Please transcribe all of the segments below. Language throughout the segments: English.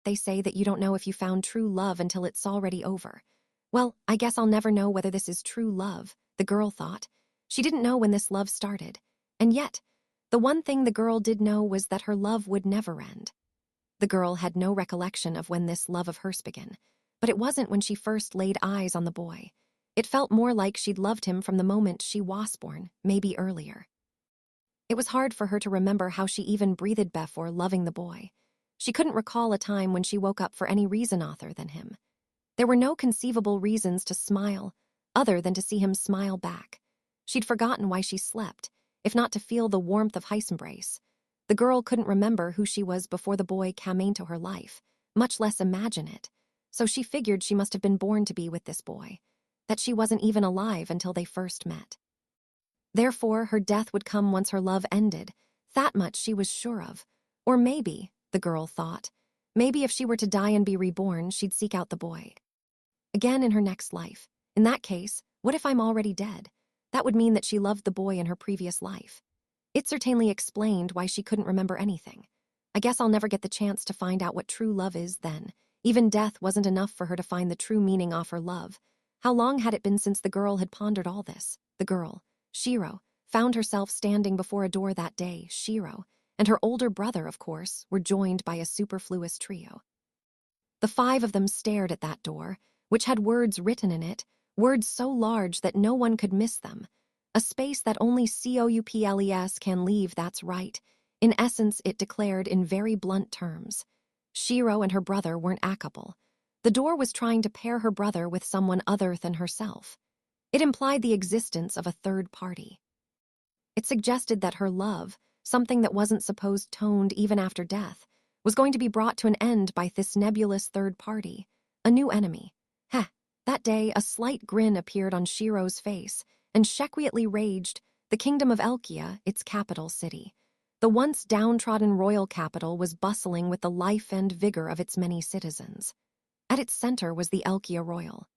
they say that you don't know if you found true love until it's already over. Well, I guess I'll never know whether this is true love, the girl thought. She didn't know when this love started. And yet, the one thing the girl did know was that her love would never end. The girl had no recollection of when this love of hers began, but it wasn't when she first laid eyes on the boy. It felt more like she'd loved him from the moment she was born, maybe earlier. It was hard for her to remember how she even breathed before loving the boy. She couldn't recall a time when she woke up for any reason other than him. There were no conceivable reasons to smile, other than to see him smile back. She'd forgotten why she slept, if not to feel the warmth of his embrace. The girl couldn't remember who she was before the boy came into her life, much less imagine it. So she figured she must have been born to be with this boy, that she wasn't even alive until they first met. Therefore, her death would come once her love ended. That much she was sure of. Or maybe, the girl thought, maybe if she were to die and be reborn, she'd seek out the boy again in her next life. In that case, what if I'm already dead? That would mean that she loved the boy in her previous life. It certainly explained why she couldn't remember anything. I guess I'll never get the chance to find out what true love is then. Even death wasn't enough for her to find the true meaning of her love. How long had it been since the girl had pondered all this? The girl, Shiro, found herself standing before a door that day. Shiro and her older brother, of course, were joined by a superfluous trio. The five of them stared at that door, which had words written in it, words so large that no one could miss them. A space that only COUPLES can leave, that's right. In essence, it declared in very blunt terms. Shiro and her brother weren't a couple. The door was trying to pair her brother with someone other than herself. It implied the existence of a third party. It suggested that her love, something that wasn't supposed toned even after death, was going to be brought to an end by this nebulous third party, a new enemy. Heh, that day a slight grin appeared on Shiro's face, and she quietly raged, the kingdom of Elkia, its capital city. The once downtrodden royal capital was bustling with the life and vigor of its many citizens. At its center was the Elkia Royal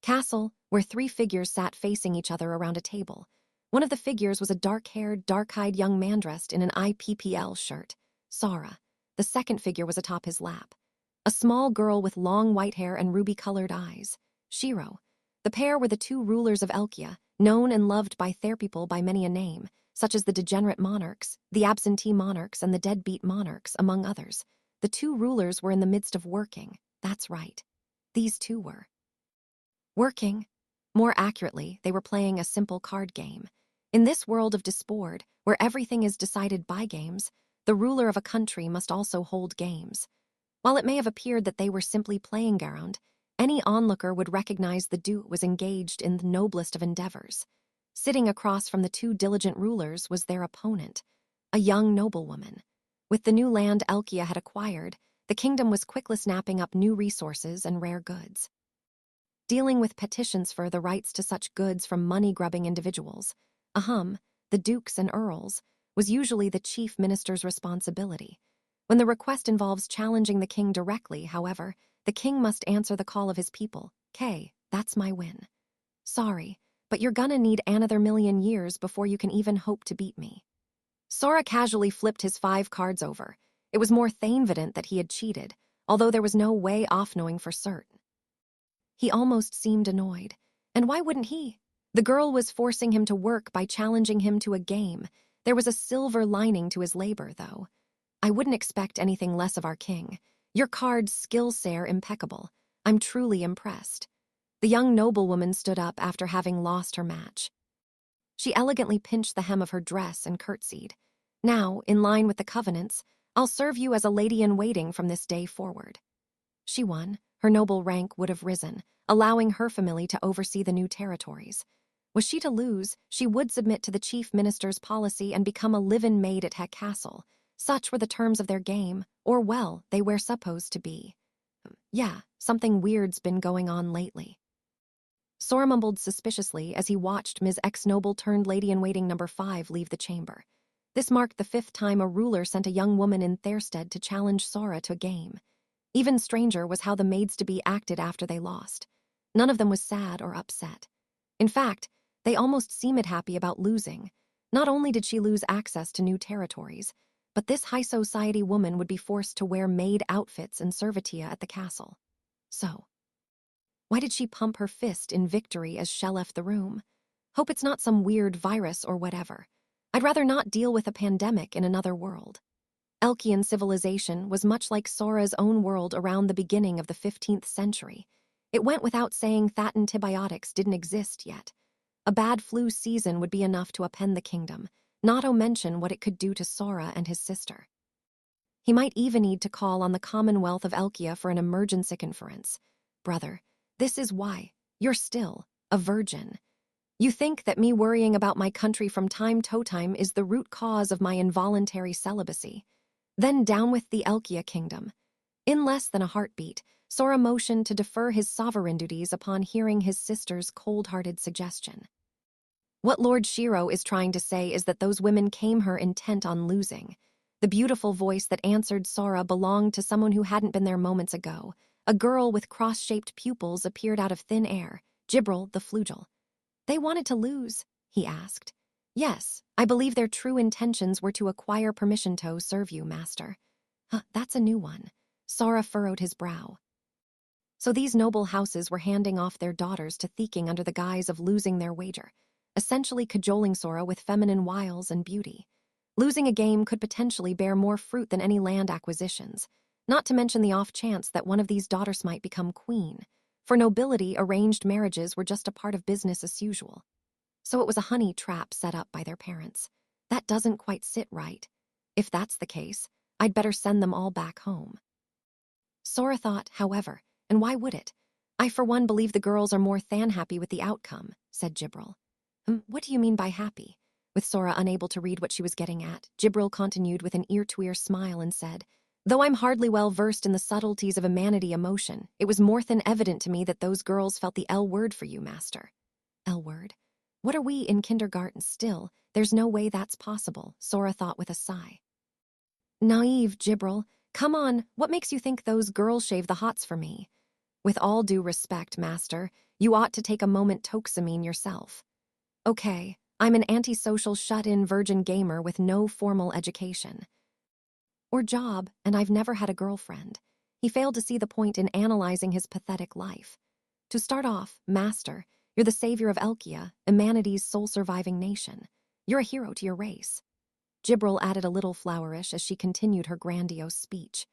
Castle, where three figures sat facing each other around a table. One of the figures was a dark-haired, dark-eyed young man dressed in an IPPL shirt, Sara. The second figure was atop his lap, a small girl with long white hair and ruby-colored eyes, Shiro. The pair were the two rulers of Elkia, known and loved by their people by many a name, such as the degenerate monarchs, the absentee monarchs, and the deadbeat monarchs, among others. The two rulers were in the midst of working. That's right. These two were working. More accurately, they were playing a simple card game. In this world of discord, where everything is decided by games, the ruler of a country must also hold games. While it may have appeared that they were simply playing around, any onlooker would recognize the dude was engaged in the noblest of endeavors. Sitting across from the two diligent rulers was their opponent, a young noblewoman. With the new land Elkia had acquired, the kingdom was quickly snapping up new resources and rare goods. Dealing with petitions for the rights to such goods from money-grubbing individuals, the dukes and earls, was usually the chief minister's responsibility. When the request involves challenging the king directly, however, the king must answer the call of his people. That's my win. Sorry, but you're gonna need another million years before you can even hope to beat me. Sora casually flipped his 5 cards over. It was more than evident that he had cheated, although there was no way off knowing for certain. He almost seemed annoyed. And why wouldn't he? The girl was forcing him to work by challenging him to a game. There was a silver lining to his labor, though. I wouldn't expect anything less of our king. Your card's skills are impeccable. I'm truly impressed. The young noblewoman stood up after having lost her match. She elegantly pinched the hem of her dress and curtsied. Now, in line with the covenants, I'll serve you as a lady-in-waiting from this day forward. She won. Her noble rank would have risen, allowing her family to oversee the new territories. Was she to lose, she would submit to the chief minister's policy and become a live-in maid at Heck Castle. Such were the terms of their game, or well, they were supposed to be. Yeah, something weird's been going on lately. Sora mumbled suspiciously as he watched Ms. Ex-Noble-turned-lady-in-waiting number 5 leave the chamber. This marked the 5th time a ruler sent a young woman in their stead to challenge Sora to a game. Even stranger was how the maids-to-be acted after they lost. None of them was sad or upset. In fact, they almost seemed happy about losing. Not only did she lose access to new territories, but this high society woman would be forced to wear maid outfits and servitia at the castle. So, why did she pump her fist in victory as Shell left the room? Hope it's not some weird virus or whatever. I'd rather not deal with a pandemic in another world. Elkian civilization was much like Sora's own world around the beginning of the 15th century. It went without saying that antibiotics didn't exist yet. A bad flu season would be enough to upend the kingdom, not to mention what it could do to Sora and his sister. He might even need to call on the Commonwealth of Elkia for an emergency conference. Brother, this is why you're still a virgin. You think that me worrying about my country from time to time is the root cause of my involuntary celibacy. Then down with the Elkia kingdom. In less than a heartbeat, Sora motioned to defer his sovereign duties upon hearing his sister's cold-hearted suggestion. What Lord Shiro is trying to say is that those women came here intent on losing. The beautiful voice that answered Sora belonged to someone who hadn't been there moments ago. A girl with cross-shaped pupils appeared out of thin air, Gibril the Flugel. They wanted to lose, he asked. Yes, I believe their true intentions were to acquire permission to serve you, master. That's a new one. Sora furrowed his brow. So these noble houses were handing off their daughters to Theking under the guise of losing their wager, essentially cajoling Sora with feminine wiles and beauty. Losing a game could potentially bear more fruit than any land acquisitions, not to mention the off chance that one of these daughters might become queen. For nobility, arranged marriages were just a part of business as usual. So it was a honey trap set up by their parents. That doesn't quite sit right. If that's the case, I'd better send them all back home. Sora thought, however, and why would it? I for one believe the girls are more than happy with the outcome, said Gibril. What do you mean by happy? With Sora unable to read what she was getting at, Gibril continued with an ear-to-ear smile and said, Though I'm hardly well versed in the subtleties of humanity emotion, it was more than evident to me that those girls felt the L word for you, master. L word? What are we in kindergarten still? There's no way that's possible, Sora thought with a sigh. Naive, Gibril. Come on, what makes you think those girls shave the hots for me? With all due respect, master, you ought to take a moment to examine yourself. Okay, I'm an antisocial shut-in virgin gamer with no formal education. Or job, and I've never had a girlfriend. He failed to see the point in analyzing his pathetic life. To start off, master, you're the savior of Elkia, humanity's sole surviving nation. You're a hero to your race. Gibril added a little flourish as she continued her grandiose speech.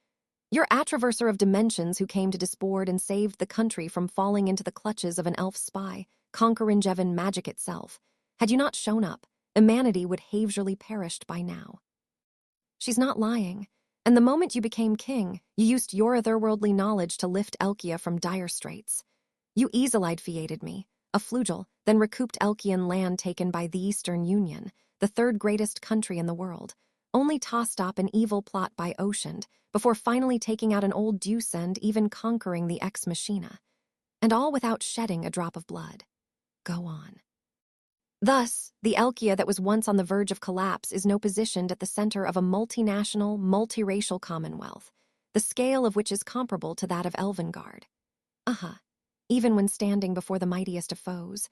You're a traverser of dimensions who came to disboard and saved the country from falling into the clutches of an elf spy, conquering Jevon magic itself. Had you not shown up, humanity would have surely perished by now. She's not lying, and the moment you became king, you used your otherworldly knowledge to lift Elkia from dire straits. You easily-fiated me, a Flugel, then recouped Elkian land taken by the Eastern Union, the third greatest country in the world, only to stop an evil plot by Ocean, before finally taking out an old deuce and even conquering the Ex Machina. And all without shedding a drop of blood. Go on. Thus, the Elkia that was once on the verge of collapse is now positioned at the center of a multinational, multiracial commonwealth, the scale of which is comparable to that of Elvengard. Even when standing before the mightiest of foes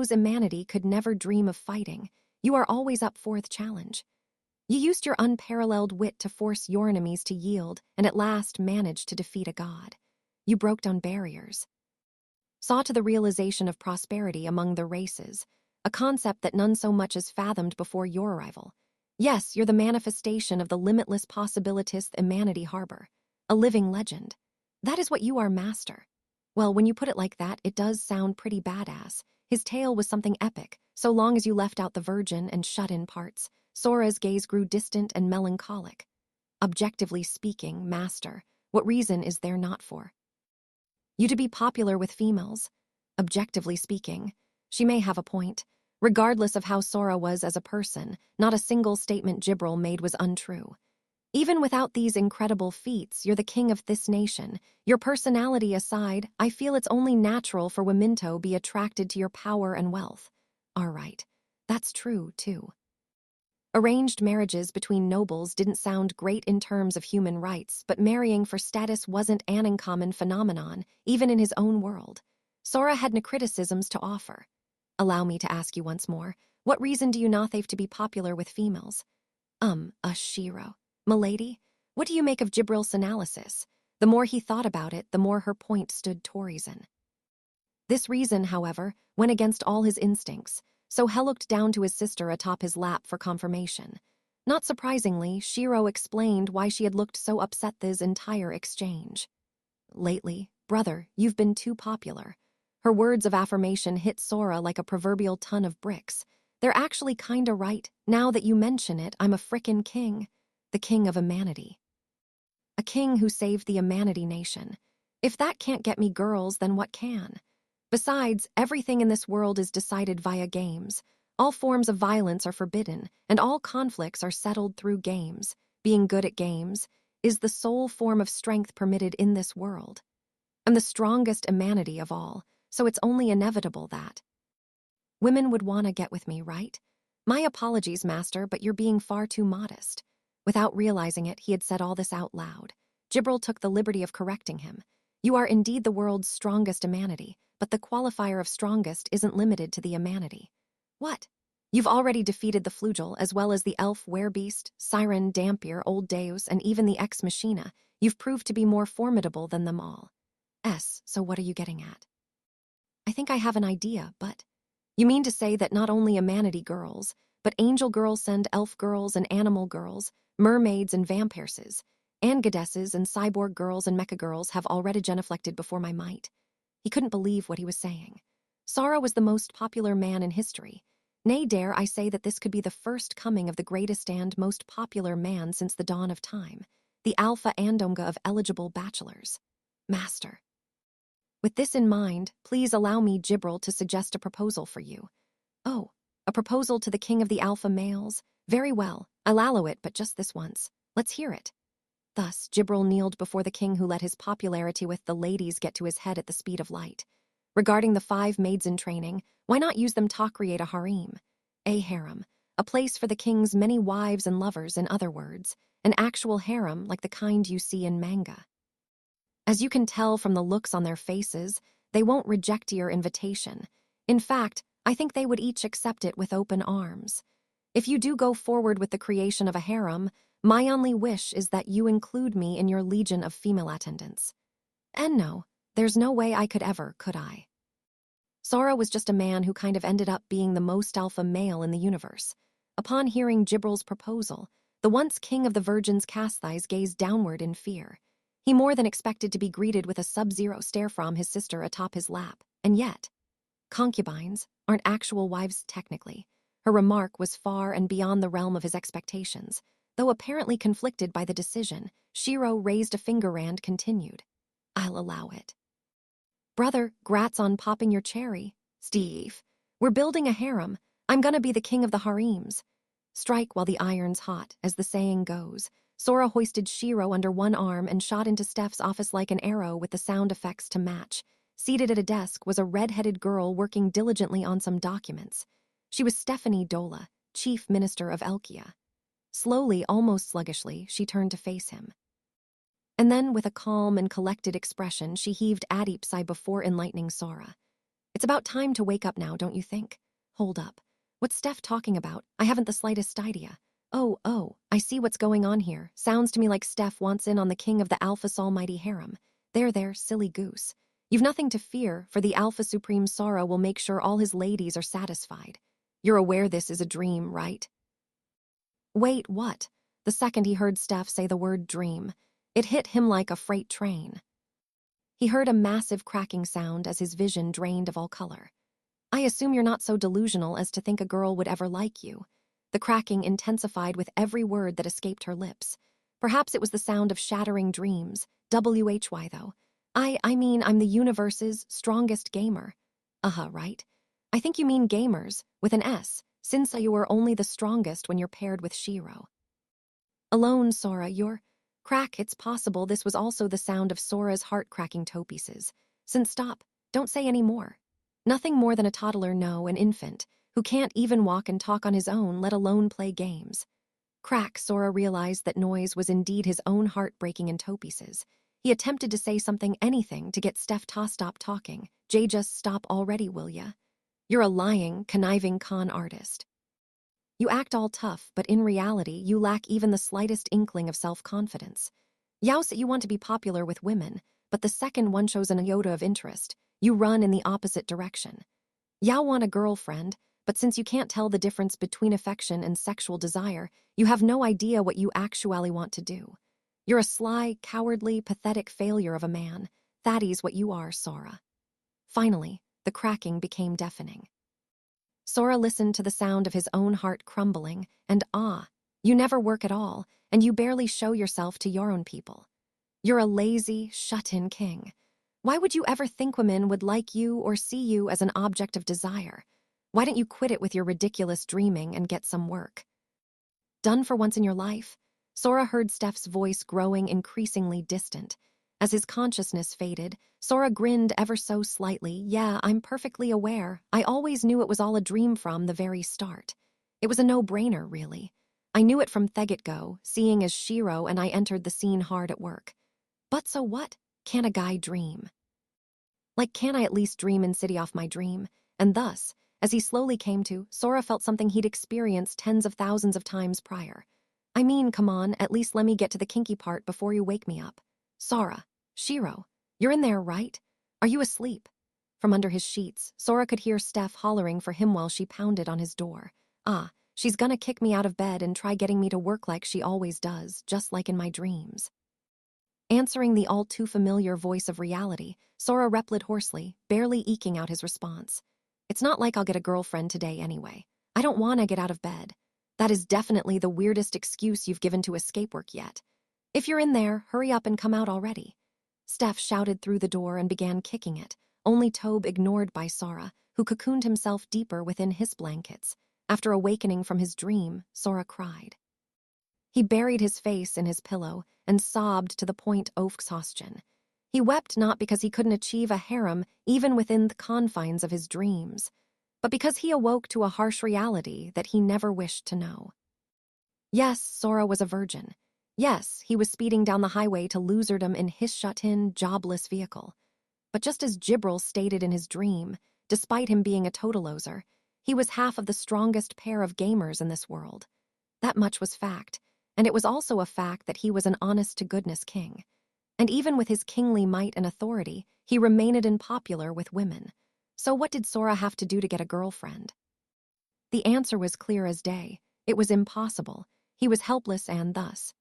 humanity could never dream of fighting, you are always up for the challenge. You used your unparalleled wit to force your enemies to yield and at last managed to defeat a god. You broke down barriers. Saw to the realization of prosperity among the races, a concept that none so much as fathomed before your arrival. Yes, you're the manifestation of the limitless possibilities humanity harbor, a living legend. That is what you are, master. Well, when you put it like that, it does sound pretty badass. His tale was something epic, so long as you left out the virgin and shut-in parts. Sora's gaze grew distant and melancholic. Objectively speaking, master, what reason is there not for you to be popular with females? Objectively speaking, she may have a point. Regardless of how Sora was as a person, not a single statement Gibril made was untrue. Even without these incredible feats, you're the king of this nation. Your personality aside, I feel it's only natural for women to be attracted to your power and wealth. All right, that's true, too. Arranged marriages between nobles didn't sound great in terms of human rights, but marrying for status wasn't an uncommon phenomenon, even in his own world. Sora had no criticisms to offer. Allow me to ask you once more, what reason do you not have to be popular with females? Shiro. "Milady, what do you make of Jibril's analysis?" The more he thought about it, the more her point stood to reason. This reason, however, went against all his instincts, so Hel looked down to his sister atop his lap for confirmation. Not surprisingly, Shiro explained why she had looked so upset this entire exchange. "Lately, brother, you've been too popular." Her words of affirmation hit Sora like a proverbial ton of bricks. "They're actually kinda right. Now that you mention it, I'm a frickin' king. The king of humanity. A king who saved the humanity nation. If that can't get me girls, then what can? Besides, everything in this world is decided via games. All forms of violence are forbidden, and all conflicts are settled through games. Being good at games is the sole form of strength permitted in this world. I'm the strongest humanity of all, so it's only inevitable that women would want to get with me, right? My apologies, master, but you're being far too modest." Without realizing it, he had said all this out loud. Jibril took the liberty of correcting him. "You are indeed the world's strongest humanity, but the qualifier of strongest isn't limited to the humanity." "What? You've already defeated the Flugel, as well as the elf, werebeast, siren, Dampier, old Deus, and even the ex machina. You've proved to be more formidable than them all." So what are you getting at?" "I think I have an idea, but..." "You mean to say that not only humanity girls, but angel girls and elf girls and animal girls, mermaids and vampiresses, and goddesses and cyborg girls and mecha girls have already genuflected before my might?" He couldn't believe what he was saying. Sora was the most popular man in history. Nay, dare I say that this could be the first coming of the greatest and most popular man since the dawn of time, the alpha and omega of eligible bachelors. "Master, with this in mind, please allow me, Jibril, to suggest a proposal for you." "Oh, a proposal to the king of the alpha males? Very well, I'll allow it, but just this once. Let's hear it." Thus, Jibril kneeled before the king who let his popularity with the ladies get to his head at the speed of light. Regarding the 5 maids in training, why not use them to create a harem? A harem, a place for the king's many wives and lovers, in other words, an actual harem like the kind you see in manga. As you can tell from the looks on their faces, they won't reject your invitation. In fact, I think they would each accept it with open arms. If you do go forward with the creation of a harem, my only wish is that you include me in your legion of female attendants. And no, there's no way I could ever, could I? Sora was just a man who kind of ended up being the most alpha male in the universe. Upon hearing Jibril's proposal, the once king of the virgins Casthais gazed downward in fear. He more than expected to be greeted with a sub-zero stare from his sister atop his lap, and yet, concubines aren't actual wives technically. Her remark was far and beyond the realm of his expectations. Though apparently conflicted by the decision, Shiro raised a finger and continued. "I'll allow it." "Brother, grats on popping your cherry. Steve, we're building a harem. I'm gonna be the king of the harems. Strike while the iron's hot, as the saying goes." Sora hoisted Shiro under one arm and shot into Steph's office like an arrow with the sound effects to match. Seated at a desk was a red-headed girl working diligently on some documents. She was Stephanie Dola, chief minister of Elkia. Slowly, almost sluggishly, she turned to face him. And then, with a calm and collected expression, she heaved Adipsai before enlightening Sora. "It's about time to wake up now, don't you think? Hold up. What's Steph talking about? I haven't the slightest idea. Oh, I see what's going on here. Sounds to me like Steph wants in on the king of the Alpha's almighty harem. There, silly goose. You've nothing to fear, for the Alpha Supreme Sora will make sure all his ladies are satisfied. You're aware this is a dream, right?" Wait, what? The second he heard Steph say the word dream, it hit him like a freight train. He heard a massive cracking sound as his vision drained of all color. "I assume you're not so delusional as to think a girl would ever like you." The cracking intensified with every word that escaped her lips. Perhaps it was the sound of shattering dreams. WHY, though. I mean, I'm the universe's strongest gamer. Right. I think you mean gamers, with an S, since you are only the strongest when you're paired with Shiro. Alone, Sora, you're... Crack, it's possible this was also the sound of Sora's heart-cracking toe pieces. Since stop, don't say any more. Nothing more than a toddler, no, an infant, who can't even walk and talk on his own, let alone play games. Crack, Sora realized that noise was indeed his own heart breaking in toe pieces. He attempted to say something, anything, to get Steph to stop talking. Just stop already, will ya? You're a lying, conniving con artist. You act all tough, but in reality, you lack even the slightest inkling of self-confidence. Yao said you want to be popular with women, but the second one shows an iota of interest, you run in the opposite direction. Yao want a girlfriend, but since you can't tell the difference between affection and sexual desire, you have no idea what you actually want to do. You're a sly, cowardly, pathetic failure of a man. That is what you are, Sora. Finally, the cracking became deafening. Sora listened to the sound of his own heart crumbling, and you never work at all, and you barely show yourself to your own people. You're a lazy, shut-in king. Why would you ever think women would like you or see you as an object of desire? Why don't you quit it with your ridiculous dreaming and get some work? Done for once in your life? Sora heard Steph's voice growing increasingly distant. As his consciousness faded, Sora grinned ever so slightly. Yeah, I'm perfectly aware. I always knew it was all a dream from the very start. It was a no-brainer, really. I knew it from the get-go, seeing as Shiro and I entered the scene hard at work. But so what? Can a guy dream? Like, can I at least dream and city off my dream? And thus, as he slowly came to, Sora felt something he'd experienced tens of thousands of times prior. I mean, come on, at least let me get to the kinky part before you wake me up. Sora, Shiro, you're in there, right? Are you asleep? From under his sheets, Sora could hear Steph hollering for him while she pounded on his door. She's gonna kick me out of bed and try getting me to work like she always does, just like in my dreams. Answering the all-too-familiar voice of reality, Sora replied hoarsely, barely eking out his response. It's not like I'll get a girlfriend today anyway. I don't want to get out of bed. That is definitely the weirdest excuse you've given to escape work yet. If you're in there, hurry up and come out already. Steph shouted through the door and began kicking it, only Tobe ignored by Sora, who cocooned himself deeper within his blankets. After awakening from his dream, Sora cried. He buried his face in his pillow and sobbed to the point of exhaustion. He wept not because he couldn't achieve a harem even within the confines of his dreams, but because he awoke to a harsh reality that he never wished to know. Yes, Sora was a virgin. Yes, he was speeding down the highway to loserdom in his shut-in, jobless vehicle. But just as Gibril stated in his dream, despite him being a total loser, he was half of the strongest pair of gamers in this world. That much was fact, and it was also a fact that he was an honest-to-goodness king. And even with his kingly might and authority, he remained unpopular with women. So what did Sora have to do to get a girlfriend? The answer was clear as day. It was impossible. He was helpless and thus.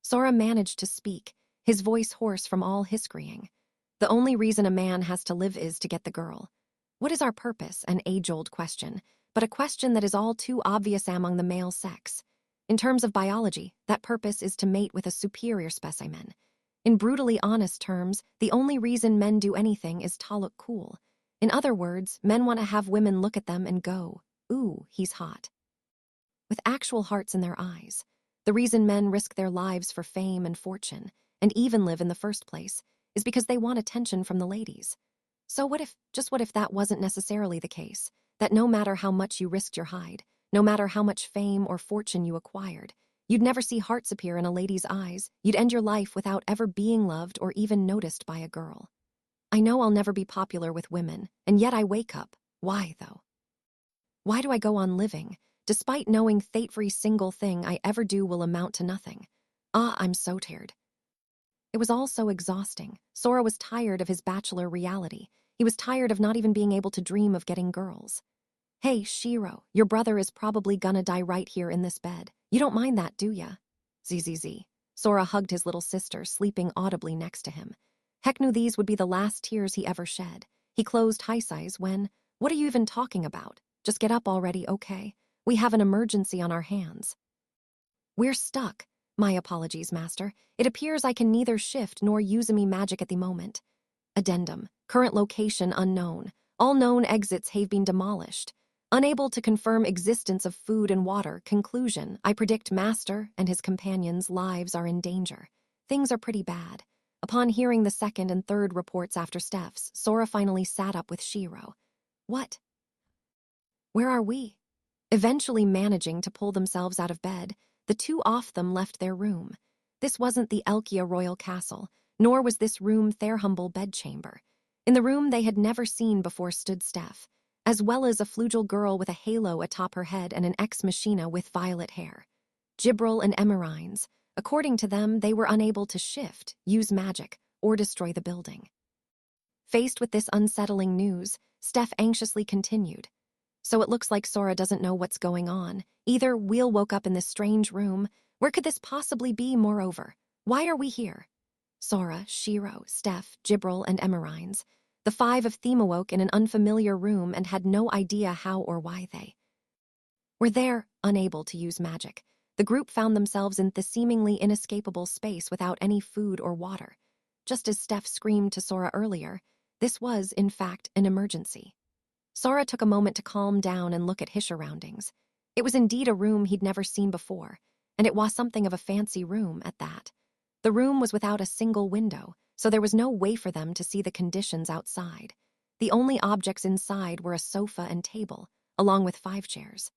Sora managed to speak, his voice hoarse from all his screaming. The only reason a man has to live is to get the girl. What is our purpose? An age-old question, but a question that is all too obvious among the male sex. In terms of biology, that purpose is to mate with a superior specimen. In brutally honest terms, the only reason men do anything is to look cool. In other words, men want to have women look at them and go, ooh, he's hot. With actual hearts in their eyes. The reason men risk their lives for fame and fortune, and even live in the first place, is because they want attention from the ladies. So what if that wasn't necessarily the case? That no matter how much you risked your hide, no matter how much fame or fortune you acquired, you'd never see hearts appear in a lady's eyes, you'd end your life without ever being loved or even noticed by a girl. I know I'll never be popular with women, and yet I wake up. Why, though? Why do I go on living, despite knowing every single thing I ever do will amount to nothing? I'm so tired. It was all so exhausting. Sora was tired of his bachelor reality. He was tired of not even being able to dream of getting girls. Hey, Shiro, your brother is probably gonna die right here in this bed. You don't mind that, do ya? ZZZ. Sora hugged his little sister, sleeping audibly next to him. Heck knew these would be the last tears he ever shed. He closed his eyes when, what are you even talking about? Just get up already, okay? We have an emergency on our hands. We're stuck. My apologies, Master. It appears I can neither shift nor use me magic at the moment. Addendum. Current location unknown. All known exits have been demolished. Unable to confirm existence of food and water. Conclusion. I predict Master and his companions' lives are in danger. Things are pretty bad. Upon hearing the second and third reports after Steph's, Sora finally sat up with Shiro. What? Where are we? Eventually managing to pull themselves out of bed, the two of them left their room. This wasn't the Elkia royal castle, nor was this room their humble bedchamber. In the room they had never seen before stood Steph. as well as a flugel girl with a halo atop her head and an ex machina with violet hair. Gibril and Emerines. According to them, they were unable to shift, use magic, or destroy the building. Faced with this unsettling news, Steph anxiously continued. So it looks like Sora doesn't know what's going on. Either Wheel woke up in this strange room. Where could this possibly be, moreover? Why are we here? Sora, Shiro, Steph, Gibril, and Emerines. The five of them awoke in an unfamiliar room and had no idea how or why they were there, unable to use magic. The group found themselves in the seemingly inescapable space without any food or water. Just as Steph screamed to Sora earlier, this was, in fact, an emergency. Sora took a moment to calm down and look at his surroundings. It was indeed a room he'd never seen before, and it was something of a fancy room at that. The room was without a single window, so there was no way for them to see the conditions outside. The only objects inside were a sofa and table, along with 5 chairs.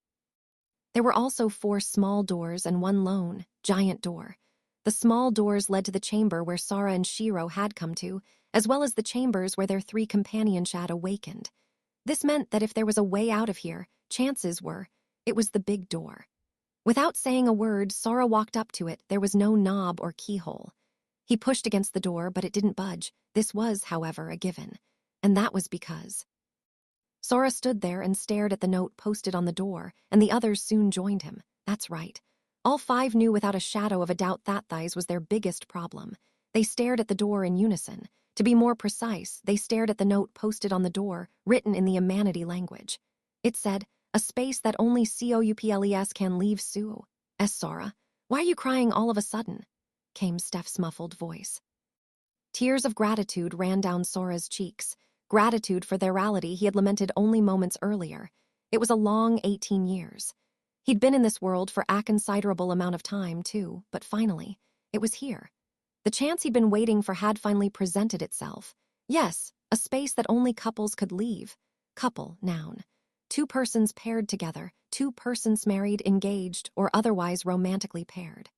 There were also 4 small doors and 1 lone, giant door. The small doors led to the chamber where Sora and Shiro had come to, as well as the chambers where their 3 companions had awakened. This meant that if there was a way out of here, chances were it was the big door. Without saying a word, Sora walked up to it. There was no knob or keyhole. He pushed against the door, but it didn't budge. This was, however, a given. And that was because Sora stood there and stared at the note posted on the door, and the others soon joined him. That's right. All 5 knew without a shadow of a doubt that thighs was their biggest problem. They stared at the door in unison. To be more precise, they stared at the note posted on the door, written in the Amanity language. It said, "A space that only Couples can leave Sue." Sora, why are you crying all of a sudden? Came Steph's muffled voice. Tears of gratitude ran down Sora's cheeks. Gratitude for the reality he had lamented only moments earlier. It was a long 18 years. He'd been in this world for a considerable amount of time, too, but finally, it was here. The chance he'd been waiting for had finally presented itself. Yes, a space that only couples could leave. Couple, noun. 2 persons paired together, 2 persons married, engaged, or otherwise romantically paired.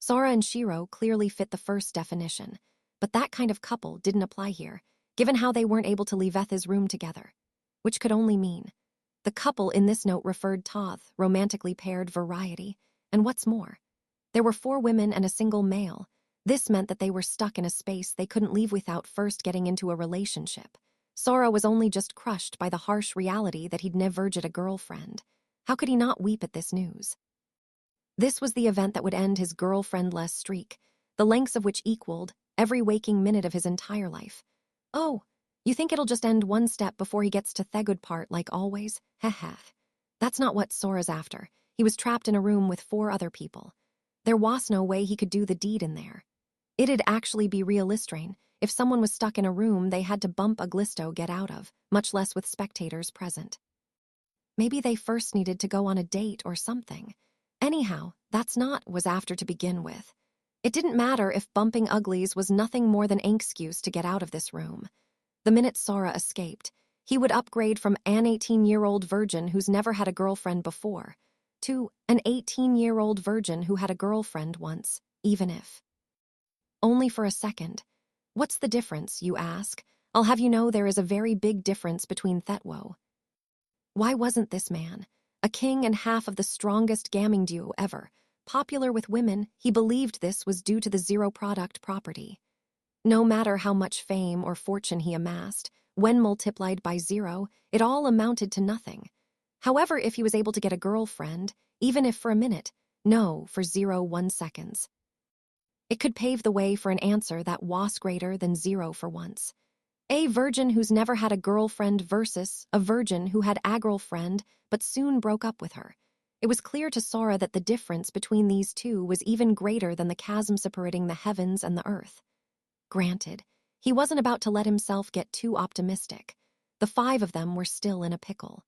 Sora and Shiro clearly fit the first definition, but that kind of couple didn't apply here, given how they weren't able to leave Etha's room together, which could only mean the couple in this note referred Toth, romantically paired variety, and what's more, there were 4 women and a single male. This meant that they were stuck in a space they couldn't leave without first getting into a relationship. Sora was only just crushed by the harsh reality that he'd never had a girlfriend. How could he not weep at this news? This was the event that would end his girlfriendless streak, the lengths of which equaled every waking minute of his entire life. Oh, you think it'll just end one step before he gets to the good part like always? Heh. That's not what Sora's after. He was trapped in a room with 4 other people. There was no way he could do the deed in there. It'd actually be realistrain. If someone was stuck in a room, they had to bump a glisto get out of, much less with spectators present. Maybe they first needed to go on a date or something. Anyhow, that's not was after to begin with. It didn't matter if bumping uglies was nothing more than an excuse to get out of this room. The minute Sora escaped, he would upgrade from an 18-year-old virgin who's never had a girlfriend before to an 18-year-old virgin who had a girlfriend once, even if only for a second. What's the difference, you ask? I'll have you know there is a very big difference between Thetwo. Why wasn't this man, a king and half of the strongest gaming duo ever, popular with women? He believed this was due to the zero product property. No matter how much fame or fortune he amassed, when multiplied by 0, it all amounted to nothing. However, if he was able to get a girlfriend, even if for a minute, no, for 0.1 seconds, it could pave the way for an answer that was greater than 0 for once. A virgin who's never had a girlfriend versus a virgin who had a girlfriend but soon broke up with her. It was clear to Sora that the difference between these two was even greater than the chasm separating the heavens and the earth. Granted, he wasn't about to let himself get too optimistic. The 5 of them were still in a pickle.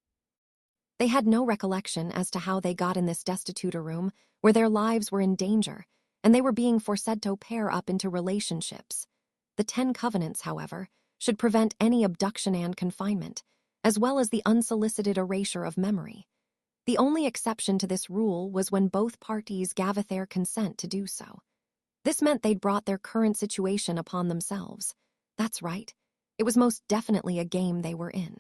They had no recollection as to how they got in this destitute room where their lives were in danger, and they were being forced to pair up into relationships. The 10 covenants, however, should prevent any abduction and confinement, as well as the unsolicited erasure of memory. The only exception to this rule was when both parties gave their consent to do so. This meant they'd brought their current situation upon themselves. That's right. It was most definitely a game they were in.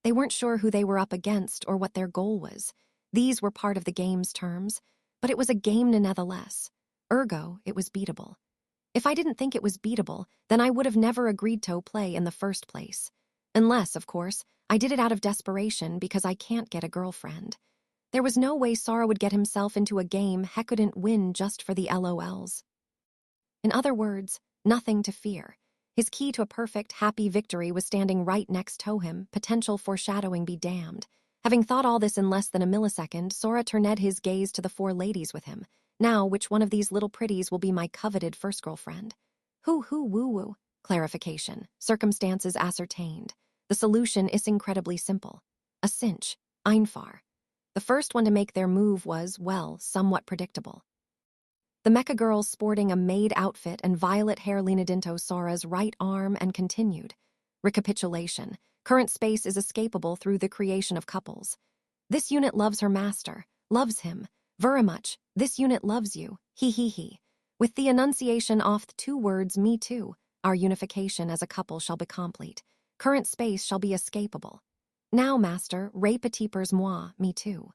They weren't sure who they were up against or what their goal was. These were part of the game's terms, but it was a game nonetheless. Ergo, it was beatable. If I didn't think it was beatable, then I would have never agreed to play in the first place. Unless, of course, I did it out of desperation because I can't get a girlfriend. There was no way Sora would get himself into a game he couldn't win just for the LOLs. In other words, nothing to fear. His key to a perfect, happy victory was standing right next to him, potential foreshadowing be damned. Having thought all this in less than a millisecond, Sora turned his gaze to the four ladies with him. Now, which one of these little pretties will be my coveted first girlfriend? Woo-woo. Clarification. Circumstances ascertained. The solution is incredibly simple. A cinch. Einfahr. The first one to make their move was, well, somewhat predictable. The mecha girl sporting a maid outfit and violet hair leaned into Sora's right arm and continued. Recapitulation. Current space is escapable through the creation of couples. This unit loves her master, loves him. Very much. This unit loves you. He. With the enunciation off the two words, me too, our unification as a couple shall be complete. Current space shall be escapable. Now, master, ray petitpers moi, me too.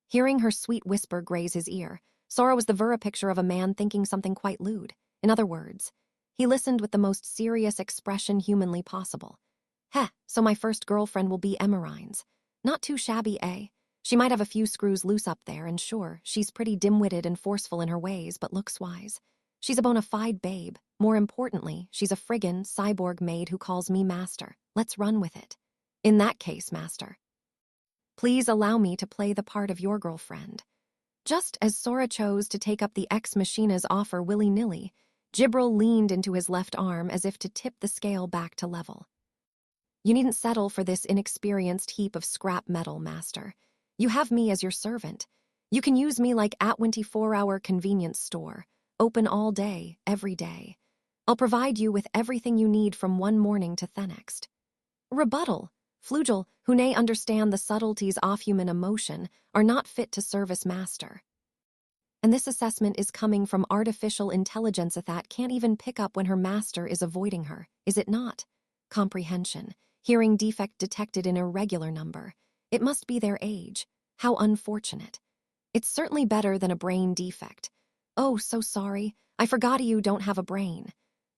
Hearing her sweet whisper graze his ear, Sora was the vera picture of a man thinking something quite lewd. In other words, he listened with the most serious expression humanly possible. Heh, so my first girlfriend will be Emmerine's. Not too shabby, eh? She might have a few screws loose up there, and sure, she's pretty dim-witted and forceful in her ways, but looks-wise. She's a bona fide babe. More importantly, she's a friggin' cyborg maid who calls me master. Let's run with it. In that case, master, please allow me to play the part of your girlfriend. Just as Sora chose to take up the Ex Machina's offer willy-nilly, Jibril leaned into his left arm as if to tip the scale back to level. You needn't settle for this inexperienced heap of scrap metal, master. You have me as your servant. You can use me like at 24-hour convenience store, open all day, every day. I'll provide you with everything you need from one morning to the next. Rebuttal. Flugel, who nay understand the subtleties of human emotion, are not fit to service master. And this assessment is coming from artificial intelligence that can't even pick up when her master is avoiding her, is it not? Comprehension. Hearing defect detected in irregular number. It must be their age. How unfortunate. It's certainly better than a brain defect. Oh, so sorry. I forgot you don't have a brain.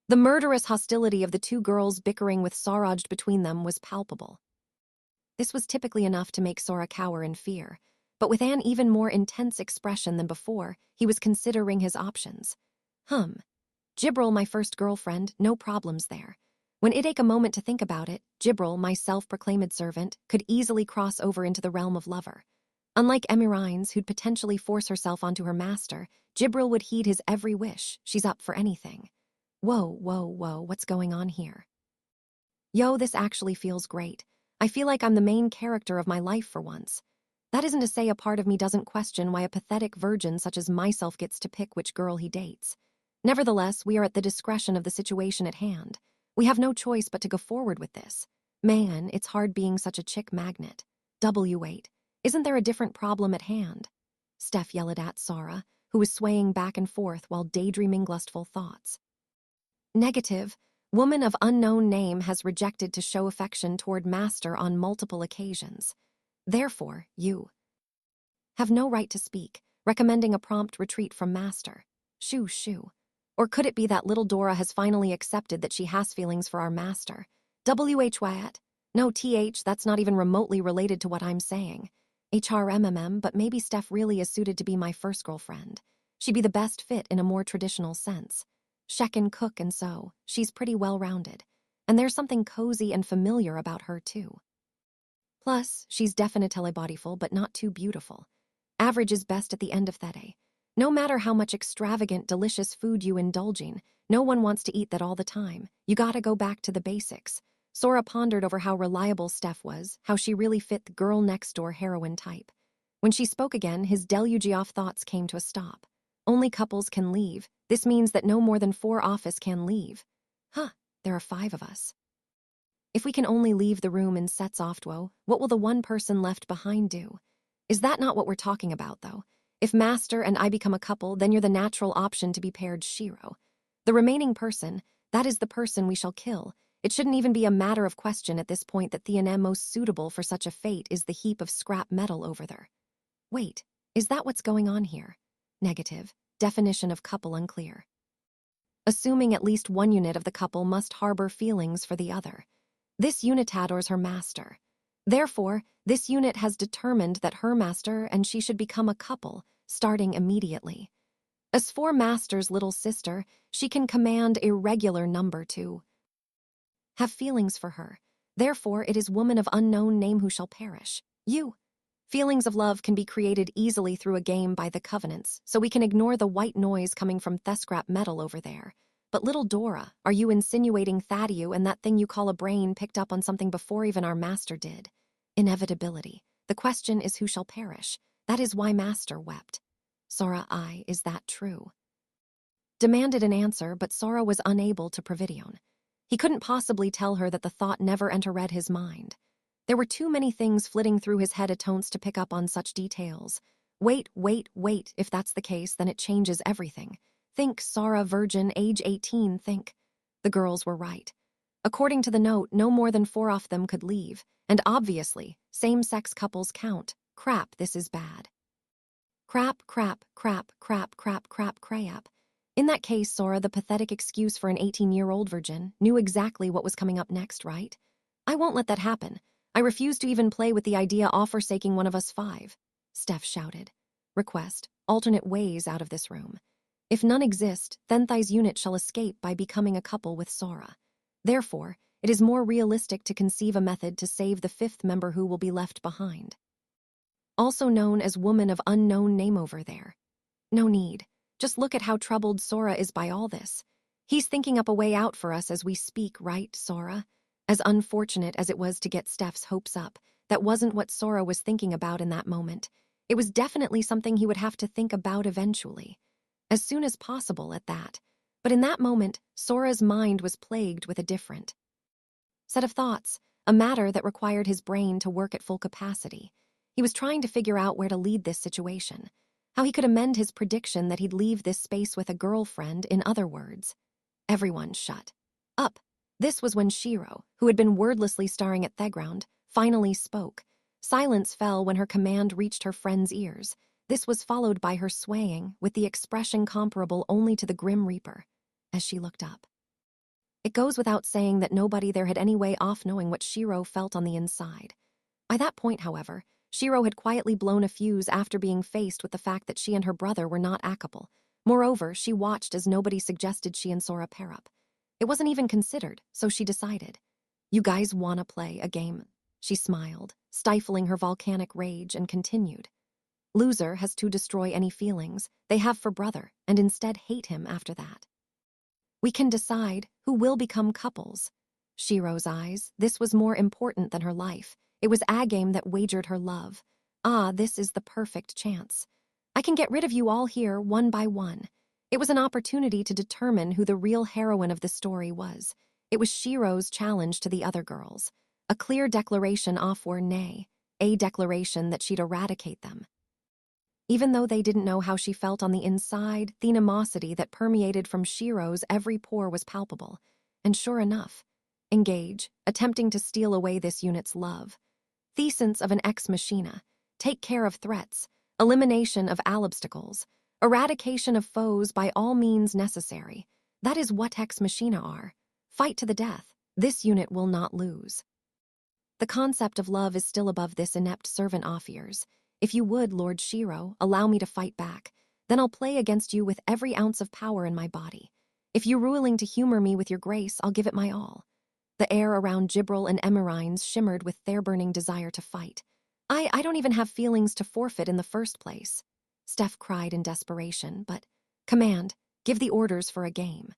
The murderous hostility of the two girls bickering with Saraj between them was palpable. This was typically enough to make Sora cower in fear, but with an even more intense expression than before, he was considering his options. Jibril, my first girlfriend, no problems there. When it take a moment to think about it, Jibril, my self-proclaimed servant, could easily cross over into the realm of lover. Unlike Emmerine's, who'd potentially force herself onto her master, Jibril would heed his every wish. She's up for anything. Whoa, what's going on here? Yo, this actually feels great. I feel like I'm the main character of my life for once. That isn't to say a part of me doesn't question why a pathetic virgin such as myself gets to pick which girl he dates. Nevertheless, we are at the discretion of the situation at hand. We have no choice but to go forward with this. Man, it's hard being such a chick magnet. W8. Isn't there a different problem at hand? Steph yelled at Sora, who was swaying back and forth while daydreaming lustful thoughts. Negative. Woman of unknown name has rejected to show affection toward master on multiple occasions. Therefore, you have no right to speak, recommending a prompt retreat from master. Shoo. Or could it be that little Dora has finally accepted that she has feelings for our master? WHYAT? No, that's not even remotely related to what I'm saying. HRMMM, but maybe Steph really is suited to be my first girlfriend. She'd be the best fit in a more traditional sense. Shekin cook and so, she's pretty well-rounded. And there's something cozy and familiar about her, too. Plus, she's definitely bodyful, but not too beautiful. Average is best at the end of the day. No matter how much extravagant, delicious food you indulge in, no one wants to eat that all the time. You gotta go back to the basics. Sora pondered over how reliable Steph was, how she really fit the girl-next-door heroine type. When she spoke again, his deluge of thoughts came to a stop. Only couples can leave. This means that no more than 4 office can leave. There are 5 of us. If we can only leave the room in sets oftwo, what will the one person left behind do? Is that not what we're talking about, though? If Master and I become a couple, then you're the natural option to be paired Shiro. The remaining person, that is the person we shall kill. It shouldn't even be a matter of question at this point that the most suitable for such a fate is the heap of scrap metal over there. Wait, is that what's going on here? Negative. Definition of couple unclear. Assuming at least one unit of the couple must harbor feelings for the other. This unit adores her master. Therefore, this unit has determined that her master and she should become a couple, starting immediately. As for master's little sister, she can command a regular number to have feelings for her. Therefore, it is woman of unknown name who shall perish. You. Feelings of love can be created easily through a game by the covenants, so we can ignore the white noise coming from Thescrap metal over there. But little Dora, are you insinuating Thaddeus and that thing you call a brain picked up on something before even our master did? Inevitability. The question is who shall perish. That is why master wept. Sora, is that true? Demanded an answer, but Sora was unable to provision. He couldn't possibly tell her that the thought never entered his mind. There were too many things flitting through his head at once to pick up on such details. Wait, if that's the case, then it changes everything. Think, Sora, virgin, age 18, think. The girls were right. According to the note, no more than 4 of them could leave, and obviously, same-sex couples count. Crap, this is bad. Crap. In that case, Sora, the pathetic excuse for an 18-year-old virgin, knew exactly what was coming up next, right? I won't let that happen. I refuse to even play with the idea of forsaking one of us 5. Steph shouted. Request, alternate ways out of this room. If none exist, then Thai's unit shall escape by becoming a couple with Sora. Therefore, it is more realistic to conceive a method to save the 5th member who will be left behind. Also known as woman of unknown name over there. No need. Just look at how troubled Sora is by all this. He's thinking up a way out for us as we speak, right, Sora? As unfortunate as it was to get Steph's hopes up, that wasn't what Sora was thinking about in that moment. It was definitely something he would have to think about eventually. As soon as possible at that. But in that moment, Sora's mind was plagued with a different set of thoughts, a matter that required his brain to work at full capacity. He was trying to figure out where to lead this situation, how he could amend his prediction that he'd leave this space with a girlfriend, in other words. Everyone shut up. This was when Shiro, who had been wordlessly staring at Theground, finally spoke. Silence fell when her command reached her friend's ears. This was followed by her swaying, with the expression comparable only to the Grim Reaper, as she looked up. It goes without saying that nobody there had any way off knowing what Shiro felt on the inside. By that point, however, Shiro had quietly blown a fuse after being faced with the fact that she and her brother were not accable. Moreover, she watched as nobody suggested she and Sora pair up. It wasn't even considered, so she decided. You guys wanna play a game? She smiled, stifling her volcanic rage, and continued. Loser has to destroy any feelings they have for brother and instead hate him after that. We can decide who will become couples. Shiro's eyes, this was more important than her life. It was a game that wagered her love. This is the perfect chance. I can get rid of you all here one by one. It was an opportunity to determine who the real heroine of the story was. It was Shiro's challenge to the other girls. A clear declaration or nay, a declaration that she'd eradicate them. Even though they didn't know how she felt on the inside, the animosity that permeated from Shiro's every pore was palpable. And sure enough, engage, attempting to steal away this unit's love. Thesis of an ex machina, take care of threats, elimination of all obstacles, eradication of foes by all means necessary. That is what ex machina are. Fight to the death. This unit will not lose. The concept of love is still above this inept servant of yours. If you would, Lord Shiro, allow me to fight back, then I'll play against you with every ounce of power in my body. If you're willing to humor me with your grace, I'll give it my all. The air around Gibril and Emerines shimmered with their burning desire to fight. I don't even have feelings to forfeit in the first place. Steph cried in desperation, but, command, give the orders for a game.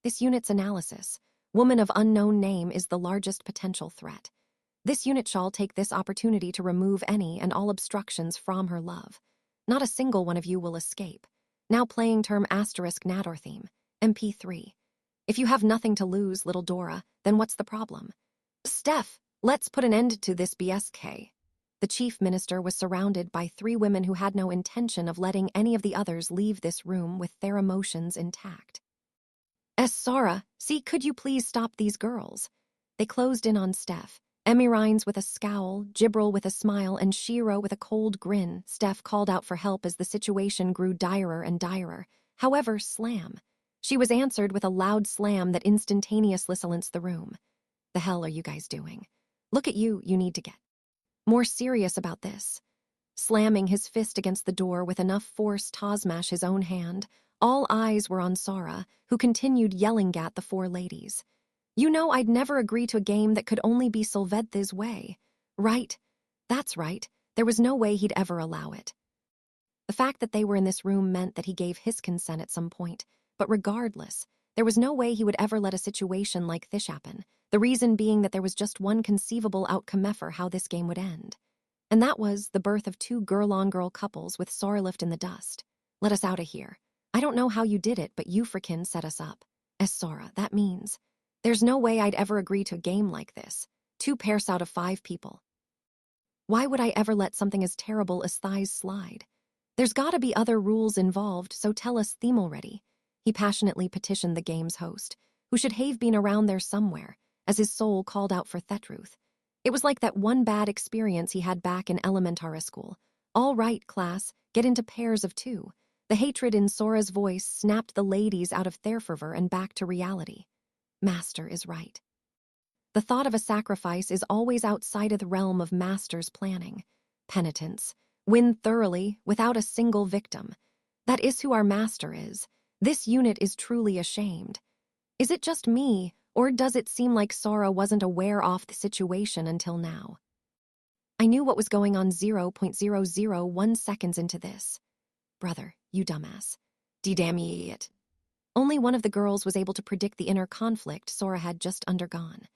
This unit's analysis, woman of unknown name, is the largest potential threat. This unit shall take this opportunity to remove any and all obstructions from her love. Not a single one of you will escape. Now playing term asterisk Nador theme, MP3. If you have nothing to lose, little Dora, then what's the problem? Steph, let's put an end to this BSK. The chief minister was surrounded by 3 women who had no intention of letting any of the others leave this room with their emotions intact. Sara, see, could you please stop these girls? They closed in on Steph. Emirines with a scowl, Jibril with a smile, and Shiro with a cold grin. Steph called out for help as the situation grew direr and direr. However, slam. She was answered with a loud slam that instantaneously silenced the room. The hell are you guys doing? Look at you, you need to get more serious about this. Slamming his fist against the door with enough force to smash his own hand, all eyes were on Sara, who continued yelling at the four ladies. You know I'd never agree to a game that could only be Solvedtha's way. Right? That's right. There was no way he'd ever allow it. The fact that they were in this room meant that he gave his consent at some point, but regardless, there was no way he would ever let a situation like this happen, the reason being that there was just one conceivable outcome for how this game would end. And that was the birth of two girl-on-girl couples with Sara left in the dust. Let us out of here. I don't know how you did it, but you frickin' set us up. Sara, that means there's no way I'd ever agree to a game like this. 2 pairs out of 5 people. Why would I ever let something as terrible as thighs slide? There's gotta be other rules involved, so tell us theme already. He passionately petitioned the game's host, who should have been around there somewhere, as his soul called out for Thetruth. It was like that one bad experience he had back in elementary school. All right, class, get into pairs of 2. The hatred in Sora's voice snapped the ladies out of their fervor and back to reality. Master is right. The thought of a sacrifice is always outside of the realm of Master's planning. Penitence. Win thoroughly, without a single victim. That is who our Master is. This unit is truly ashamed. Is it just me, or does it seem like Sora wasn't aware of the situation until now? I knew what was going on 0.001 seconds into this. Brother, you dumbass. D-damn idiot. Only one of the girls was able to predict the inner conflict Sora had just undergone.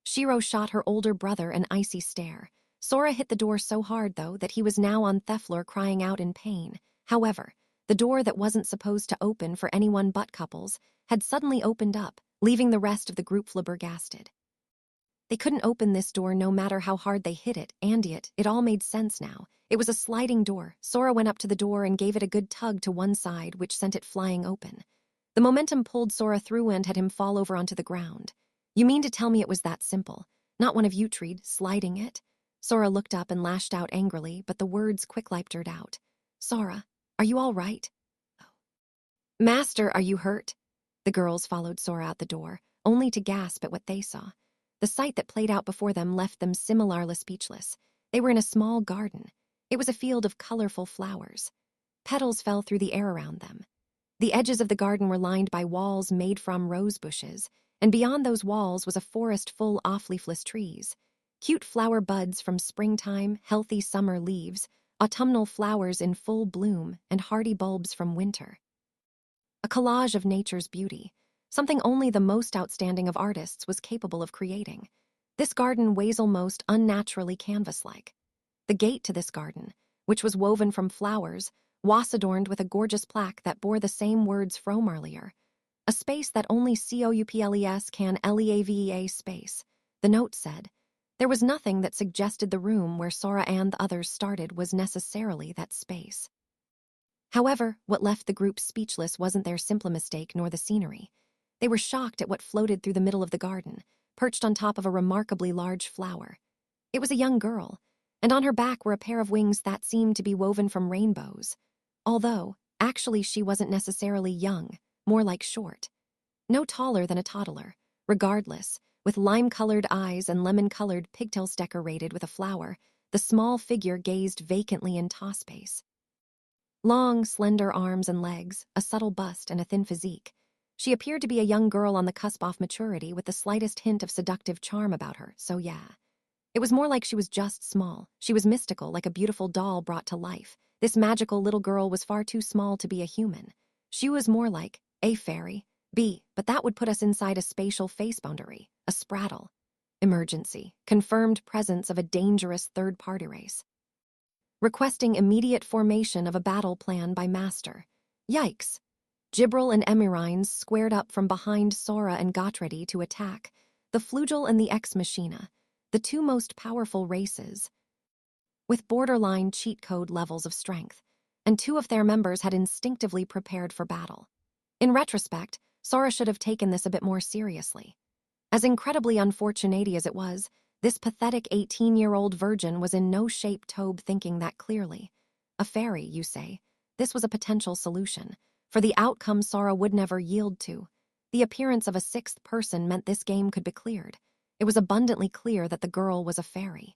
Shiro shot her older brother an icy stare. Sora hit the door so hard, though, that he was now on the floor crying out in pain. However, the door that wasn't supposed to open for anyone but couples had suddenly opened up, leaving the rest of the group flabbergasted. They couldn't open this door no matter how hard they hit it, and yet it all made sense now. It was a sliding door. Sora went up to the door and gave it a good tug to one side, which sent it flying open. The momentum pulled Sora through and had him fall over onto the ground. You mean to tell me it was that simple? Not one of you treed sliding it? Sora looked up and lashed out angrily, but the words quick-liped out. Sora, are you all right? Oh. Master, are you hurt? The girls followed Sora out the door, only to gasp at what they saw. The sight that played out before them left them similarly speechless. They were in a small garden. It was a field of colorful flowers. Petals fell through the air around them. The edges of the garden were lined by walls made from rose bushes, and beyond those walls was a forest full of leafless trees. Cute flower buds from springtime, healthy summer leaves, autumnal flowers in full bloom, and hardy bulbs from winter. A collage of nature's beauty, something only the most outstanding of artists was capable of creating. This garden was almost unnaturally canvas-like. The gate to this garden, which was woven from flowers, was adorned with a gorgeous plaque that bore the same words from earlier. A space that only COUPLES can LEAVEA space. The note said, there was nothing that suggested the room where Sora and the others started was necessarily that space. However, what left the group speechless wasn't their simple mistake nor the scenery. They were shocked at what floated through the middle of the garden, perched on top of a remarkably large flower. It was a young girl, and on her back were a pair of wings that seemed to be woven from rainbows. Although, actually she wasn't necessarily young, more like short. No taller than a toddler. Regardless, with lime-colored eyes and lemon-colored pigtails decorated with a flower, the small figure gazed vacantly into space. Long, slender arms and legs, a subtle bust, and a thin physique. She appeared to be a young girl on the cusp of maturity with the slightest hint of seductive charm about her, so yeah. It was more like she was just small. She was mystical, like a beautiful doll brought to life. This magical little girl was far too small to be a human. She was more like a fairy. But that would put us inside a spatial face boundary, a spraddle. Emergency. Confirmed presence of a dangerous third-party race. Requesting immediate formation of a battle plan by Master. Yikes. Jibril and Emirines squared up from behind Sora and got ready to attack. The Flugel and the Ex Machina, the 2 most powerful races, with borderline cheat code levels of strength, and 2 of their members had instinctively prepared for battle. In retrospect, Sora should have taken this a bit more seriously. As incredibly unfortunate as it was, this pathetic 18-year-old virgin was in no shape Tobe thinking that clearly. A fairy, you say? This was a potential solution, for the outcome Sora would never yield to. The appearance of a sixth person meant this game could be cleared. It was abundantly clear that the girl was a fairy.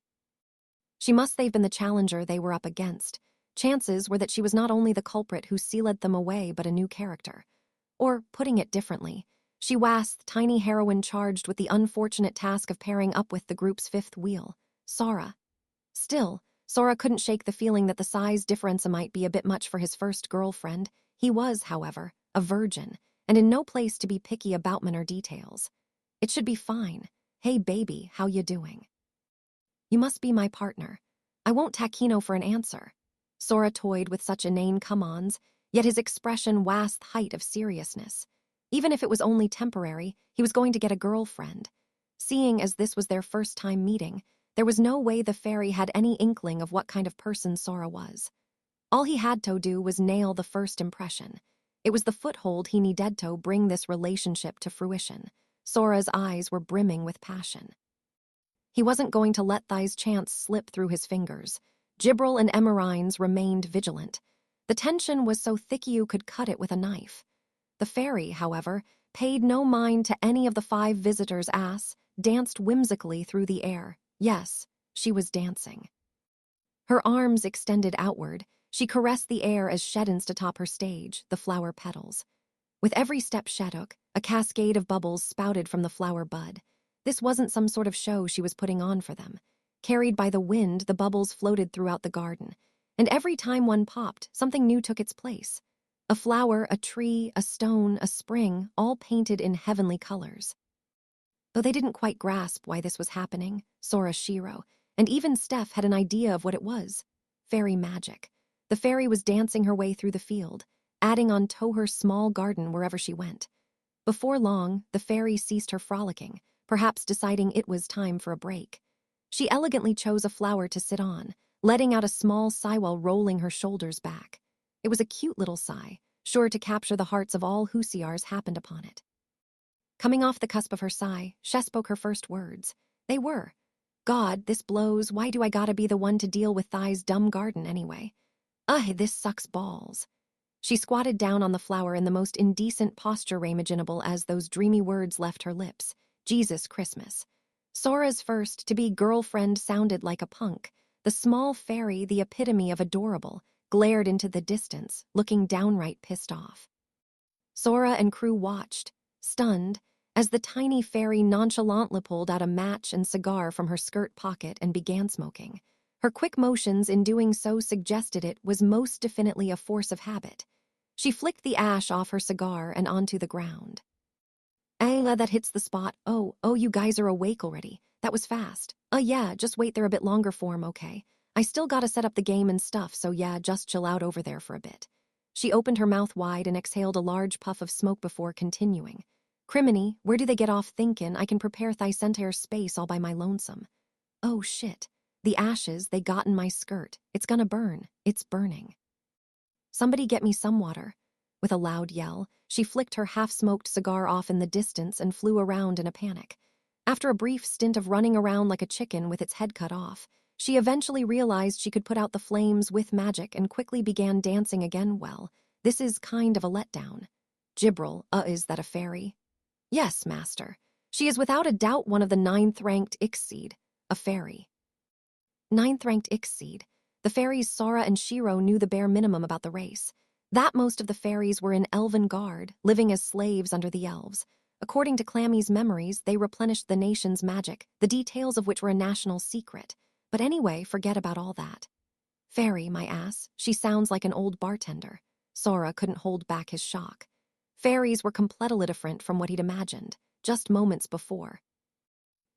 She must have been the challenger they were up against. Chances were that she was not only the culprit who sealed them away, but a new character. Or, putting it differently, she was the tiny heroine charged with the unfortunate task of pairing up with the group's fifth wheel, Sora. Still, Sora couldn't shake the feeling that the size difference might be a bit much for his first girlfriend. He was, however, a virgin, and in no place to be picky about minor details. It should be fine. Hey baby, how you doing? You must be my partner. I won't taquino for an answer. Sora toyed with such inane come-ons, yet his expression was the height of seriousness. Even if it was only temporary, he was going to get a girlfriend. Seeing as this was their first time meeting, there was no way the fairy had any inkling of what kind of person Sora was. All he had to do was nail the first impression. It was the foothold he needed to bring this relationship to fruition. Sora's eyes were brimming with passion. He wasn't going to let Thai's chance slip through his fingers. Gibril and Emerines remained vigilant. The tension was so thick you could cut it with a knife. The fairy, however, paid no mind to any of the 5 visitors' danced whimsically through the air. Yes, she was dancing. Her arms extended outward, she caressed the air as she danced atop her stage, the flower petals. With every step she took, a cascade of bubbles spouted from the flower bud. This wasn't some sort of show she was putting on for them. Carried by the wind, the bubbles floated throughout the garden, and every time one popped, something new took its place. A flower, a tree, a stone, a spring, all painted in heavenly colors. Though they didn't quite grasp why this was happening, Sora, Shiro, and even Steph had an idea of what it was. Fairy magic. The fairy was dancing her way through the field, adding on to her small garden wherever she went. Before long, the fairy ceased her frolicking, perhaps deciding it was time for a break. She elegantly chose a flower to sit on, letting out a small sigh while rolling her shoulders back. It was a cute little sigh, sure to capture the hearts of all Hussiars happened upon it. Coming off the cusp of her sigh, she spoke her first words. They were, "God, this blows, why do I gotta be the one to deal with Thai's dumb garden anyway? This sucks balls." She squatted down on the flower in the most indecent posture imaginable as those dreamy words left her lips. Jesus Christmas. Sora's first-to-be girlfriend sounded like a punk. The small fairy, the epitome of adorable, glared into the distance, looking downright pissed off. Sora and crew watched, stunned, as the tiny fairy nonchalantly pulled out a match and cigar from her skirt pocket and began smoking. Her quick motions in doing so suggested it was most definitely a force of habit. She flicked the ash off her cigar and onto the ground. Ayla, that hits the spot. Oh, you guys are awake already. That was fast. Yeah, just wait there a bit longer for 'em, okay? I still gotta set up the game and stuff, so yeah, just chill out over there for a bit. She opened her mouth wide and exhaled a large puff of smoke before continuing. Criminy, where do they get off thinkin' I can prepare Thysentire space all by my lonesome? Oh shit. The ashes they got in my skirt. It's gonna burn. It's burning. Somebody get me some water. With a loud yell, she flicked her half-smoked cigar off in the distance and flew around in a panic. After a brief stint of running around like a chicken with its head cut off, she eventually realized she could put out the flames with magic and quickly began dancing again. Well, this is kind of a letdown. Gibril, is that a fairy? Yes, master. She is without a doubt one of the 9th-ranked Ixseed, a fairy. 9th-ranked Ixseed. The fairies Sora and Shiro knew the bare minimum about the race. That most of the fairies were in elven guard, living as slaves under the elves. According to Clammy's memories, they replenished the nation's magic, the details of which were a national secret. But anyway, forget about all that. Fairy, my ass, she sounds like an old bartender. Sora couldn't hold back his shock. Fairies were completely different from what he'd imagined, just moments before.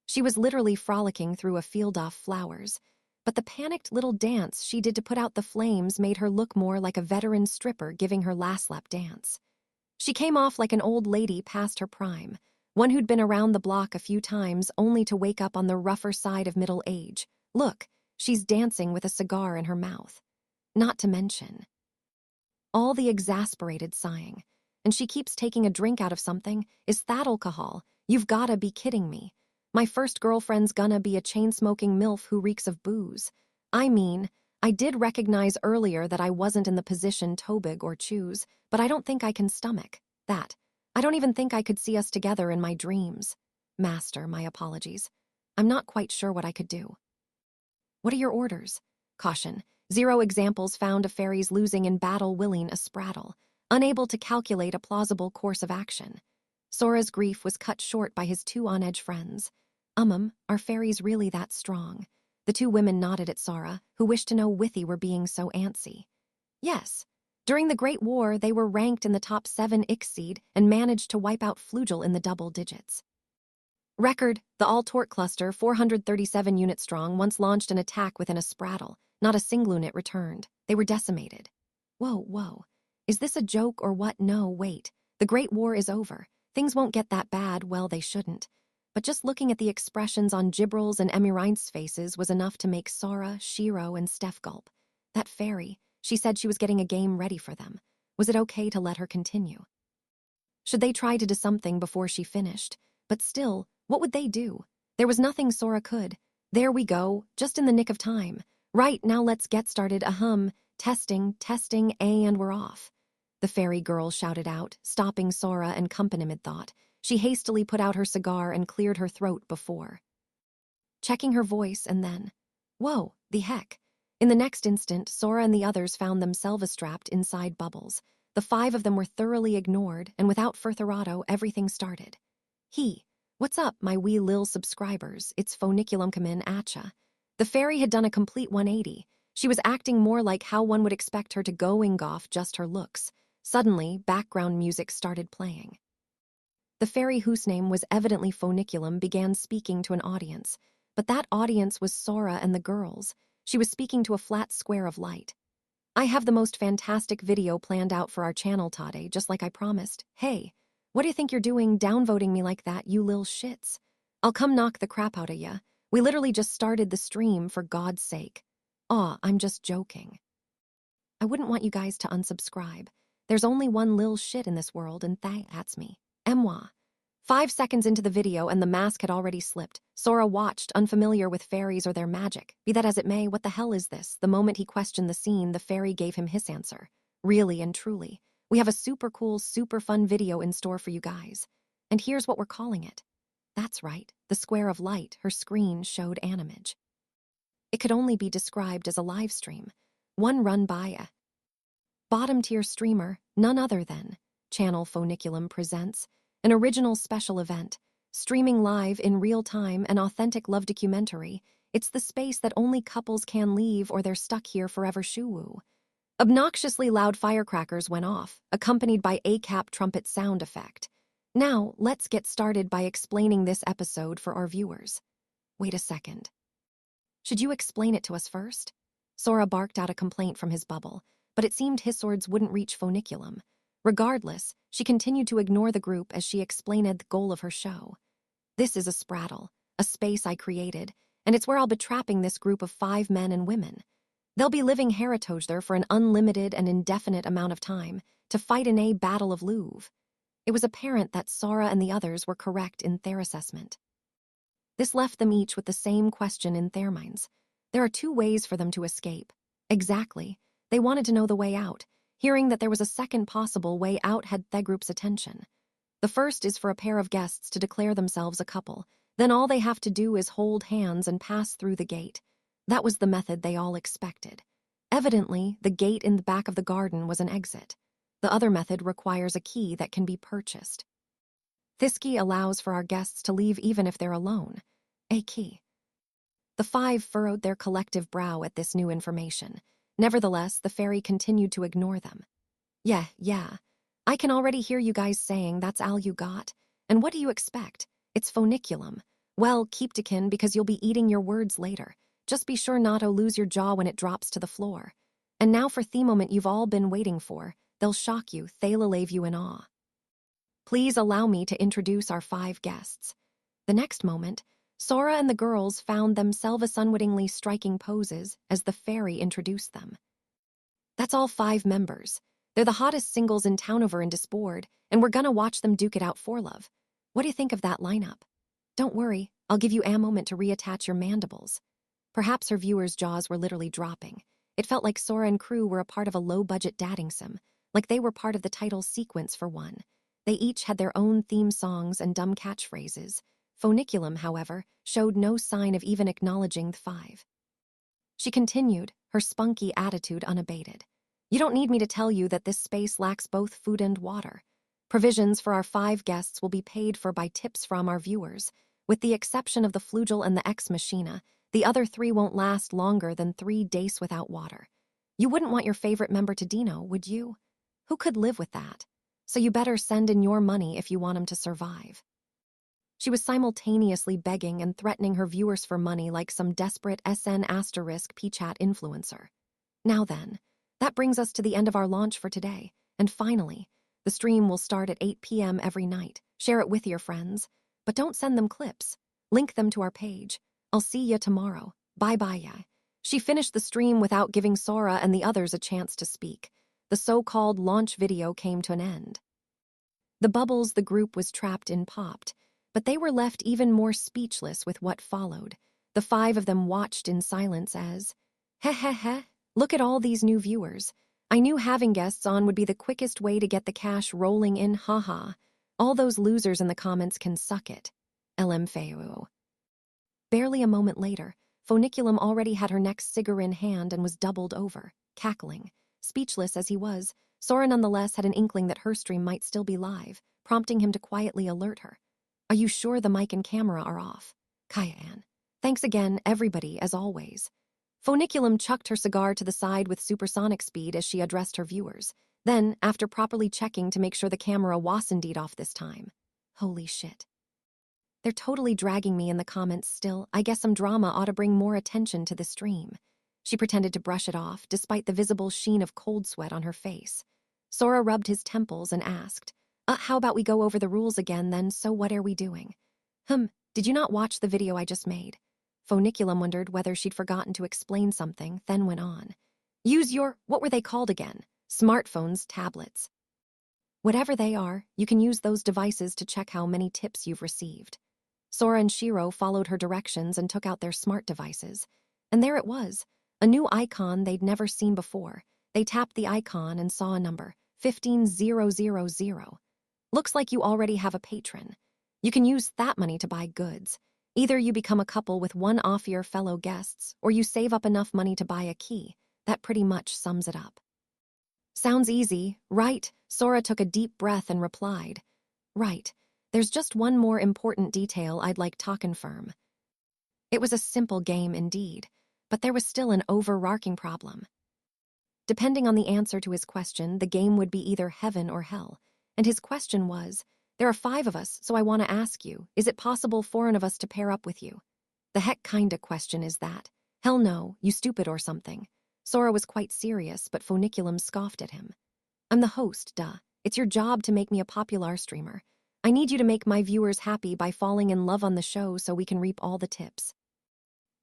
She was literally frolicking through a field of flowers, but the panicked little dance she did to put out the flames made her look more like a veteran stripper giving her last lap dance. She came off like an old lady past her prime, one who'd been around the block a few times only to wake up on the rougher side of middle age. Look, she's dancing with a cigar in her mouth. Not to mention all the exasperated sighing. and she keeps taking a drink out of something. Is that alcohol? You've gotta be kidding me. My first girlfriend's gonna be a chain-smoking MILF who reeks of booze. I mean, I did recognize earlier that I wasn't in the position Tobig or choose, but I don't think I can stomach that. I don't even think I could see us together in my dreams. Master, my apologies. I'm not quite sure what I could do. What are your orders? Caution. 0 examples found of fairies losing in battle willing a spraddle, unable to calculate a plausible course of action. Sora's grief was cut short by his 2 on-edge friends. Are fairies really that strong? The 2 women nodded at Sora, who wished to know Withy were being so antsy. Yes. During the Great War, they were ranked in the top 7 Ixseed and managed to wipe out Flugel in the double digits. Record, the all-Tort cluster, 437 units strong, once launched an attack within a spraddle. Not a single unit returned. They were decimated. Whoa. Is this a joke or what? No, wait. The Great War is over. Things won't get that bad. Well, they shouldn't. But just looking at the expressions on Gibril's and Emireinth's faces was enough to make Sora, Shiro, and Steph gulp. That fairy, she said she was getting a game ready for them. Was it okay to let her continue? Should they try to do something before she finished? But still, what would they do? There was nothing Sora could. There we go, just in the nick of time. Right, now let's get started. Testing, and we're off. The fairy girl shouted out, stopping Sora and company mid-thought. She hastily put out her cigar and cleared her throat before checking her voice, and then, whoa, the heck. In the next instant, Sora and the others found themselves strapped inside bubbles. The 5 of them were thoroughly ignored, and without further ado, everything started. What's up, my wee lil subscribers? It's Phoniculum Kamin Atcha. The fairy had done a complete 180. She was acting more like how one would expect her to going off just her looks. Suddenly, background music started playing. The fairy, whose name was evidently Phoniculum, began speaking to an audience. But that audience was Sora and the girls. She was speaking to a flat square of light. I have the most fantastic video planned out for our channel, Tade, just like I promised. Hey, what do you think you're doing downvoting me like that, you lil shits? I'll come knock the crap out of ya. We literally just started the stream, for God's sake. Aw, I'm just joking. I wouldn't want you guys to unsubscribe. There's only one lil shit in this world, and that's me. Moi. 5 seconds into the video and the mask had already slipped. Sora watched, unfamiliar with fairies or their magic. Be that as it may, what the hell is this? The moment he questioned the scene, the fairy gave him his answer. Really and truly. We have a super cool, super fun video in store for you guys. And here's what we're calling it. That's right, the square of light. Her screen showed an image. It could only be described as a live stream. One run by a bottom-tier streamer, none other than Channel Phoniculum presents an original special event, streaming live in real time, an authentic love documentary. It's the space that only couples can leave or they're stuck here forever. Shoo-woo. Obnoxiously loud firecrackers went off, accompanied by a cap trumpet sound effect. Now, let's get started by explaining this episode for our viewers. Wait a second. Should you explain it to us first? Sora barked out a complaint from his bubble, but it seemed his swords wouldn't reach Phoniculum. Regardless, she continued to ignore the group as she explained the goal of her show. This is a spraddle, a space I created, and it's where I'll be trapping this group of 5 men and women. They'll be living heritage there for an unlimited and indefinite amount of time to fight in a battle of Louvre. It was apparent that Sora and the others were correct in their assessment. This left them each with the same question in their minds. There are 2 ways for them to escape. Exactly. They wanted to know the way out. Hearing that there was a second possible way out had the group's attention. The first is for a pair of guests to declare themselves a couple. Then all they have to do is hold hands and pass through the gate. That was the method they all expected. Evidently, the gate in the back of the garden was an exit. The other method requires a key that can be purchased. This key allows for our guests to leave even if they're alone. A key. The 5 furrowed their collective brow at this new information. Nevertheless, the fairy continued to ignore them. Yeah. I can already hear you guys saying that's all you got. And what do you expect? It's Phoniculum. Well, keep to kin because you'll be eating your words later. Just be sure not to lose your jaw when it drops to the floor. And now for the moment you've all been waiting for. They'll shock you, they'll leave you in awe. Please allow me to introduce our 5 guests. The next moment, Sora and the girls found themselves unwittingly striking poses as the fairy introduced them. That's all 5 members. They're the hottest singles in town over in Disboard, and we're gonna watch them duke it out for love. What do you think of that lineup? Don't worry, I'll give you a moment to reattach your mandibles. Perhaps her viewers' jaws were literally dropping. It felt like Sora and crew were a part of a low-budget dating sim, like they were part of the title sequence for one. They each had their own theme songs and dumb catchphrases. Phoniculum, however, showed no sign of even acknowledging the five. She continued, her spunky attitude unabated. You don't need me to tell you that this space lacks both food and water. Provisions for our 5 guests will be paid for by tips from our viewers. With the exception of the Flugel and the Ex Machina, the other 3 won't last longer than 3 days without water. You wouldn't want your favorite member to Dino, would you? Who could live with that? So you better send in your money if you want him to survive. She was simultaneously begging and threatening her viewers for money like some desperate SN** P-chat influencer. Now then, that brings us to the end of our launch for today, and finally, the stream will start at 8 p.m. every night. Share it with your friends, but don't send them clips. Link them to our page. I'll see ya tomorrow. Bye-bye ya. She finished the stream without giving Sora and the others a chance to speak. The so-called launch video came to an end. The bubbles the group was trapped in popped, but they were left even more speechless with what followed. The 5 of them watched in silence as, heh heh heh, look at all these new viewers. I knew having guests on would be the quickest way to get the cash rolling in, haha. All those losers in the comments can suck it. LMFAO. Barely a moment later, Phoniculum already had her next cigar in hand and was doubled over, cackling. Speechless as he was, Sora nonetheless had an inkling that her stream might still be live, prompting him to quietly alert her. Are you sure the mic and camera are off? Kaya-an. Thanks again, everybody, as always. Phoniculum chucked her cigar to the side with supersonic speed as she addressed her viewers. Then, after properly checking to make sure the camera was indeed off this time. Holy shit. They're totally dragging me in the comments still. I guess some drama ought to bring more attention to the stream. She pretended to brush it off, despite the visible sheen of cold sweat on her face. Sora rubbed his temples and asked, how about we go over the rules again then, so what are we doing? Did you not watch the video I just made? Phoniculum wondered whether she'd forgotten to explain something, then went on. Use your, what were they called again? Smartphones, tablets. Whatever they are, you can use those devices to check how many tips you've received. Sora and Shiro followed her directions and took out their smart devices. And there it was, a new icon they'd never seen before. They tapped the icon and saw a number, 15000. Looks like you already have a patron. You can use that money to buy goods. Either you become a couple with one off your fellow guests, or you save up enough money to buy a key. That pretty much sums it up. Sounds easy, right? Sora took a deep breath and replied. Right. There's just one more important detail I'd like to confirm. It was a simple game indeed, but there was still an overarching problem. Depending on the answer to his question, the game would be either heaven or hell. And his question was, there are 5 of us, so I want to ask you, is it possible for one of us to pair up with you? The heck kinda question is that? Hell no, you stupid or something. Sora was quite serious, but Phoniculum scoffed at him. I'm the host, duh. It's your job to make me a popular streamer. I need you to make my viewers happy by falling in love on the show so we can reap all the tips.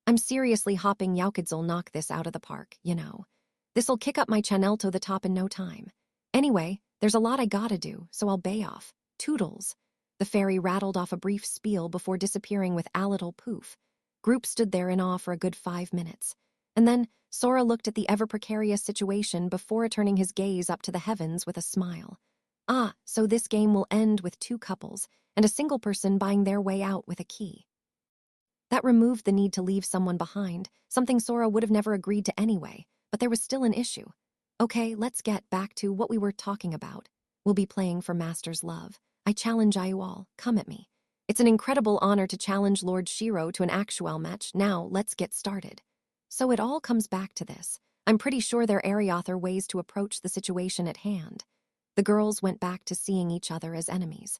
I'm seriously hoping Yaukids'll knock this out of the park, you know. This'll kick up my channel to the top in no time. Anyway, there's a lot I gotta do, so I'll bay off. Toodles. The fairy rattled off a brief spiel before disappearing with a little poof. Group stood there in awe for a good 5 minutes. And then Sora looked at the ever-precarious situation before turning his gaze up to the heavens with a smile. So this game will end with 2 couples and a single person buying their way out with a key. That removed the need to leave someone behind, something Sora would have never agreed to anyway, but there was still an issue. Okay, let's get back to what we were talking about. We'll be playing for Master's Love. I challenge you all, come at me. It's an incredible honor to challenge Lord Shiro to an actual match. Now, let's get started. So it all comes back to this. I'm pretty sure there are ways to approach the situation at hand. The girls went back to seeing each other as enemies.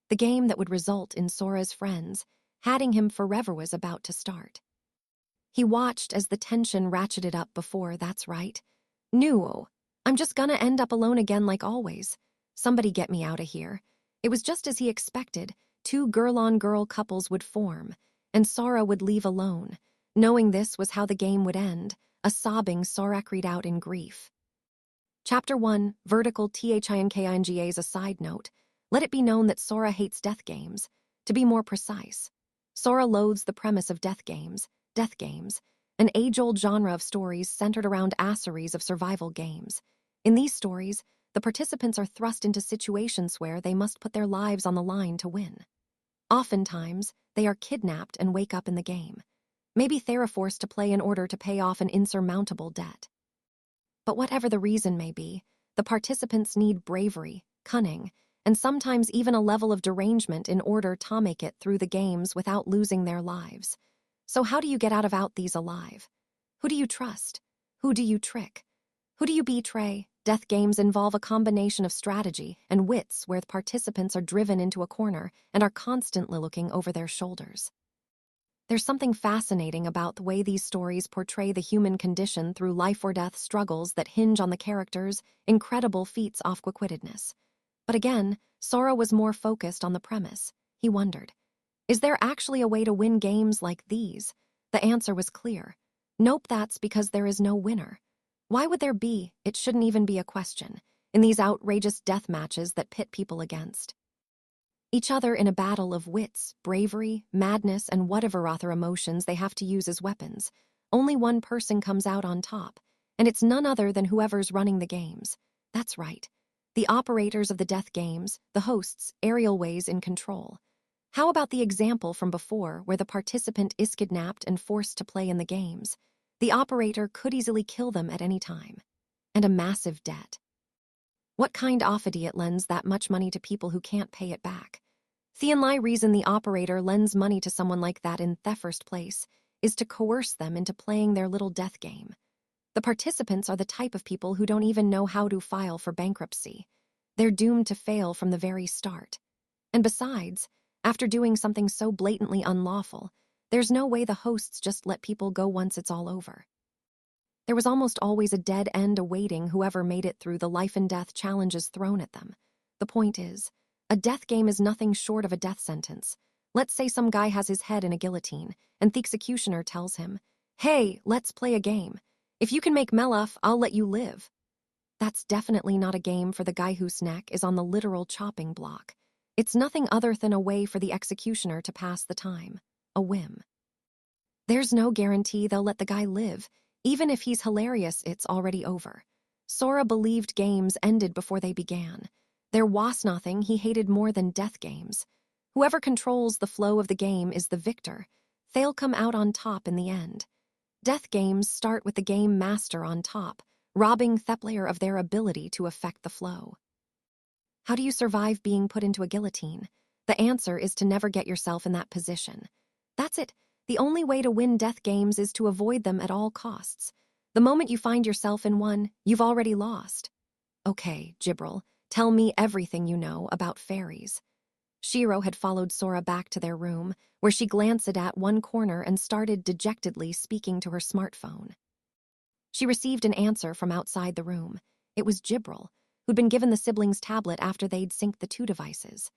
The game that would result in Sora's friends hating him forever was about to start. He watched as the tension ratcheted up before, that's right. No, I'm just gonna end up alone again like always. Somebody get me out of here. It was just as he expected. 2 girl-on-girl couples would form, and Sora would leave alone. Knowing this was how the game would end, a sobbing Sora cried out in grief. Chapter 1, Vertical Thinkinga is a side note. Let it be known that Sora hates death games. To be more precise, Sora loathes the premise of death games, an age-old genre of stories centered around asseries of survival games. In these stories, the participants are thrust into situations where they must put their lives on the line to win. Oftentimes, they are kidnapped and wake up in the game. Maybe they're forced to play in order to pay off an insurmountable debt. But whatever the reason may be, the participants need bravery, cunning, and sometimes even a level of derangement in order to make it through the games without losing their lives. So how do you get out these alive? Who do you trust? Who do you trick? Who do you betray? Death games involve a combination of strategy and wits where the participants are driven into a corner and are constantly looking over their shoulders. There's something fascinating about the way these stories portray the human condition through life-or-death struggles that hinge on the characters' incredible feats of quick-wittedness. But again, Sora was more focused on the premise. He wondered, is there actually a way to win games like these? The answer was clear. Nope, that's because there is no winner. Why would there be? It shouldn't even be a question. In these outrageous death matches that pit people against each other in a battle of wits, bravery, madness, and whatever other emotions they have to use as weapons, only one person comes out on top, and it's none other than whoever's running the games. That's right. The operators of the death games, the hosts, aerialways in control. How about the example from before where the participant is kidnapped and forced to play in the games? The operator could easily kill them at any time. And a massive debt. What kind of idiot lends that much money to people who can't pay it back? The only reason the operator lends money to someone like that in the first place is to coerce them into playing their little death game. The participants are the type of people who don't even know how to file for bankruptcy. They're doomed to fail from the very start. And besides, after doing something so blatantly unlawful, there's no way the hosts just let people go once it's all over. There was almost always a dead end awaiting whoever made it through the life-and-death challenges thrown at them. The point is, a death game is nothing short of a death sentence. Let's say some guy has his head in a guillotine, and the executioner tells him, "Hey, let's play a game. If you can make Melaf, I'll let you live." That's definitely not a game for the guy whose neck is on the literal chopping block. It's nothing other than a way for the executioner to pass the time. A whim. There's no guarantee they'll let the guy live. Even if he's hilarious, it's already over. Sora believed games ended before they began. There was nothing he hated more than death games. Whoever controls the flow of the game is the victor. They'll come out on top in the end. Death games start with the game master on top, robbing the player of their ability to affect the flow. How do you survive being put into a guillotine? The answer is to never get yourself in that position. That's it. The only way to win death games is to avoid them at all costs. The moment you find yourself in one, you've already lost. Okay, Gibril, tell me everything you know about fairies. Shiro had followed Sora back to their room, where she glanced at one corner and started dejectedly speaking to her smartphone. She received an answer from outside the room. It was Gibril, who'd been given the siblings' tablet after they'd synced the two devices.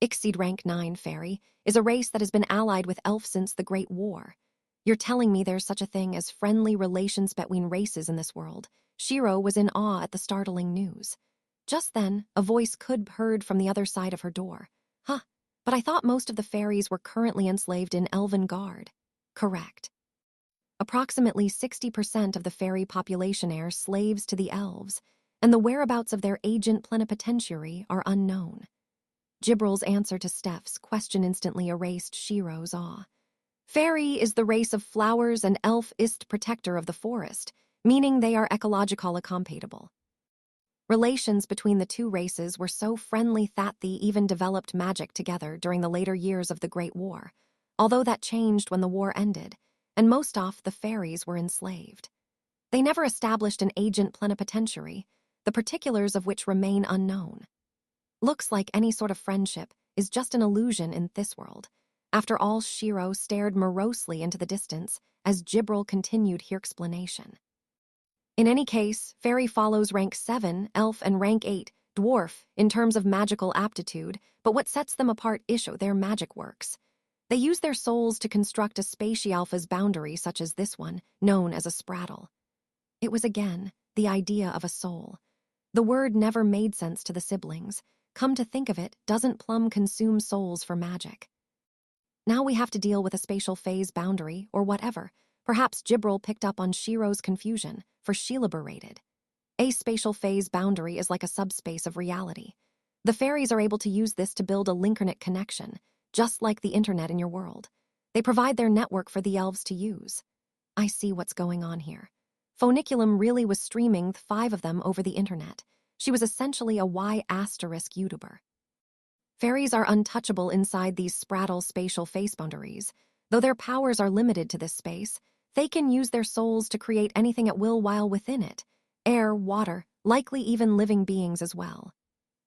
Ixid Rank 9 Fairy is a race that has been allied with Elf since the Great War. You're telling me there's such a thing as friendly relations between races in this world? Shiro was in awe at the startling news. Just then, a voice could be heard from the other side of her door. Huh, but I thought most of the fairies were currently enslaved in Elven Guard. Correct. Approximately 60% of the fairy population are slaves to the elves, and the whereabouts of their agent plenipotentiary are unknown. Gibril's answer to Steph's question instantly erased Shiro's awe. Fairy is the race of flowers and elf is protector of the forest, meaning they are ecologically compatible. Relations between the two races were so friendly that they even developed magic together during the later years of the Great War, although that changed when the war ended, and most of the fairies were enslaved. They never established an agent plenipotentiary, the particulars of which remain unknown. Looks like any sort of friendship is just an illusion in this world. After all, Shiro stared morosely into the distance as Gibril continued her explanation. In any case, Fairy follows rank 7, Elf, and rank 8, Dwarf, in terms of magical aptitude, but what sets them apart is their magic works. They use their souls to construct a Spacialpha's boundary such as this one, known as a spraddle. It was again the idea of a soul. The word never made sense to the siblings. Come to think of it, doesn't Plum consume souls for magic? Now we have to deal with a spatial phase boundary, or whatever. Perhaps Jibril picked up on Shiro's confusion, for she liberated. A spatial phase boundary is like a subspace of reality. The fairies are able to use this to build a linkernate connection, just like the internet in your world. They provide their network for the elves to use. I see what's going on here. Phoniculum really was streaming 5 of them over the internet. She was essentially a Y*YouTuber. Fairies are untouchable inside these spraddle spatial phase boundaries. Though their powers are limited to this space, they can use their souls to create anything at will while within it. Air, water, likely even living beings as well.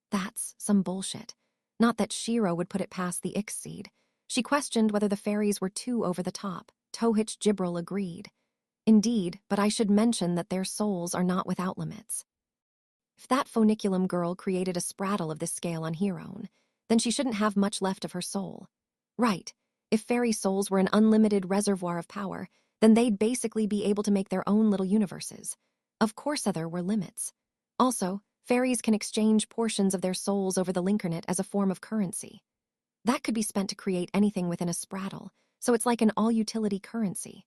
That's some bullshit. Not that Shiro would put it past the Ix-seed. She questioned whether the fairies were too over the top. Tohich Jibril agreed. Indeed, but I should mention that their souls are not without limits. If that Phoniculum girl created a spraddle of this scale on her own, then she shouldn't have much left of her soul. Right, if fairy souls were an unlimited reservoir of power, then they'd basically be able to make their own little universes. Of course there were limits. Also, fairies can exchange portions of their souls over the linkernate as a form of currency. That could be spent to create anything within a spraddle, so it's like an all-utility currency.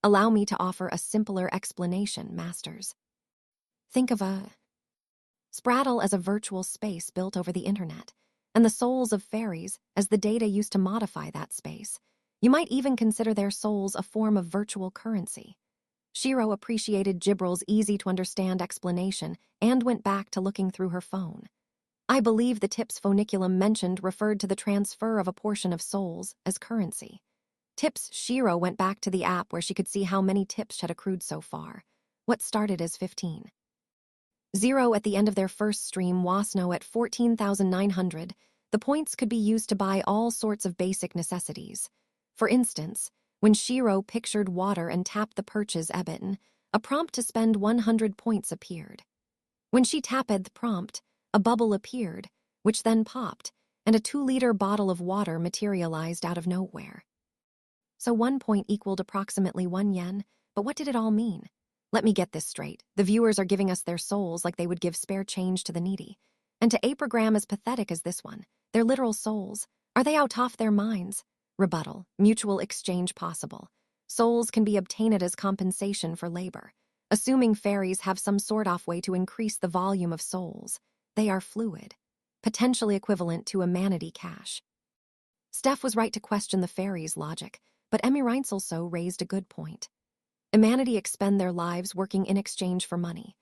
Allow me to offer a simpler explanation, masters. Think of a spraddle as a virtual space built over the internet, and the souls of fairies as the data used to modify that space. You might even consider their souls a form of virtual currency. Shiro appreciated Jibril's easy-to-understand explanation and went back to looking through her phone. I believe the tips Phoniculum mentioned referred to the transfer of a portion of souls as currency. Tips. Shiro went back to the app where she could see how many tips had accrued so far. What started as 15. 0 at the end of their first stream, Wasno at 14,900. The points could be used to buy all sorts of basic necessities. For instance, when Shiro pictured water and tapped the perch's Ebon, a prompt to spend 100 points appeared. When she tapped the prompt, a bubble appeared, which then popped, and a 2-liter bottle of water materialized out of nowhere. So 1 point equaled approximately 1 yen, but what did it all mean? Let me get this straight. The viewers are giving us their souls like they would give spare change to the needy. And to a program as pathetic as this one, their literal souls, are they out off their minds? Rebuttal. Mutual exchange possible. Souls can be obtained as compensation for labor. Assuming fairies have some sort-of way to increase the volume of souls, they are fluid, potentially equivalent to a manatee cash. Steph was right to question the fairies' logic, but Emmy Reinselso raised a good point. Humanity expend their lives working in exchange for money.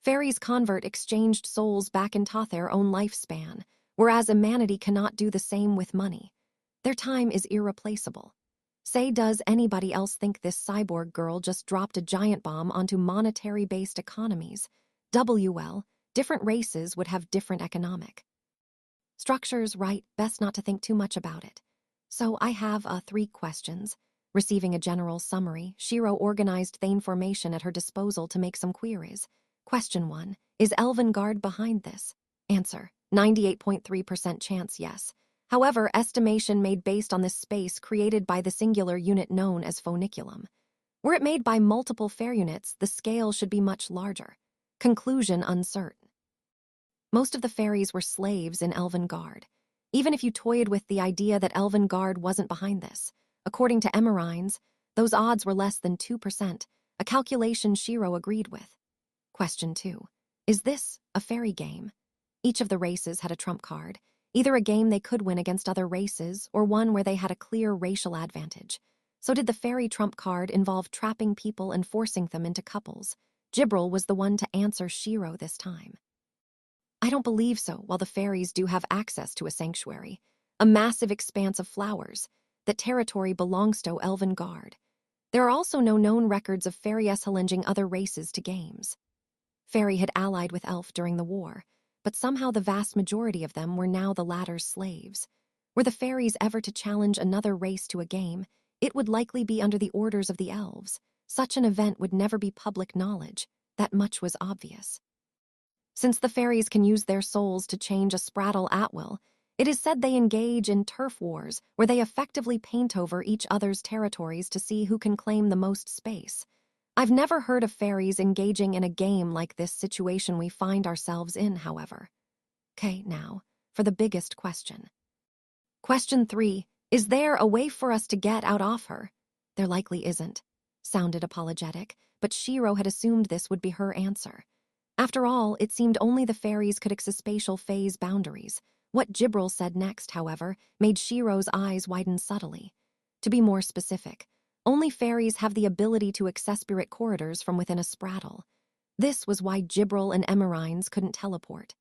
Fairies convert exchanged souls back into their own lifespan, whereas humanity cannot do the same with money. Their time is irreplaceable. Say, does anybody else think this cyborg girl just dropped a giant bomb onto monetary-based economies? WL, different races would have different economic structures, right? Best not to think too much about it. So I have 3 questions. Receiving a general summary, Shiro organized the information at her disposal to make some queries. Question 1. Is Elven Guard behind this? Answer. 98.3% chance yes. However, estimation made based on this space created by the singular unit known as Phoniculum. Were it made by multiple fair units, the scale should be much larger. Conclusion uncertain. Most of the fairies were slaves in Elven Guard. Even if you toyed with the idea that Elven Guard wasn't behind this, according to Emerines, those odds were less than 2%, a calculation Shiro agreed with. Question 2. Is this a fairy game? Each of the races had a trump card, either a game they could win against other races or one where they had a clear racial advantage. So did the fairy trump card involve trapping people and forcing them into couples? Jibril was the one to answer Shiro this time. I don't believe so, while the fairies do have access to a sanctuary, a massive expanse of flowers. That territory belongs to Elven Guard. There are also no known records of fairy challenging other races to games. Fairy had allied with elf during the war, but somehow the vast majority of them were now the latter's slaves. Were the fairies ever to challenge another race to a game, it would likely be under the orders of the elves. Such an event would never be public knowledge. That much was obvious. Since the fairies can use their souls to change a spraddle at will, it is said they engage in turf wars where they effectively paint over each other's territories to see who can claim the most space. I've never heard of fairies engaging in a game like this situation we find ourselves in, however. Okay, now, for the biggest question. Question 3. Is there a way for us to get out off her? There likely isn't. Sounded apologetic, but Shiro had assumed this would be her answer. After all, it seemed only the fairies could access spatial phase boundaries. What Jibril said next, however, made Shiro's eyes widen subtly. To be more specific, only fairies have the ability to access spirit corridors from within a spraddle. This was why Jibril and Emerines couldn't teleport.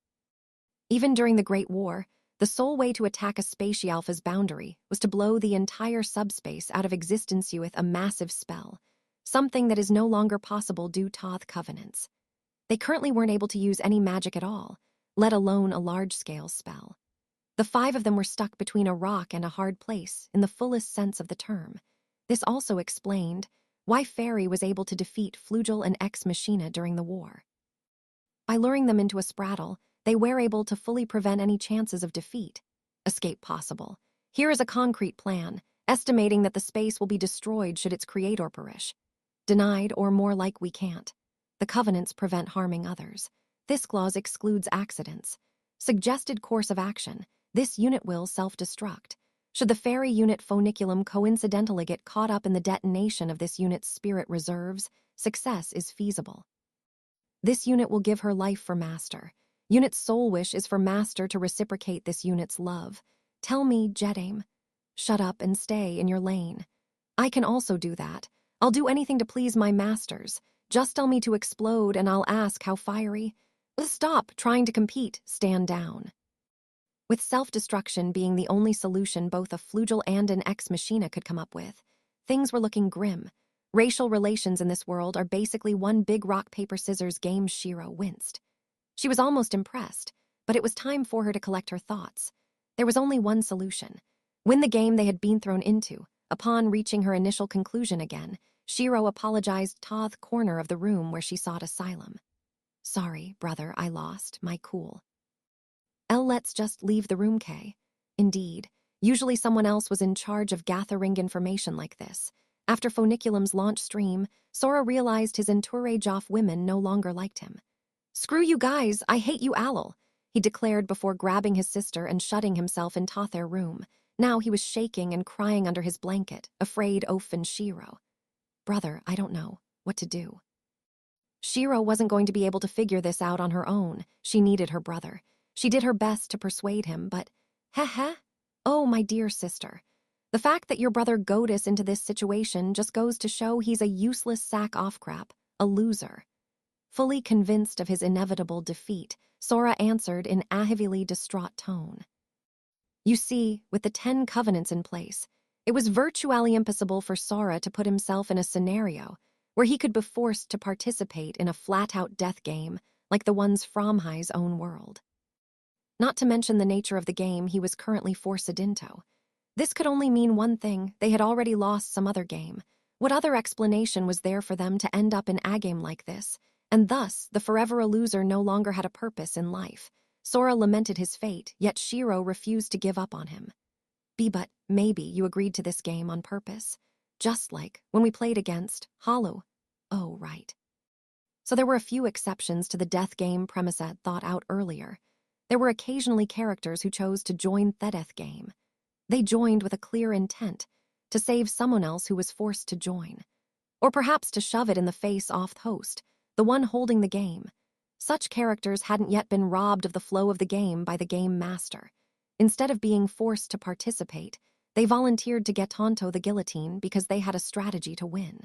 Even during the Great War, the sole way to attack a Spatialpha's boundary was to blow the entire subspace out of existence with a massive spell, something that is no longer possible due to Thoth covenants. They currently weren't able to use any magic at all, let alone a large-scale spell. The 5 of them were stuck between a rock and a hard place, in the fullest sense of the term. This also explained why Fairy was able to defeat Flugel and Ex Machina during the war. By luring them into a spraddle, they were able to fully prevent any chances of defeat. Escape possible. Here is a concrete plan, estimating that the space will be destroyed should its creator perish. Denied, or more like we can't. The covenants prevent harming others. This clause excludes accidents. Suggested course of action. This unit will self-destruct. Should the fairy unit Funiculum coincidentally get caught up in the detonation of this unit's spirit reserves, success is feasible. This unit will give her life for Master. Unit's sole wish is for Master to reciprocate this unit's love. Tell me, Jedaim. Shut up and stay in your lane. I can also do that. I'll do anything to please my masters. Just tell me to explode and I'll ask how fiery. Stop trying to compete, stand down. With self-destruction being the only solution both a Flugel and an Ex Machina could come up with, things were looking grim. Racial relations in this world are basically one big rock-paper-scissors game. Shiro winced. She was almost impressed, but it was time for her to collect her thoughts. There was only one solution. Win the game they had been thrown into. Upon reaching her initial conclusion again, Shiro apologized to the corner of the room where she sought asylum. Sorry, brother, I lost my cool. Let's just leave the room, Kay. Indeed, usually someone else was in charge of gathering information like this. After Funiculum's launch stream, Sora realized his entourage of women no longer liked him. Screw you guys, I hate you, Alal, he declared before grabbing his sister and shutting himself in their room. Now he was shaking and crying under his blanket, afraid of and Shiro. Brother, I don't know what to do. Shiro wasn't going to be able to figure this out on her own. She needed her brother. She did her best to persuade him, but, heh. Oh, my dear sister. The fact that your brother got us into this situation just goes to show he's a useless sack of crap, a loser. Fully convinced of his inevitable defeat, Sora answered in a heavily distraught tone. You see, with the 10 covenants in place, it was virtually impossible for Sora to put himself in a scenario where he could be forced to participate in a flat-out death game like the ones from High's own world. Not to mention the nature of the game he was currently forced into. This could only mean one thing: they had already lost some other game. What other explanation was there for them to end up in a game like this? And thus, the forever a loser no longer had a purpose in life. Sora lamented his fate, yet Shiro refused to give up on him. But maybe you agreed to this game on purpose. Just like when we played against Hollow. Oh, right. So there were a few exceptions to the death game premise I'd thought out earlier. There were occasionally characters who chose to join the death game. They joined with a clear intent, to save someone else who was forced to join. Or perhaps to shove it in the face of the host, the one holding the game. Such characters hadn't yet been robbed of the flow of the game by the game master. Instead of being forced to participate, they volunteered to get Tonto the guillotine because they had a strategy to win.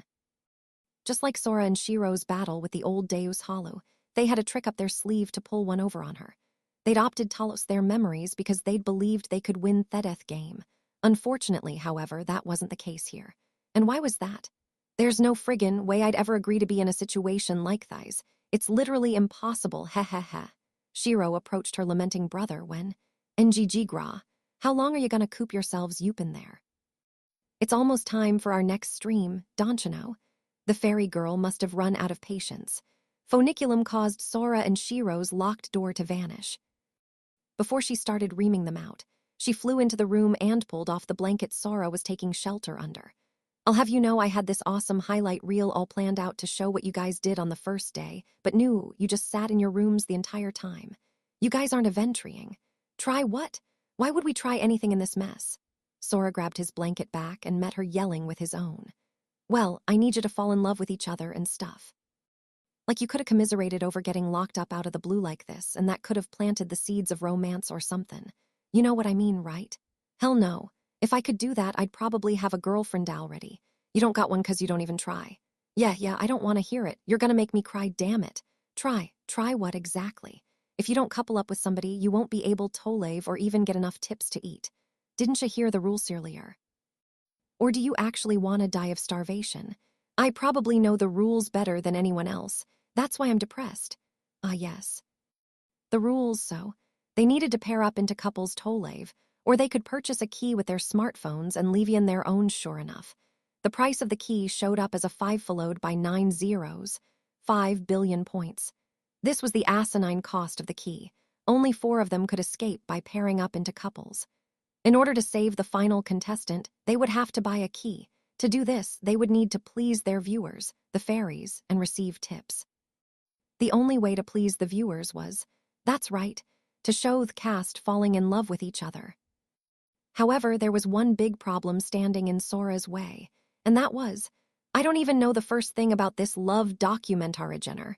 Just like Sora and Shiro's battle with the old Deus Hollow, they had a trick up their sleeve to pull one over on her. They'd opted to lose their memories because they'd believed they could win the death game. Unfortunately, however, that wasn't the case here. And why was that? There's no friggin' way I'd ever agree to be in a situation like thise. It's literally impossible, heh. Shiro approached her lamenting brother when, NGG gra, how long are you gonna coop yourselves in there? It's almost time for our next stream, don't you know? The fairy girl must have run out of patience. Funiculum caused Sora and Shiro's locked door to vanish. Before she started reaming them out, she flew into the room and pulled off the blanket Sora was taking shelter under. I'll have you know I had this awesome highlight reel all planned out to show what you guys did on the first day, but no, you just sat in your rooms the entire time. You guys aren't adventuring. Try what? Why would we try anything in this mess? Sora grabbed his blanket back and met her yelling with his own. Well, I need you to fall in love with each other and stuff. Like you could have commiserated over getting locked up out of the blue like this, and that could have planted the seeds of romance or something. You know what I mean, right? Hell no. If I could do that, I'd probably have a girlfriend already. You don't got one because you don't even try. Yeah, I don't want to hear it. You're gonna make me cry, damn it. Try what exactly? If you don't couple up with somebody, you won't be able to live or even get enough tips to eat. Didn't you hear the rules earlier? Or do you actually want to die of starvation? I probably know the rules better than anyone else. That's why I'm depressed. Ah, yes. The rules, so. They needed to pair up into couples Tolave, or they could purchase a key with their smartphones and leave in their own sure enough. The price of the key showed up as a 5 followed by 9 zeros. 5 billion points. This was the asinine cost of the key. Only 4 of them could escape by pairing up into couples. In order to save the final contestant, they would have to buy a key. To do this, they would need to please their viewers, the fairies, and receive tips. The only way to please the viewers was, that's right, to show the cast falling in love with each other. However, there was one big problem standing in Sora's way, and that was, I don't even know the first thing about this love documentary genre.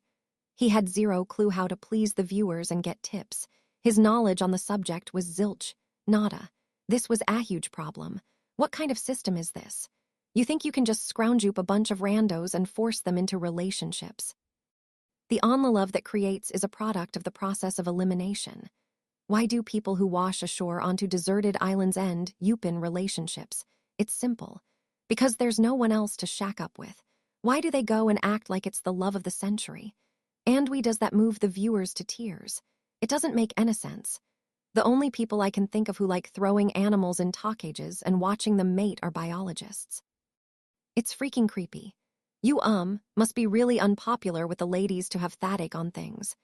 He had zero clue how to please the viewers and get tips. His knowledge on the subject was zilch, nada. This was a huge problem. What kind of system is this? You think you can just scrounge up a bunch of randos and force them into relationships? The love that creates is a product of the process of elimination. Why do people who wash ashore onto deserted islands end up in relationships? It's simple. Because there's no one else to shack up with. Why do they go and act like it's the love of the century? And does that move the viewers to tears? It doesn't make any sense. The only people I can think of who like throwing animals in talk cages and watching them mate are biologists. It's freaking creepy. You, must be really unpopular with the ladies to have thatake on things.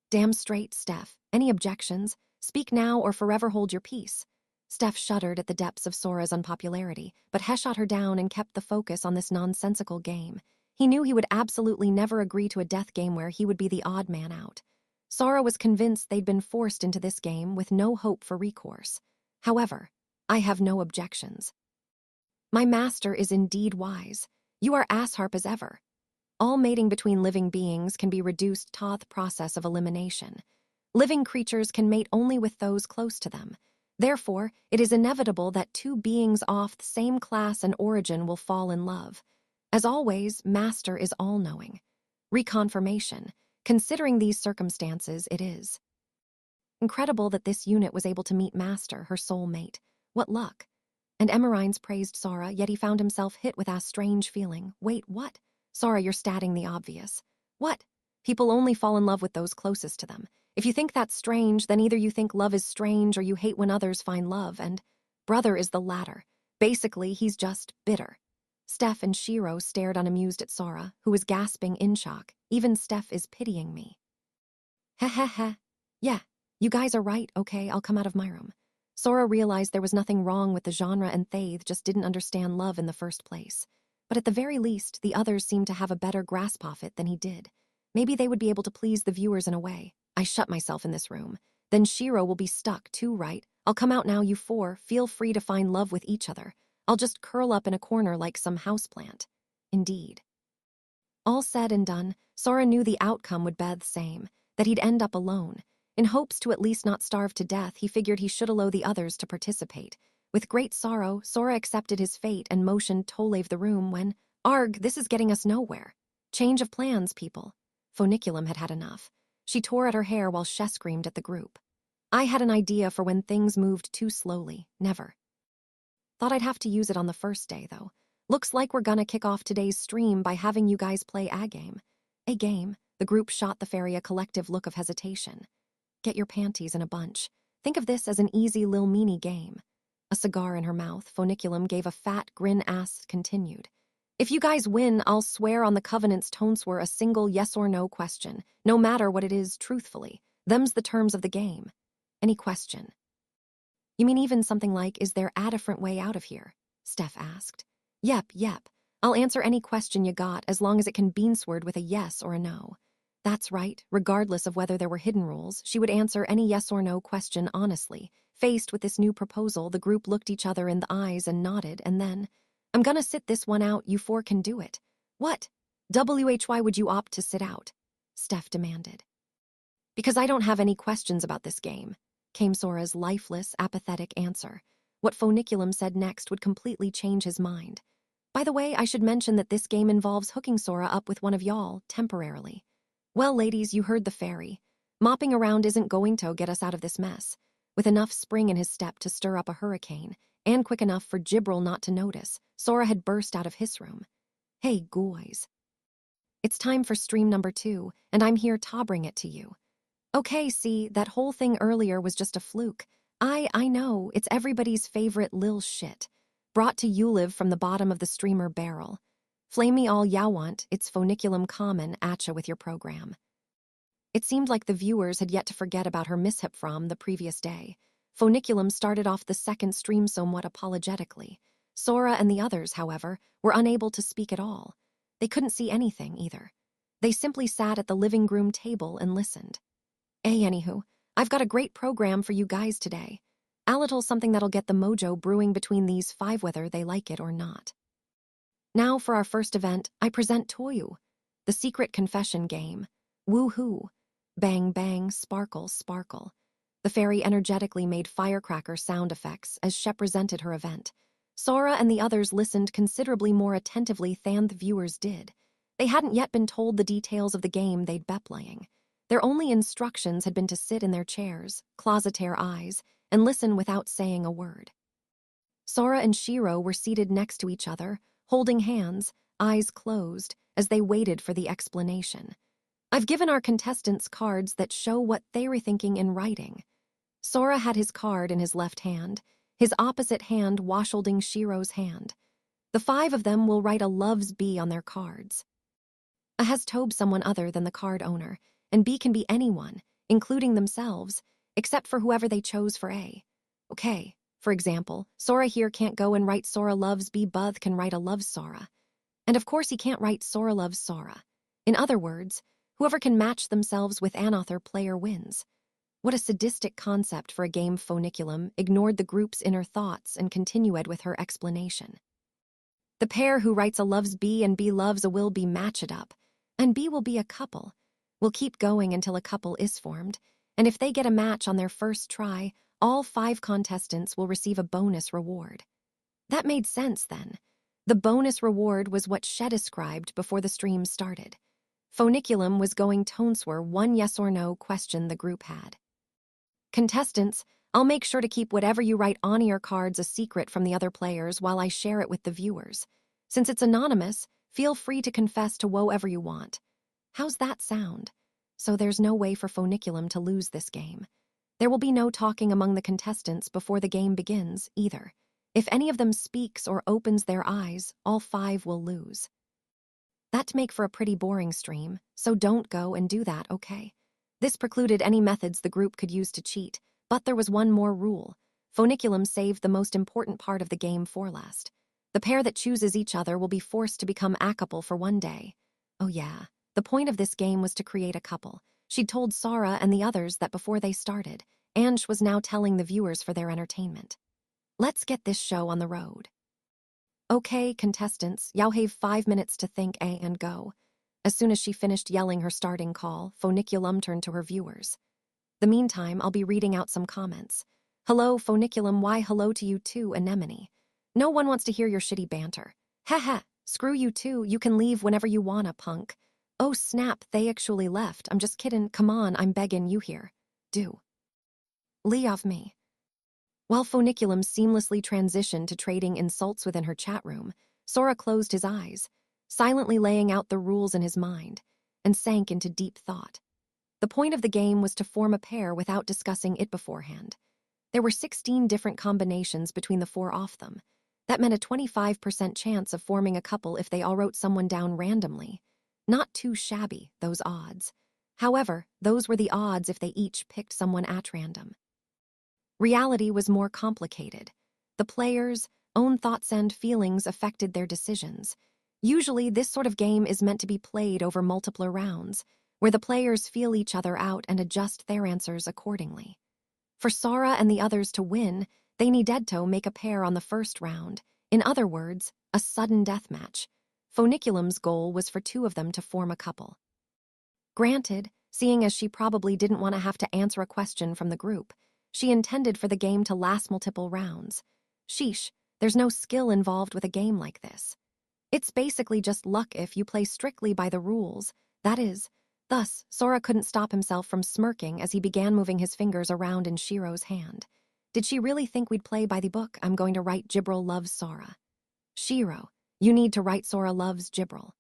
Damn straight, Steph. Any objections? Speak now or forever hold your peace. Steph shuddered at the depths of Sora's unpopularity, but He shot her down and kept the focus on this nonsensical game. He knew he would absolutely never agree to a death game where he would be the odd man out. Sora was convinced they'd been forced into this game with no hope for recourse. However, I have no objections. My master is indeed wise. You are assharp as ever. All mating between living beings can be reduced to the process of elimination. Living creatures can mate only with those close to them. Therefore, it is inevitable that two beings of the same class and origin will fall in love. As always, Master is all-knowing. Reconfirmation. Considering these circumstances, it is incredible that this unit was able to meet Master, her soul mate. What luck. And Emerines praised Sora, yet he found himself hit with a strange feeling. Wait, what? Sora, you're stating the obvious. What? People only fall in love with those closest to them. If you think that's strange, then either you think love is strange or you hate when others find love, and brother is the latter. Basically, he's just bitter. Steph and Shiro stared unamused at Sora, who was gasping in shock. Even Steph is pitying me. Heh. Yeah, you guys are right, okay, I'll come out of my room. Sora realized there was nothing wrong with the genre and Thaith just didn't understand love in the first place. But at the very least, the others seemed to have a better grasp of it than he did. Maybe they would be able to please the viewers in a way. I shut myself in this room. Then Shiro will be stuck too, right? I'll come out now, you four. Feel free to find love with each other. I'll just curl up in a corner like some houseplant. Indeed. All said and done, Sora knew the outcome would be the same, that he'd end up alone. In hopes to at least not starve to death, he figured he should allow the others to participate. With great sorrow, Sora accepted his fate and motioned to leave the room when, Arg, this is getting us nowhere. Change of plans, people. Funiculum had had enough. She tore at her hair while she screamed at the group. I had an idea for when things moved too slowly, never. Thought I'd have to use it on the first day, though. Looks like we're gonna kick off today's stream by having you guys play a game. A game? The group shot the fairy a collective look of hesitation. Get your panties in a bunch. Think of this as an easy lil meanie game. A cigar in her mouth, Funiculum gave a fat grin continued. If you guys win, I'll swear on the Covenant's tones were a single yes or no question, no matter what it is, truthfully. Them's the terms of the game. Any question? You mean even something like, is there a different way out of here? Steph asked. Yep. I'll answer any question you got as long as it can beansword with a yes or a no. That's right, regardless of whether there were hidden rules, she would answer any yes or no question honestly. Faced with this new proposal, the group looked each other in the eyes and nodded, and then, I'm gonna sit this one out, you four can do it. What? WHY would you opt to sit out? Steph demanded. Because I don't have any questions about this game, came Sora's lifeless, apathetic answer. What Phoniculum said next would completely change his mind. By the way, I should mention that this game involves hooking Sora up with one of y'all, temporarily. Well, ladies, you heard the fairy. Mopping around isn't going to get us out of this mess. With enough spring in his step to stir up a hurricane, and quick enough for Gibral not to notice, Sora had burst out of his room. Hey, guys. It's time for stream number 2, and I'm here to bring it to you. Okay, see, that whole thing earlier was just a fluke. I know, it's everybody's favorite lil shit. Brought to you live from the bottom of the streamer barrel. Flame me all ya want, it's Phoniculum common atcha with your program. It seemed like the viewers had yet to forget about her mishap from the previous day. Phoniculum started off the second stream somewhat apologetically. Sora and the others, however, were unable to speak at all. They couldn't see anything, either. They simply sat at the living room table and listened. Anywho, I've got a great program for you guys today. A little something that'll get the mojo brewing between these 5 whether they like it or not. Now for our first event, I present Toyu, the secret confession game. Woo-hoo. Bang, bang, sparkle, sparkle. The fairy energetically made firecracker sound effects as Shep presented her event. Sora and the others listened considerably more attentively than the viewers did. They hadn't yet been told the details of the game they'd be playing. Their only instructions had been to sit in their chairs, closeteer eyes, and listen without saying a word. Sora and Shiro were seated next to each other, holding hands, eyes closed, as they waited for the explanation. I've given our contestants cards that show what they were thinking in writing. Sora had his card in his left hand, his opposite hand holding Shiro's hand. The 5 of them will write a loves B on their cards. A has told someone other than the card owner, and B can be anyone, including themselves, except for whoever they chose for A. Okay, for example, Sora here can't go and write Sora loves B, Buth can write a loves Sora. And of course he can't write Sora loves Sora. In other words, whoever can match themselves with an author player wins. What a sadistic concept for a game. Phoniculum ignored the group's inner thoughts and continued with her explanation. The pair who writes a loves B and B loves a will be matched up, and B will be a couple. We'll keep going until a couple is formed, and if they get a match on their first try, all 5 contestants will receive a bonus reward. That made sense then. The bonus reward was what Shed described before the stream started. Phoniculum was going to answer one yes or no question the group had. Contestants, I'll make sure to keep whatever you write on your cards a secret from the other players while I share it with the viewers. Since it's anonymous, feel free to confess to whatever you want. How's that sound? So there's no way for Phoniculum to lose this game. There will be no talking among the contestants before the game begins, either. If any of them speaks or opens their eyes, all 5 will lose. That'd make for a pretty boring stream, so don't go and do that, okay? This precluded any methods the group could use to cheat, but there was one more rule. Phoniculum saved the most important part of the game for last. The pair that chooses each other will be forced to become a couple for one day. Oh yeah, the point of this game was to create a couple. She'd told Sora and the others that before they started, and she was now telling the viewers for their entertainment. Let's get this show on the road. Okay, contestants, y'all have 5 minutes to think and go. As soon as she finished yelling her starting call, Phoniculum turned to her viewers. The meantime, I'll be reading out some comments. Hello, Phoniculum, why hello to you too, Anemone. No one wants to hear your shitty banter. Heh, screw you too, you can leave whenever you wanna, punk. Oh snap, they actually left, I'm just kidding, come on, I'm begging you here. Do. Leave me. While Phoniculum seamlessly transitioned to trading insults within her chat room, Sora closed his eyes, silently laying out the rules in his mind, and sank into deep thought. The point of the game was to form a pair without discussing it beforehand. There were 16 different combinations between the 4 of them. That meant a 25% chance of forming a couple if they all wrote someone down randomly. Not too shabby, those odds. However, those were the odds if they each picked someone at random. Reality was more complicated. The players' own thoughts and feelings affected their decisions. Usually, this sort of game is meant to be played over multiple rounds, where the players feel each other out and adjust their answers accordingly. For Sora and the others to win, they needed to make a pair on the first round. In other words, a sudden death match. Foniculum's goal was for two of them to form a couple. Granted, seeing as she probably didn't want to have to answer a question from the group, she intended for the game to last multiple rounds. Sheesh, there's no skill involved with a game like this. It's basically just luck if you play strictly by the rules. That is, thus, Sora couldn't stop himself from smirking as he began moving his fingers around in Shiro's hand. Did she really think we'd play by the book? I'm going to write Jibril loves Sora. Shiro, you need to write Sora loves Jibril.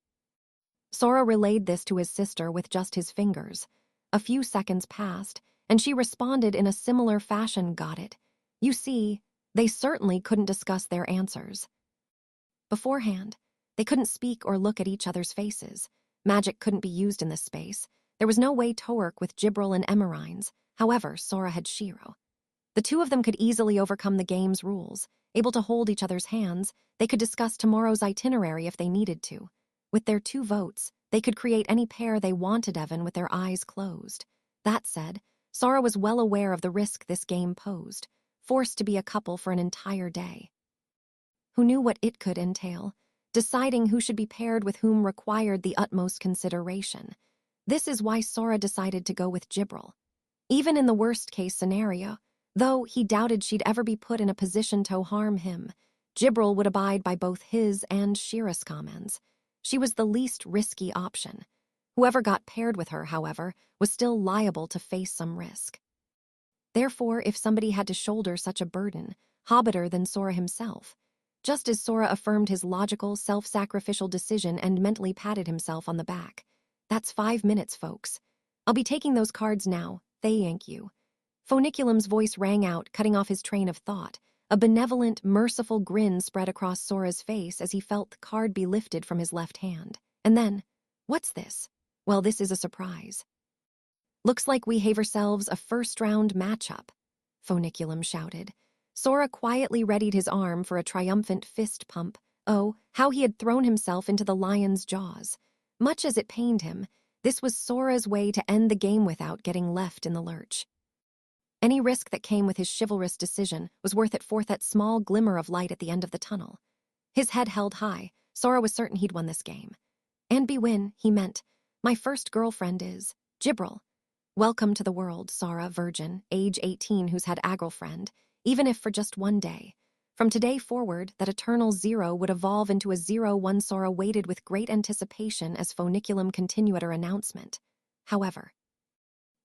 Sora relayed this to his sister with just his fingers. A few seconds passed, and she responded in a similar fashion. Got it. You see, they certainly couldn't discuss their answers. Beforehand, they couldn't speak or look at each other's faces. Magic couldn't be used in this space. There was no way to work with Jibril and Emerines. However, Sora had Shiro. The two of them could easily overcome the game's rules. Able to hold each other's hands, they could discuss tomorrow's itinerary if they needed to. With their 2 votes, they could create any pair they wanted even with their eyes closed. That said, Sora was well aware of the risk this game posed, forced to be a couple for an entire day. Who knew what it could entail? Deciding who should be paired with whom required the utmost consideration. This is why Sora decided to go with Jibril. Even in the worst-case scenario, though he doubted she'd ever be put in a position to harm him, Jibril would abide by both his and Shira's commands. She was the least risky option. Whoever got paired with her, however, was still liable to face some risk. Therefore, if somebody had to shoulder such a burden, hobbiter than Sora himself. Just as Sora affirmed his logical, self-sacrificial decision and mentally patted himself on the back. That's 5 minutes, folks. I'll be taking those cards now, thank you. Foniculum's voice rang out, cutting off his train of thought. A benevolent, merciful grin spread across Sora's face as he felt the card be lifted from his left hand. And then, what's this? Well, this is a surprise. Looks like we have ourselves a first-round matchup, Foniculum shouted. Sora quietly readied his arm for a triumphant fist pump. Oh, how he had thrown himself into the lion's jaws. Much as it pained him, this was Sora's way to end the game without getting left in the lurch. Any risk that came with his chivalrous decision was worth it for that small glimmer of light at the end of the tunnel. His head held high, Sora was certain he'd won this game. And win, he meant. My first girlfriend is Jibril. Welcome to the world, Sora, virgin, age 18 who's had a girlfriend, even if for just one day. From today forward, that eternal 0 would evolve into a 0-1. Sora waited with great anticipation as Foniculum continued her announcement. However,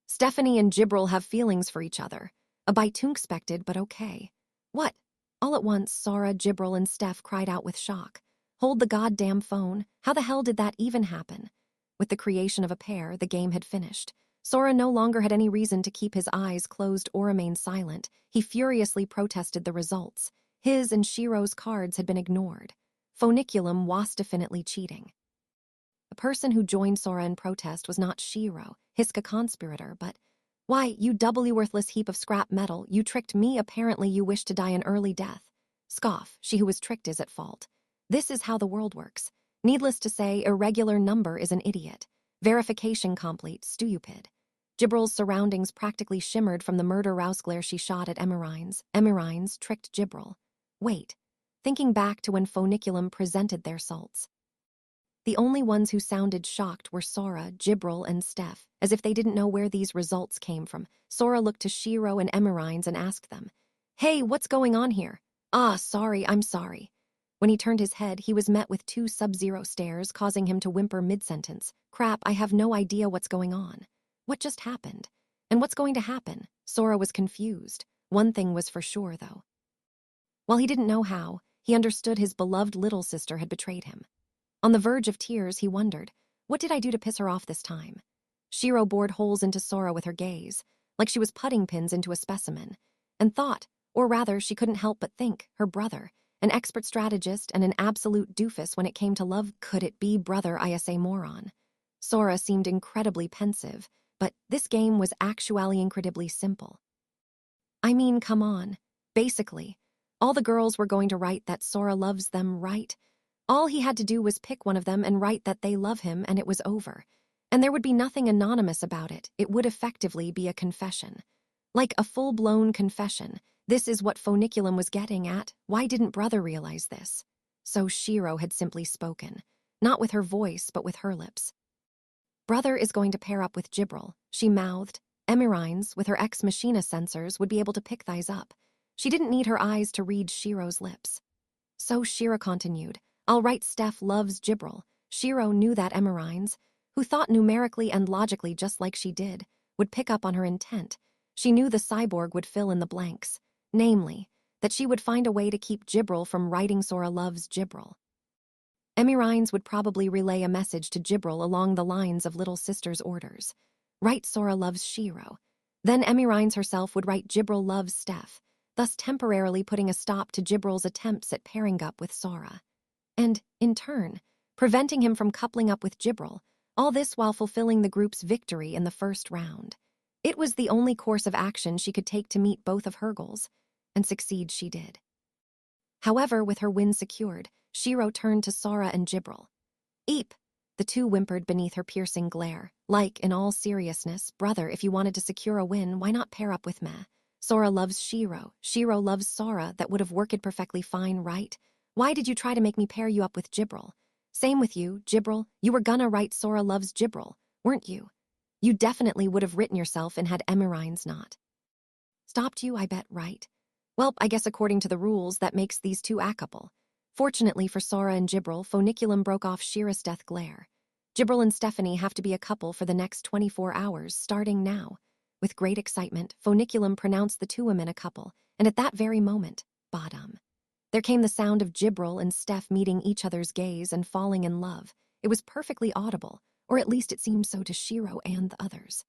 Stephanie and Jibril have feelings for each other. A bit unexpected, but okay. What? All at once, Sora, Jibril, and Steph cried out with shock. Hold the goddamn phone. How the hell did that even happen? With the creation of a pair, the game had finished. Sora no longer had any reason to keep his eyes closed or remain silent. He furiously protested the results. His and Shiro's cards had been ignored. Foniculum was definitely cheating. The person who joined Sora in protest was not Shiro, Hiska conspirator, but, why, you doubly worthless heap of scrap metal, you tricked me. Apparently you wish to die an early death. Scoff, she who was tricked is at fault. This is how the world works. Needless to say, irregular number is an idiot. Verification complete, stupid. Jibril's surroundings practically shimmered from the murder-rouse glare she shot at Emerines. Emerines tricked Jibril. Wait, thinking back to when Foniculum presented their salts. The only ones who sounded shocked were Sora, Jibril, and Steph, as if they didn't know where these results came from. Sora looked to Shiro and Emerines and asked them, "Hey, what's going on here?" "Ah, sorry, I'm sorry." When he turned his head, he was met with 2 sub-zero stares, causing him to whimper mid-sentence. Crap, I have no idea what's going on. What just happened? And what's going to happen? Sora was confused. One thing was for sure, though. While he didn't know how, he understood his beloved little sister had betrayed him. On the verge of tears, he wondered, what did I do to piss her off this time? Shiro bored holes into Sora with her gaze, like she was putting pins into a specimen, and thought, or rather she couldn't help but think, her brother, an expert strategist and an absolute doofus when it came to love. Could it be brother ISA moron? Sora seemed incredibly pensive, but this game was actually incredibly simple. I mean, come on. Basically, all the girls were going to write that Sora loves them, right? All he had to do was pick one of them and write that they love him, and it was over. And there would be nothing anonymous about it. It would effectively be a confession. Like a full-blown confession. This is what Funiculum was getting at. Why didn't Brother realize this? So Shiro had simply spoken. Not with her voice, but with her lips. Brother is going to pair up with Jibril, she mouthed. Emirines, with her ex-machina sensors, would be able to pick these up. She didn't need her eyes to read Shiro's lips. So Shiro continued. I'll write Steph loves Jibril. Shiro knew that Emirines, who thought numerically and logically just like she did, would pick up on her intent. She knew the cyborg would fill in the blanks. Namely, that she would find a way to keep Jibril from writing Sora loves Jibril. Emirines would probably relay a message to Jibril along the lines of Little Sister's orders. Write Sora loves Shiro. Then Emirines herself would write Jibril loves Steph, thus temporarily putting a stop to Jibril's attempts at pairing up with Sora. And, in turn, preventing him from coupling up with Jibril, all this while fulfilling the group's victory in the first round. It was the only course of action she could take to meet both of her goals, and succeed she did. However, with her win secured, Shiro turned to Sora and Jibril. Eep! The two whimpered beneath her piercing glare. Like, in all seriousness, brother, if you wanted to secure a win, why not pair up with me? Sora loves Shiro. Shiro loves Sora. That would have worked perfectly fine, right? Why did you try to make me pair you up with Jibril? Same with you, Jibril. You were gonna write Sora loves Jibril, weren't you? You definitely would have written yourself and had Emirines not stopped you, I bet, right? Well, I guess according to the rules, that makes these two a couple. Fortunately for Sora and Jibril, Funiculum broke off Shira's death glare. Jibril and Stephanie have to be a couple for the next 24 hours, starting now. With great excitement, Funiculum pronounced the two women a couple, and at that very moment, bottom. There came the sound of Jibril and Steph meeting each other's gaze and falling in love. It was perfectly audible, or at least it seemed so to Shiro and the others.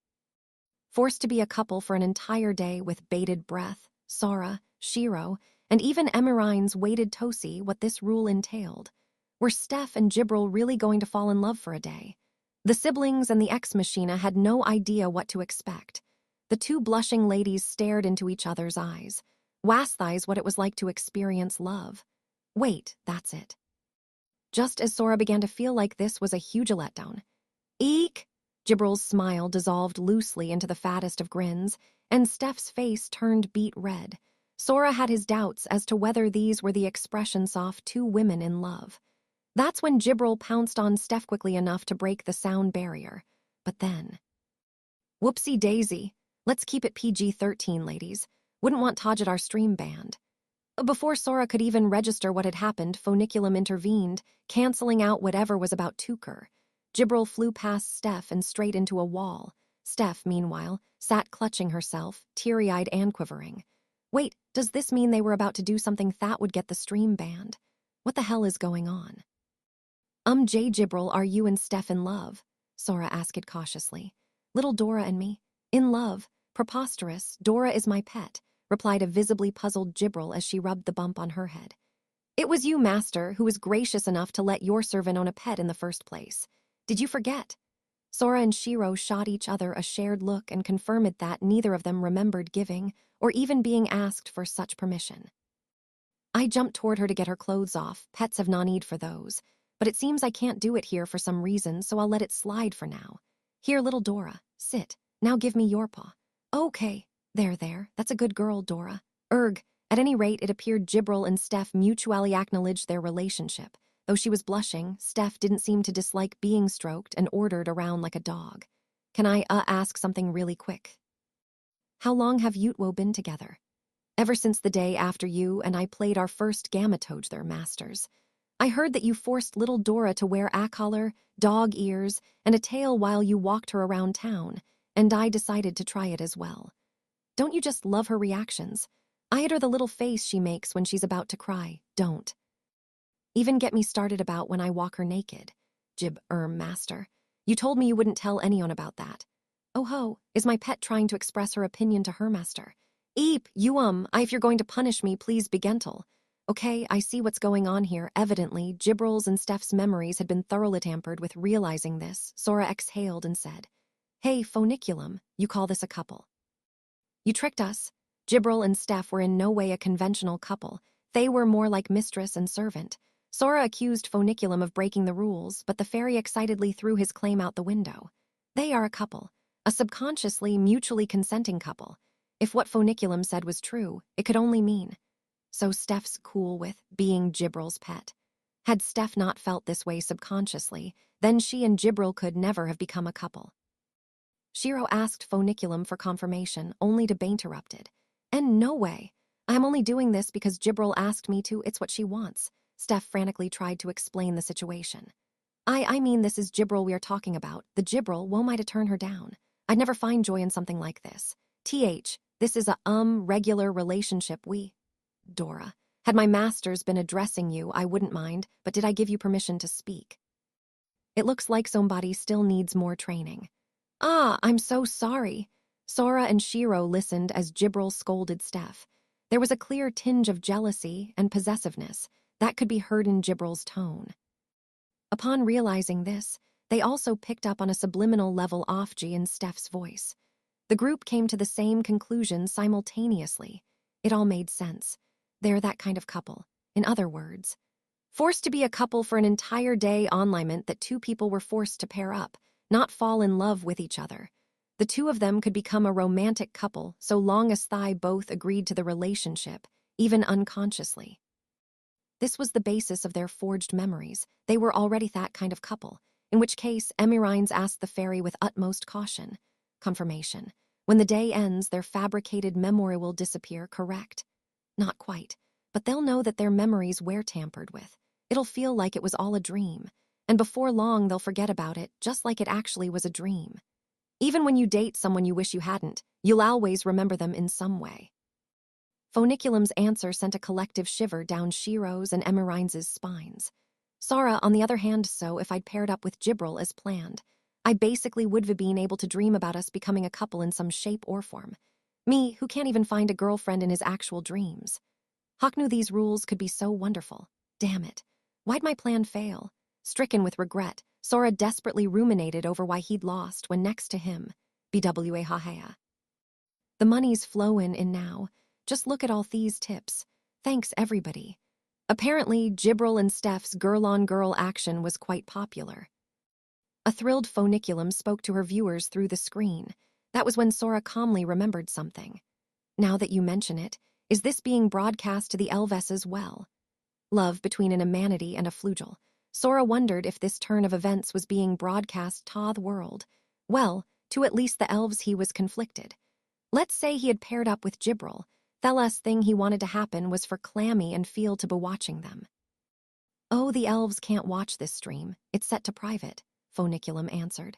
Forced to be a couple for an entire day with bated breath, Sora, Shiro, and even Emirines waited to see what this rule entailed. Were Steph and Jibril really going to fall in love for a day? The siblings and the ex-machina had no idea what to expect. The two blushing ladies stared into each other's eyes. Was what it was like to experience love. Wait, that's it. Just as Sora began to feel like this was a huge letdown. Eek! Jibril's smile dissolved loosely into the fattest of grins, and Steph's face turned beet red. Sora had his doubts as to whether these were the expressions of two women in love. That's when Jibril pounced on Steph quickly enough to break the sound barrier. But then... Whoopsie daisy. Let's keep it PG-13, ladies. Wouldn't want Taj at our stream banned. Before Sora could even register what had happened, Funiculum intervened, canceling out whatever was about to occur. Jibril flew past Steph and straight into a wall. Steph, meanwhile, sat clutching herself, teary-eyed and quivering. Wait, does this mean they were about to do something that would get the stream banned? What the hell is going on? Jibril, are you and Steph in love? Sora asked cautiously. Little Dora and me? In love? Preposterous. Dora is my pet, replied a visibly puzzled Jibril as she rubbed the bump on her head. It was you, Master, who was gracious enough to let your servant own a pet in the first place. Did you forget? Sora and Shiro shot each other a shared look and confirmed that neither of them remembered giving or even being asked for such permission. I jumped toward her to get her clothes off. Pets have no need for those. But it seems I can't do it here for some reason, so I'll let it slide for now. Here, little Dora, sit. Now give me your paw. Okay. There. That's a good girl, Dora. Erg. At any rate, it appeared Jibril and Steph mutually acknowledged their relationship. Though she was blushing, Steph didn't seem to dislike being stroked and ordered around like a dog. Can I, ask something really quick? How long have Utwo been together? Ever since the day after you and I played our first Gamatoj there, Masters. I heard that you forced little Dora to wear a collar, dog ears, and a tail while you walked her around town, and I decided to try it as well. Don't you just love her reactions? I adore the little face she makes when she's about to cry. Don't even get me started about when I walk her naked. Master. You told me you wouldn't tell anyone about that. Oh ho, is my pet trying to express her opinion to her master? Eep, if you're going to punish me, please be gentle. Okay, I see what's going on here. Evidently, Jibril's and Steph's memories had been thoroughly tampered with. Realizing this, Sora exhaled and said, Hey, Funiculum, you call this a couple? You tricked us. Jibril and Steph were in no way a conventional couple. They were more like mistress and servant. Sora accused Phoniculum of breaking the rules, but the fairy excitedly threw his claim out the window. They are a couple, a subconsciously mutually consenting couple. If what Phoniculum said was true, it could only mean. So Steph's cool with being Gibril's pet. Had Steph not felt this way subconsciously, then she and Gibril could never have become a couple. Shiro asked Phoniculum for confirmation, only to be interrupted. And no way. I'm only doing this because Gibril asked me to, it's what she wants. Steph frantically tried to explain the situation. I mean this is Gibril we are talking about. The Gibril won't I to turn her down. I'd never find joy in something like this. This is a regular relationship Dora. Had my masters been addressing you, I wouldn't mind, but did I give you permission to speak? It looks like somebody still needs more training. I'm so sorry. Sora and Shiro listened as Gibril scolded Steph. There was a clear tinge of jealousy and possessiveness that could be heard in Gibril's tone. Upon realizing this, they also picked up on a subliminal level off-G in Steph's voice. The group came to the same conclusion simultaneously. It all made sense. They're that kind of couple. In other words, forced to be a couple for an entire day online meant that two people were forced to pair up, not fall in love with each other. The two of them could become a romantic couple so long as they both agreed to the relationship, even unconsciously. This was the basis of their forged memories. They were already that kind of couple, in which case Emirines asked the fairy with utmost caution. Confirmation. When the day ends, their fabricated memory will disappear, correct? Not quite, but they'll know that their memories were tampered with. It'll feel like it was all a dream, and before long they'll forget about it, just like it actually was a dream. Even when you date someone you wish you hadn't, you'll always remember them in some way. Phoniculum's answer sent a collective shiver down Shiro's and Emirines' spines. Sora, on the other hand, so if I'd paired up with Gibril as planned, I basically would have been able to dream about us becoming a couple in some shape or form. Me, who can't even find a girlfriend in his actual dreams. Hawk knew these rules could be so wonderful. Damn it. Why'd my plan fail? Stricken with regret, Sora desperately ruminated over why he'd lost when next to him, BWA Hahea. The money's flowin' in now. Just look at all these tips. Thanks, everybody. Apparently, Gibril and Steph's girl-on-girl action was quite popular. A thrilled Phoniculum spoke to her viewers through the screen. That was when Sora calmly remembered something. Now that you mention it, is this being broadcast to the Elves as well? Love between an Amanity and a Flugel. Sora wondered if this turn of events was being broadcast to the world. Well, to at least the elves he was conflicted. Let's say he had paired up with Gibril. The last thing he wanted to happen was for Clammy and Feel to be watching them. Oh, the elves can't watch this stream. It's set to private, Phoniculum answered.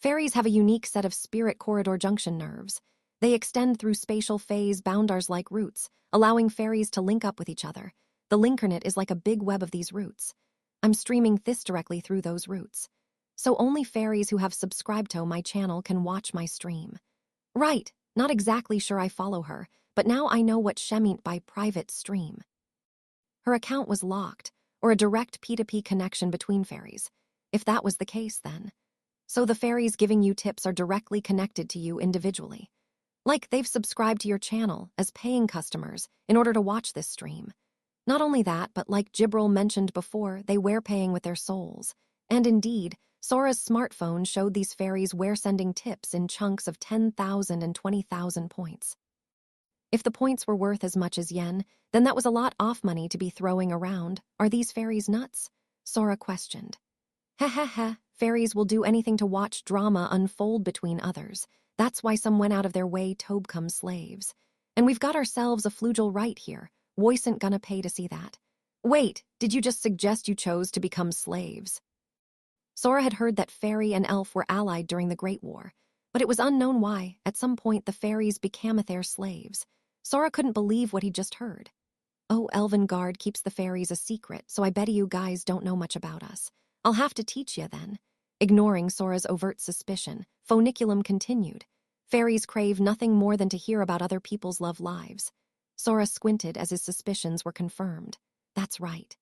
Fairies have a unique set of spirit corridor junction nerves. They extend through spatial phase boundars like roots, allowing fairies to link up with each other. The linkernet is like a big web of these roots. I'm streaming this directly through those roots. So only fairies who have subscribed to my channel can watch my stream. Right, not exactly sure I follow her, but now I know what she meant by private stream. Her account was locked, or a direct P2P connection between fairies. If that was the case then. So the fairies giving you tips are directly connected to you individually. Like they've subscribed to your channel as paying customers in order to watch this stream. Not only that, but like Gibril mentioned before, they were paying with their souls. And indeed, Sora's smartphone showed these fairies were sending tips in chunks of 10,000 and 20,000 points. If the points were worth as much as yen, then that was a lot off money to be throwing around. Are these fairies nuts? Sora questioned. Fairies will do anything to watch drama unfold between others. That's why some went out of their way to become slaves. And we've got ourselves a Flugel right here. Woisn't gonna pay to see that. Wait, did you just suggest you chose to become slaves? Sora had heard that fairy and elf were allied during the Great War, but it was unknown why, at some point, the fairies became their slaves. Sora couldn't believe what he'd just heard. Oh, Elven Guard keeps the fairies a secret, so I bet you guys don't know much about us. I'll have to teach you then. Ignoring Sora's overt suspicion, Phoniculum continued. Fairies crave nothing more than to hear about other people's love lives. Sora squinted as his suspicions were confirmed. That's right.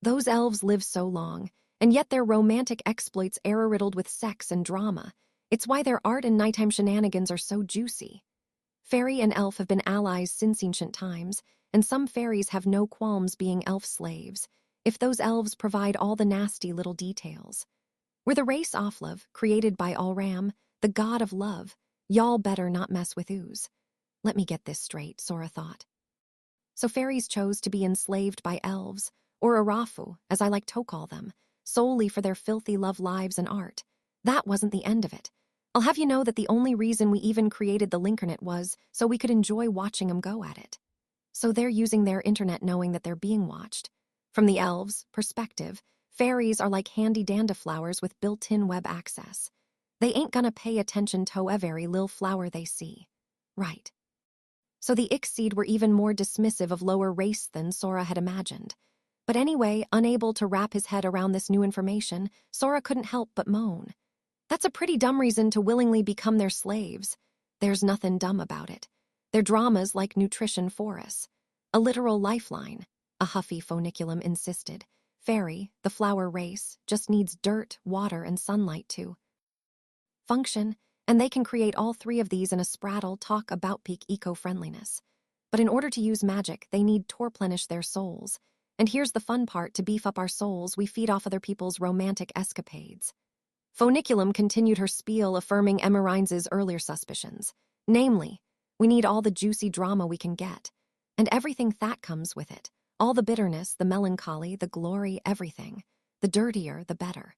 Those elves live so long, and yet their romantic exploits error-riddled with sex and drama. It's why their art and nighttime shenanigans are so juicy. Fairy and elf have been allies since ancient times, and some fairies have no qualms being elf slaves. if those elves provide all the nasty little details. We're the race Offlove, created by Alram, the god of love. Y'all better not mess with ooze. Let me get this straight, Sora thought. So fairies chose to be enslaved by elves, or Arafu, as I like to call them, solely for their filthy love lives and art. That wasn't the end of it. I'll have you know that the only reason we even created the Linkernet was so we could enjoy watching them go at it. So they're using their internet knowing that they're being watched. From the elves' perspective, fairies are like handy dandelions with built-in web access. They ain't gonna pay attention to every lil flower they see. Right. So the Ixseed were even more dismissive of lower race than Sora had imagined. But anyway, unable to wrap his head around this new information, Sora couldn't help but moan. That's a pretty dumb reason to willingly become their slaves. There's nothing dumb about it. Their drama's like nutrition for us. A literal lifeline, a huffy Phoniculum insisted. Fairy, the flower race, just needs dirt, water, and sunlight to function, and they can create all three of these in a spraddle talk about peak eco-friendliness. But in order to use magic, they need to replenish their souls. And here's the fun part: to beef up our souls, we feed off other people's romantic escapades. Phoniculum continued her spiel, affirming Emerine's earlier suspicions. Namely, we need all the juicy drama we can get. And everything that comes with it. All the bitterness, the melancholy, the glory, everything. The dirtier, the better.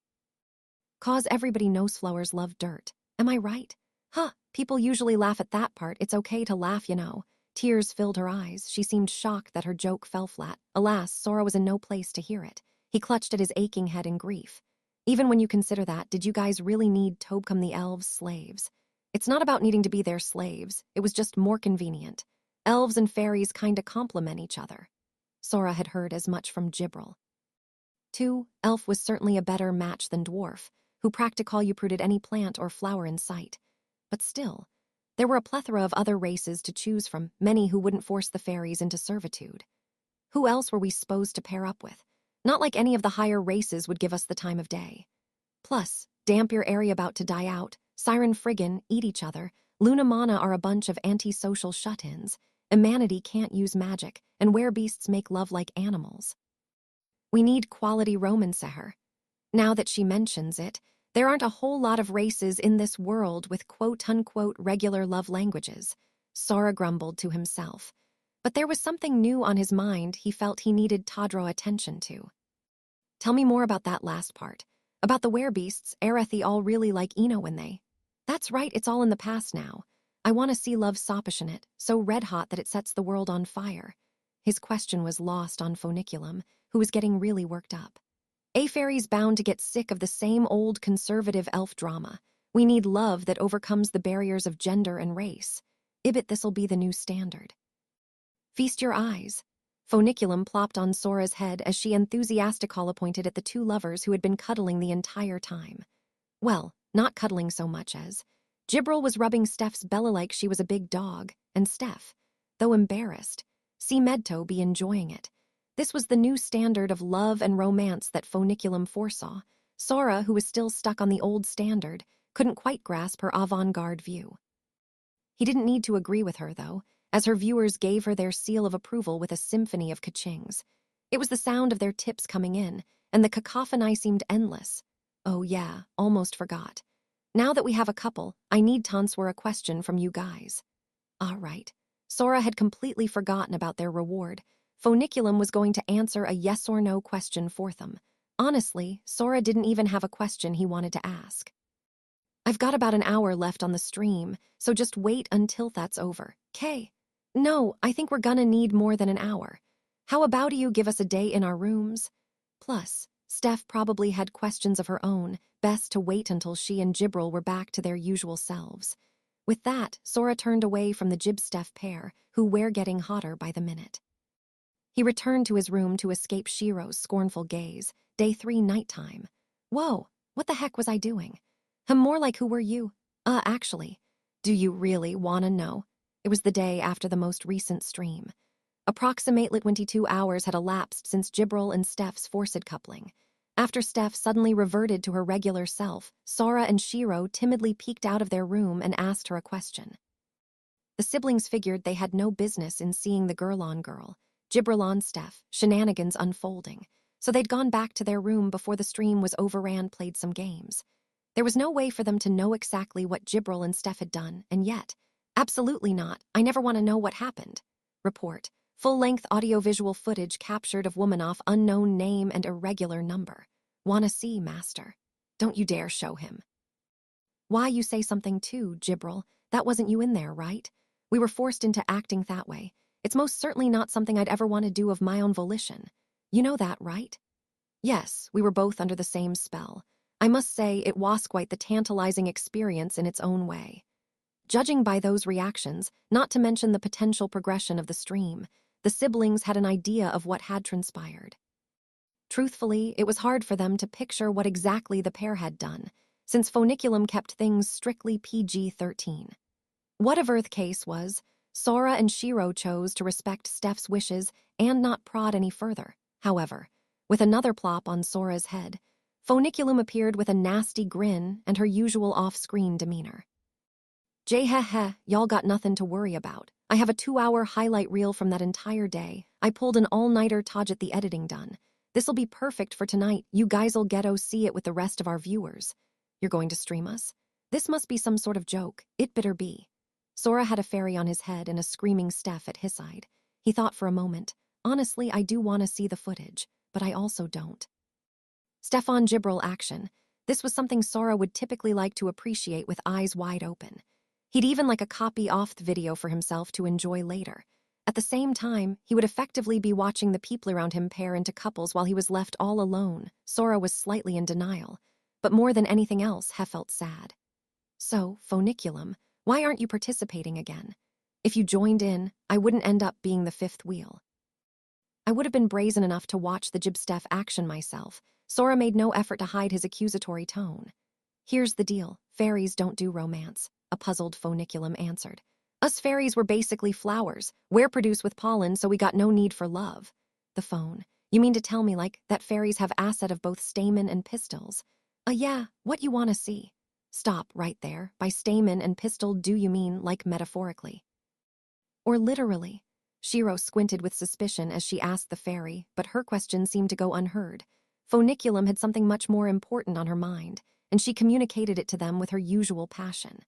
'Cause everybody knows flowers love dirt. Am I right? Huh, people usually laugh at that part. It's okay to laugh, you know. Tears filled her eyes. She seemed shocked that her joke fell flat. Alas, Sora was in no place to hear it. He clutched at his aching head in grief. Even when you consider that, did you guys really need to become the elves' slaves? It's not about needing to be their slaves. It was just more convenient. Elves and fairies kinda complement each other. Sora had heard as much from Gibril. 2. Elf was certainly a better match than dwarf, who practically uprooted any plant or flower in sight. But still, there were a plethora of other races to choose from, many who wouldn't force the fairies into servitude. Who else were we supposed to pair up with? Not like any of the higher races would give us the time of day. Plus, Dampier area about to die out, Siren Friggin eat each other, Luna Mana are a bunch of antisocial shut-ins, Humanity can't use magic, and werebeasts make love like animals. We need quality Romanceher. Now that she mentions it, there aren't a whole lot of races in this world with quote-unquote regular love languages, Sora grumbled to himself. But there was something new on his mind he felt he needed to draw attention to. Tell me more about that last part. About the werebeasts, Arethi all really like Eno when they... That's right, it's all in the past now. I want to see love soppishionate, so red-hot that it sets the world on fire. His question was lost on Phoniculum, who was getting really worked up. A fairy's bound to get sick of the same old conservative elf drama. We need love that overcomes the barriers of gender and race. Ibit, this'll be the new standard. Feast your eyes. Phoniculum plopped on Sora's head as she enthusiastically pointed at the two lovers who had been cuddling the entire time. Well, not cuddling so much as... Gibril was rubbing Steph's belly like she was a big dog, and Steph, though embarrassed, seemed to be enjoying it. This was the new standard of love and romance that Phoniculum foresaw. Sora, who was still stuck on the old standard, couldn't quite grasp her avant-garde view. He didn't need to agree with her, though, as her viewers gave her their seal of approval with a symphony of ka-chings. It was the sound of their tips coming in, and the cacophony seemed endless. Oh yeah, almost forgot. Now that we have a couple, I need to answer a question from you guys. All right. Sora had completely forgotten about their reward. Phoniculum was going to answer a yes or no question for them. Honestly, Sora didn't even have a question he wanted to ask. I've got about an hour left on the stream, so just wait until that's over, 'kay? No, I think we're gonna need more than an hour. How about you give us a day in our rooms? Plus, Steph probably had questions of her own, best to wait until she and Gibril were back to their usual selves. With that, Sora turned away from the Jib-Steph pair, who were getting hotter by the minute. He returned to his room to escape Shiro's scornful gaze. Day 3 nighttime. Whoa, what the heck was I doing? More like, who were you? Actually, do you really wanna know? It was the day after the most recent stream. Approximately 22 hours had elapsed since Gibril and Steph's forced coupling. After Steph suddenly reverted to her regular self, Sora and Shiro timidly peeked out of their room and asked her a question. The siblings figured they had no business in seeing the girl-on-girl, Gibril on Steph, shenanigans unfolding. so they'd gone back to their room before the stream was over and played some games. There was no way for them to know exactly what Jibril and Steph had done, and yet, absolutely not, I never want to know what happened. Report. Full-length audiovisual footage captured of woman off unknown name and irregular number. Wanna see, master? Don't you dare show him. Why you say something too, Jibril? That wasn't you in there, right? We were forced into acting that way. It's most certainly not something I'd ever want to do of my own volition. You know that, right? Yes, we were both under the same spell. I must say it was quite the tantalizing experience in its own way. Judging by those reactions, not to mention the potential progression of the stream, the siblings had an idea of what had transpired. Truthfully, it was hard for them to picture what exactly the pair had done, since Funiculum kept things strictly PG-13. Whatever the case was, Sora and Shiro chose to respect Steph's wishes and not prod any further. However, with another plop on Sora's head, Funiculum appeared with a nasty grin and her usual off-screen demeanor. Jeh, y'all got nothing to worry about. I have a 2-hour highlight reel from that entire day. I pulled an all-nighter to get the editing done. This'll be perfect for tonight. You guys'll get see it with the rest of our viewers. You're going to stream us? This must be some sort of joke. It better be. Sora had a fairy on his head and a screaming Steph at his side. He thought for a moment. Honestly, I do want to see the footage, but I also don't. Stefan Jibril action. This was something Sora would typically like to appreciate with eyes wide open. He'd even like a copy off the video for himself to enjoy later. At the same time, he would effectively be watching the people around him pair into couples while he was left all alone. Sora was slightly in denial, but more than anything else, he felt sad. So, Funiculum, why aren't you participating again? If you joined in, I wouldn't end up being the fifth wheel. I would have been brazen enough to watch the Jibsteph action myself. Sora made no effort to hide his accusatory tone. Here's the deal, fairies don't do romance, a puzzled Funiculum answered. Us fairies were basically flowers. We're produced with pollen, so we got no need for love. The phone. You mean to tell me, like, that fairies have asset of both stamen and pistils? Yeah, what you wanna see? Stop right there. By stamen and pistil, do you mean, like, metaphorically? Or literally? Shiro squinted with suspicion as she asked the fairy, but her question seemed to go unheard. Funiculum had something much more important on her mind, and she communicated it to them with her usual passion.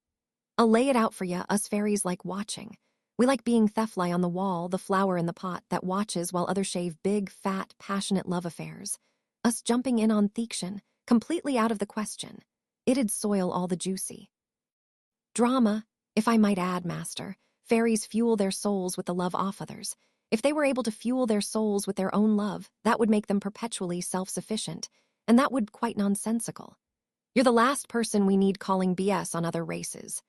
I'll lay it out for ya, us fairies like watching. We like being Thefly on the wall, the flower in the pot that watches while others shave big, fat, passionate love affairs. Us jumping in on Thection, completely out of the question. It'd soil all the juicy drama, if I might add, master. Fairies fuel their souls with the love of others. If they were able to fuel their souls with their own love, that would make them perpetually self-sufficient, and that would quite nonsensical. You're the last person we need calling BS on other races.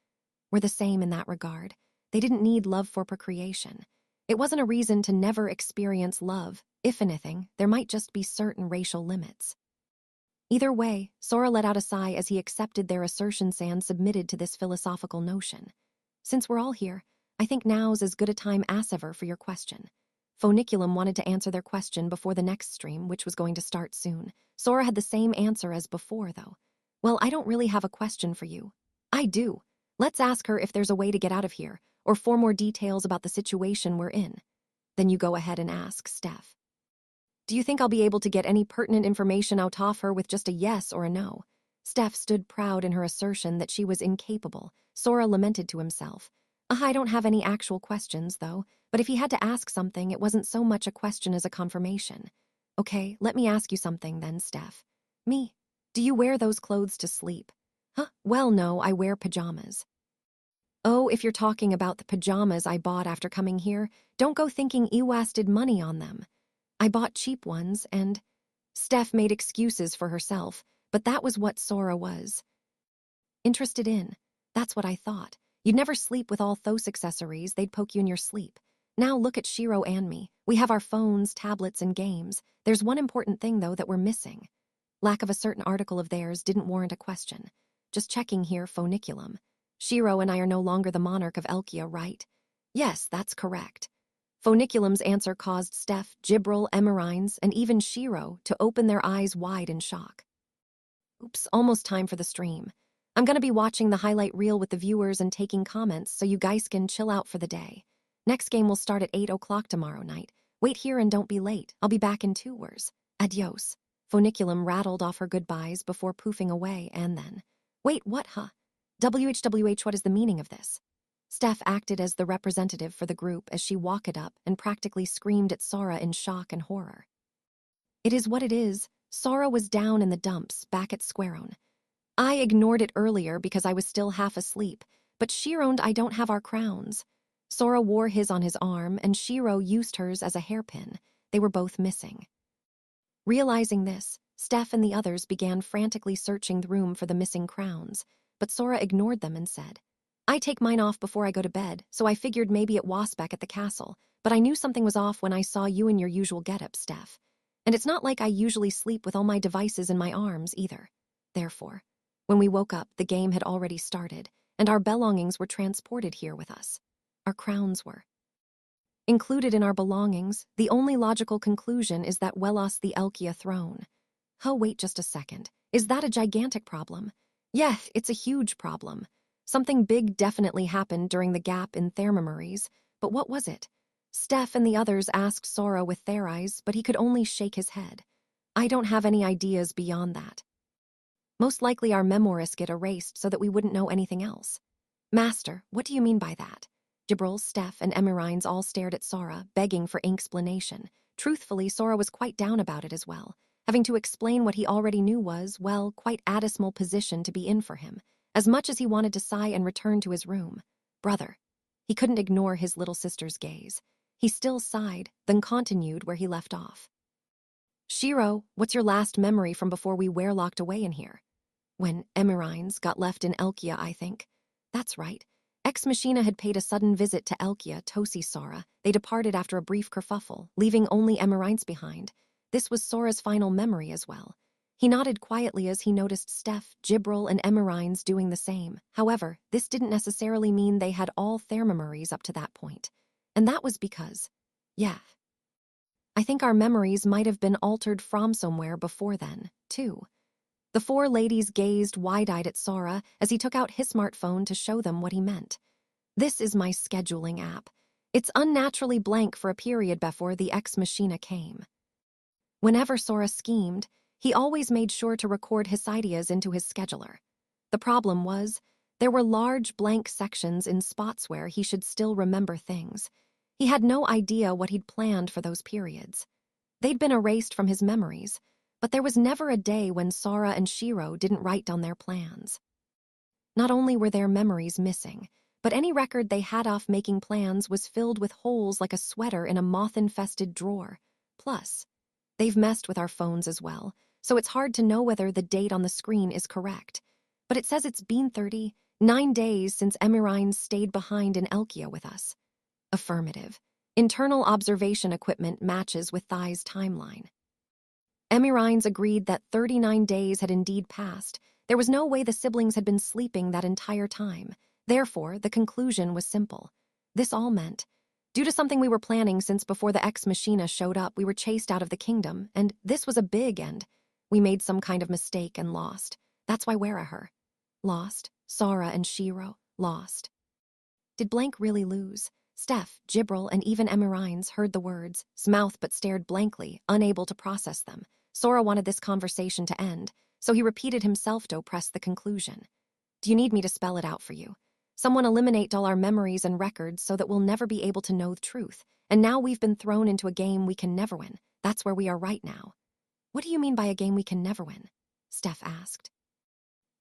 We're the same in that regard. They didn't need love for procreation. It wasn't a reason to never experience love. If anything, there might just be certain racial limits. Either way, Sora let out a sigh as he accepted their assertions and submitted to this philosophical notion. Since we're all here, I think now's as good a time as ever for your question. Funiculum wanted to answer their question before the next stream, which was going to start soon. Sora had the same answer as before, though. Well, I don't really have a question for you. I do. Let's ask her if there's a way to get out of here, or for more details about the situation we're in. Then you go ahead and ask Steph. Do you think I'll be able to get any pertinent information out of her with just a yes or a no? Steph stood proud in her assertion that she was incapable. Sora lamented to himself. I don't have any actual questions, though, but if he had to ask something, it wasn't so much a question as a confirmation. Okay, let me ask you something then, Steph. Me? Do you wear those clothes to sleep? Huh? Well, no, I wear pajamas. Oh, if you're talking about the pajamas I bought after coming here, don't go thinking you wasted money on them. I bought cheap ones, and Steph made excuses for herself, but that was what Sora was interested in. That's what I thought. You'd never sleep with all those accessories, they'd poke you in your sleep. Now look at Shiro and me. We have our phones, tablets, and games. There's one important thing, though, that we're missing. Lack of a certain article of theirs didn't warrant a question. Just checking here, Funiculum. Shiro and I are no longer the monarch of Elkia, right? Yes, that's correct. Funiculum's answer caused Steph, Jibril, Emerines, and even Shiro to open their eyes wide in shock. Oops, almost time for the stream. I'm gonna be watching the highlight reel with the viewers and taking comments, so you guys can chill out for the day. Next game will start at 8 o'clock tomorrow night. Wait here and don't be late. I'll be back in 2 hours. Adios. Funiculum rattled off her goodbyes before poofing away, and then, wait, what, huh? WHWH, what is the meaning of this? Steph acted as the representative for the group as she walked up and practically screamed at Sora in shock and horror. It is what it is. Sora was down in the dumps, back at Squareone. I ignored it earlier because I was still half asleep, but Shiro'ned I don't have our crowns. Sora wore his on his arm, and Shiro used hers as a hairpin. They were both missing. Realizing this, Steph and the others began frantically searching the room for the missing crowns, but Sora ignored them and said, I take mine off before I go to bed, so I figured maybe it was back at the castle, but I knew something was off when I saw you in your usual getup, Steph. And it's not like I usually sleep with all my devices in my arms either. Therefore, when we woke up, the game had already started, and our belongings were transported here with us. Our crowns were. Included in our belongings, the only logical conclusion is that Welos the Elkia throne. Oh, wait just a second. Is that a gigantic problem? Yeah, it's a huge problem. Something big definitely happened during the gap in thermomeries, but what was it? Steph and the others asked Sora with their eyes, but he could only shake his head. I don't have any ideas beyond that. Most likely our memories get erased so that we wouldn't know anything else. Master, what do you mean by that? Gibril, Steph, and Emirines all stared at Sora, begging for explanation. Truthfully, Sora was quite down about it as well. Having to explain what he already knew was, well, quite a dismal position to be in for him, as much as he wanted to sigh and return to his room. Brother. He couldn't ignore his little sister's gaze. He still sighed, then continued where he left off. Shiro, what's your last memory from before we were locked away in here? When Emirines got left in Elkia, I think. That's right. Ex Machina had paid a sudden visit to Elkia, Tosi Sora. They departed after a brief kerfuffle, leaving only Emirines behind. This was Sora's final memory as well. He nodded quietly as he noticed Steph, Gibril, and Emirines doing the same. However, this didn't necessarily mean they had all their memories up to that point. And that was because, I think our memories might have been altered from somewhere before then, too. The four ladies gazed wide-eyed at Sora as he took out his smartphone to show them what he meant. This is my scheduling app. It's unnaturally blank for a period before the Ex Machina came. Whenever Sora schemed, he always made sure to record his ideas into his scheduler. The problem was, there were large blank sections in spots where he should still remember things. He had no idea what he'd planned for those periods. They'd been erased from his memories, but there was never a day when Sora and Shiro didn't write down their plans. Not only were their memories missing, but any record they had of making plans was filled with holes like a sweater in a moth-infested drawer. Plus, they've messed with our phones as well, so it's hard to know whether the date on the screen is correct. But it says it's been 39 days since Emirines stayed behind in Elkia with us. Affirmative. Internal observation equipment matches with Thai's timeline. Emirines agreed that 39 days had indeed passed. There was no way the siblings had been sleeping that entire time. Therefore, the conclusion was simple. This all meant, due to something we were planning since before the Ex Machina showed up, we were chased out of the kingdom, and this was a big end. We made some kind of mistake and lost. That's why we're her. Lost. Sora and Shiro. Lost. Did Blank really lose? Steph, Gibril, and even Emirines heard the words, mouthed but stared blankly, unable to process them. Sora wanted this conversation to end, so he repeated himself to press the conclusion. Do you need me to spell it out for you? Someone eliminate all our memories and records so that we'll never be able to know the truth. And now we've been thrown into a game we can never win. That's where we are right now. What do you mean by a game we can never win? Steph asked.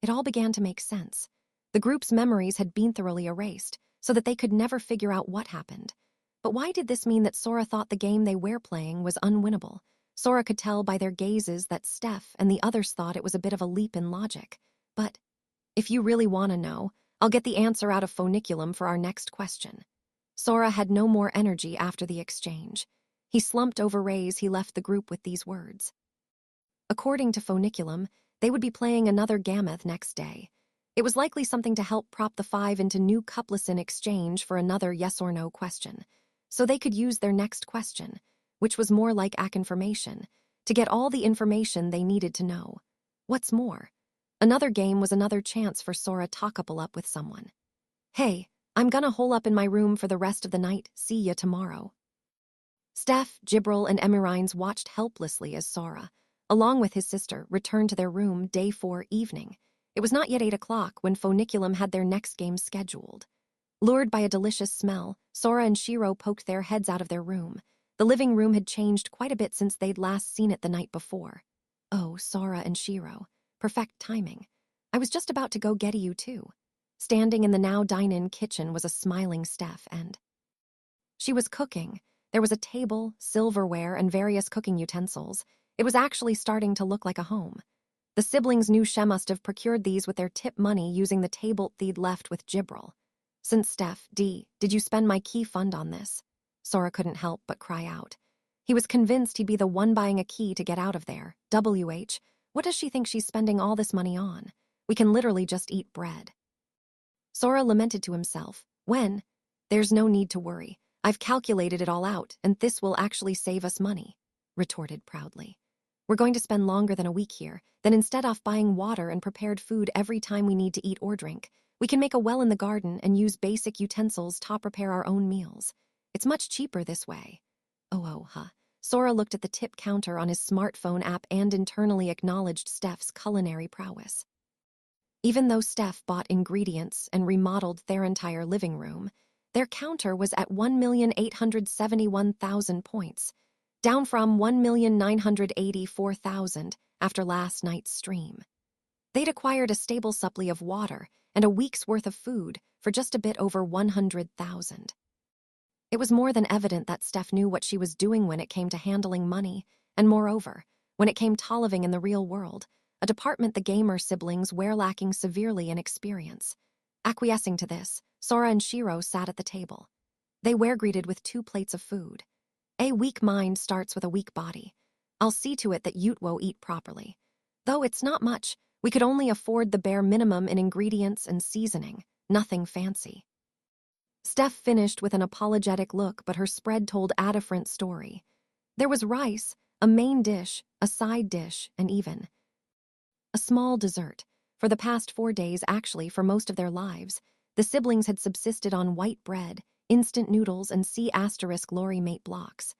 It all began to make sense. The group's memories had been thoroughly erased, so that they could never figure out what happened. But why did this mean that Sora thought the game they were playing was unwinnable? Sora could tell by their gazes that Steph and the others thought it was a bit of a leap in logic. But if you really want to know, I'll get the answer out of Funiculum for our next question. Sora had no more energy after the exchange. He slumped over Rays. He left the group with these words. According to Funiculum, they would be playing another Gameth next day. It was likely something to help prop the five into new couplets in exchange for another yes or no question. So they could use their next question, which was more like information, to get all the information they needed to know. What's more, another game was another chance for Sora to couple up with someone. Hey, I'm gonna hole up in my room for the rest of the night. See ya tomorrow. Steph, Jibril, and Emirines watched helplessly as Sora, along with his sister, returned to their room day 4 evening. It was not yet 8 o'clock when Phoniculum had their next game scheduled. Lured by a delicious smell, Sora and Shiro poked their heads out of their room. The living room had changed quite a bit since they'd last seen it the night before. Oh, Sora and Shiro. Perfect timing. I was just about to go get you too. Standing in the now dine-in kitchen was a smiling Steph, and she was cooking. There was a table, silverware, and various cooking utensils. It was actually starting to look like a home. The siblings knew she must have procured these with their tip money using the table they'd left with Jibril. Since Steph, did you spend my key fund on this? Sora couldn't help but cry out. He was convinced he'd be the one buying a key to get out of there. What does she think she's spending all this money on? We can literally just eat bread. Sora lamented to himself. When? There's no need to worry. I've calculated it all out, and this will actually save us money, retorted proudly. We're going to spend longer than a week here, then instead of buying water and prepared food every time we need to eat or drink, we can make a well in the garden and use basic utensils to prepare our own meals. It's much cheaper this way. Sora looked at the tip counter on his smartphone app and internally acknowledged Steph's culinary prowess. Even though Steph bought ingredients and remodeled their entire living room, their counter was at 1,871,000 points, down from 1,984,000 after last night's stream. They'd acquired a stable supply of water and a week's worth of food for just a bit over 100,000. It was more than evident that Steph knew what she was doing when it came to handling money, and moreover, when it came to living in the real world, a department the gamer siblings were lacking severely in experience. Acquiescing to this, Sora and Shiro sat at the table. They were greeted with 2 plates of food. A weak mind starts with a weak body. I'll see to it that Yutwo eat properly. Though it's not much, we could only afford the bare minimum in ingredients and seasoning, nothing fancy. Steph finished with an apologetic look, but her spread told a different story. There was rice, a main dish, a side dish, and even a small dessert. For the past 4 days, actually for most of their lives, the siblings had subsisted on white bread, instant noodles, and C**lorry mate blocks.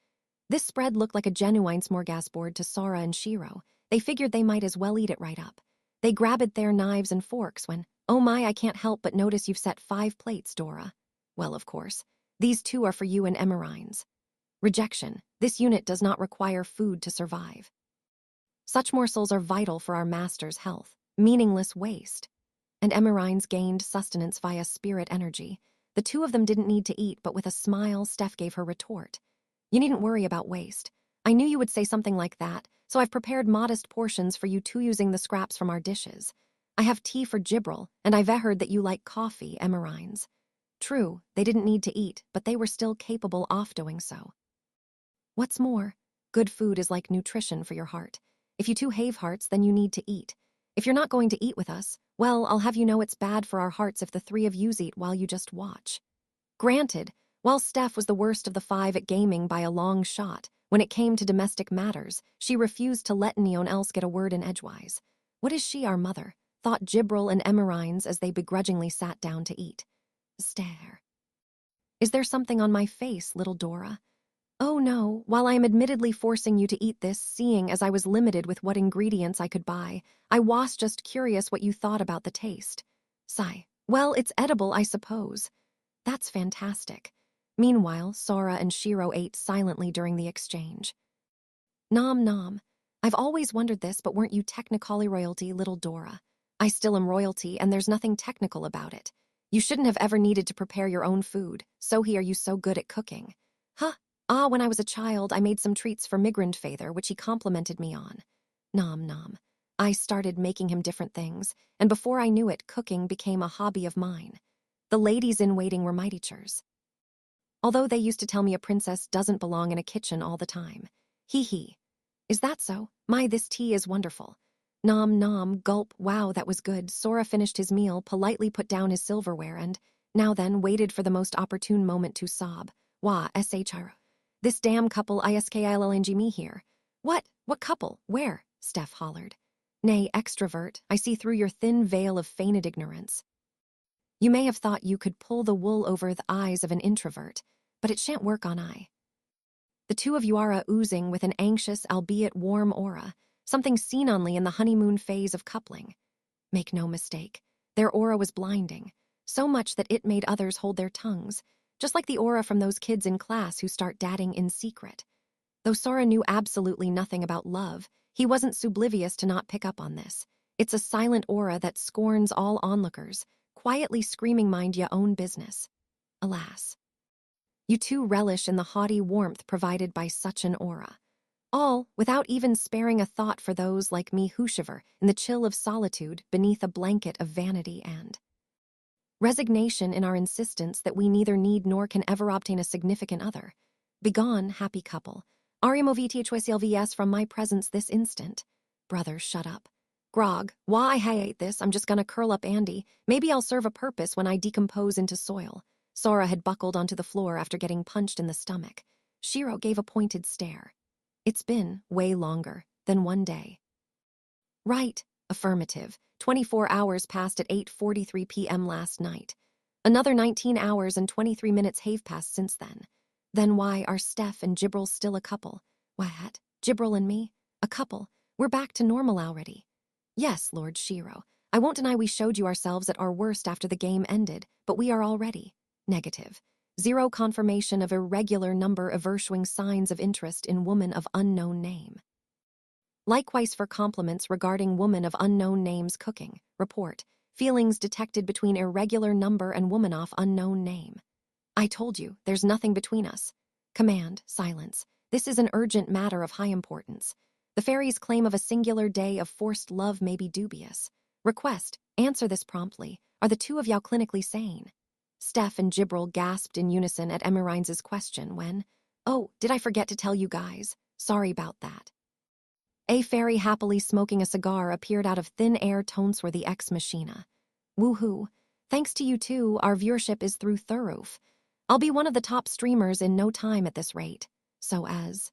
This spread looked like a genuine smorgasbord to Sora and Shiro. They figured they might as well eat it right up. They grabbed their knives and forks when, oh my, I can't help but notice you've set 5 plates, Dora. Well, of course. These 2 are for you and Emirines. Rejection. This unit does not require food to survive. Such morsels are vital for our master's health. Meaningless waste. And Emirines gained sustenance via spirit energy. The 2 of them didn't need to eat, but with a smile, Steph gave her retort. You needn't worry about waste. I knew you would say something like that, so I've prepared modest portions for you 2 using the scraps from our dishes. I have tea for Jibril, and I've heard that you like coffee, Emirines. True, they didn't need to eat, but they were still capable of doing so. What's more, good food is like nutrition for your heart. If you 2 have hearts, then you need to eat. If you're not going to eat with us, well, I'll have you know it's bad for our hearts if the 3 of yous eat while you just watch. Granted, while Steph was the worst of the 5 at gaming by a long shot, when it came to domestic matters, she refused to let anyone else get a word in edgewise. What is she, our mother? Thought Jibril and Emirines as they begrudgingly sat down to eat. Stare. Is there something on my face, little Dora? Oh no, while I am admittedly forcing you to eat this, seeing as I was limited with what ingredients I could buy, I was just curious what you thought about the taste. Sigh. Well, it's edible, I suppose. That's fantastic. Meanwhile, Sora and Shiro ate silently during the exchange. Nom nom. I've always wondered this, but weren't you technically royalty, little Dora? I still am royalty, and there's nothing technical about it. You shouldn't have ever needed to prepare your own food, so are you so good at cooking? Huh? When I was a child, I made some treats for Migrandfather, which he complimented me on. Nom nom. I started making him different things, and before I knew it, cooking became a hobby of mine. The ladies-in-waiting were my teachers. Although they used to tell me a princess doesn't belong in a kitchen all the time. Hee hee. Is that so? My, this tea is wonderful. Nom nom, gulp, wow, that was good. Sora finished his meal, politely put down his silverware, and, now then, waited for the most opportune moment to sob. Wah, shiro. This damn couple iskillng me here. What couple? Where? Steph hollered. Nay, extrovert, I see through your thin veil of feigned ignorance. You may have thought you could pull the wool over the eyes of an introvert, but it shan't work on I. The two of you are oozing with an anxious, albeit warm aura, something seen only in the honeymoon phase of coupling. Make no mistake, their aura was blinding, so much that it made others hold their tongues, just like the aura from those kids in class who start dating in secret. Though Sora knew absolutely nothing about love, he wasn't sublivious to not pick up on this. It's a silent aura that scorns all onlookers, quietly screaming mind ya own business. Alas. You two relish in the haughty warmth provided by such an aura. All without even sparing a thought for those like me who shiver in the chill of solitude beneath a blanket of vanity and resignation in our insistence that we neither need nor can ever obtain a significant other. Begone, happy couple. RMOVTHYCLVS from my presence this instant. Brother, shut up. Grog, why I hate this, I'm just gonna curl up Andy. Maybe I'll serve a purpose when I decompose into soil. Sora had buckled onto the floor after getting punched in the stomach. Shiro gave a pointed stare. It's been way longer than one day. Right, affirmative. 24 hours passed at 8:43 p.m. last night. Another 19 hours and 23 minutes have passed since then. Then why are Steph and Jibril still a couple? What? Jibril and me? A couple? We're back to normal already. Yes, Lord Shiro. I won't deny we showed you ourselves at our worst after the game ended, but we are already negative. Zero confirmation of irregular number of showing signs of interest in woman of unknown name. Likewise for compliments regarding woman of unknown name's cooking. Report. Feelings detected between irregular number and woman of unknown name. I told you, there's nothing between us. Command, silence. This is an urgent matter of high importance. The fairy's claim of a singular day of forced love may be dubious. Request, answer this promptly. Are the two of y'all clinically sane? Steph and Jibril gasped in unison at Emirine's question when, oh, did I forget to tell you guys? Sorry about that. A fairy happily smoking a cigar appeared out of thin air Tonesworthy ex machina. Woohoo. Thanks to you two, our viewership is through the roof. I'll be one of the top streamers in no time at this rate. So as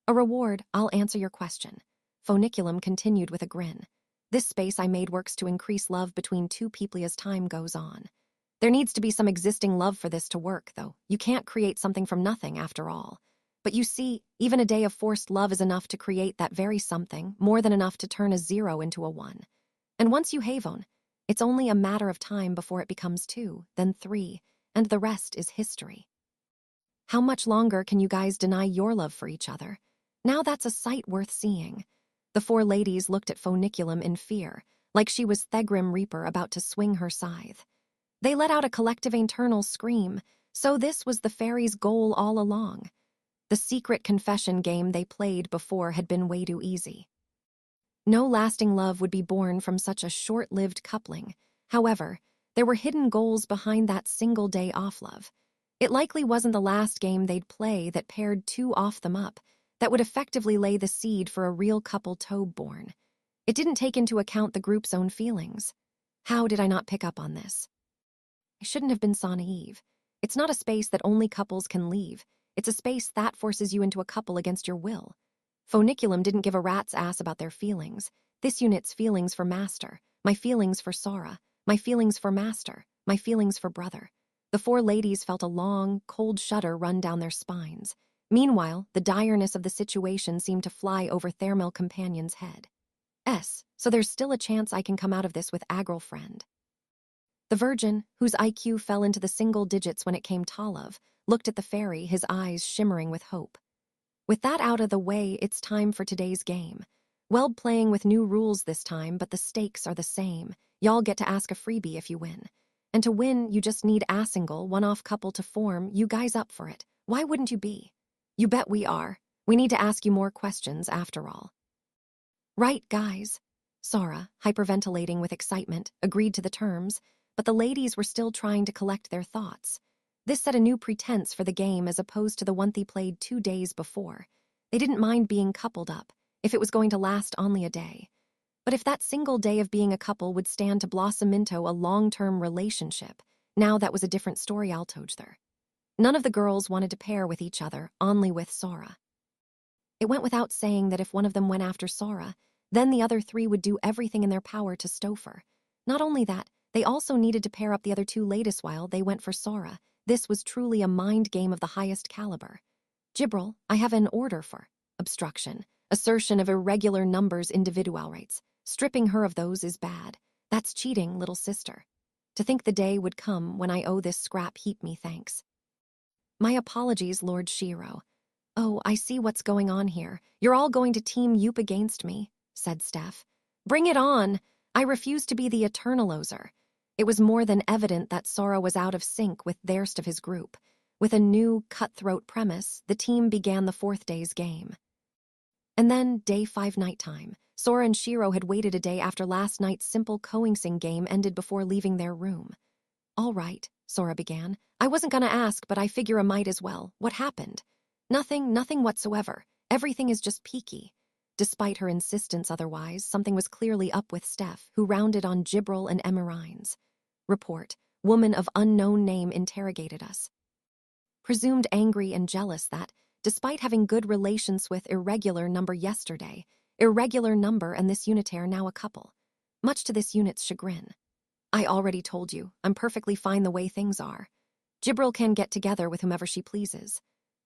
a reward, I'll answer your question. Phoniculum continued with a grin. This space I made works to increase love between two people as time goes on. There needs to be some existing love for this to work, though. You can't create something from nothing, after all. But you see, even a day of forced love is enough to create that very something, more than enough to turn a 0 into a 1. And once you have on, it's only a matter of time before it becomes 2, then 3, and the rest is history. How much longer can you guys deny your love for each other? Now that's a sight worth seeing. The four ladies looked at Phoniculum in fear, like she was Thegrim Reaper about to swing her scythe. They let out a collective internal scream, so this was the fairy's goal all along. The secret confession game they played before had been way too easy. No lasting love would be born from such a short-lived coupling. However, there were hidden goals behind that single day off love. It likely wasn't the last game they'd play that paired two off them up, that would effectively lay the seed for a real couple to born. It didn't take into account the group's own feelings. How did I not pick up on this? I shouldn't have been so naive. It's not a space that only couples can leave. It's a space that forces you into a couple against your will. Phoniculum didn't give a rat's ass about their feelings. This unit's feelings for master, my feelings for Sora, my feelings for master, my feelings for brother. The four ladies felt a long, cold shudder run down their spines. Meanwhile, the direness of the situation seemed to fly over Thermal Companion's head. So there's still a chance I can come out of this with Agril friend. The virgin, whose IQ fell into the single digits when it came to love, looked at the fairy, his eyes shimmering with hope. With that out of the way, it's time for today's game. Well, playing with new rules this time, but the stakes are the same. Y'all get to ask a freebie if you win. And to win, you just need a single, one-off couple to form. You guys up for it? Why wouldn't you be? You bet we are. We need to ask you more questions after all. Right, guys. Sora, hyperventilating with excitement, agreed to the terms, but the ladies were still trying to collect their thoughts. This set a new pretense for the game as opposed to the one they played 2 days before. They didn't mind being coupled up, if it was going to last only a day. But if that single day of being a couple would stand to blossom into a long-term relationship, now that was a different story altogether. None of the girls wanted to pair with each other, only with Sora. It went without saying that if one of them went after Sora, then the other three would do everything in their power to Stouffer. Not only that, they also needed to pair up the other two latest while they went for Sora. This was truly a mind game of the highest caliber. Jibril, I have an order for obstruction, assertion of irregular numbers individual rights. Stripping her of those is bad. That's cheating, little sister. To think the day would come when I owe this scrap heap me thanks. My apologies, Lord Shiro. Oh, I see what's going on here. You're all going to team Yoop against me, said Steph. Bring it on. I refuse to be the eternaloser. It was more than evident that Sora was out of sync with the rest of his group. With a new, cutthroat premise, the team began the fourth day's game. And then, day 5 nighttime. Sora and Shiro had waited a day after last night's simple coaxing game ended before leaving their room. All right, Sora began. I wasn't gonna ask, but I figure I might as well. What happened? Nothing whatsoever. Everything is just peaky. Despite her insistence otherwise, something was clearly up with Steph, who rounded on Jibril and Emerines. Report. Woman of unknown name interrogated us. Presumed angry and jealous that, despite having good relations with irregular number yesterday, irregular number and this unitaire now a couple. Much to this unit's chagrin. I already told you, I'm perfectly fine the way things are. Jibril can get together with whomever she pleases.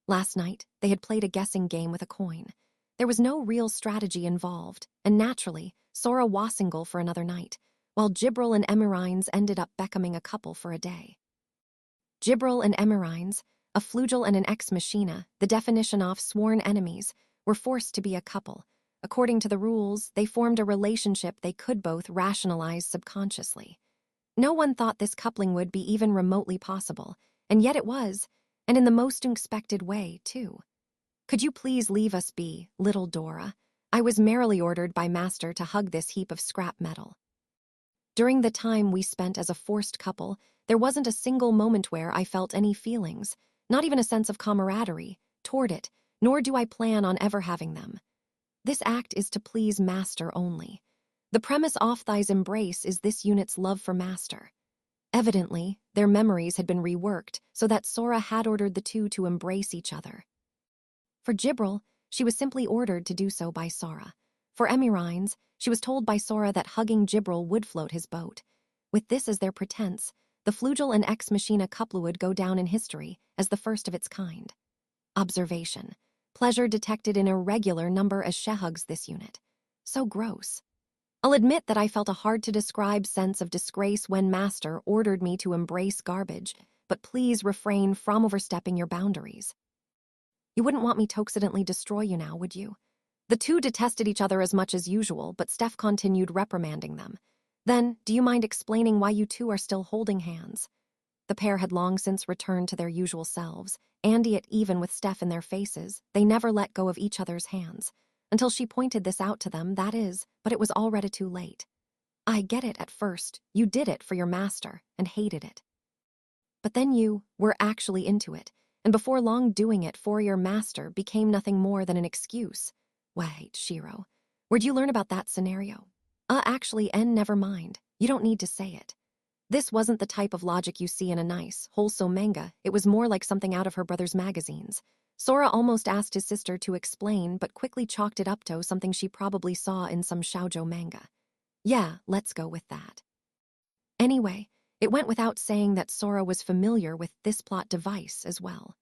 Last night, they had played a guessing game with a coin. There was no real strategy involved, and naturally, Sora wassingle for another night, while Jibril and Emerines ended up becoming a couple for a day. Jibril and Emerines, a flugel and an ex machina, the definition of sworn enemies, were forced to be a couple. According to the rules, they formed a relationship they could both rationalize subconsciously. No one thought this coupling would be even remotely possible, and yet it was, and in the most unexpected way, too. Could you please leave us be, little Dora? I was merrily ordered by Master to hug this heap of scrap metal. During the time we spent as a forced couple, there wasn't a single moment where I felt any feelings, not even a sense of camaraderie, toward it, nor do I plan on ever having them. This act is to please Master only. The premise of Thai's embrace is this unit's love for Master. Evidently, their memories had been reworked so that Sora had ordered the two to embrace each other. For Jibril, she was simply ordered to do so by Sora. For Emerines, she was told by Sora that hugging Jibril would float his boat. With this as their pretense, the flugel and ex machina couple would go down in history as the first of its kind. Observation. Pleasure detected in irregular number as she hugs this unit. So gross. I'll admit that I felt a hard-to-describe sense of disgrace when Master ordered me to embrace garbage, but please refrain from overstepping your boundaries. You wouldn't want me to accidentally destroy you now, would you? The two detested each other as much as usual, but Steph continued reprimanding them. Then, do you mind explaining why you two are still holding hands? The pair had long since returned to their usual selves, and yet even with Steph in their faces, they never let go of each other's hands. Until she pointed this out to them, that is, but it was already too late. I get it at first. You did it for your master, and hated it. But then you were actually into it, and before long doing it for your master became nothing more than an excuse. Wait, Shiro, where'd you learn about that scenario? Actually, never mind. You don't need to say it. This wasn't the type of logic you see in a nice, wholesome manga. It was more like something out of her brother's magazines. Sora almost asked his sister to explain, but quickly chalked it up to something she probably saw in some shoujo manga. Yeah, let's go with that. Anyway, it went without saying that Sora was familiar with this plot device as well.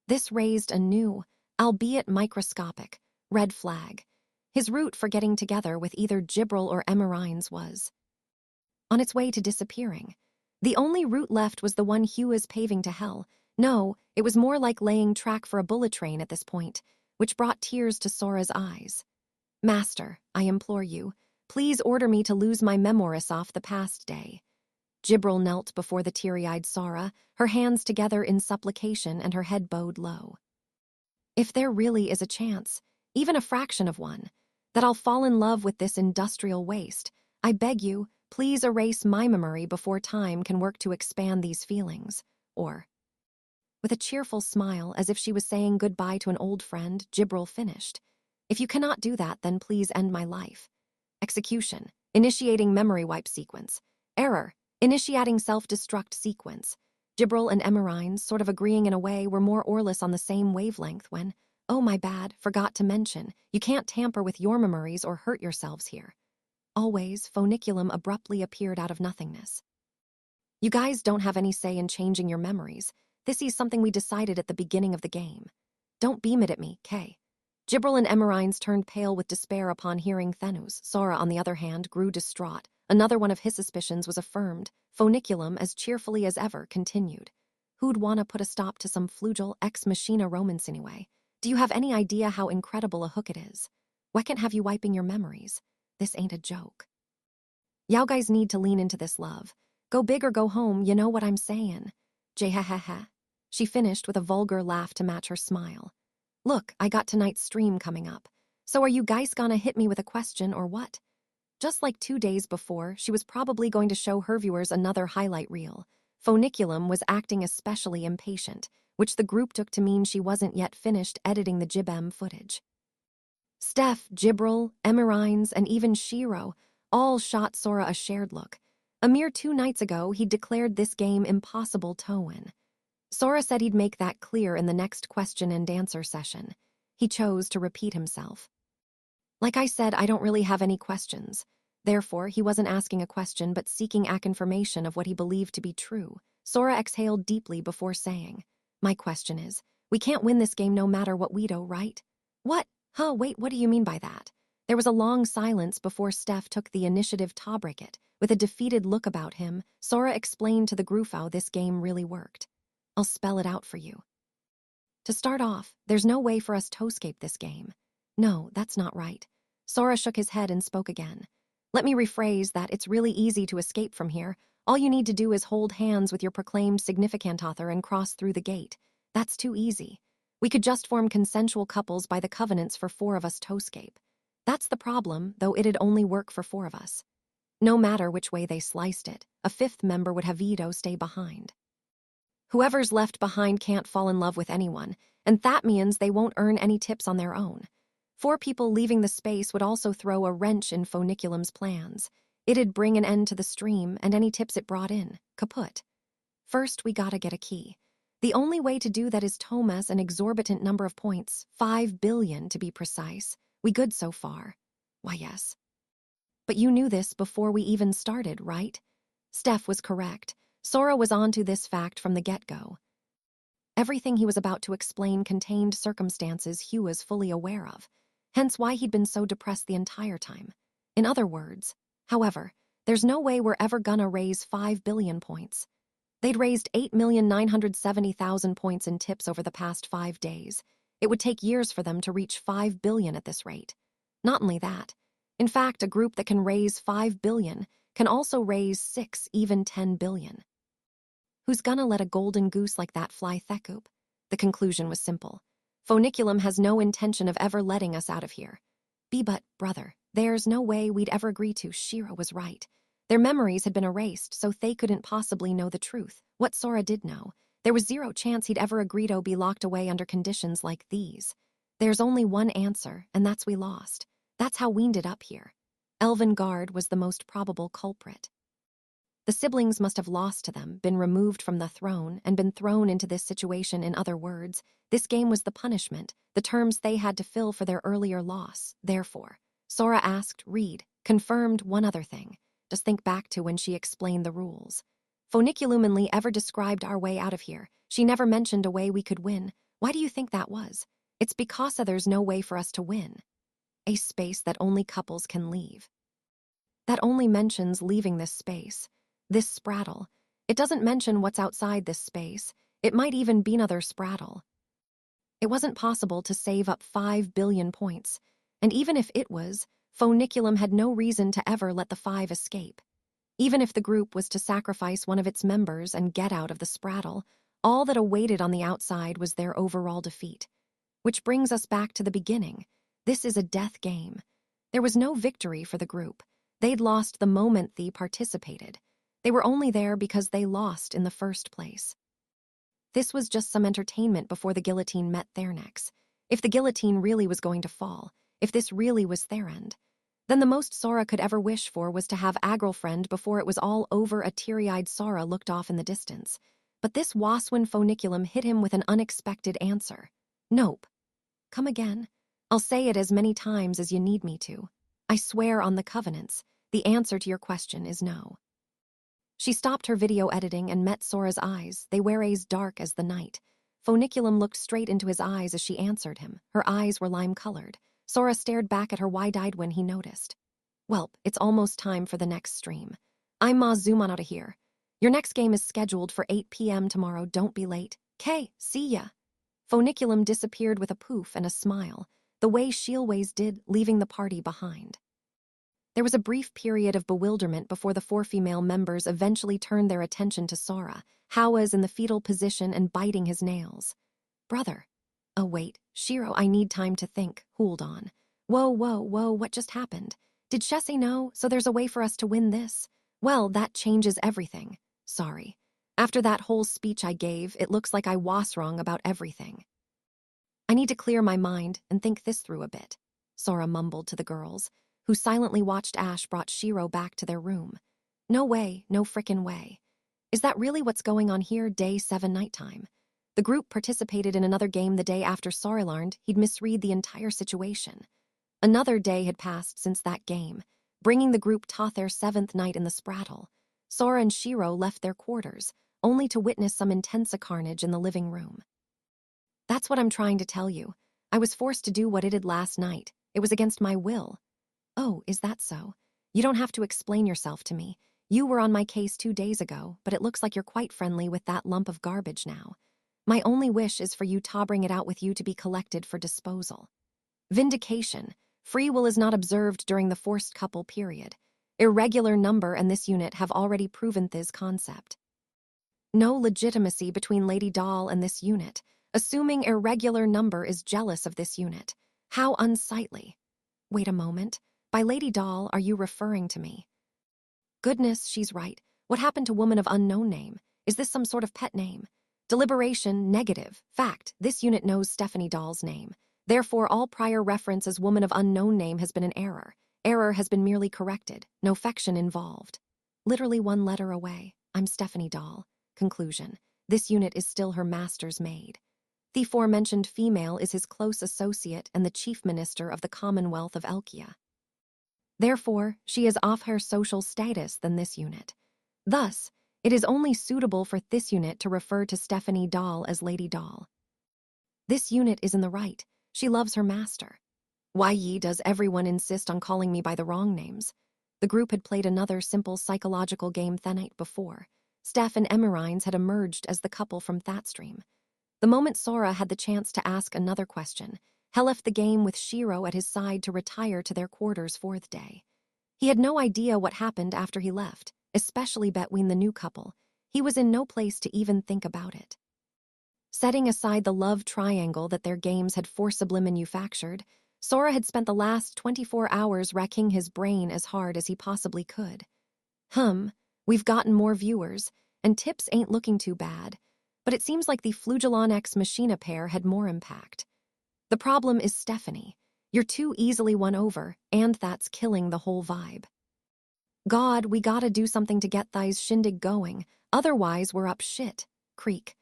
This raised a new, albeit microscopic, red flag. His route for getting together with either Jibril or Emerines was on its way to disappearing. The only route left was the one Hugh is paving to hell. No, it was more like laying track for a bullet train at this point, which brought tears to Sora's eyes. Master, I implore you, please order me to lose my memories off the past day. Jibril knelt before the teary-eyed Sora, her hands together in supplication and her head bowed low. If there really is a chance, even a fraction of one, that I'll fall in love with this industrial waste, I beg you, please erase my memory before time can work to expand these feelings. Or, with a cheerful smile as if she was saying goodbye to an old friend, Jibril finished. If you cannot do that, then please end my life. Execution. Initiating memory wipe sequence. Error. Initiating self-destruct sequence. Jibril and Emerines, sort of agreeing in a way, were more or less on the same wavelength when, oh my bad, forgot to mention, you can't tamper with your memories or hurt yourselves here. Always, Phoniculum abruptly appeared out of nothingness. You guys don't have any say in changing your memories. This is something we decided at the beginning of the game. Don't beam it at me, Kay. Gibral and Emerines turned pale with despair upon hearing Thenus. Sora, on the other hand, grew distraught. Another one of his suspicions was affirmed. Funiculum, as cheerfully as ever, continued. Who'd wanna put a stop to some flugel ex machina romance anyway? Do you have any idea how incredible a hook it is? What can have you wiping your memories? This ain't a joke. Y'all guys need to lean into this love. Go big or go home, you know what I'm saying. Jeh-ha-ha-ha. She finished with a vulgar laugh to match her smile. Look, I got tonight's stream coming up. So are you guys gonna hit me with a question or what? Just like 2 days before, she was probably going to show her viewers another highlight reel. Funiculum was acting especially impatient, which the group took to mean she wasn't yet finished editing the Jibem footage. Steph, Gibral, Emerines, and even Shiro all shot Sora a shared look. A mere 2 nights ago, he'd declared this game impossible to win. Sora said he'd make that clear in the next question and answer session. He chose to repeat himself. Like I said, I don't really have any questions. Therefore, he wasn't asking a question but seeking confirmation of what he believed to be true. Sora exhaled deeply before saying, My question is, we can't win this game no matter what we do, right? What? Huh, wait, what do you mean by that? There was a long silence before Steph took the initiative to break it. With a defeated look about him, Sora explained to the group how this game really worked. I'll spell it out for you. To start off, there's no way for us to escape this game. No, that's not right. Sora shook his head and spoke again. Let me rephrase that. It's really easy to escape from here. All you need to do is hold hands with your proclaimed significant other and cross through the gate. That's too easy. We could just form consensual couples by the covenants for 4 of us to escape. That's the problem, though it'd only work for 4 of us. No matter which way they sliced it, a 5th member would have veto stay behind. Whoever's left behind can't fall in love with anyone, and that means they won't earn any tips on their own. 4 people leaving the space would also throw a wrench in Funiculum's plans. It'd bring an end to the stream and any tips it brought in. Kaput. First, we gotta get a key. The only way to do that is Tomas an exorbitant number of points, 5 billion to be precise. We good so far? Why, yes. But you knew this before we even started, right? Steph was correct. Sora was onto this fact from the get-go. Everything he was about to explain contained circumstances Hugh was fully aware of, hence why he'd been so depressed the entire time. In other words, however, there's no way we're ever gonna raise 5 billion points. They'd raised 8,970,000 points in tips over the past 5 days. It would take years for them to reach 5 billion at this rate. Not only that, in fact, a group that can raise 5 billion can also raise 6, even 10 billion. Who's gonna let a golden goose like that fly Thekup? The conclusion was simple. Funiculum has no intention of ever letting us out of here. But, brother, there's no way we'd ever agree to. Shiro was right. Their memories had been erased, so they couldn't possibly know the truth. What Sora did know, there was 0 chance he'd ever agree to be locked away under conditions like these. There's only one answer, and that's we lost. That's how we ended up here. Elven Guard was the most probable culprit. The siblings must have lost to them, been removed from the throne, and been thrown into this situation. In other words, this game was the punishment, the terms they had to fill for their earlier loss. Therefore, Sora asked Reed, confirmed one other thing. Just think back to when she explained the rules. Funiculum ever described our way out of here. She never mentioned a way we could win. Why do you think that was? It's because there's no way for us to win. A space that only couples can leave. That only mentions leaving this space. This spraddle. It doesn't mention what's outside this space. It might even be another spraddle. It wasn't possible to save up 5 billion points, and even if it was, Funiculum had no reason to ever let the 5 escape. Even if the group was to sacrifice one of its members and get out of the spraddle, all that awaited on the outside was their overall defeat. Which brings us back to the beginning. This is a death game. There was no victory for the group. They'd lost the moment they participated. They were only there because they lost in the first place. This was just some entertainment before the guillotine met their necks. If the guillotine really was going to fall, if this really was their end, then the most Sora could ever wish for was to have a girlfriend before it was all over. A teary-eyed Sora looked off in the distance. But this Waswin Funiculum hit him with an unexpected answer. Nope. Come again. I'll say it as many times as you need me to. I swear on the covenants, the answer to your question is no. She stopped her video editing and met Sora's eyes. They were as dark as the night. Funiculum looked straight into his eyes as she answered him. Her eyes were lime-colored. Sora stared back at her wide-eyed when he noticed. Welp, it's almost time for the next stream. I'm Ma Zoom on out of here. Your next game is scheduled for 8 p.m. tomorrow. Don't be late. 'Kay, see ya. Funiculum disappeared with a poof and a smile, the way she always did, leaving the party behind. There was a brief period of bewilderment before the 4 female members eventually turned their attention to Sora. Hawa's in the fetal position and biting his nails. Brother. Oh wait, Shiro, I need time to think. Hold on. Whoa, what just happened? Did Shessie know? So there's a way for us to win this? Well, that changes everything. Sorry. After that whole speech I gave, it looks like I was wrong about everything. I need to clear my mind and think this through a bit, Sora mumbled to the girls, who silently watched Ash brought Shiro back to their room. No way, no frickin' way. Is that really what's going on here? Day 7 nighttime. The group participated in another game the day after Sora learned he'd misread the entire situation. Another day had passed since that game, bringing the group to their 7th night in the Sprattle. Sora and Shiro left their quarters, only to witness some intense carnage in the living room. That's what I'm trying to tell you. I was forced to do what I did last night. It was against my will. Oh, is that so? You don't have to explain yourself to me. You were on my case 2 days ago, but it looks like you're quite friendly with that lump of garbage now. My only wish is for you to bring it out with you to be collected for disposal. Vindication. Free will is not observed during the forced couple period. Irregular number and this unit have already proven this concept. No legitimacy between Lady Doll and this unit, assuming irregular number is jealous of this unit. How unsightly. Wait a moment. By Lady Doll, are you referring to me? Goodness, she's right. What happened to woman of unknown name? Is this some sort of pet name? Deliberation, negative. Fact, this unit knows Stephanie Doll's name. Therefore, all prior reference as woman of unknown name has been an error. Error has been merely corrected. No fection involved. Literally 1 letter away. I'm Stephanie Doll. Conclusion. This unit is still her master's maid. The aforementioned female is his close associate and the chief minister of the Commonwealth of Elkia. Therefore, she is of her social status than this unit. Thus, it is only suitable for this unit to refer to Stephanie Doll as Lady Doll. This unit is in the right. She loves her master. Why does everyone insist on calling me by the wrong names? The group had played another simple psychological game the night before. Steph and Emerines had emerged as the couple from that stream. The moment Sora had the chance to ask another question, he left the game with Shiro at his side to retire to their quarters for the day. He had no idea what happened after he left, especially between the new couple. He was in no place to even think about it. Setting aside the love triangle that their games had forcibly manufactured, Sora had spent the last 24 hours racking his brain as hard as he possibly could. We've gotten more viewers, and tips ain't looking too bad, but it seems like the Flugilon X Machina pair had more impact. The problem is Stephanie. You're too easily won over, and that's killing the whole vibe. God, we gotta do something to get thys shindig going, otherwise we're up shit. Creak.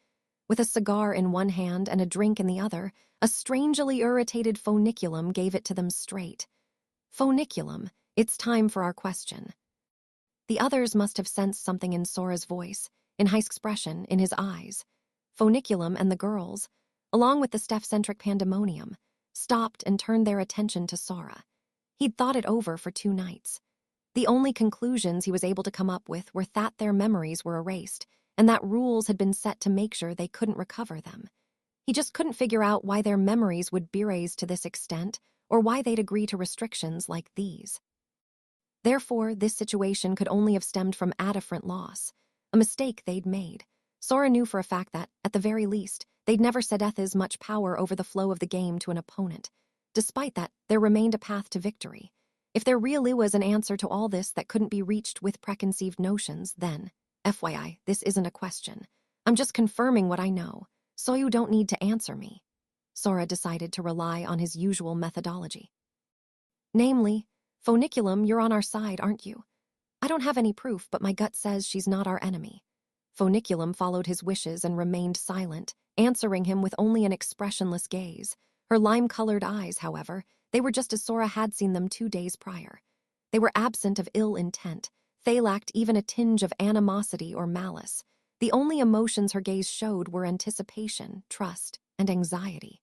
With a cigar in one hand and a drink in the other, a strangely irritated Funiculum gave it to them straight. Funiculum, it's time for our question. The others must have sensed something in Sora's voice, in his expression, in his eyes. Funiculum and the girls, along with the Steph-centric pandemonium, stopped and turned their attention to Sora. He'd thought it over for 2 nights. The only conclusions he was able to come up with were that their memories were erased, and that rules had been set to make sure they couldn't recover them. He just couldn't figure out why their memories would be erased to this extent, or why they'd agree to restrictions like these. Therefore, this situation could only have stemmed from a different loss, a mistake they'd made. Sora knew for a fact that, at the very least, they'd never ceded as much power over the flow of the game to an opponent. Despite that, there remained a path to victory. If there really was an answer to all this that couldn't be reached with preconceived notions, then, FYI, this isn't a question. I'm just confirming what I know, so you don't need to answer me. Sora decided to rely on his usual methodology. Namely, Funiculum, you're on our side, aren't you? I don't have any proof, but my gut says she's not our enemy. Funiculum followed his wishes and remained silent, answering him with only an expressionless gaze. Her lime-colored eyes, however, they were just as Sora had seen them 2 days prior. They were absent of ill intent. They lacked even a tinge of animosity or malice. The only emotions her gaze showed were anticipation, trust, and anxiety.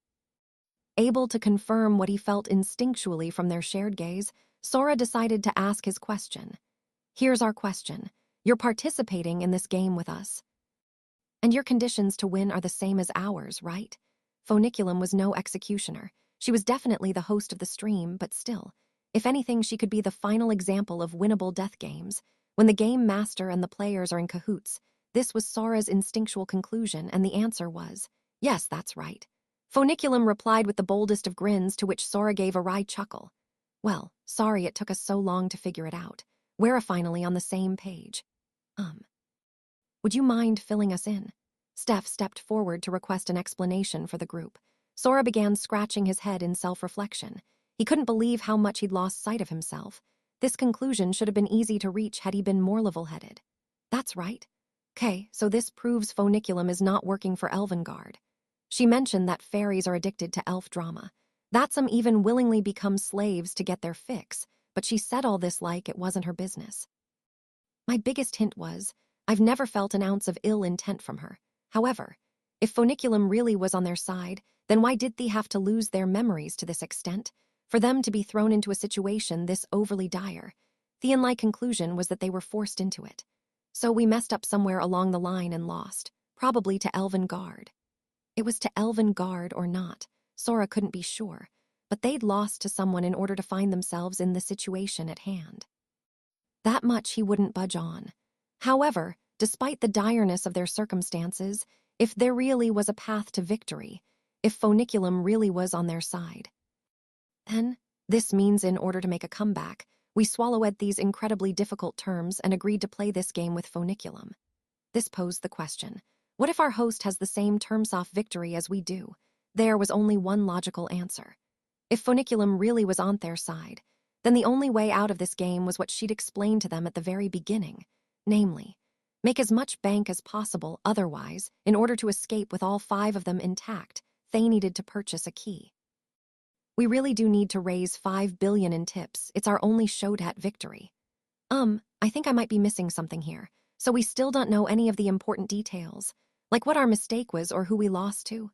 Able to confirm what he felt instinctually from their shared gaze, Sora decided to ask his question. Here's our question. You're participating in this game with us. And your conditions to win are the same as ours, right? Phoniculum was no executioner. She was definitely the host of the stream, but still, if anything, she could be the final example of winnable death games. When the game master and the players are in cahoots, this was Sora's instinctual conclusion, and the answer was, yes, that's right. Phoniculum replied with the boldest of grins, to which Sora gave a wry chuckle. Well, sorry it took us so long to figure it out. We're finally on the same page. Would you mind filling us in? Steph stepped forward to request an explanation for the group. Sora began scratching his head in self-reflection. He couldn't believe how much he'd lost sight of himself. This conclusion should have been easy to reach had he been more level-headed. That's right. Okay, so this proves Phoniculum is not working for Elvengard. She mentioned that fairies are addicted to elf drama, that some even willingly become slaves to get their fix, but she said all this like it wasn't her business. My biggest hint was, I've never felt an ounce of ill intent from her. However, if Phoniculum really was on their side, then why did they have to lose their memories to this extent? For them to be thrown into a situation this overly dire? The only conclusion was that they were forced into it. So we messed up somewhere along the line and lost, probably to Elvengard. It was to Elvengard or not, Sora couldn't be sure, but they'd lost to someone in order to find themselves in the situation at hand. That much he wouldn't budge on. However, despite the direness of their circumstances, if there really was a path to victory, if Phoniculum really was on their side, then this means in order to make a comeback, we swallowed these incredibly difficult terms and agreed to play this game with Phoniculum. This posed the question, what if our host has the same terms-off victory as we do? There was only one logical answer. If Phoniculum really was on their side, then the only way out of this game was what she'd explained to them at the very beginning, namely, make as much bank as possible otherwise, in order to escape with all 5 of them intact, they needed to purchase a key. We really do need to raise 5 billion in tips. It's our only shot at victory. I think I might be missing something here, so we still don't know any of the important details, like what our mistake was or who we lost to.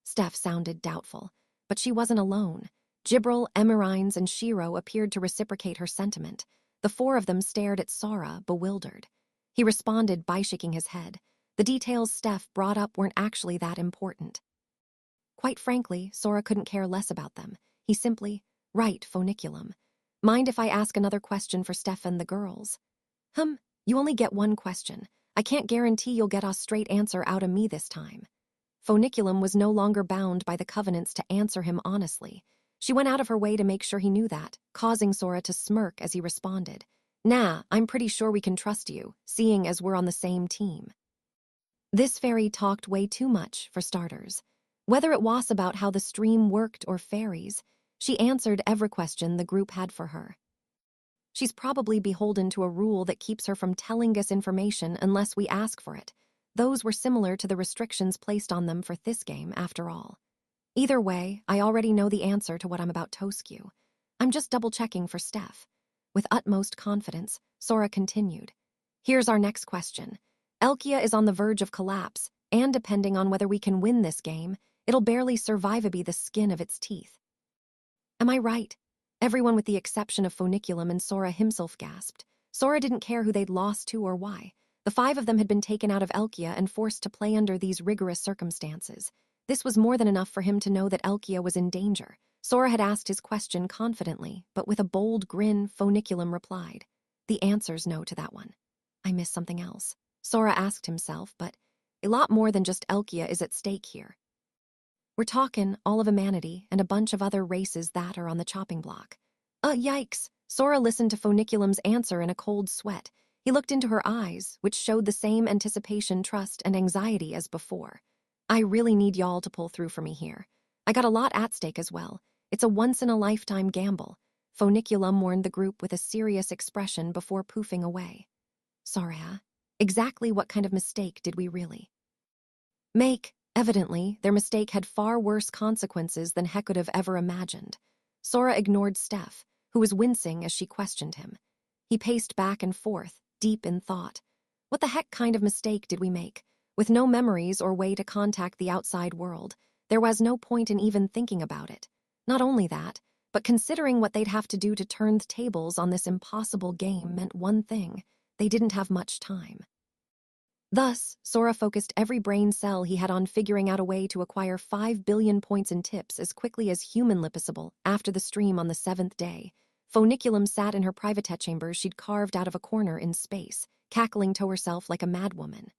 Steph sounded doubtful, but she wasn't alone. Gibril, Emerines, and Shiro appeared to reciprocate her sentiment. The 4 of them stared at Sora, bewildered. He responded by shaking his head. The details Steph brought up weren't actually that important. Quite frankly, Sora couldn't care less about them. He simply, right, Phoniculum. Mind if I ask another question for Steph and the girls? You only get one question. I can't guarantee you'll get a straight answer out of me this time. Phoniculum was no longer bound by the covenants to answer him honestly. She went out of her way to make sure he knew that, causing Sora to smirk as he responded. Nah, I'm pretty sure we can trust you, seeing as we're on the same team. This fairy talked way too much, for starters. Whether it was about how the stream worked or fairies, she answered every question the group had for her. She's probably beholden to a rule that keeps her from telling us information unless we ask for it. Those were similar to the restrictions placed on them for this game, after all. Either way, I already know the answer to what I'm about to ask you. I'm just double-checking for Steph. With utmost confidence, Sora continued. Here's our next question. Elkia is on the verge of collapse, and depending on whether we can win this game, it'll barely survive the skin of its teeth. Am I right? Everyone with the exception of Phoniculum and Sora himself gasped. Sora didn't care who they'd lost to or why. The 5 of them had been taken out of Elkia and forced to play under these rigorous circumstances. This was more than enough for him to know that Elkia was in danger. Sora had asked his question confidently, but with a bold grin, Phoniculum replied. The answer's no to that one. I missed something else. Sora asked himself, but a lot more than just Elkia is at stake here. We're talking all of humanity and a bunch of other races that are on the chopping block. Yikes! Sora listened to Phoniculum's answer in a cold sweat. He looked into her eyes, which showed the same anticipation, trust, and anxiety as before. I really need y'all to pull through for me here. I got a lot at stake as well. It's a once-in-a-lifetime gamble. Phoniculum warned the group with a serious expression before poofing away. Sora, exactly what kind of mistake did we really make? Evidently, their mistake had far worse consequences than Heck could have ever imagined. Sora ignored Steph, who was wincing as she questioned him. He paced back and forth, deep in thought. What the heck kind of mistake did we make? With no memories or way to contact the outside world, there was no point in even thinking about it. Not only that, but considering what they'd have to do to turn the tables on this impossible game meant one thing: they didn't have much time. Thus, Sora focused every brain cell he had on figuring out a way to acquire 5 billion points in tips as quickly as humanly possible after the stream on the 7th day. Phoniculum sat in her private chamber she'd carved out of a corner in space, cackling to herself like a madwoman.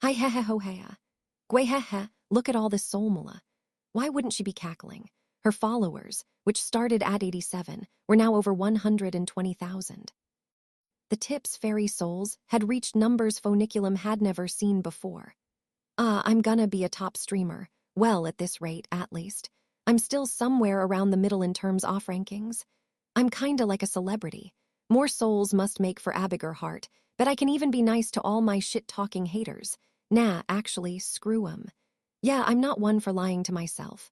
Hi he he ho hea. Gwe he he, look at all this soul mula. Why wouldn't she be cackling? Her followers, which started at 87, were now over 120,000. The tips fairy souls had reached numbers Phoniculum had never seen before. I'm gonna be a top streamer. Well, at this rate, at least. I'm still somewhere around the middle in terms off rankings. I'm kinda like a celebrity. More souls must make for Abigail Hart, but I can even be nice to all my shit-talking haters. Nah, actually, screw 'em. Yeah, I'm not one for lying to myself.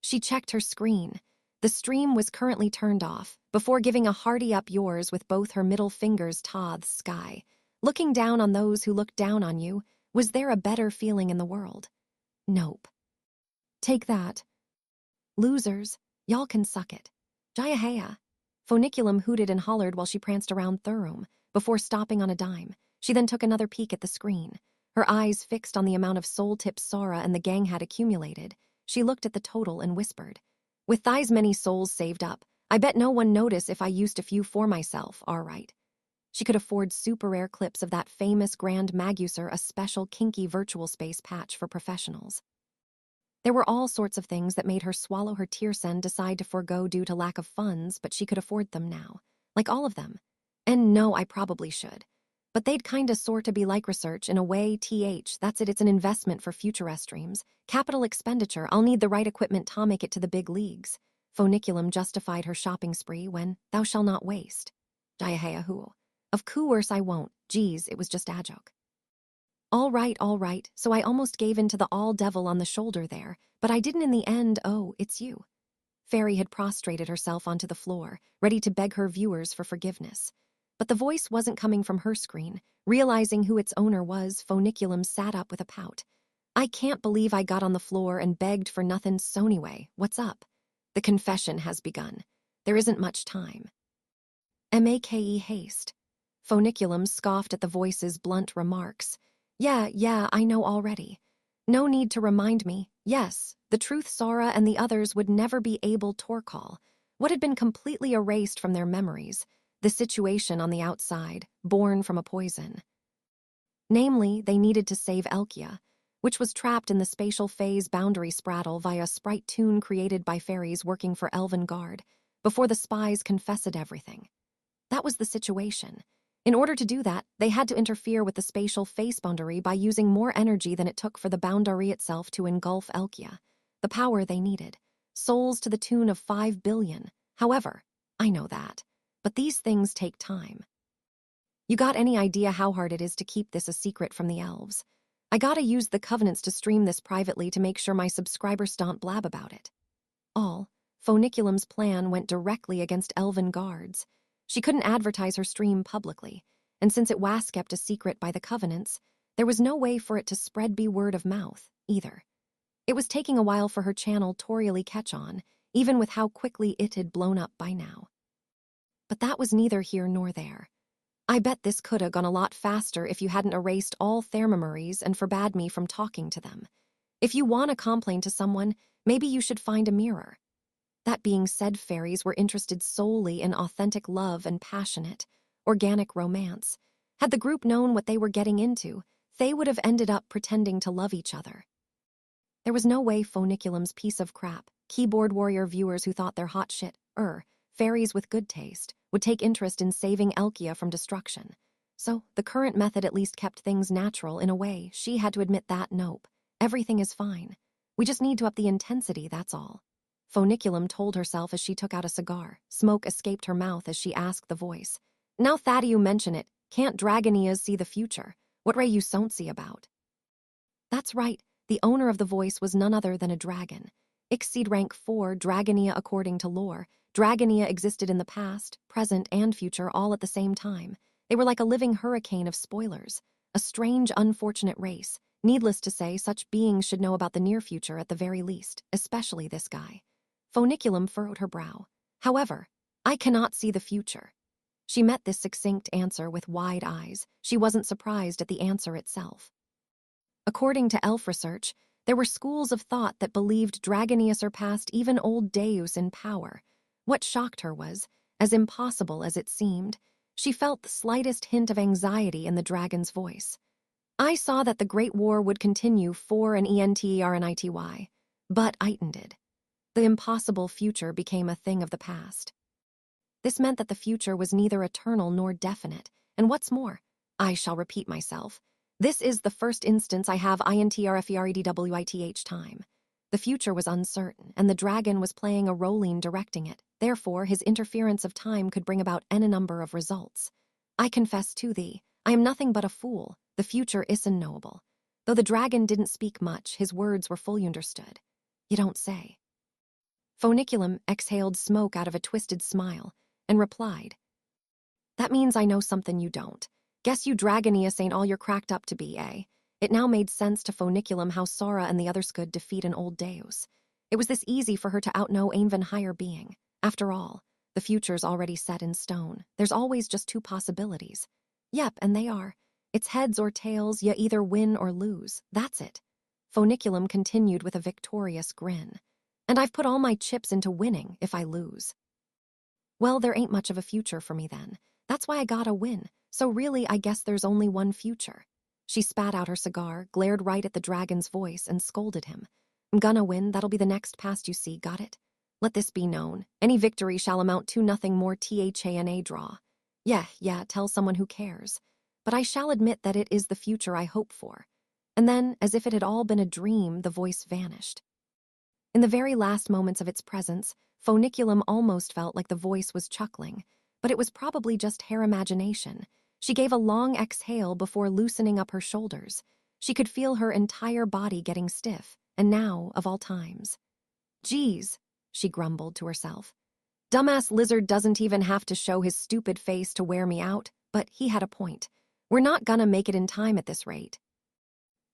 She checked her screen. The stream was currently turned off, before giving a hearty up yours with both her middle fingers toward the sky. Looking down on those who looked down on you, was there a better feeling in the world? Nope. Take that. Losers, y'all can suck it. Jayahea. Phoniculum hooted and hollered while she pranced around the room, before stopping on a dime. She then took another peek at the screen. Her eyes fixed on the amount of soul tips Sora and the gang had accumulated. She looked at the total and whispered, "With thighs many souls saved up, I bet no one noticed if I used a few for myself, all right." She could afford super rare clips of that famous Grand Maguser, a special kinky virtual space patch for professionals. There were all sorts of things that made her swallow her tears and decide to forego due to lack of funds, but she could afford them now. Like all of them. And no, I probably should. But they'd kinda sorta be like research in a way, that's it, it's an investment for future streams. Capital expenditure, I'll need the right equipment to make it to the big leagues. Phoniculum justified her shopping spree when, thou shall not waste. Jayahea. Of course I won't, geez, it was just a joke. All right, so I almost gave in to the all-devil on the shoulder there, but I didn't in the end. Oh, it's you. Fairy had prostrated herself onto the floor, ready to beg her viewers for forgiveness. But the voice wasn't coming from her screen. Realizing who its owner was, Phoniculum sat up with a pout. I can't believe I got on the floor and begged for nothing, so anyway, what's up? The confession has begun. There isn't much time. Make haste. Phoniculum scoffed at the voice's blunt remarks. Yeah, I know already. No need to remind me. Yes, the truth Sora and the others would never be able to recall. What had been completely erased from their memories. The situation on the outside, born from a poison. Namely, they needed to save Elkia, which was trapped in the spatial phase boundary spraddle via a sprite tune created by fairies working for Elven Guard, before the spies confessed everything. That was the situation. In order to do that, they had to interfere with the spatial phase boundary by using more energy than it took for the boundary itself to engulf Elkia. The power they needed. Souls to the tune of 5 billion. However, I know that. But these things take time. You got any idea how hard it is to keep this a secret from the elves? I gotta use the covenants to stream this privately to make sure my subscribers don't blab about it. Phoniculum's plan went directly against elven guards. She couldn't advertise her stream publicly, and since it was kept a secret by the covenants, there was no way for it to spread be word of mouth, either. It was taking a while for her channel to really catch on, even with how quickly it had blown up by now. But that was neither here nor there. I bet this coulda gone a lot faster if you hadn't erased all their memories and forbade me from talking to them. If you want to complain to someone, maybe you should find a mirror. That being said, fairies were interested solely in authentic love and passionate, organic romance. Had the group known what they were getting into, they would have ended up pretending to love each other. There was no way Phoniculum's piece of crap, keyboard warrior viewers who thought they're hot shit, fairies with good taste, would take interest in saving Elkia from destruction. So, the current method at least kept things natural in a way. She had to admit that, nope, everything is fine. We just need to up the intensity, that's all. Phoniculum told herself as she took out a cigar. Smoke escaped her mouth as she asked the voice. Now that you mention it, can't Dragonias see the future? What ray you don't see about? That's right, the owner of the voice was none other than a dragon. Exceed rank 4 Dragonia according to lore. Dragonia existed in the past, present, and future all at the same time. They were like a living hurricane of spoilers. A strange, unfortunate race, Needless to say, such beings should know about the near future at the very least, especially this guy. Foniculum furrowed her brow. However, I cannot see the future. She met this succinct answer with wide eyes. She wasn't surprised at the answer itself. According to elf research, there were schools of thought that believed Dragonia surpassed even old Deus in power. What shocked her was, as impossible as it seemed, she felt the slightest hint of anxiety in the dragon's voice. I saw that the Great War would continue for an Enternity, but Iton did. The impossible future became a thing of the past. This meant that the future was neither eternal nor definite, and what's more, I shall repeat myself, this is the first instance I have INTRFEREDWITH time. The future was uncertain, and the dragon was playing a role directing it. Therefore, his interference of time could bring about any number of results. I confess to thee, I am nothing but a fool. The future is unknowable. Though the dragon didn't speak much, his words were fully understood. You don't say. Foniculum exhaled smoke out of a twisted smile and replied, That means I know something you don't. Guess you Dragonius ain't all you're cracked up to be, eh? It now made sense to Foniculum how Sora and the others could defeat an old Deus. It was this easy for her to outknow an even higher being. After all, the future's already set in stone. There's always just two possibilities. Yep, and they are. It's heads or tails, you either win or lose. That's it. Foniculum continued with a victorious grin. And I've put all my chips into winning if I lose. Well, there ain't much of a future for me then. That's why I gotta win. So really, I guess there's only one future. She spat out her cigar, glared right at the dragon's voice, and scolded him. I'm gonna win, that'll be the next past you see, got it? Let this be known. Any victory shall amount to nothing more THANA draw. Yeah, tell someone who cares. But I shall admit that it is the future I hope for. And then, as if it had all been a dream, the voice vanished. In the very last moments of its presence, Foniculum almost felt like the voice was chuckling, but it was probably just her imagination. She gave a long exhale before loosening up her shoulders. She could feel her entire body getting stiff, and now, of all times. Geez, she grumbled to herself. Dumbass lizard doesn't even have to show his stupid face to wear me out, but he had a point. We're not gonna make it in time at this rate.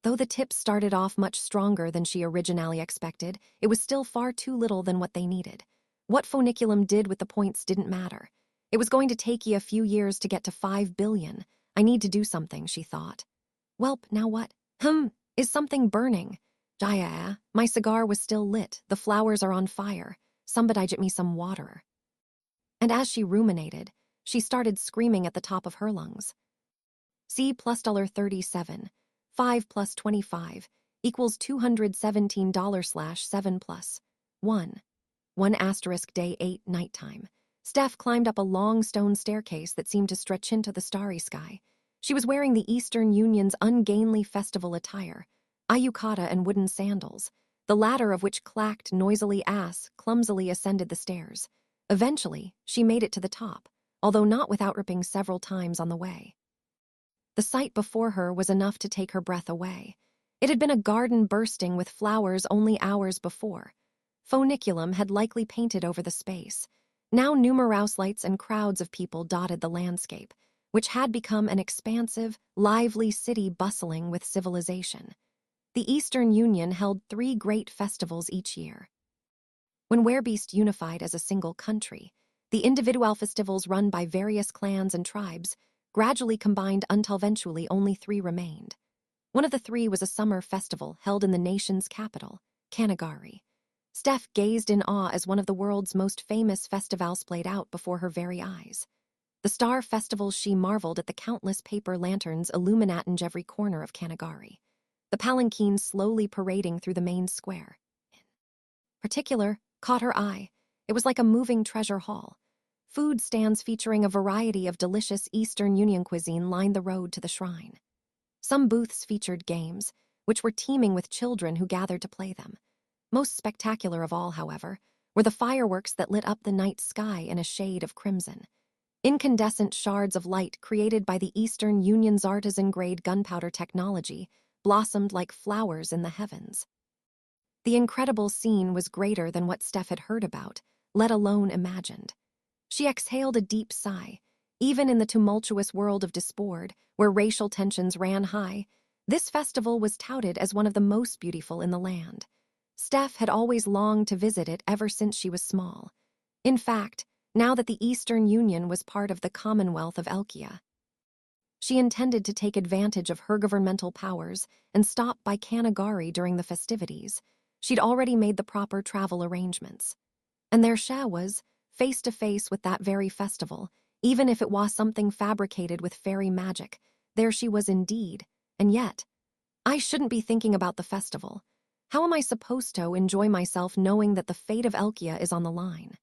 Though the tips started off much stronger than she originally expected, it was still far too little than what they needed. What Foniculum did with the points didn't matter. It was going to take you a few years to get to 5 billion. I need to do something, she thought. Welp, now what? Is something burning? Jaya, my cigar was still lit. The flowers are on fire. Somebody get me some water. And as she ruminated, she started screaming at the top of her lungs. C plus $37. 5 plus 25 equals $217/7 plus 1. 1 * day 8 nighttime. Steph climbed up a long stone staircase that seemed to stretch into the starry sky. She was wearing the Eastern Union's ungainly festival attire, ayukata and wooden sandals, the latter of which clacked noisily as clumsily ascended the stairs. Eventually, she made it to the top, although not without ripping several times on the way. The sight before her was enough to take her breath away. It had been a garden bursting with flowers only hours before. Foniculum had likely painted over the space. Now numerous lights and crowds of people dotted the landscape, which had become an expansive, lively city bustling with civilization. The Eastern Union held 3 great festivals each year. When Werebeast unified as a single country, the individual festivals run by various clans and tribes gradually combined until eventually only 3 remained. One of the 3 was a summer festival held in the nation's capital, Kanagari. Steph gazed in awe as one of the world's most famous festivals played out before her very eyes. The Star Festival, she marveled at the countless paper lanterns illuminating every corner of Kanagari. The palanquin slowly parading through the main square. In particular, caught her eye. It was like a moving treasure hall. Food stands featuring a variety of delicious Eastern Union cuisine lined the road to the shrine. Some booths featured games, which were teeming with children who gathered to play them. Most spectacular of all, however, were the fireworks that lit up the night sky in a shade of crimson. Incandescent shards of light created by the Eastern Union's artisan-grade gunpowder technology blossomed like flowers in the heavens. The incredible scene was greater than what Steph had heard about, let alone imagined. She exhaled a deep sigh. Even in the tumultuous world of Discord, where racial tensions ran high, This festival was touted as one of the most beautiful in the land. Steph had always longed to visit it ever since she was small. In fact, now that the Eastern Union was part of the Commonwealth of Elkia, she intended to take advantage of her governmental powers and stop by Kanagari during the festivities. She'd already made the proper travel arrangements. And there she was, face to face with that very festival, even if it was something fabricated with fairy magic. There she was indeed, and yet, I shouldn't be thinking about the festival. How am I supposed to enjoy myself knowing that the fate of Elkia is on the line?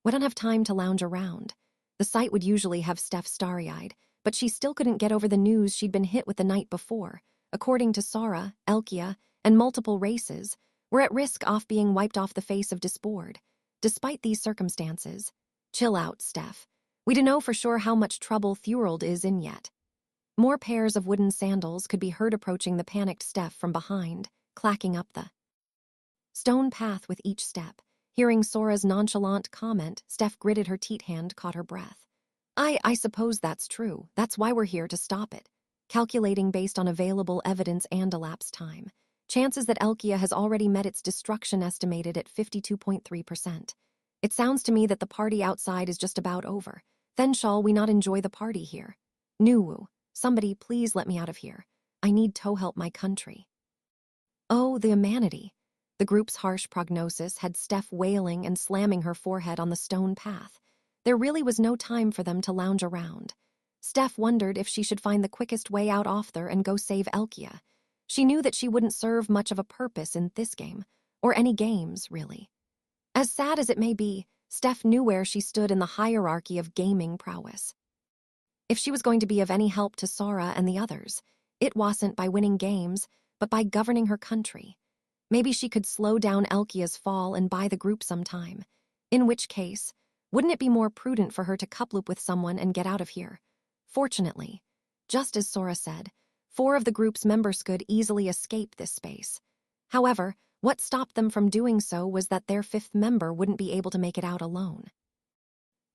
We don't have time to lounge around. The sight would usually have Steph starry-eyed, but she still couldn't get over the news she'd been hit with the night before. According to Sora, Elkia, and multiple races, were at risk of being wiped off the face of Disboard. Despite these circumstances, chill out, Steph. We don't know for sure how much trouble Thurald is in yet. More pairs of wooden sandals could be heard approaching the panicked Steph from behind, clacking up the stone path with each step. Hearing Sora's nonchalant comment, Steph gritted her teat hand, caught her breath. I suppose that's true. That's why we're here, to stop it. Calculating based on available evidence and elapsed time. Chances that Elkia has already met its destruction estimated at 52.3%. It sounds to me that the party outside is just about over. Then shall we not enjoy the party here? Nuwu, somebody please let me out of here. I need to help my country. Oh, the humanity. The group's harsh prognosis had Steph wailing and slamming her forehead on the stone path. There really was no time for them to lounge around. Steph wondered if she should find the quickest way out off there and go save Elkia. She knew that she wouldn't serve much of a purpose in this game, or any games, really. As sad as it may be, Steph knew where she stood in the hierarchy of gaming prowess. If she was going to be of any help to Sora and the others, it wasn't by winning games, but by governing her country. Maybe she could slow down Elkia's fall and buy the group some time. In which case, wouldn't it be more prudent for her to couple up with someone and get out of here? Fortunately, just as Sora said, 4 of the group's members could easily escape this space. However, what stopped them from doing so was that their 5th member wouldn't be able to make it out alone.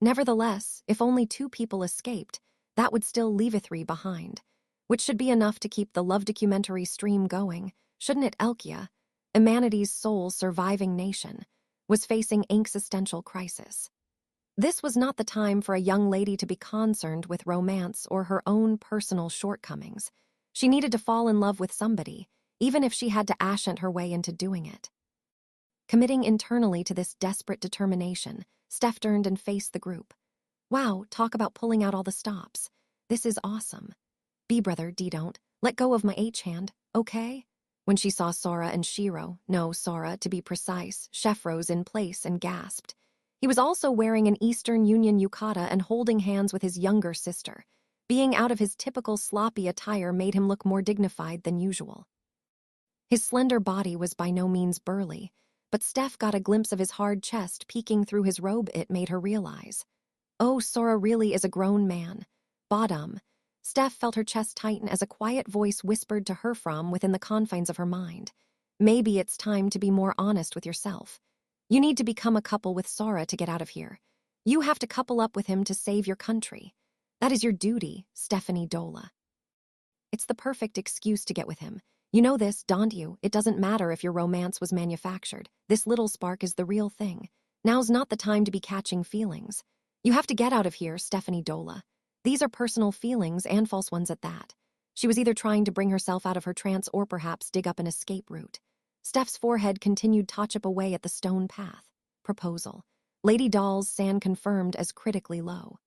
Nevertheless, if only 2 people escaped, that would still leave 3 behind, which should be enough to keep the love documentary stream going, shouldn't it? Elkia, humanity's sole surviving nation, was facing existential crisis. This was not the time for a young lady to be concerned with romance or her own personal shortcomings. She needed to fall in love with somebody, even if she had to ashent her way into doing it. Committing internally to this desperate determination, Steph turned and faced the group. Wow, talk about pulling out all the stops. This is awesome. Brother, don't let go of my H-hand, okay? When she saw Sora and Shiro, no, Sora, to be precise, Chef rose in place and gasped. He was also wearing an Eastern Union yukata and holding hands with his younger sister. Being out of his typical sloppy attire made him look more dignified than usual. His slender body was by no means burly, but Steph got a glimpse of his hard chest peeking through his robe. It made her realize. Oh, Sora really is a grown man. Bottom. Steph felt her chest tighten as a quiet voice whispered to her from within the confines of her mind. Maybe it's time to be more honest with yourself. You need to become a couple with Sora to get out of here. You have to couple up with him to save your country. That is your duty, Stephanie Dola. It's the perfect excuse to get with him. You know this, don't you? It doesn't matter if your romance was manufactured. This little spark is the real thing. Now's not the time to be catching feelings. You have to get out of here, Stephanie Dola. These are personal feelings and false ones at that. She was either trying to bring herself out of her trance or perhaps dig up an escape route. Steph's forehead continued to chip away at the stone path. Proposal. Lady Doll's sand confirmed as critically low.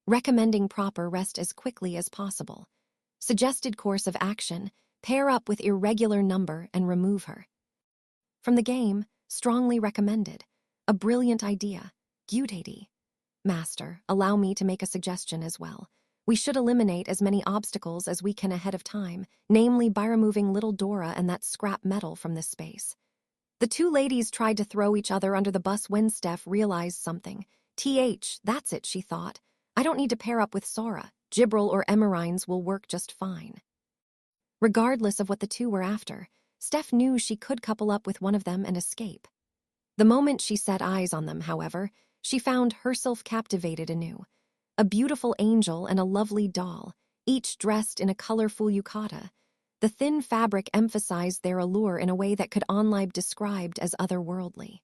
Recommending proper rest as quickly as possible. Suggested course of action, pair up with irregular number and remove her. From the game, strongly recommended. A brilliant idea. Gutati. Master, allow me to make a suggestion as well. We should eliminate as many obstacles as we can ahead of time, namely by removing little Dora and that scrap metal from this space. The 2 ladies tried to throw each other under the bus when Steph realized something. That's it, she thought. I don't need to pair up with Sora. Gibril or Emerines will work just fine. Regardless of what the 2 were after, Steph knew she could couple up with one of them and escape. The moment she set eyes on them, however, she found herself captivated anew. A beautiful angel and a lovely doll, each dressed in a colorful yukata. The thin fabric emphasized their allure in a way that could only be described as otherworldly.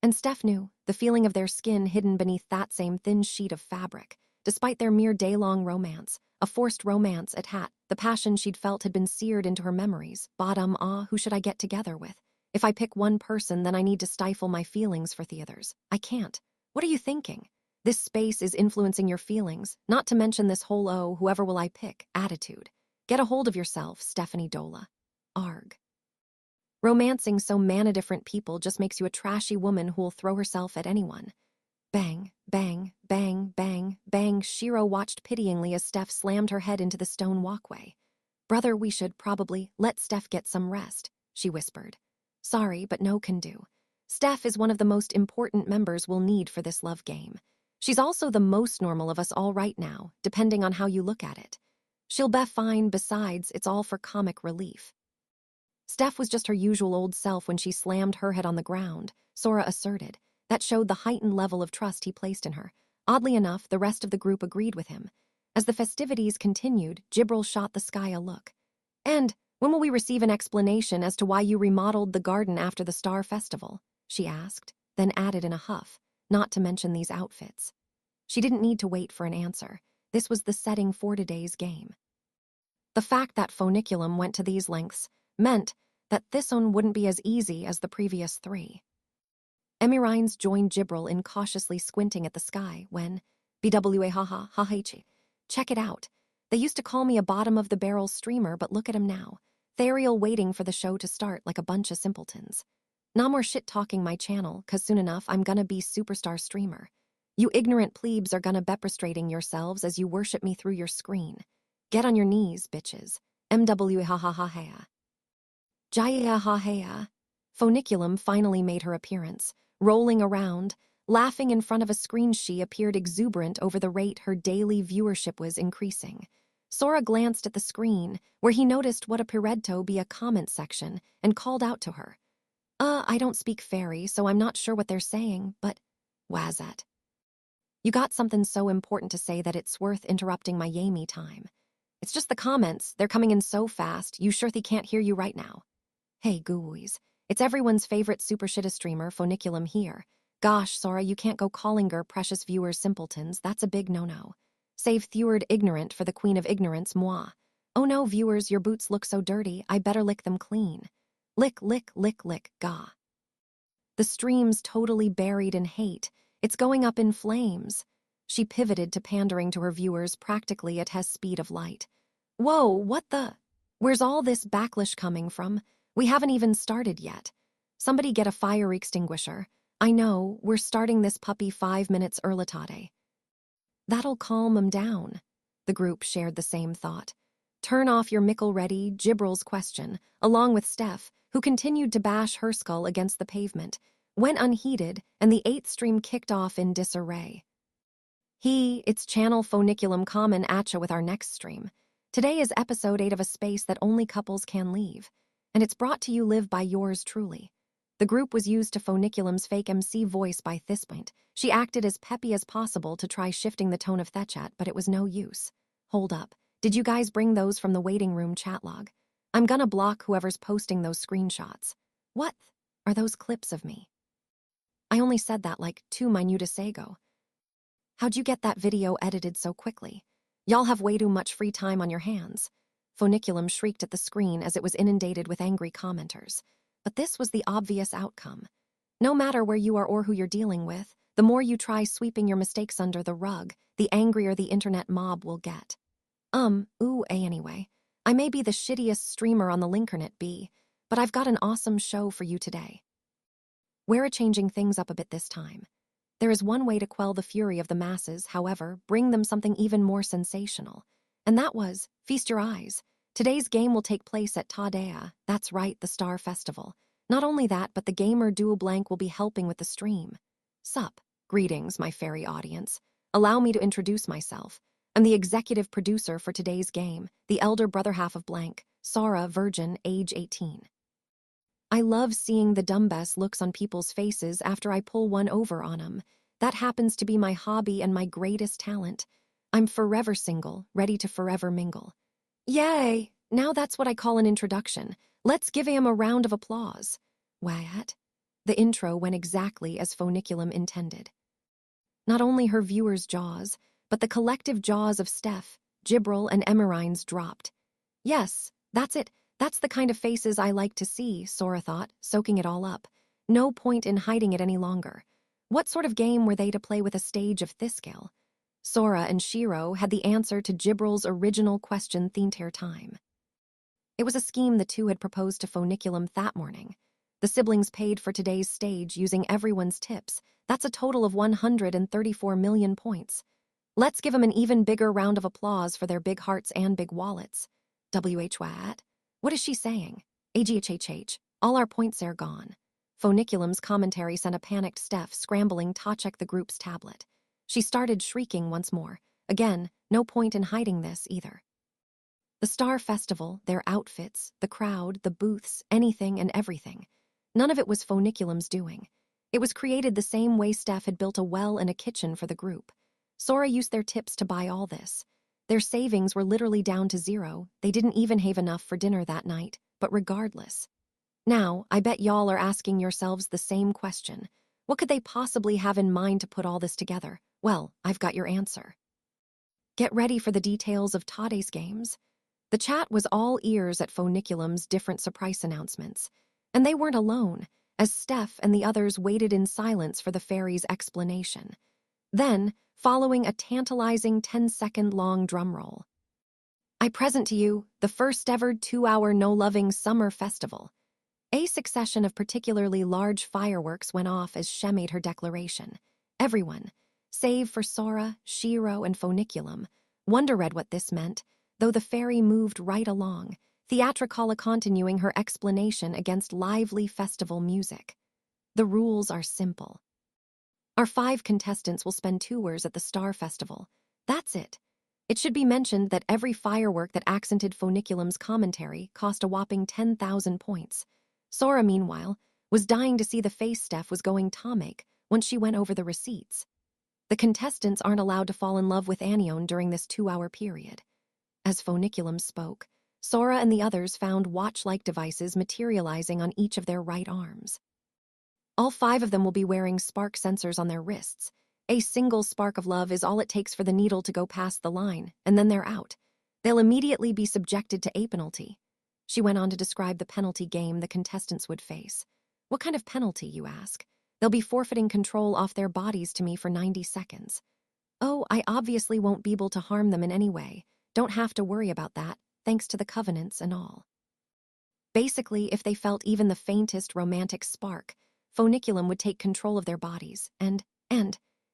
And Steph knew, the feeling of their skin hidden beneath that same thin sheet of fabric. Despite their mere day-long romance, a forced romance at hat, the passion she'd felt had been seared into her memories. Who should I get together with? If I pick one person, then I need to stifle my feelings for the others. I can't. What are you thinking? This space is influencing your feelings, not to mention this whole whoever will I pick attitude. Get a hold of yourself, Stephanie Dola. Arg. Romancing so different people just makes you a trashy woman who'll throw herself at anyone. Bang, bang, bang, bang, bang. Shiro watched pityingly as Steph slammed her head into the stone walkway. Brother, we should probably let Steph get some rest, she whispered. Sorry, but no can do. Steph is one of the most important members we'll need for this love game. She's also the most normal of us all right now, depending on how you look at it. She'll be fine, besides, it's all for comic relief. Steph was just her usual old self when she slammed her head on the ground, Sora asserted. That showed the heightened level of trust he placed in her. Oddly enough, the rest of the group agreed with him. As the festivities continued, Jibril shot the sky a look. And when will we receive an explanation as to why you remodeled the garden after the Star Festival? She asked, then added in a huff, not to mention these outfits. She didn't need to wait for an answer. This was the setting for today's game. The fact that Phoniculum went to these lengths meant that this one wouldn't be as easy as the previous three. Emirines joined Jibril in cautiously squinting at the sky when, BWA haha hahachi. Check it out. They used to call me a bottom-of-the-barrel streamer, but look at 'em now. Therial waiting for the show to start like a bunch of simpletons. Nah more shit-talking my channel, 'cause soon enough I'm gonna be superstar streamer. You ignorant plebes are gonna be prostrating yourselves as you worship me through your screen. Get on your knees, bitches. MWA hahaha. Jaya hahaha. Phoniculum finally made her appearance. Rolling around, laughing in front of a screen, she appeared exuberant over the rate her daily viewership was increasing. Sora glanced at the screen, where he noticed what appeared to be a comment section, and called out to her. I don't speak fairy, so I'm not sure what they're saying, but Wazat. You got something so important to say that it's worth interrupting my Yami time. It's just the comments, they're coming in so fast, you sure they can't hear you right now. Hey, gooies. It's everyone's favorite super shitta streamer, Phoniculum here. Gosh, Sora, you can't go calling her precious viewers simpletons, that's a big no-no. Save theward ignorant for the queen of ignorance, moi. Oh no, viewers, your boots look so dirty, I better lick them clean. Lick, lick, lick, lick, gah. The stream's totally buried in hate. It's going up in flames. She pivoted to pandering to her viewers practically at his speed of light. Whoa, what the? Where's all this backlash coming from? We haven't even started yet. Somebody get a fire extinguisher. I know, we're starting this puppy 5 minutes early. That'll calm 'em down. The group shared the same thought. Turn off your mickle ready, Jibril's question, along with Steph, who continued to bash her skull against the pavement, went unheeded, and the 8th stream kicked off in disarray. It's channel Phoniculum common atcha with our next stream. Today is episode 8 of a space that only couples can leave, and it's brought to you live by yours truly. The group was used to Phoniculum's fake MC voice by this point. She acted as peppy as possible to try shifting the tone of Thechat, but it was no use. Hold up. Did you guys bring those from the waiting room chat log? I'm gonna block whoever's posting those screenshots. What are those clips of me? I only said that like 2 minutes ago. How'd you get that video edited so quickly? Y'all have way too much free time on your hands. Phoniculum shrieked at the screen as it was inundated with angry commenters. But this was the obvious outcome. No matter where you are or who you're dealing with, the more you try sweeping your mistakes under the rug, the angrier the internet mob will get. Anyway, I may be the shittiest streamer on the Linkernet B, but I've got an awesome show for you today. We're changing things up a bit this time. There is one way to quell the fury of the masses, however, bring them something even more sensational. And that was, feast your eyes. Today's game will take place at Tadea, that's right, the Star Festival. Not only that, but the gamer Dual Blank will be helping with the stream. Sup, greetings, my fairy audience. Allow me to introduce myself. I'm the executive producer for today's game, the elder brother half of Blank, Sara, virgin, age 18. I love seeing the dumbass looks on people's faces after I pull one over on 'em. That happens to be my hobby and my greatest talent. I'm forever single, ready to forever mingle. Yay! Now that's what I call an introduction. Let's give him a round of applause. Wyatt. The intro went exactly as Phoniculum intended. Not only her viewers' jaws, but the collective jaws of Steph, Gibril, and Emerine's dropped. Yes, that's it. That's the kind of faces I like to see, Sora thought, soaking it all up. No point in hiding it any longer. What sort of game were they to play with a stage of Thyscale? Sora and Shiro had the answer to Gibril's original question the entire time. It was a scheme the two had proposed to Phoniculum that morning. The siblings paid for today's stage using everyone's tips. That's a total of 134 million points. Let's give them an even bigger round of applause for their big hearts and big wallets. WH what is she saying? AGHHH, all our points are gone. Phoniculum's commentary sent a panicked Steph scrambling to check the group's tablet. She started shrieking once more. Again, no point in hiding this either. The Star Festival, their outfits, the crowd, the booths, anything and everything. None of it was Phoniculum's doing. It was created the same way Steph had built a well and a kitchen for the group. Sora used their tips to buy all this. Their savings were literally down to zero. They didn't even have enough for dinner that night, but regardless. Now, I bet y'all are asking yourselves the same question. What could they possibly have in mind to put all this together? Well, I've got your answer. Get ready for the details of Tade's games. The chat was all ears at Phoniculum's different surprise announcements. And they weren't alone, as Steph and the others waited in silence for the fairy's explanation. Then, following a tantalizing 10-second-long drumroll. I present to you the first ever 2-hour no-loving summer festival. A succession of particularly large fireworks went off as She made her declaration. Everyone, save for Sora, Shiro, and Phoniculum, wonder-read what this meant, though the fairy moved right along, theatrically continuing her explanation against lively festival music. The rules are simple. Our 5 contestants will spend 2 hours at the Star Festival. That's it. It should be mentioned that every firework that accented Phoniculum's commentary cost a whopping 10,000 points. Sora, meanwhile, was dying to see the face Steph was going to make once she went over the receipts. The contestants aren't allowed to fall in love with Anione during this 2-hour period. As Phoniculum spoke, Sora and the others found watch-like devices materializing on each of their right arms. All 5 of them will be wearing spark sensors on their wrists. A single spark of love is all it takes for the needle to go past the line, and then they're out. They'll immediately be subjected to a penalty. She went on to describe the penalty game the contestants would face. What kind of penalty, you ask? They'll be forfeiting control off their bodies to me for 90 seconds. Oh, I obviously won't be able to harm them in any way. Don't have to worry about that, thanks to the covenants and all. Basically, if they felt even the faintest romantic spark, Phoniculum would take control of their bodies, and,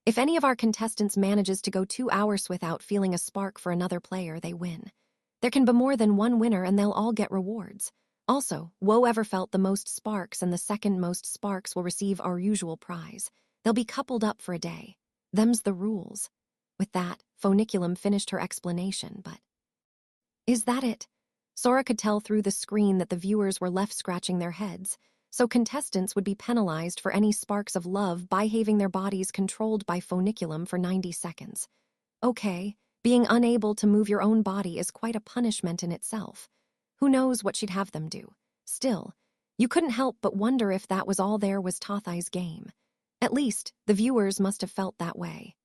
if any of our contestants manages to go 2 hours without feeling a spark for another player, they win. There can be more than one winner and they'll all get rewards. Also, whoever felt the most sparks and the second most sparks will receive our usual prize. They'll be coupled up for a day. Them's the rules. With that, Phoniculum finished her explanation, but... Is that it? Sora could tell through the screen that the viewers were left scratching their heads, so contestants would be penalized for any sparks of love by having their bodies controlled by Phoniculum for 90 seconds. Okay, being unable to move your own body is quite a punishment in itself. Who knows what she'd have them do? Still, you couldn't help but wonder if that was all there was Tathai's game. At least, the viewers must have felt that way.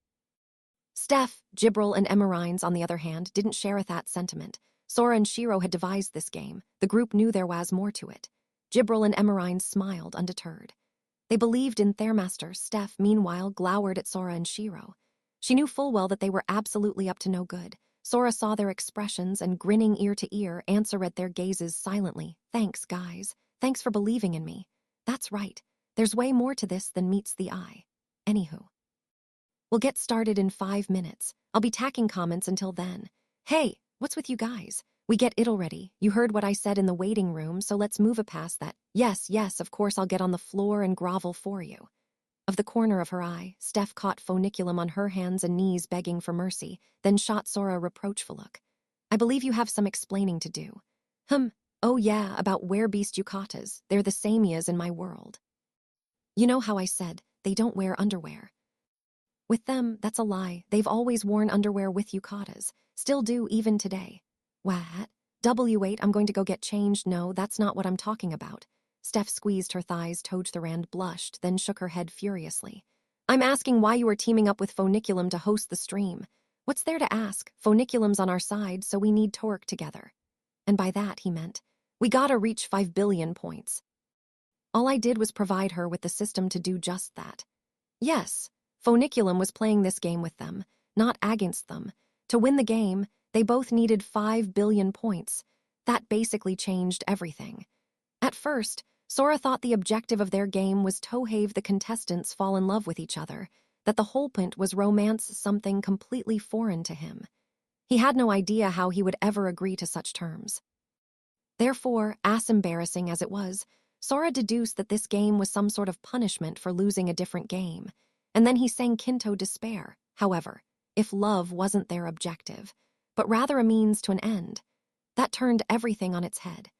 Steph, Gibril, and Emerines, on the other hand, didn't share that sentiment. Sora and Shiro had devised this game. The group knew there was more to it. Gibril and Emerines smiled, undeterred. They believed in their master. Steph, meanwhile, glowered at Sora and Shiro. She knew full well that they were absolutely up to no good. Sora saw their expressions and, grinning ear to ear, answered their gazes silently. Thanks, guys. Thanks for believing in me. That's right. There's way more to this than meets the eye. Anywho. We'll get started in 5 minutes. I'll be tacking comments until then. Hey, what's with you guys? We get it already. You heard what I said in the waiting room, so let's move past that. Yes, of course I'll get on the floor and grovel for you. Of the corner of her eye, Steph caught Phoniculum on her hands and knees begging for mercy, then shot Sora a reproachful look. I believe you have some explaining to do. Oh yeah, about werebeast yucatas. They're the same as in my world. You know how I said, they don't wear underwear. With them, that's a lie. They've always worn underwear with yukatas. Still do, even today. What? W8, I'm going to go get changed. No, that's not what I'm talking about. Steph squeezed her thighs. Toj Thorand blushed, then shook her head furiously. I'm asking why you are teaming up with Phoniculum to host the stream. What's there to ask? Phoniculum's on our side, so we need to work together. And by that, he meant, we gotta reach 5 billion points. All I did was provide her with the system to do just that. Yes, Phoniculum was playing this game with them, not against them. To win the game, they both needed 5 billion points. That basically changed everything. At first, Sora thought the objective of their game was to have the contestants fall in love with each other, that the whole point was romance, something completely foreign to him. He had no idea how he would ever agree to such terms. Therefore, as embarrassing as it was, Sora deduced that this game was some sort of punishment for losing a different game, and then he sank into despair. However, if love wasn't their objective, but rather a means to an end, that turned everything on its head.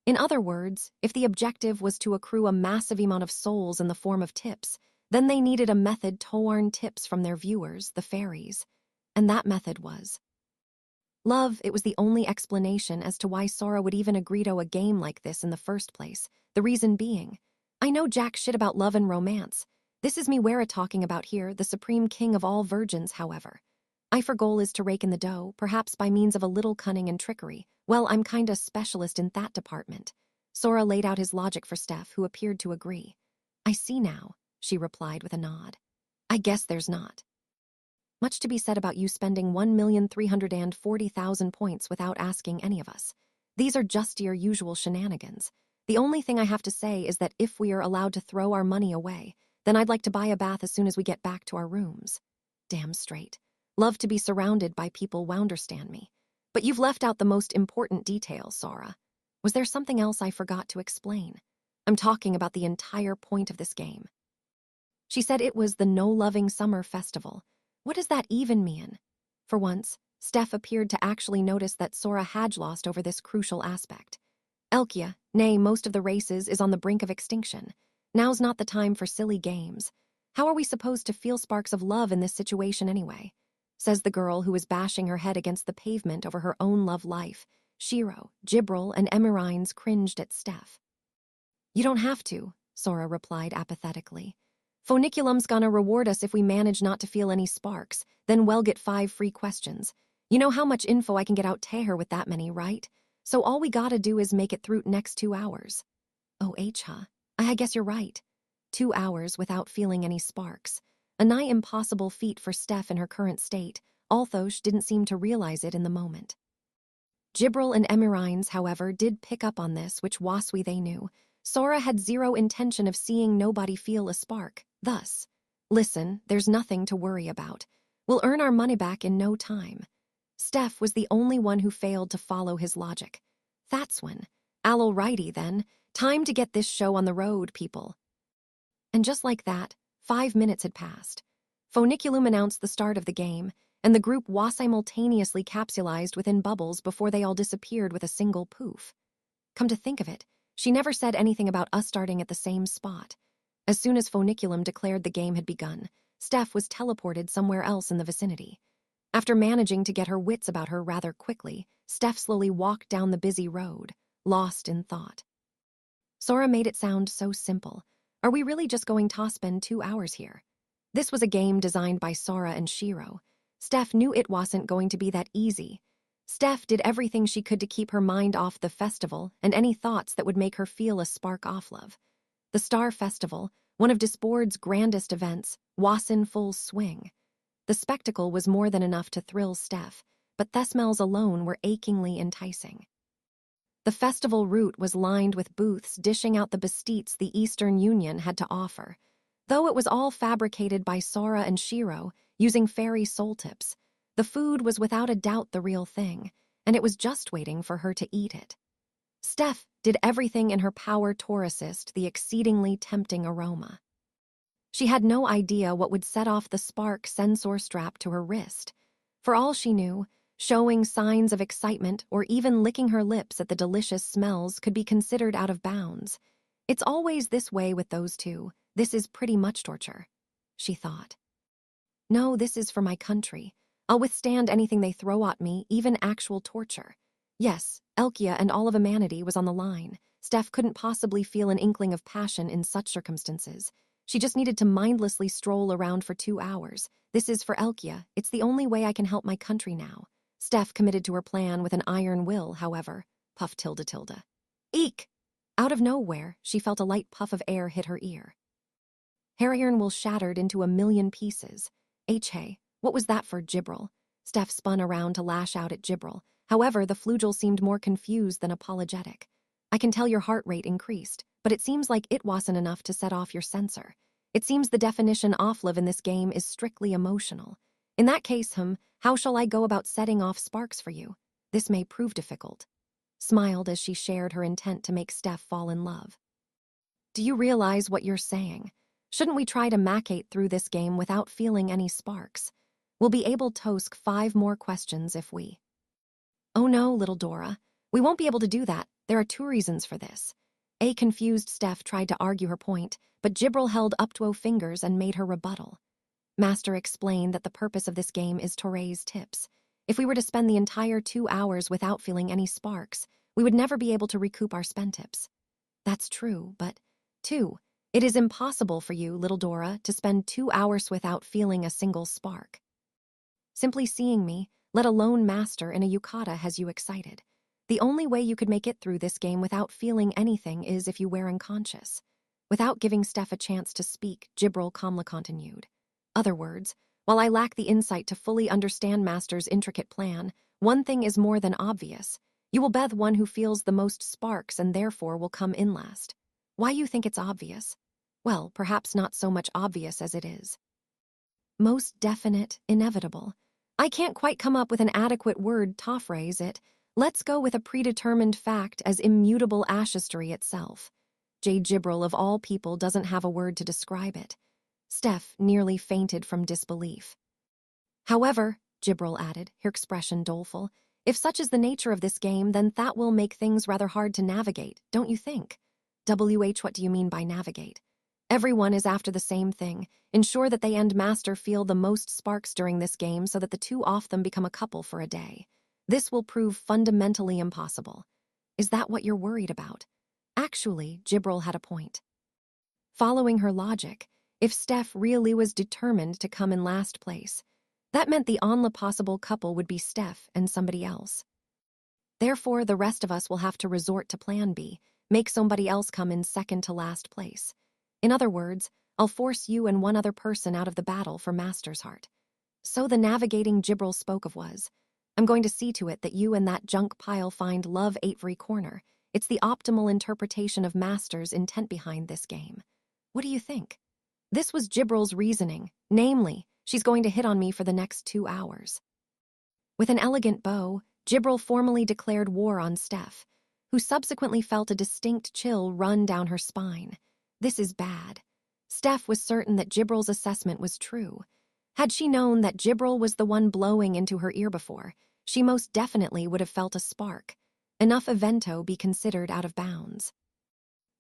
In other words, if the objective was to accrue a massive amount of souls in the form of tips, then they needed a method to earn tips from their viewers, the fairies. And that method was love. It was the only explanation as to why Sora would even agree to a game like this in the first place. The reason being, I know jack shit about love and romance. This is me Wera talking about here, the supreme king of all virgins, however. I for goal is to rake in the dough, perhaps by means of a little cunning and trickery. Well, I'm kinda specialist in that department. Sora laid out his logic for Steph, who appeared to agree. I see now, she replied with a nod. I guess there's not much to be said about you spending 1,340,000 points without asking any of us. These are just your usual shenanigans. The only thing I have to say is that if we are allowed to throw our money away, then I'd like to buy a bath as soon as we get back to our rooms. Damn straight. Love to be surrounded by people who understand me. But you've left out the most important detail, Sora. Was there something else I forgot to explain? I'm talking about the entire point of this game. She said it was the No Loving Summer Festival. What does that even mean? For once, Steph appeared to actually notice that Sora had lost over this crucial aspect. Elkia, nay, most of the races, is on the brink of extinction. Now's not the time for silly games. How are we supposed to feel sparks of love in this situation anyway? Says the girl who was bashing her head against the pavement over her own love life. Shiro, Gibril, and Emerines cringed at Steph. You don't have to, Sora replied apathetically. Phoniculum's gonna reward us if we manage not to feel any sparks, then we'll get 5 free questions. You know how much info I can get out to her with that many, right? So all we gotta do is make it through next 2 hours. Oh, huh? I guess you're right. 2 hours without feeling any sparks. A nigh impossible feat for Steph in her current state, although she didn't seem to realize it in the moment. Gibril and Emerines, however, did pick up on this, which waswi they knew. Sora had zero intention of seeing nobody feel a spark. Thus, listen, there's nothing to worry about. We'll earn our money back in no time. Steph was the only one who failed to follow his logic. That's when. Alrighty then, time to get this show on the road, people. And just like that, 5 minutes had passed. Phoniculum announced the start of the game, and the group was simultaneously capsulized within bubbles before they all disappeared with a single poof. Come to think of it, she never said anything about us starting at the same spot. As soon as Phoniculum declared the game had begun, Steph was teleported somewhere else in the vicinity. After managing to get her wits about her rather quickly, Steph slowly walked down the busy road, lost in thought. Sora made it sound so simple. Are we really just going to spend 2 hours here? This was a game designed by Sora and Shiro. Steph knew it wasn't going to be that easy. Steph did everything she could to keep her mind off the festival and any thoughts that would make her feel a spark off love. The Star Festival, one of Disboard's grandest events, was in full swing. The spectacle was more than enough to thrill Steph, but the smells alone were achingly enticing. The festival route was lined with booths dishing out the besteats the Eastern Union had to offer. Though it was all fabricated by Sora and Shiro, using fairy soul tips, the food was without a doubt the real thing, and it was just waiting for her to eat it. Steph did everything in her power to assist the exceedingly tempting aroma. She had no idea what would set off the spark sensor strapped to her wrist. For all she knew, showing signs of excitement or even licking her lips at the delicious smells could be considered out of bounds. It's always this way with those two. This is pretty much torture, she thought. No, this is for my country. I'll withstand anything they throw at me, even actual torture. Yes, Elkia and all of humanity was on the line. Steph couldn't possibly feel an inkling of passion in such circumstances. She just needed to mindlessly stroll around for 2 hours. This is for Elkia. It's the only way I can help my country now. Steph committed to her plan with an iron will, however. Puff tilde tilde. Eek! Out of nowhere, she felt a light puff of air hit her ear. Her iron will shattered into a million pieces. Hey, what was that for, Jibril? Steph spun around to lash out at Jibril. However, the flugel seemed more confused than apologetic. I can tell your heart rate increased, but it seems like it wasn't enough to set off your sensor. It seems the definition off-live in this game is strictly emotional. In that case, how shall I go about setting off sparks for you? This may prove difficult. Smiled as she shared her intent to make Steph fall in love. Do you realize what you're saying? Shouldn't we try to macate through this game without feeling any sparks? We'll be able to tosk 5 more questions if we... Oh no, little Dora. We won't be able to do that. There are 2 reasons for this. A confused Steph tried to argue her point, but Jibril held up 2 fingers and made her rebuttal. Master explained that the purpose of this game is to raise tips. If we were to spend the entire 2 hours without feeling any sparks, we would never be able to recoup our spend tips. That's true, but 2. It is impossible for you, little Dora, to spend 2 hours without feeling a single spark. Simply seeing me, let alone Master in a yukata, has you excited. The only way you could make it through this game without feeling anything is if you were unconscious. Without giving Steph a chance to speak, Jibril calmly continued. Other words, while I lack the insight to fully understand Master's intricate plan, one thing is more than obvious. You will be the one who feels the most sparks and therefore will come in last. Why you think it's obvious? Well, perhaps not so much obvious as it is. Most definite, inevitable. I can't quite come up with an adequate word to phrase it. Let's go with a predetermined fact as immutable ashistory itself. J. Jibril of all people doesn't have a word to describe it. Steph nearly fainted from disbelief. However, Jibril added, her expression doleful, if such is the nature of this game, then that will make things rather hard to navigate, don't you think? What do you mean by navigate? Everyone is after the same thing. Ensure that they and Master feel the most sparks during this game so that the 2 off them become a couple for a day. This will prove fundamentally impossible. Is that what you're worried about? Actually, Jibril had a point. Following her logic, if Steph really was determined to come in last place, that meant the only possible couple would be Steph and somebody else. Therefore, the rest of us will have to resort to plan B, make somebody else come in second to last place. In other words, I'll force you and one other person out of the battle for Master's heart. So the navigating Jibril spoke of was, I'm going to see to it that you and that junk pile find love every corner. It's the optimal interpretation of Master's intent behind this game. What do you think? This was Jibril's reasoning, namely, she's going to hit on me for the next 2 hours. With an elegant bow, Jibril formally declared war on Steph, who subsequently felt a distinct chill run down her spine. This is bad. Steph was certain that Jibril's assessment was true. Had she known that Jibril was the one blowing into her ear before, she most definitely would have felt a spark. Enough evento be considered out of bounds.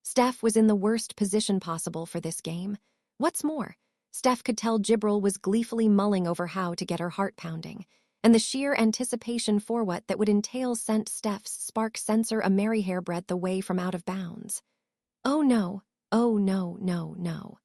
Steph was in the worst position possible for this game. What's more, Steph could tell Jibril was gleefully mulling over how to get her heart pounding, and the sheer anticipation for what that would entail sent Steph's spark sensor a merry hairbreadth away from out of bounds. Oh no, oh no, no, no.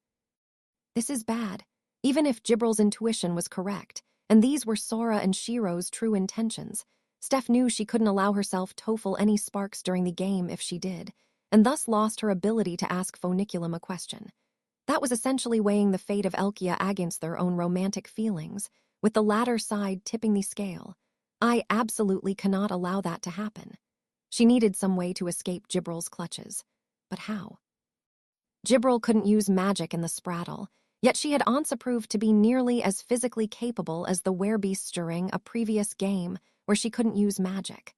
This is bad, even if Jibril's intuition was correct, and these were Sora and Shiro's true intentions. Steph knew she couldn't allow herself to feel any sparks during the game if she did, and thus lost her ability to ask Foniculum a question. That was essentially weighing the fate of Elkia against their own romantic feelings, with the latter side tipping the scale. I absolutely cannot allow that to happen. She needed some way to escape Jibril's clutches. But how? Jibril couldn't use magic in the spraddle, yet she had once proved to be nearly as physically capable as the werebeasts during a previous game where she couldn't use magic.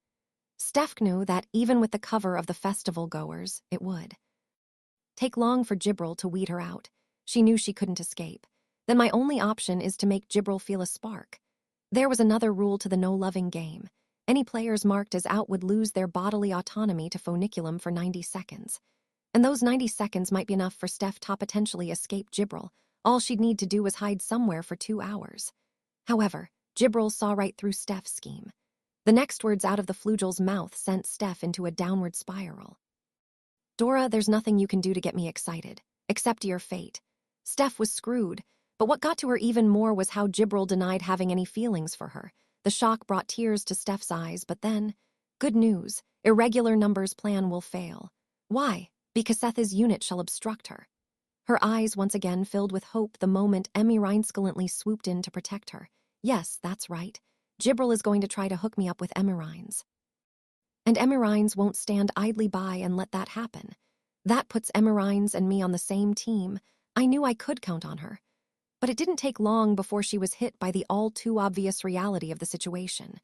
Steph knew that even with the cover of the festival goers, it would take long for Jibril to weed her out. She knew she couldn't escape. Then my only option is to make Jibril feel a spark. There was another rule to the no-loving game. Any players marked as out would lose their bodily autonomy to Foniculum for 90 seconds. And those 90 seconds might be enough for Steph to potentially escape Jibril, All she'd need to do was hide somewhere for 2 hours. However, Jibril saw right through Steph's scheme. The next words out of the Flugel's mouth sent Steph into a downward spiral. Dora, there's nothing you can do to get me excited. Accept your fate. Steph was screwed, but what got to her even more was how Jibril denied having any feelings for her. The shock brought tears to Steph's eyes, but then, good news, irregular numbers plan will fail. Why? Because Seth's unit shall obstruct her. Her eyes once again filled with hope the moment Emmy Rhinescalantly swooped in to protect her. Yes, that's right. Jibril is going to try to hook me up with Emirines. And Emirines won't stand idly by and let that happen. That puts Emirines and me on the same team. I knew I could count on her. But it didn't take long before she was hit by the all-too-obvious reality of the situation.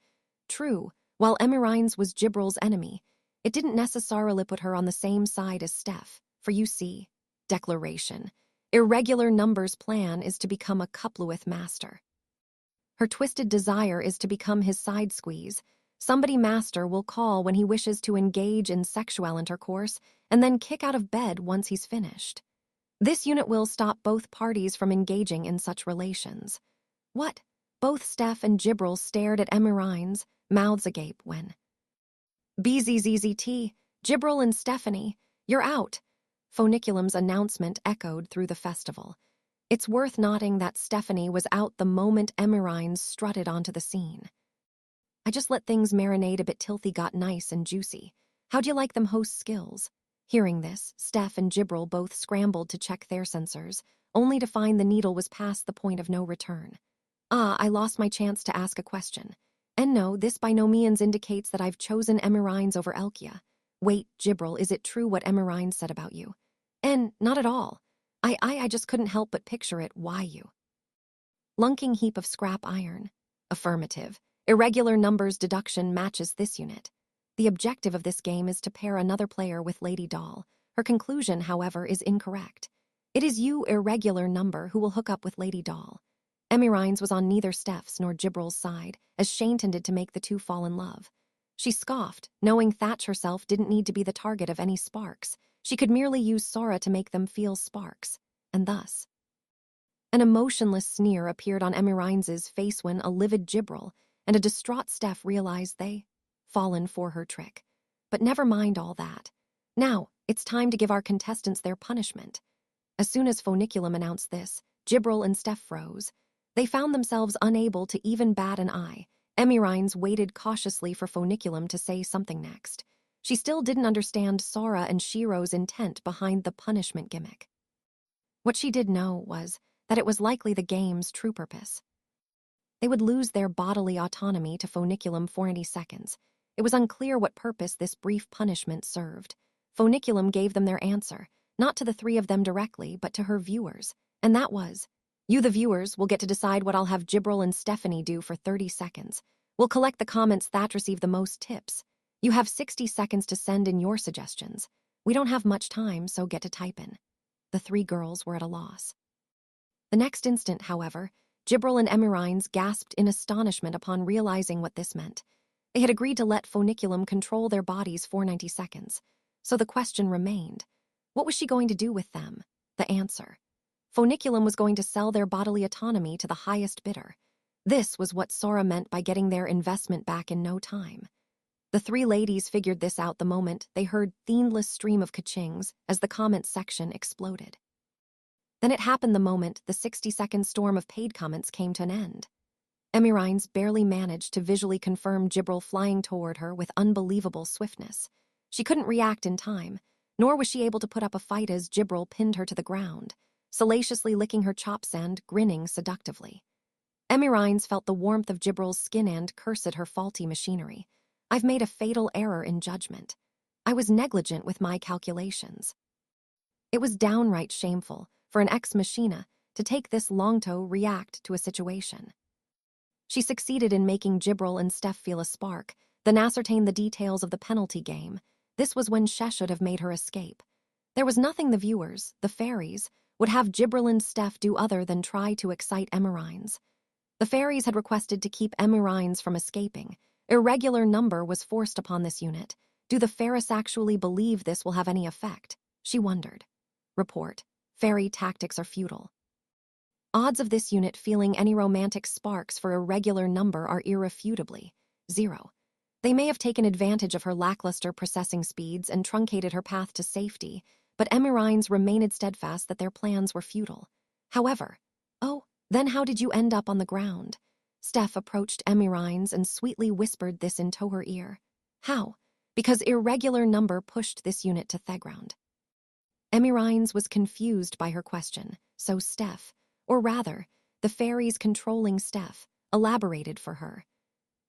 True, while Emirines was Jibril's enemy, it didn't necessarily put her on the same side as Steph, for you see, declaration. Irregular numbers' plan is to become a Kupluith master. Her twisted desire is to become his side squeeze. Somebody master will call when he wishes to engage in sexual intercourse and then kick out of bed once he's finished. This unit will stop both parties from engaging in such relations. What? Both Steph and Jibril stared at Emirines, mouths agape when. BZZZT, Jibril and Stephanie, you're out. Phoniculum's announcement echoed through the festival. It's worth noting that Stephanie was out the moment Emirines strutted onto the scene. I just let things marinate a bit till they got nice and juicy. How'd you like them host skills? Hearing this, Steph and Jibril both scrambled to check their sensors, only to find the needle was past the point of no return. I lost my chance to ask a question. And no, this by no means indicates that I've chosen Emirines over Elkia. Wait, Jibril, is it true what Emirines said about you? And not at all. I just couldn't help but picture it. Why you? Lunking heap of scrap iron. Affirmative. Irregular numbers deduction matches this unit. The objective of this game is to pair another player with Lady Doll. Her conclusion, however, is incorrect. It is you, irregular number, who will hook up with Lady Doll. Emirines was on neither Steph's nor Jibril's side, as she intended to make the two fall in love. She scoffed, knowing Thatch herself didn't need to be the target of any sparks. She could merely use Sora to make them feel sparks, and thus. An emotionless sneer appeared on Emirines' face when a livid Jibril and a distraught Steph realized they fallen for her trick. But never mind all that. Now, it's time to give our contestants their punishment. As soon as Phoniculum announced this, Jibril and Steph froze. They found themselves unable to even bat an eye. Emirines waited cautiously for Phoniculum to say something next. She still didn't understand Sora and Shiro's intent behind the punishment gimmick. What she did know was that it was likely the game's true purpose. They would lose their bodily autonomy to Phoniculum for 90 seconds. It was unclear what purpose this brief punishment served. Phoniculum gave them their answer, not to the three of them directly, but to her viewers. And that was, you the viewers will get to decide what I'll have Jibril and Stephanie do for 30 seconds. We'll collect the comments that receive the most tips. You have 60 seconds to send in your suggestions. We don't have much time, so get to type in. The three girls were at a loss. The next instant, however, Jibril and Emirines gasped in astonishment upon realizing what this meant. They had agreed to let Phoniculum control their bodies for 90 seconds. So the question remained, what was she going to do with them? The answer. Phoniculum was going to sell their bodily autonomy to the highest bidder. This was what Sora meant by getting their investment back in no time. The three ladies figured this out the moment they heard endless stream of ka-chings as the comments section exploded. Then it happened the moment the 60-second storm of paid comments came to an end. Emirines barely managed to visually confirm Jibril flying toward her with unbelievable swiftness. She couldn't react in time, nor was she able to put up a fight as Jibril pinned her to the ground, salaciously licking her chops and grinning seductively. Emirines felt the warmth of Jibril's skin and cursed her faulty machinery. I've made a fatal error in judgment. I was negligent with my calculations. It was downright shameful for an ex machina to take this long to react to a situation. She succeeded in making Jibril and Steph feel a spark, then ascertained the details of the penalty game. This was when Shesh should have made her escape. There was nothing the viewers, the fairies, would have Jibril and Steph do other than try to excite Emirines. The fairies had requested to keep Emirines from escaping. Irregular number was forced upon this unit. Do the fairies actually believe this will have any effect? She wondered. Report. Fairy tactics are futile. Odds of this unit feeling any romantic sparks for a regular number are irrefutably 0. They may have taken advantage of her lackluster processing speeds and truncated her path to safety, but Emirines remained steadfast that their plans were futile. However, oh, then how did you end up on the ground? Steph approached Emirines and sweetly whispered this into her ear. How? Because irregular number pushed this unit to the ground. Emirines was confused by her question, so Steph, or rather, the fairies controlling Steph, elaborated for her.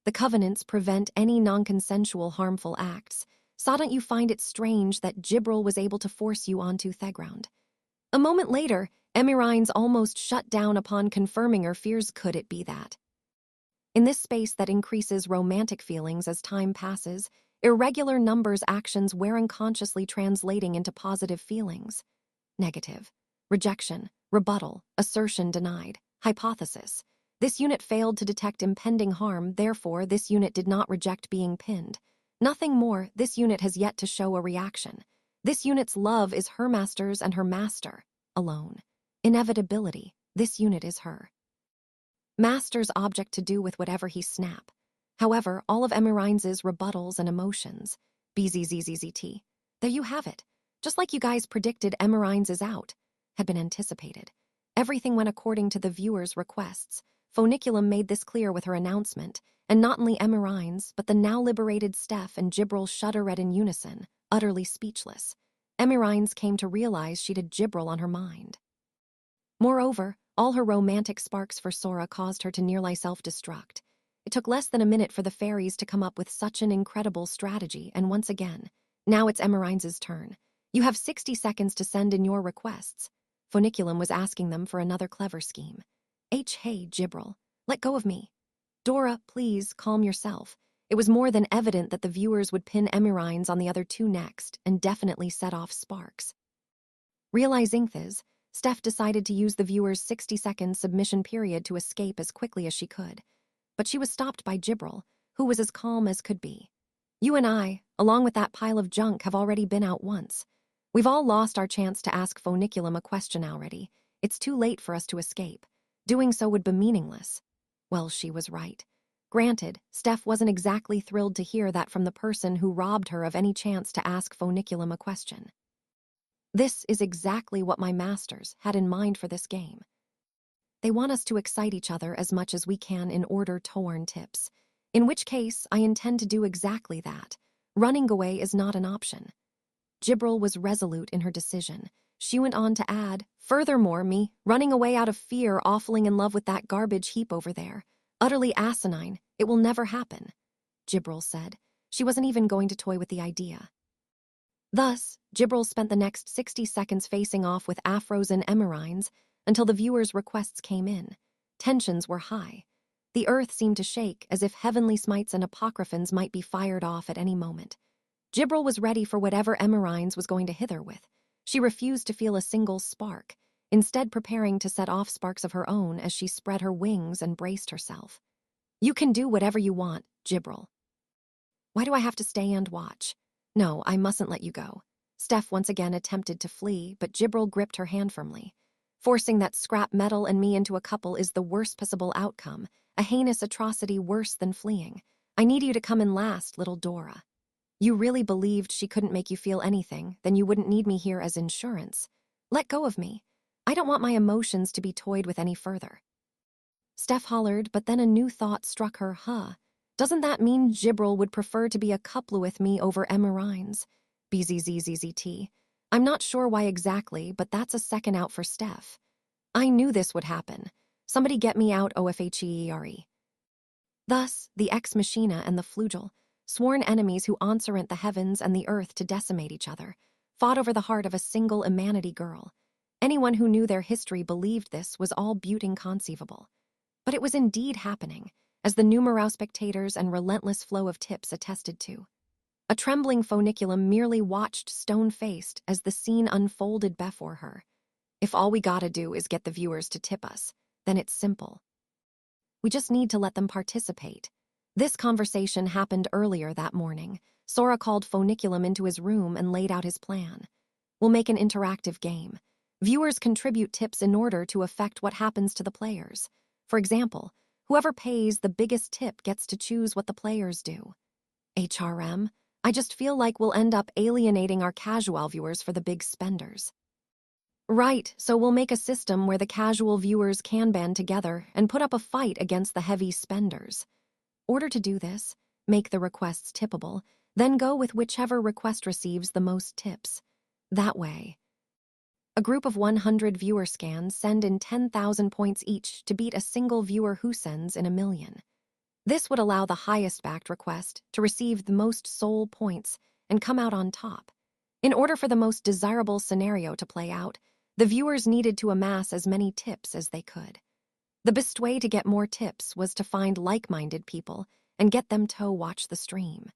The covenants prevent any non-consensual harmful acts, so don't you find it strange that Jibril was able to force you onto Theground? A moment later, Emirines almost shut down upon confirming her fears. Could it be that? In this space that increases romantic feelings as time passes, irregular numbers actions were unconsciously translating into positive feelings. Negative. Rejection, rebuttal, assertion denied, hypothesis. This unit failed to detect impending harm, therefore this unit did not reject being pinned. Nothing more, this unit has yet to show a reaction. This unit's love is her master's and her master, alone. Inevitability, this unit is her master's object to do with whatever he snap. However, all of Emirines' rebuttals and emotions, BZZZZT, there you have it. Just like you guys predicted Emirines is out, had been anticipated. Everything went according to the viewers' requests. Foniculum made this clear with her announcement, and not only Emirines, but the now liberated Steph and Jibril shuddered in unison, utterly speechless. Emirines came to realize she'd had Jibril on her mind. Moreover, all her romantic sparks for Sora caused her to nearly self-destruct. It took less than a minute for the fairies to come up with such an incredible strategy, and once again, now it's Emirines' turn. You have 60 seconds to send in your requests. Foniculum was asking them for another clever scheme. Hey, Jibril, let go of me. Dora, please, calm yourself. It was more than evident that the viewers would pin Emirines on the other two next and definitely set off sparks. Realizing this, Steph decided to use the viewers' 60-second submission period to escape as quickly as she could. But she was stopped by Jibril, who was as calm as could be. You and I, along with that pile of junk, have already been out once. We've all lost our chance to ask Foniculum a question already. It's too late for us to escape. Doing so would be meaningless. Well, she was right. Granted, Steph wasn't exactly thrilled to hear that from the person who robbed her of any chance to ask Foniculum a question. This is exactly what my masters had in mind for this game. They want us to excite each other as much as we can in order to earn tips. In which case, I intend to do exactly that. Running away is not an option. Jibril was resolute in her decision. She went on to add, furthermore, me, running away out of fear, awfully in love with that garbage heap over there. Utterly asinine, it will never happen, Jibril said. She wasn't even going to toy with the idea. Thus, Jibril spent the next 60 seconds facing off with Afros and Emirines until the viewers' requests came in. Tensions were high. The earth seemed to shake as if heavenly smites and apocryphons might be fired off at any moment. Jibril was ready for whatever Emirines was going to hither with. She refused to feel a single spark, instead preparing to set off sparks of her own as she spread her wings and braced herself. You can do whatever you want, Jibril. Why do I have to stay and watch? No, I mustn't let you go. Steph once again attempted to flee, but Jibril gripped her hand firmly. Forcing that scrap metal and me into a couple is the worst possible outcome, a heinous atrocity worse than fleeing. I need you to come in last, little Dora. You really believed she couldn't make you feel anything, then you wouldn't need me here as insurance. Let go of me. I don't want my emotions to be toyed with any further. Steph hollered, but then a new thought struck her. Doesn't that mean Jibril would prefer to be a couple with me over Emirines? BZZZZT. I'm not sure why exactly, but that's a second out for Steph. I knew this would happen. Somebody get me out OFHEERE. Thus, the Ex Machina and the Flugel, sworn enemies who answerant the heavens and the earth to decimate each other, fought over the heart of a single Imanity girl. Anyone who knew their history believed this was all beaut inconceivable. But it was indeed happening, as the numerous spectators and relentless flow of tips attested to. A trembling Foniculum merely watched stone-faced as the scene unfolded before her. If all we gotta do is get the viewers to tip us, then it's simple. We just need to let them participate. This conversation happened earlier that morning. Sora called Foniculum into his room and laid out his plan. We'll make an interactive game. Viewers contribute tips in order to affect what happens to the players. For example, whoever pays the biggest tip gets to choose what the players do. HRM, I just feel like we'll end up alienating our casual viewers for the big spenders. Right, so we'll make a system where the casual viewers can band together and put up a fight against the heavy spenders. Order to do this, make the requests tippable, then go with whichever request receives the most tips. That way, a group of 100 viewer scans send in 10,000 points each to beat a single viewer who sends in 1,000,000. This would allow the highest backed request to receive the most soul points and come out on top. In order for the most desirable scenario to play out, the viewers needed to amass as many tips as they could. The best way to get more tips was to find like-minded people and get them to watch the stream.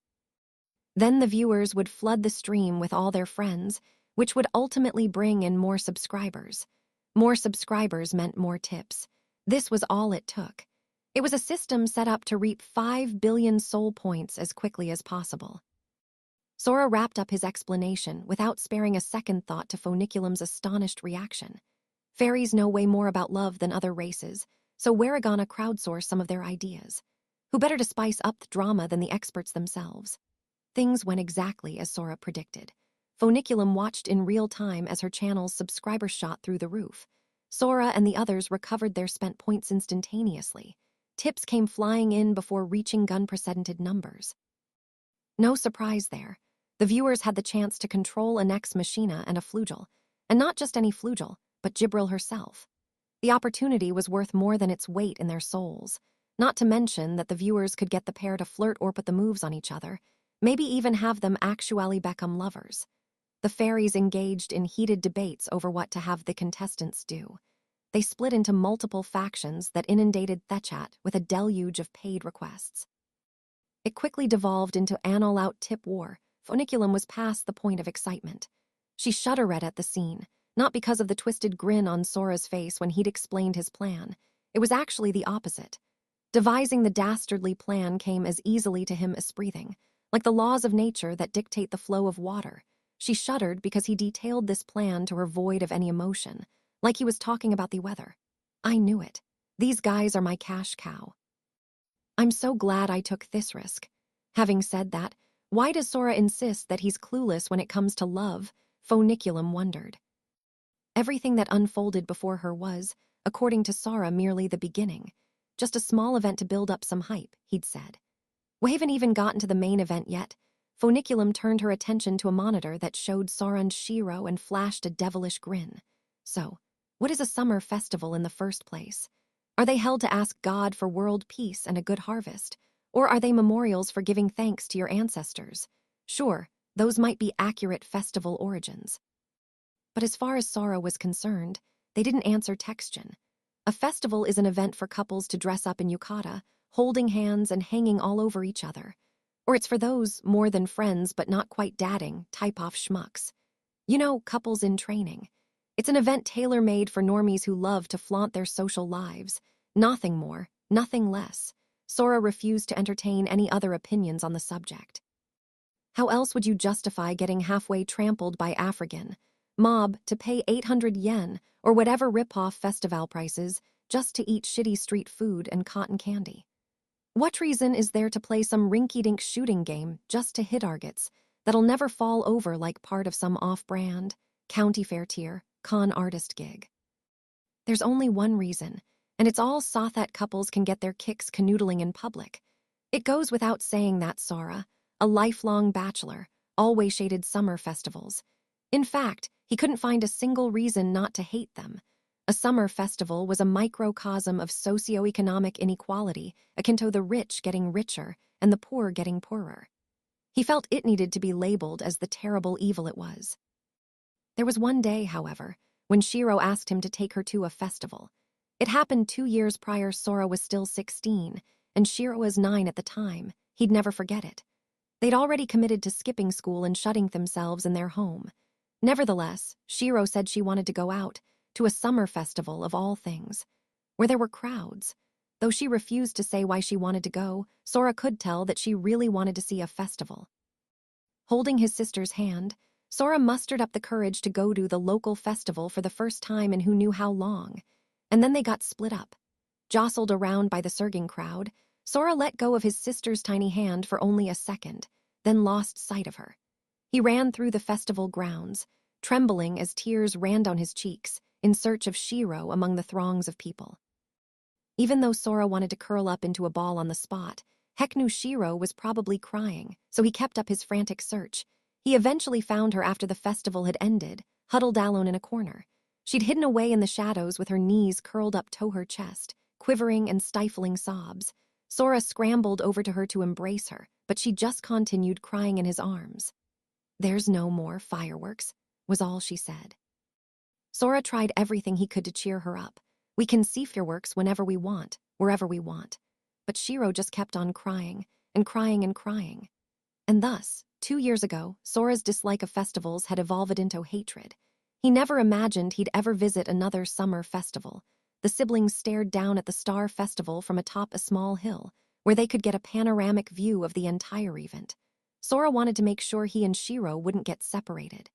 Then the viewers would flood the stream with all their friends, which would ultimately bring in more subscribers. More subscribers meant more tips. This was all it took. It was a system set up to reap 5 billion soul points as quickly as possible. Sora wrapped up his explanation without sparing a second thought to Phoniculum's astonished reaction. Fairies know way more about love than other races, so we're gonna crowdsource some of their ideas. Who better to spice up the drama than the experts themselves? Things went exactly as Sora predicted. Phoniculum watched in real time as her channel's subscribers shot through the roof. Sora and the others recovered their spent points instantaneously. Tips came flying in before reaching gun-precedented numbers. No surprise there. The viewers had the chance to control an ex machina and a flugel, and not just any flugel, but Jibril herself. The opportunity was worth more than its weight in their souls, not to mention that the viewers could get the pair to flirt or put the moves on each other, maybe even have them actually become lovers. The fairies engaged in heated debates over what to have the contestants do. They split into multiple factions that inundated Thechat with a deluge of paid requests. It quickly devolved into an all-out tip war. Phoniculum was past the point of excitement. She shuddered at the scene, not because of the twisted grin on Sora's face when he'd explained his plan. It was actually the opposite. Devising the dastardly plan came as easily to him as breathing, like the laws of nature that dictate the flow of water. She shuddered because he detailed this plan to her void of any emotion, like he was talking about the weather. I knew it. These guys are my cash cow. I'm so glad I took this risk. Having said that, why does Sora insist that he's clueless when it comes to love? Phoniculum wondered. Everything that unfolded before her was, according to Sora, merely the beginning. Just a small event to build up some hype, he'd said. We haven't even gotten to the main event yet. Phoniculum turned her attention to a monitor that showed Sora and Shiro and flashed a devilish grin. So, what is a summer festival in the first place? Are they held to ask God for world peace and a good harvest? Or are they memorials for giving thanks to your ancestors? Sure, those might be accurate festival origins. But as far as Sora was concerned, they didn't answer textion. A festival is an event for couples to dress up in yukata, holding hands and hanging all over each other. Or it's for those more than friends but not quite dating, type-off schmucks. You know, couples in training. It's an event tailor-made for normies who love to flaunt their social lives. Nothing more, nothing less. Sora refused to entertain any other opinions on the subject. How else would you justify getting halfway trampled by African mob to pay 800 yen or whatever rip-off festival prices just to eat shitty street food and cotton candy? What reason is there to play some rinky-dink shooting game just to hit targets that'll never fall over like part of some off-brand, county fair tier, con artist gig? There's only one reason, and it's all so that couples can get their kicks canoodling in public. It goes without saying that Sora, a lifelong bachelor, always shaded summer festivals. In fact, he couldn't find a single reason not to hate them. A summer festival was a microcosm of socioeconomic inequality, akin to the rich getting richer and the poor getting poorer. He felt it needed to be labeled as the terrible evil it was. There was one day, however, when Shiro asked him to take her to a festival. It happened 2 years prior. Sora was still 16, and Shiro was 9 at the time. He'd never forget it. They'd already committed to skipping school and shutting themselves in their home. Nevertheless, Shiro said she wanted to go out, to a summer festival of all things, where there were crowds. Though she refused to say why she wanted to go, Sora could tell that she really wanted to see a festival. Holding his sister's hand, Sora mustered up the courage to go to the local festival for the first time in who knew how long. And then they got split up. Jostled around by the surging crowd, Sora let go of his sister's tiny hand for only a second, then lost sight of her. He ran through the festival grounds, trembling as tears ran down his cheeks, in search of Shiro among the throngs of people. Even though Sora wanted to curl up into a ball on the spot, Heck knew Shiro was probably crying, so he kept up his frantic search. He eventually found her after the festival had ended, huddled alone in a corner. She'd hidden away in the shadows with her knees curled up to her chest, quivering and stifling sobs. Sora scrambled over to her to embrace her, but she just continued crying in his arms. "There's no more fireworks," was all she said. Sora tried everything he could to cheer her up. "We can see fireworks whenever we want, wherever we want." But Shiro just kept on crying, and crying and crying. And thus, 2 years ago, Sora's dislike of festivals had evolved into hatred. He never imagined he'd ever visit another summer festival. The siblings stared down at the Star Festival from atop a small hill, where they could get a panoramic view of the entire event. Sora wanted to make sure he and Shiro wouldn't get separated.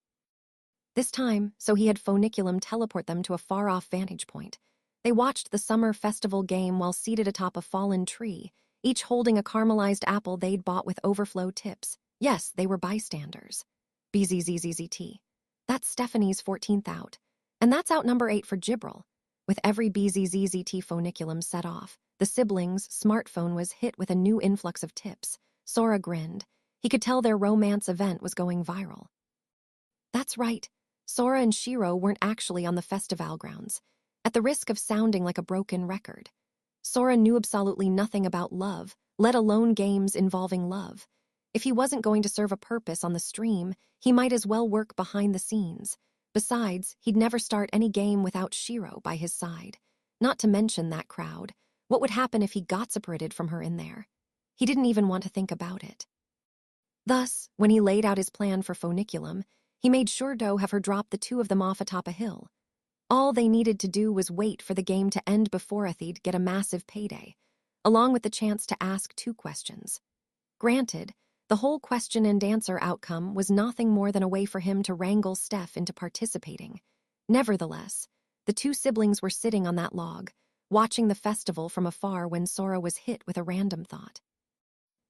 This time, so he had Phoniculum teleport them to a far-off vantage point. They watched the summer festival game while seated atop a fallen tree, each holding a caramelized apple they'd bought with overflow tips. Yes, they were bystanders. BZZZZT. That's Stephanie's 14th out. And that's out number 8 for Gibril. With every BZZZT phoniculum set off, the siblings' smartphone was hit with a new influx of tips. Sora grinned. He could tell their romance event was going viral. That's right. Sora and Shiro weren't actually on the festival grounds. At the risk of sounding like a broken record, Sora knew absolutely nothing about love, let alone games involving love. If he wasn't going to serve a purpose on the stream, he might as well work behind the scenes. Besides, he'd never start any game without Shiro by his side. Not to mention that crowd. What would happen if he got separated from her in there? He didn't even want to think about it. Thus, when he laid out his plan for Phoniculum, he made sure to have her drop the two of them off atop a hill. All they needed to do was wait for the game to end before they'd get a massive payday, along with the chance to ask 2 questions. Granted, the whole question and answer outcome was nothing more than a way for him to wrangle Steph into participating. Nevertheless, the 2 siblings were sitting on that log, watching the festival from afar when Sora was hit with a random thought.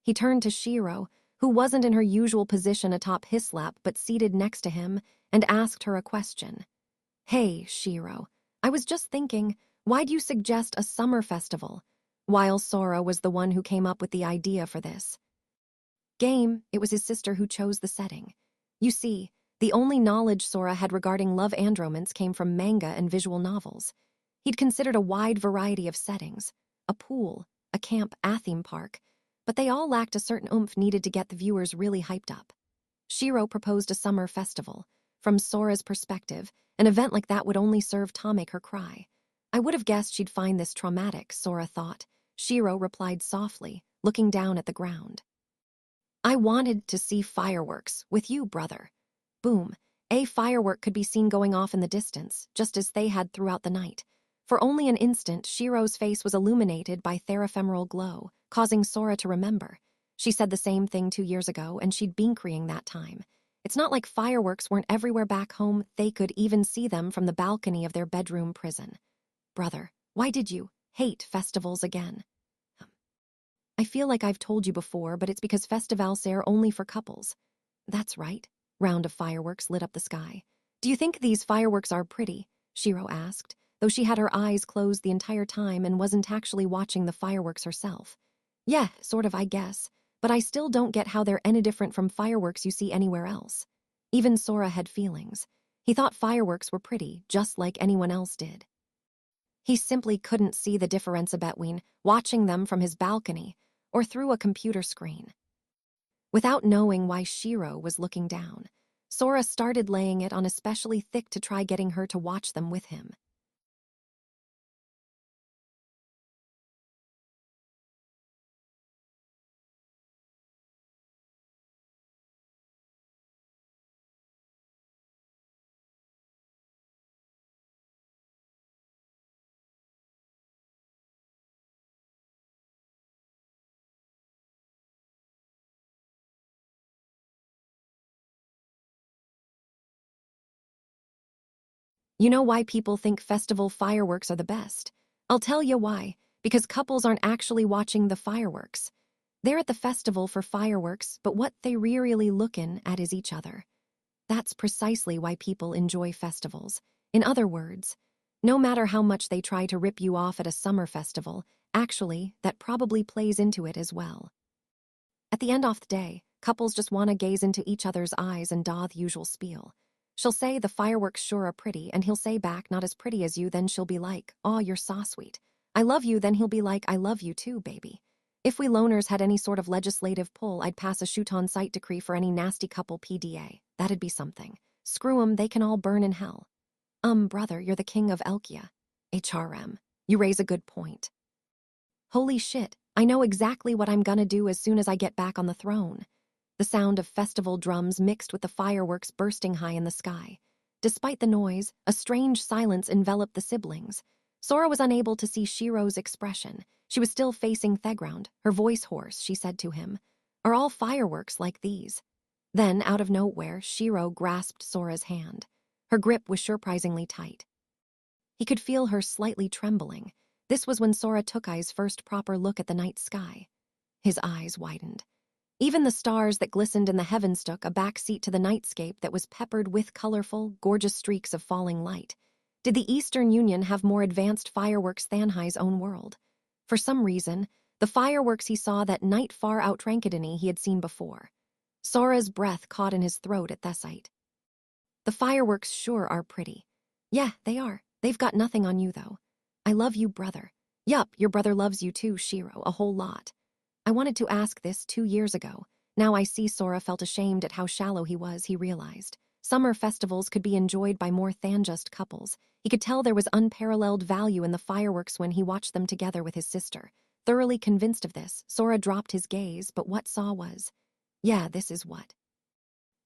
He turned to Shiro, who wasn't in her usual position atop his lap but seated next to him, and asked her a question. "Hey, Shiro, I was just thinking, why'd you suggest a summer festival?" While Sora was the one who came up with the idea for this game, it was his sister who chose the setting. You see, the only knowledge Sora had regarding love andromance came from manga and visual novels. He'd considered a wide variety of settings, a pool, a camp, a theme park, but they all lacked a certain oomph needed to get the viewers really hyped up. Shiro proposed a summer festival. From Sora's perspective, an event like that would only serve to make her cry. "I would have guessed she'd find this traumatic," Sora thought. Shiro replied softly, looking down at the ground. "I wanted to see fireworks with you, brother." Boom. A firework could be seen going off in the distance, just as they had throughout the night. For only an instant, Shiro's face was illuminated by therophemeral glow, causing Sora to remember. She said the same thing 2 years ago, and she'd been crying that time. It's not like fireworks weren't everywhere back home. They could even see them from the balcony of their bedroom prison. "Brother, why did you hate festivals again?" "I feel like I've told you before, but it's because festivals are only for couples." "That's right." Round of fireworks lit up the sky. "Do you think these fireworks are pretty?" Shiro asked, though she had her eyes closed the entire time and wasn't actually watching the fireworks herself. "Yeah, sort of, I guess. But I still don't get how they're any different from fireworks you see anywhere else." Even Sora had feelings. He thought fireworks were pretty, just like anyone else did. He simply couldn't see the difference between watching them from his balcony or through a computer screen. Without knowing why Shiro was looking down, Sora started laying it on especially thick to try getting her to watch them with him. You know why people think festival fireworks are the best? I'll tell you why. Because couples aren't actually watching the fireworks. They're at the festival for fireworks, but what they really looking at is each other. That's precisely why people enjoy festivals. In other words, no matter how much they try to rip you off at a summer festival, actually, that probably plays into it as well. At the end of the day, couples just want to gaze into each other's eyes and da the usual spiel. She'll say the fireworks sure are pretty, and he'll say back not as pretty as you, then she'll be like, aw, you're so sweet. I love you, then he'll be like, I love you too, baby. If we loners had any sort of legislative pull, I'd pass a shoot-on-sight decree for any nasty couple PDA. That'd be something. Screw 'em, they can all burn in hell. Brother, you're the king of Elkia. HRM. You raise a good point. Holy shit, I know exactly what I'm gonna do as soon as I get back on the throne. The sound of festival drums mixed with the fireworks bursting high in the sky. Despite the noise, a strange silence enveloped the siblings. Sora was unable to see Shiro's expression. She was still facing Theground, her voice hoarse. She said to him, "Are all fireworks like these?" Then, out of nowhere, Shiro grasped Sora's hand. Her grip was surprisingly tight. He could feel her slightly trembling. This was when Sora took his first proper look at the night sky. His eyes widened. Even the stars that glistened in the heavens took a backseat to the nightscape that was peppered with colorful, gorgeous streaks of falling light. Did the Eastern Union have more advanced fireworks than his own world? For some reason, the fireworks he saw that night far outranked any he had seen before. Sora's breath caught in his throat at that sight. The fireworks sure are pretty. Yeah, they are. They've got nothing on you, though. I love you, brother. Yup, your brother loves you too, Shiro, a whole lot. I wanted to ask this 2 years ago. Now I see Sora felt ashamed at how shallow he was, he realized. Summer festivals could be enjoyed by more than just couples. He could tell there was unparalleled value in the fireworks when he watched them together with his sister. Thoroughly convinced of this, Sora dropped his gaze, but what saw was, yeah, this is what.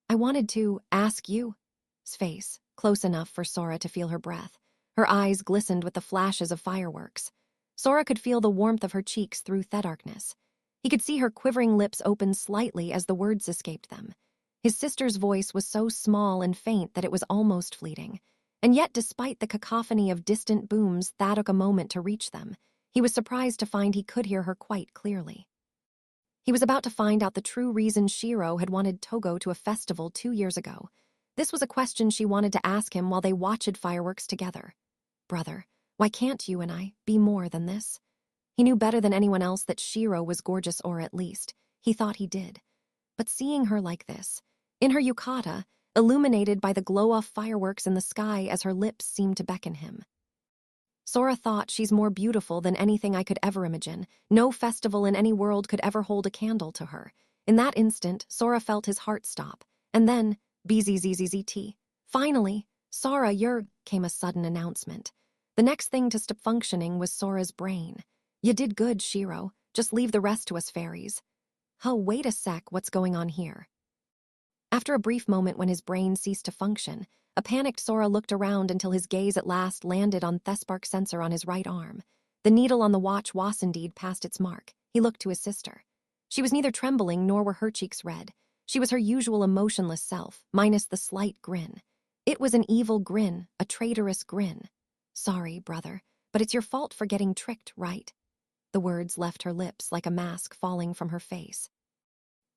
I wanted to ask you. Face, close enough for Sora to feel her breath. Her eyes glistened with the flashes of fireworks. Sora could feel the warmth of her cheeks through the darkness. He could see her quivering lips open slightly as the words escaped them. His sister's voice was so small and faint that it was almost fleeting. And yet, despite the cacophony of distant booms that took a moment to reach them, he was surprised to find he could hear her quite clearly. He was about to find out the true reason Shiro had wanted Togo to a festival 2 years ago. This was a question she wanted to ask him while they watched fireworks together. Brother, why can't you and I be more than this? He knew better than anyone else that Shiro was gorgeous, or at least, he thought he did. But seeing her like this, in her yukata, illuminated by the glow-off fireworks in the sky as her lips seemed to beckon him. Sora thought, she's more beautiful than anything I could ever imagine. No festival in any world could ever hold a candle to her. In that instant, Sora felt his heart stop. And then, BZZZZT. Finally, Sora, came a sudden announcement. The next thing to stop functioning was Sora's brain. You did good, Shiro. Just leave the rest to us fairies. Oh, wait a sec, what's going on here? After a brief moment when his brain ceased to function, a panicked Sora looked around until his gaze at last landed on Thespark's sensor on his right arm. The needle on the watch was indeed past its mark. He looked to his sister. She was neither trembling nor were her cheeks red. She was her usual emotionless self, minus the slight grin. It was an evil grin, a traitorous grin. Sorry, brother, but it's your fault for getting tricked, right? The words left her lips like a mask falling from her face.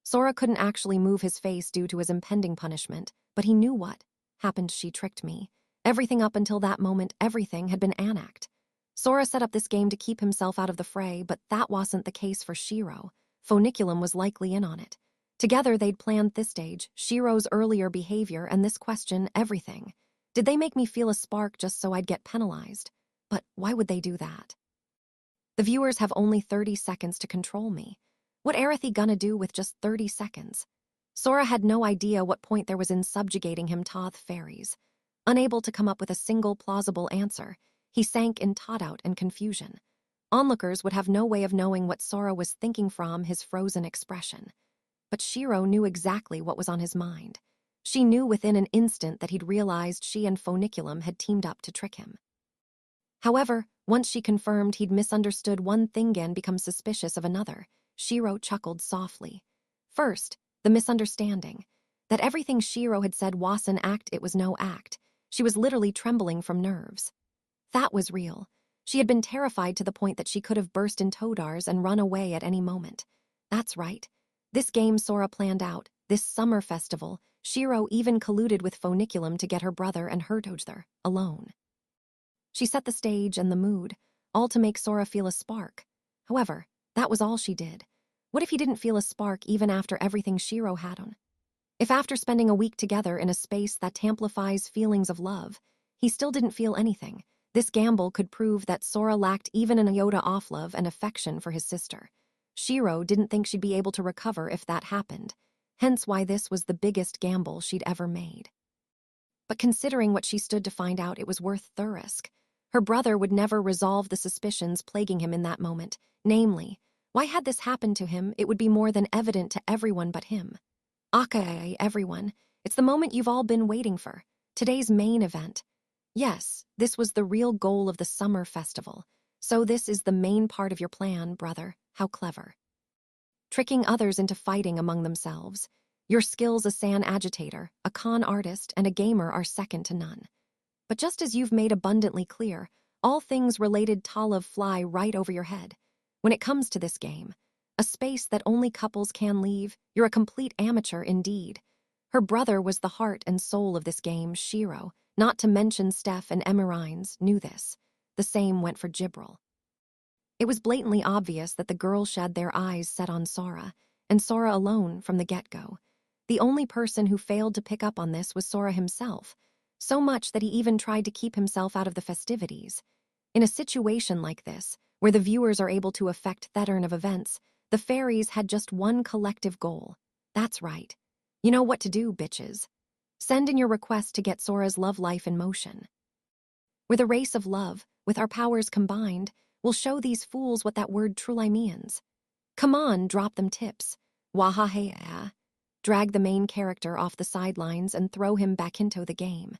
Sora couldn't actually move his face due to his impending punishment, but he knew what happened. She tricked me. Everything up until that moment, everything had been an act. Sora set up this game to keep himself out of the fray, but that wasn't the case for Shiro. Funiculum was likely in on it. Together they'd planned this stage, Shiro's earlier behavior, and this question, everything. Did they make me feel a spark just so I'd get penalized? But why would they do that? The viewers have only 30 seconds to control me. What Arethy gonna do with just 30 seconds? Sora had no idea what point there was in subjugating him to the fairies. Unable to come up with a single plausible answer, he sank in thought and confusion. Onlookers would have no way of knowing what Sora was thinking from his frozen expression. But Shiro knew exactly what was on his mind. She knew within an instant that he'd realized she and Funiculum had teamed up to trick him. However, once she confirmed he'd misunderstood one thing and become suspicious of another, Shiro chuckled softly. First, the misunderstanding. That everything Shiro had said was an act, it was no act. She was literally trembling from nerves. That was real. She had been terrified to the point that she could have burst in Todars and run away at any moment. That's right. This game Sora planned out, this summer festival, Shiro even colluded with Phoniculum to get her brother and her Toadster alone. She set the stage and the mood, all to make Sora feel a spark. However, that was all she did. What if he didn't feel a spark even after everything Shiro had on? If after spending a week together in a space that amplifies feelings of love, he still didn't feel anything, this gamble could prove that Sora lacked even an iota of love and affection for his sister. Shiro didn't think she'd be able to recover if that happened, hence why this was the biggest gamble she'd ever made. But considering what she stood to find out, it was worth the risk. Her brother would never resolve the suspicions plaguing him in that moment, namely, why had this happened to him? It would be more than evident to everyone but him. Okay, everyone, it's the moment you've all been waiting for, today's main event. Yes, this was the real goal of the summer festival. So this is the main part of your plan, brother. How clever. Tricking others into fighting among themselves. Your skills as an agitator, a con artist, and a gamer are second to none. But just as you've made abundantly clear, all things related to love fly right over your head. When it comes to this game, a space that only couples can leave, you're a complete amateur indeed. Her brother was the heart and soul of this game, Shiro, not to mention Steph and Emerines, knew this. The same went for Jibril. It was blatantly obvious that the girls had their eyes set on Sora, and Sora alone from the get-go. The only person who failed to pick up on this was Sora himself, so much that he even tried to keep himself out of the festivities. In a situation like this, where the viewers are able to affect the turn of events, the fairies had just one collective goal. That's right. You know what to do, bitches. Send in your request to get Sora's love life in motion. We're the race of love, with our powers combined, we'll show these fools what that word truly means. Come on, drop them tips. Wahaha. Drag the main character off the sidelines and throw him back into the game.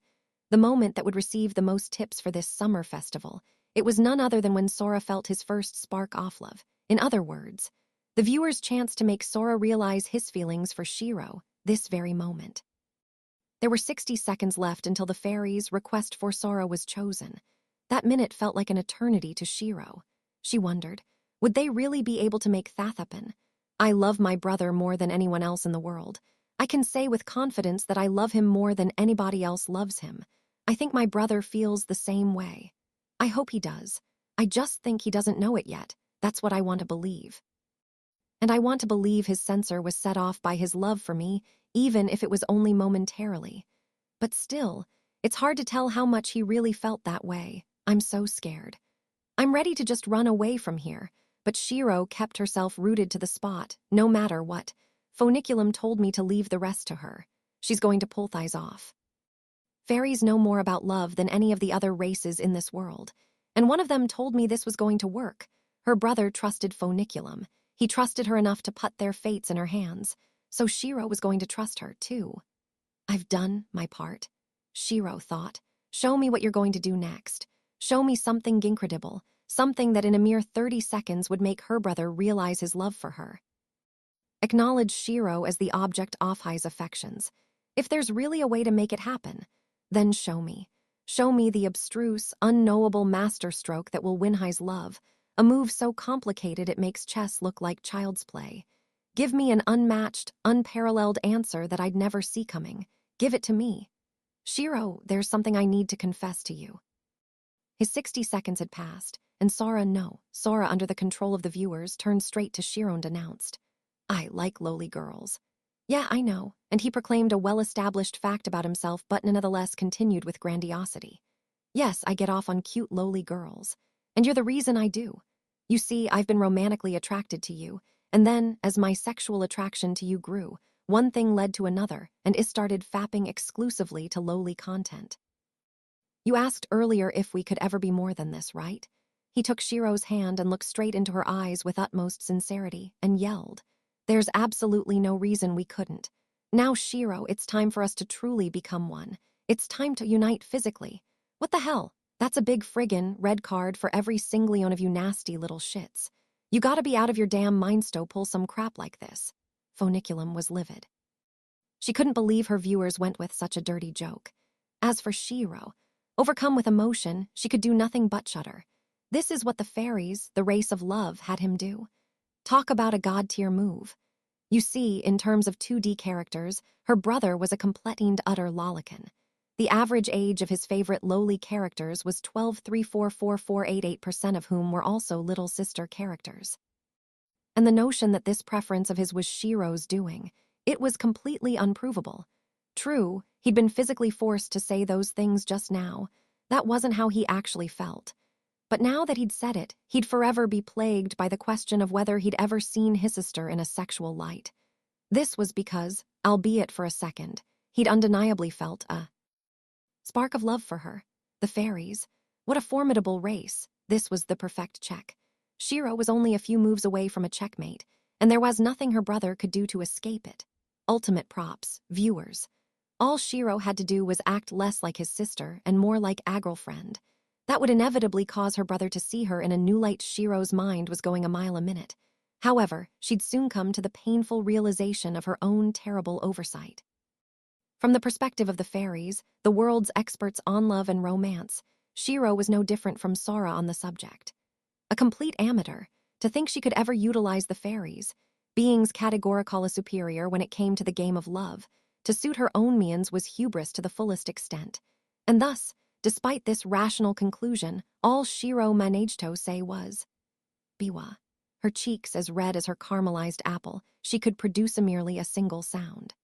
The moment that would receive the most tips for this summer festival, it was none other than when Sora felt his first spark of love. In other words, the viewer's chance to make Sora realize his feelings for Shiro this very moment. There were 60 seconds left until the fairy's request for Sora was chosen. That minute felt like an eternity to Shiro. She wondered, would they really be able to make that happen? I love my brother more than anyone else in the world. I can say with confidence that I love him more than anybody else loves him. I think my brother feels the same way. I hope he does. I just think he doesn't know it yet. That's what I want to believe. And I want to believe his sensor was set off by his love for me, even if it was only momentarily. But still, it's hard to tell how much he really felt that way. I'm so scared. I'm ready to just run away from here, but Shiro kept herself rooted to the spot, no matter what. Phoniculum told me to leave the rest to her. She's going to pull thighs off. Fairies know more about love than any of the other races in this world, and one of them told me this was going to work. Her brother trusted Phoniculum. He trusted her enough to put their fates in her hands, so Shiro was going to trust her, too. I've done my part, Shiro thought. Show me what you're going to do next. Show me something incredible, something that in a mere 30 seconds would make her brother realize his love for her. Acknowledge Shiro as the object of his affections. If there's really a way to make it happen, then show me. Show me the abstruse, unknowable masterstroke that will win his love, a move so complicated it makes chess look like child's play. Give me an unmatched, unparalleled answer that I'd never see coming. Give it to me. Shiro, there's something I need to confess to you. His 60 seconds had passed, and Sora, under the control of the viewers, turned straight to Shiro and announced, I like lowly girls. Yeah, I know, and he proclaimed a well-established fact about himself but nonetheless continued with grandiosity. Yes, I get off on cute lowly girls, and you're the reason I do. You see, I've been romantically attracted to you, and then, as my sexual attraction to you grew, one thing led to another, and I started fapping exclusively to lowly content. You asked earlier if we could ever be more than this, right? He took Shiro's hand and looked straight into her eyes with utmost sincerity and yelled, There's absolutely no reason we couldn't. Now, Shiro, it's time for us to truly become one. It's time to unite physically. What the hell? That's a big friggin' red card for every single one of you nasty little shits. You gotta be out of your damn mind to pull some crap like this. Phoniculum was livid. She couldn't believe her viewers went with such a dirty joke. As for Shiro, overcome with emotion, she could do nothing but shudder. This is what the fairies, the race of love, had him do. Talk about a god-tier move. You see, in terms of 2D characters, her brother was a complete and utter lolicon. The average age of his favorite lowly characters was 12,344,488% of whom were also little sister characters. And the notion that this preference of his was Shiro's doing, it was completely unprovable. True, he'd been physically forced to say those things just now. That wasn't how he actually felt. But now that he'd said it, he'd forever be plagued by the question of whether he'd ever seen his sister in a sexual light. This was because, albeit for a second, he'd undeniably felt a spark of love for her. The fairies. What a formidable race. This was the perfect check. Shiro was only a few moves away from a checkmate, and there was nothing her brother could do to escape it. Ultimate props, viewers. All Shiro had to do was act less like his sister and more like a girlfriend. That would inevitably cause her brother to see her in a new light. Shiro's mind was going a mile a minute. However, she'd soon come to the painful realization of her own terrible oversight. From the perspective of the fairies, the world's experts on love and romance, Shiro was no different from Sora on the subject. A complete amateur, to think she could ever utilize the fairies, beings categorically superior when it came to the game of love, to suit her own means was hubris to the fullest extent. And thus, despite this rational conclusion, all Shiro managed to say was, Biwa. Her cheeks as red as her caramelized apple, she could produce merely a single sound.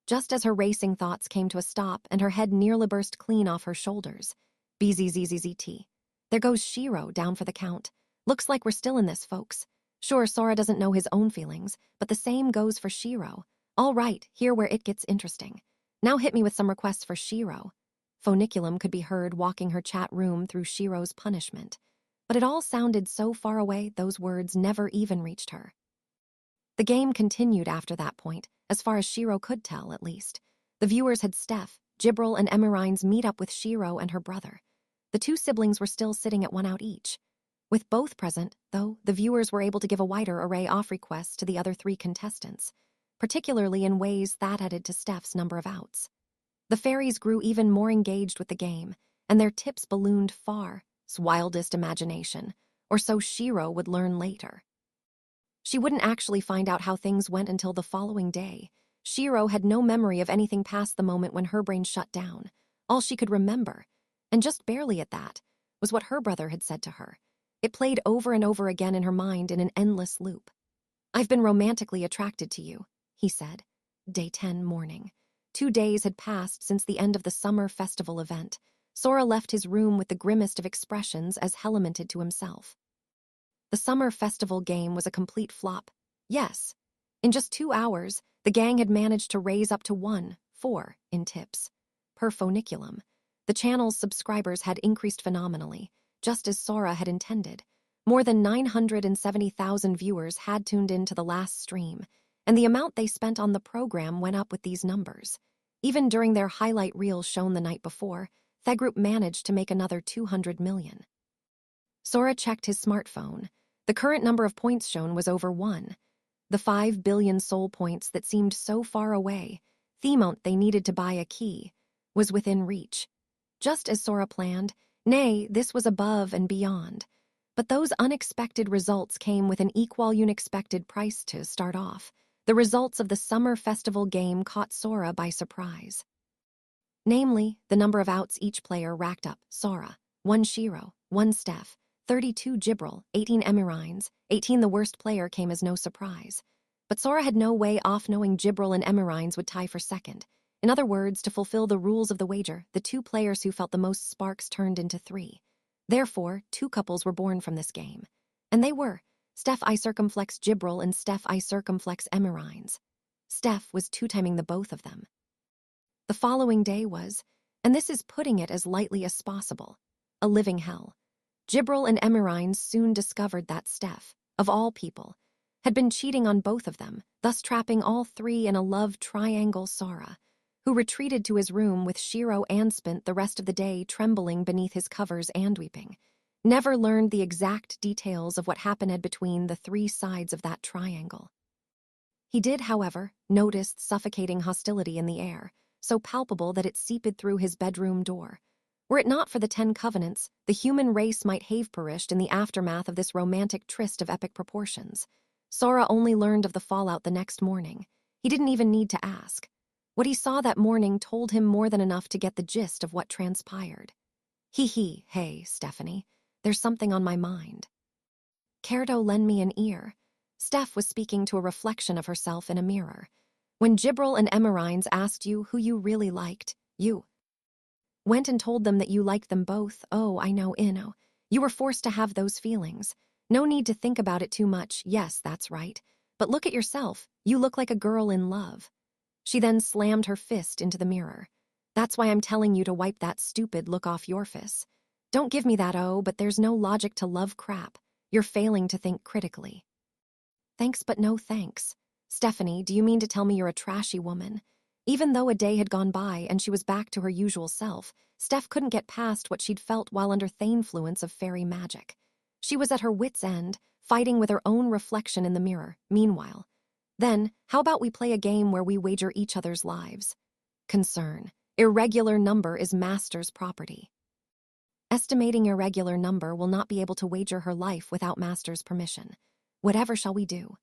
Just as her racing thoughts came to a stop and her head nearly burst clean off her shoulders. BZZZZT. There goes Shiro down for the count. Looks like we're still in this, folks. Sure, Sora doesn't know his own feelings, but the same goes for Shiro. All right, here where it gets interesting. Now hit me with some requests for Shiro. Phoniculum could be heard walking her chat room through Shiro's punishment. But it all sounded so far away those words never even reached her. The game continued after that point, as far as Shiro could tell, at least. The viewers had Steph, Gibril, and Emerines meet up with Shiro and her brother. The two siblings were still sitting at 1 out each. With both present, though, the viewers were able to give a wider array of requests to the other 3 contestants, particularly in ways that added to Steph's number of outs. The fairies grew even more engaged with the game, and their tips ballooned far's wildest imagination, or so Shiro would learn later. She wouldn't actually find out how things went until the following day. Shiro had no memory of anything past the moment when her brain shut down. All she could remember, and just barely at that, was what her brother had said to her. It played over and over again in her mind in an endless loop. I've been romantically attracted to you, he said. Day 10 morning. 2 days had passed since the end of the summer festival event. Sora left his room with the grimmest of expressions as he lamented to himself. The summer festival game was a complete flop. Yes. In just 2 hours, the gang had managed to raise up to 1.4 in tips. Per Phoniculum, the channel's subscribers had increased phenomenally, just as Sora had intended. More than 970,000 viewers had tuned in to the last stream, and the amount they spent on the program went up with these numbers. Even during their highlight reels shown the night before, the group managed to make another 200 million. Sora checked his smartphone. The current number of points shown was over 1. The 5 billion soul points that seemed so far away, the amount they needed to buy a key, was within reach. Just as Sora planned, nay, this was above and beyond. But those unexpected results came with an equal unexpected price to start off. The results of the summer festival game caught Sora by surprise. Namely, the number of outs each player racked up. Sora, 1 Shiro, 1 Steph, 32 Gibril, 18 Emerines, 18 the worst player came as no surprise. But Sora had no way off knowing Gibril and Emerines would tie for second. In other words, to fulfill the rules of the wager, the 2 players who felt the most sparks turned into 3. Therefore, 2 couples were born from this game. And they were Steph I circumflex Gibril and Steph I circumflex Emerines. Steph was 2-timing the both of them. The following day was, and this is putting it as lightly as possible, a living hell. Gibril and Emerines soon discovered that Steph, of all people, had been cheating on both of them, thus trapping all 3 in a love triangle. Sora, who retreated to his room with Shiro and spent the rest of the day trembling beneath his covers and weeping, never learned the exact details of what happened between the 3 sides of that triangle. He did, however, notice suffocating hostility in the air. so palpable that it seeped through his bedroom door. Were it not for the 10 covenants, the human race might have perished in the aftermath of this romantic tryst of epic proportions. Sora only learned of the fallout the next morning. He didn't even need to ask. What he saw that morning told him more than enough to get the gist of what transpired. Hey, Stephanie, there's something on my mind. Care to lend me an ear? Steph was speaking to a reflection of herself in a mirror. When Gibril and Emerines asked you who you really liked, you went and told them that you liked them both. Oh, I know. You were forced to have those feelings. No need to think about it too much. Yes, that's right. But look at yourself. You look like a girl in love. She then slammed her fist into the mirror. That's why I'm telling you to wipe that stupid look off your face. Don't give me that but there's no logic to love crap. You're failing to think critically. Thanks but no thanks. Stephanie, do you mean to tell me you're a trashy woman? Even though a day had gone by and she was back to her usual self, Steph couldn't get past what she'd felt while under the influence of fairy magic. She was at her wit's end, fighting with her own reflection in the mirror. Meanwhile, then, how about we play a game where we wager each other's lives? Concern. Irregular number is master's property. Estimating irregular number will not be able to wager her life without master's permission. Whatever shall we do?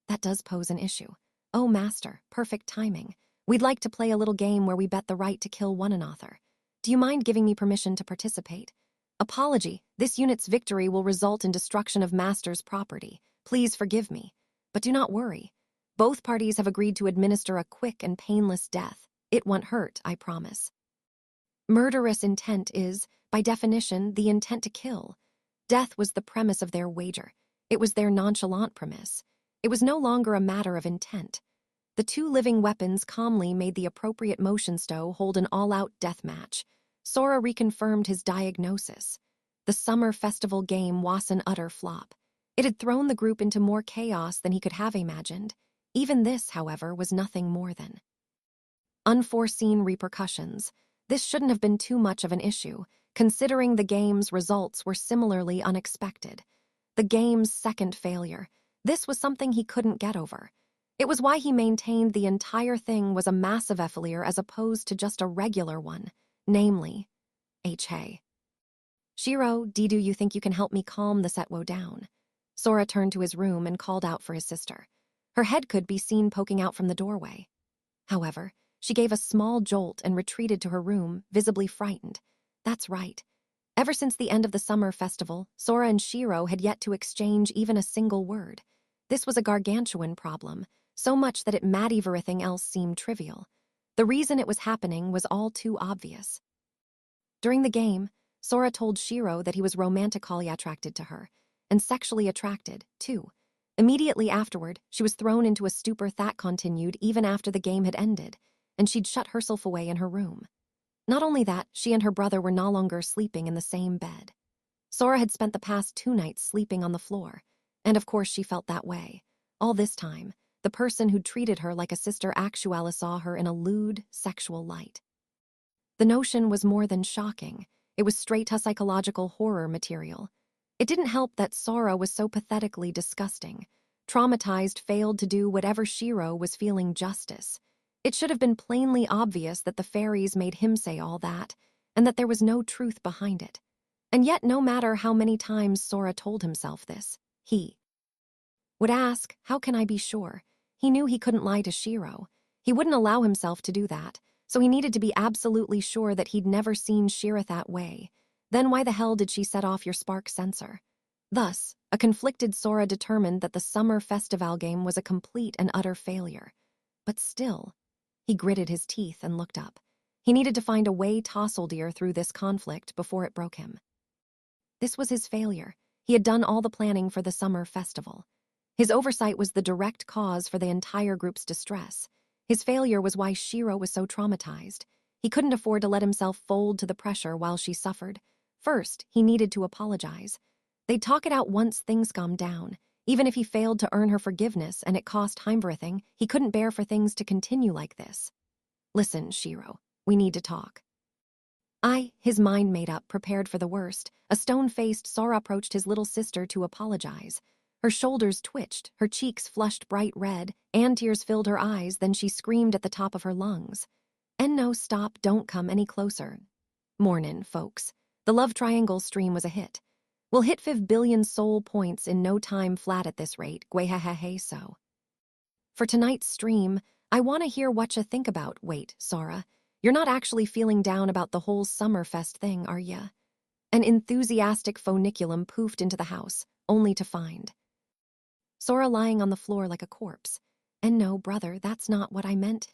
That does pose an issue. Oh, master, perfect timing. We'd like to play a little game where we bet the right to kill one another. Do you mind giving me permission to participate? Apology, this unit's victory will result in destruction of master's property. Please forgive me. But do not worry. Both parties have agreed to administer a quick and painless death. It won't hurt, I promise. Murderous intent is, by definition, the intent to kill. Death was the premise of their wager. It was their nonchalant premise. It was no longer a matter of intent. The two living weapons calmly made the appropriate motion to hold an all-out death match. Sora reconfirmed his diagnosis. The summer festival game was an utter flop. It had thrown the group into more chaos than he could have imagined. Even this, however, was nothing more than unforeseen repercussions. This shouldn't have been too much of an issue, considering the game's results were similarly unexpected. The game's second failure. This was something he couldn't get over. It was why he maintained the entire thing was a massive failure as opposed to just a regular one, namely, Hey. Shiro, do you think you can help me calm the Setwo down? Sora turned to his room and called out for his sister. Her head could be seen poking out from the doorway. However, she gave a small jolt and retreated to her room, visibly frightened. That's right. Ever since the end of the summer festival, Sora and Shiro had yet to exchange even a single word. This was a gargantuan problem, so much that it made everything else seem trivial. The reason it was happening was all too obvious. During the game, Sora told Shiro that he was romantically attracted to her, and sexually attracted, too. Immediately afterward, she was thrown into a stupor that continued even after the game had ended, and she'd shut herself away in her room. Not only that, she and her brother were no longer sleeping in the same bed. Sora had spent the past 2 nights sleeping on the floor, and of course she felt that way. All this time, the person who treated her like a sister actually saw her in a lewd, sexual light. The notion was more than shocking. It was straight to psychological horror material. It didn't help that Sora was so pathetically disgusting. Traumatized, failed to do whatever Shiro was feeling justice. It should have been plainly obvious that the fairies made him say all that, and that there was no truth behind it. And yet, no matter how many times Sora told himself this, he would ask, how can I be sure? He knew he couldn't lie to Shiro. He wouldn't allow himself to do that, so he needed to be absolutely sure that he'd never seen Shira that way. Then why the hell did she set off your spark sensor? Thus, a conflicted Sora determined that the summer festival game was a complete and utter failure. But still, he gritted his teeth and looked up. He needed to find a way to soldier through this conflict before it broke him. This was his failure. He had done all the planning for the summer festival. His oversight was the direct cause for the entire group's distress. His failure was why Shiro was so traumatized. He couldn't afford to let himself fold to the pressure while she suffered. First, he needed to apologize. They'd talk it out once things calmed down. Even if he failed to earn her forgiveness and it cost Heimverthing, he couldn't bear for things to continue like this. Listen, Shiro, we need to talk. His mind made up, prepared for the worst. A stone-faced Sora approached his little sister to apologize. Her shoulders twitched, her cheeks flushed bright red, and tears filled her eyes, then she screamed at the top of her lungs. And no, stop, don't come any closer. Mornin', folks. The love triangle stream was a hit. We'll hit 5 billion soul points in no time flat at this rate, gwehehehe so. For tonight's stream, I want to hear what you think about. Wait, Sora, you're not actually feeling down about the whole Summerfest thing, are ya? An enthusiastic phoniculum poofed into the house, only to find Sora lying on the floor like a corpse. And no, brother, that's not what I meant.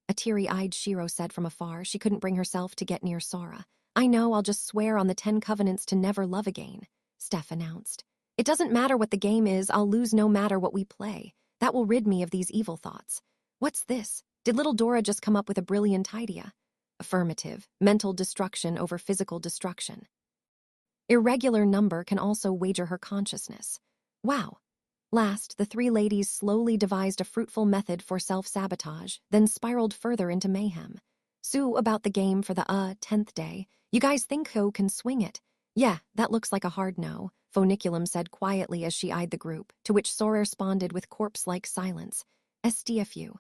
A teary-eyed Shiro said from afar. She couldn't bring herself to get near Sora. I know, I'll just swear on the 10 covenants to never love again, Steph announced. It doesn't matter what the game is, I'll lose no matter what we play. That will rid me of these evil thoughts. What's this? Did little Dora just come up with a brilliant idea? Affirmative. Mental destruction over physical destruction. Irregular number can also wager her consciousness. Wow. Last, the three ladies slowly devised a fruitful method for self-sabotage, then spiraled further into mayhem. Sue, about the game for the 10th day. You guys think Ho can swing it? Yeah, that looks like a hard no, Phoniculum said quietly as she eyed the group, to which Sora responded with corpse-like silence. SDFU.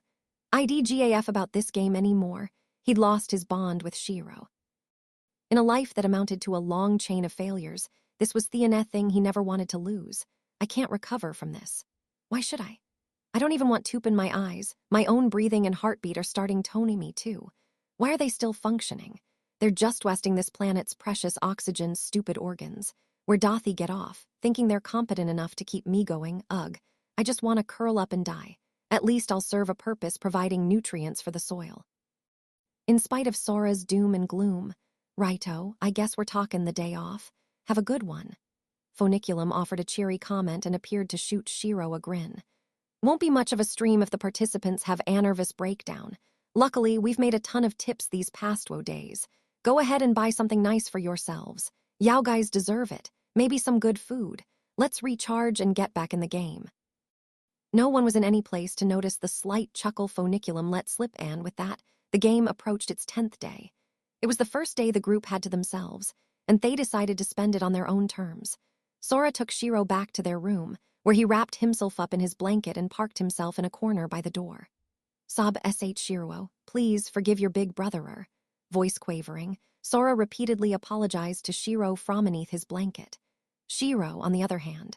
IDGAF about this game anymore. He'd lost his bond with Shiro. In a life that amounted to a long chain of failures, this was the thing he never wanted to lose. I can't recover from this. Why should I? I don't even want toop in my eyes. My own breathing and heartbeat are starting toning me too. Why are they still functioning? They're just wasting this planet's precious oxygen, stupid organs. Where doth he get off, thinking they're competent enough to keep me going? Ugh. I just want to curl up and die. At least I'll serve a purpose providing nutrients for the soil. In spite of Sora's doom and gloom, righto, I guess we're talking the day off. Have a good one. Phoniculum offered a cheery comment and appeared to shoot Shiro a grin. Won't be much of a stream if the participants have a nervous breakdown. Luckily, we've made a ton of tips these past days. Go ahead and buy something nice for yourselves. Y'all guys deserve it. Maybe some good food. Let's recharge and get back in the game. No one was in any place to notice the slight chuckle Phoniculum let slip, and with that, the game approached its 10th day. It was the first day the group had to themselves, and they decided to spend it on their own terms. Sora took Shiro back to their room, where he wrapped himself up in his blanket and parked himself in a corner by the door. Sob sh Shiro, please forgive your big brotherer. Voice quavering, Sora repeatedly apologized to Shiro from beneath his blanket. Shiro, on the other hand,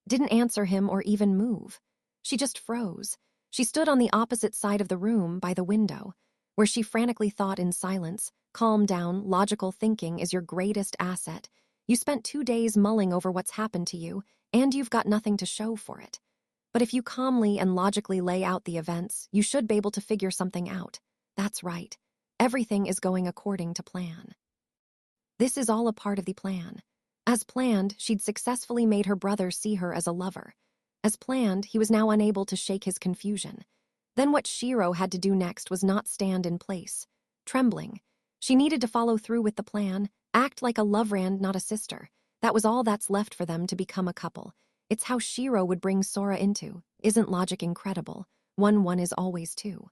didn't answer him or even move. She just froze. She stood on the opposite side of the room by the window, where she frantically thought in silence. Calm down, logical thinking is your greatest asset. You spent 2 days mulling over what's happened to you, and you've got nothing to show for it. But if you calmly and logically lay out the events, you should be able to figure something out. That's right. Everything is going according to plan. This is all a part of the plan. As planned, she'd successfully made her brother see her as a lover. As planned, he was now unable to shake his confusion. Then what Shiro had to do next was not stand in place. Trembling, she needed to follow through with the plan, act like a loverand, not a sister. That was all that's left for them to become a couple. It's how Shiro would bring Sora into. Isn't logic incredible? 1 is always 2.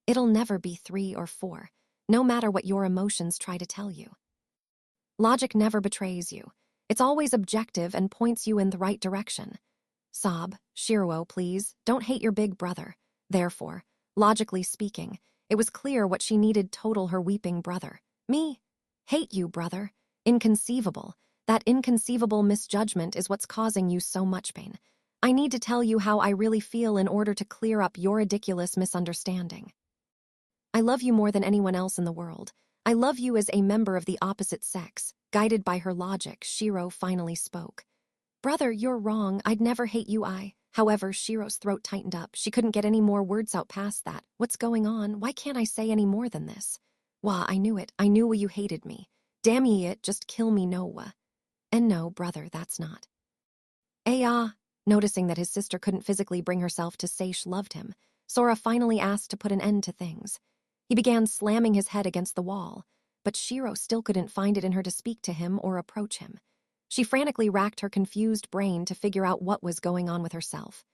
It'll never be 3 or 4, no matter what your emotions try to tell you. Logic never betrays you. It's always objective and points you in the right direction. Sob, Shiro, please, don't hate your big brother. Therefore, logically speaking, it was clear what she needed total her weeping brother. Me? Hate you, brother. Inconceivable. That inconceivable misjudgment is what's causing you so much pain. I need to tell you how I really feel in order to clear up your ridiculous misunderstanding. I love you more than anyone else in the world. I love you as a member of the opposite sex. Guided by her logic, Shiro finally spoke. Brother, you're wrong. I'd never hate you, However, Shiro's throat tightened up. She couldn't get any more words out past that. What's going on? Why can't I say any more than this? Wah, I knew it. I knew you hated me. Damn ye it, just kill me no. And no, brother, that's not. Noticing that his sister couldn't physically bring herself to say she loved him, Sora finally asked to put an end to things. He began slamming his head against the wall, but Shiro still couldn't find it in her to speak to him or approach him. She frantically racked her confused brain to figure out what was going on with herself.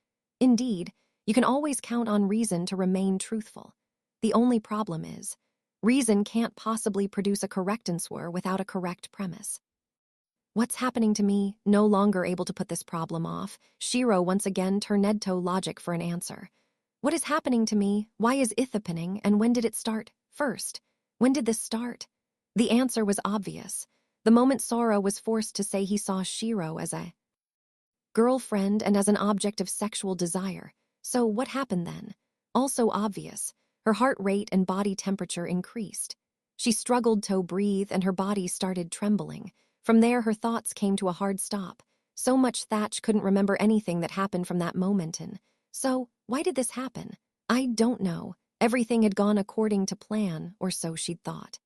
Indeed, you can always count on reason to remain truthful. The only problem is, reason can't possibly produce a correct answer without a correct premise. What's happening to me? No longer able to put this problem off, Shiro once again turned to logic for an answer. What is happening to me? Why is it happening? And when did it start? First, when did this start? The answer was obvious. The moment Sora was forced to say he saw Shiro as a girlfriend and as an object of sexual desire. So what happened then? Also obvious. Her heart rate and body temperature increased. She struggled to breathe and her body started trembling. From there, her thoughts came to a hard stop. So much Thatch couldn't remember anything that happened from that moment in. So, why did this happen? I don't know. Everything had gone according to plan, or so she'd thought.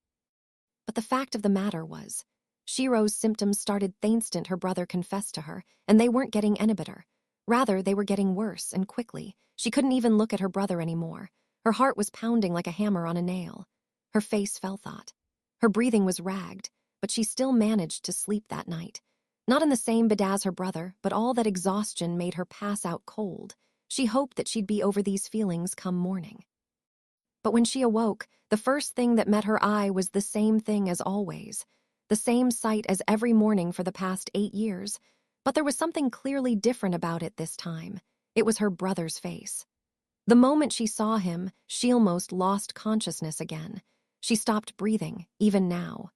But the fact of the matter was, Shiro's symptoms started the instant her brother confessed to her, and they weren't getting any better. Rather, they were getting worse, and quickly. She couldn't even look at her brother anymore. Her heart was pounding like a hammer on a nail. Her face fell thought. Her breathing was ragged, but she still managed to sleep that night. Not in the same bed as her brother, but all that exhaustion made her pass out cold. She hoped that she'd be over these feelings come morning. But when she awoke, the first thing that met her eye was the same thing as always. The same sight as every morning for the past 8 years. But there was something clearly different about it this time. It was her brother's face. The moment she saw him, she almost lost consciousness again. She stopped breathing, even now.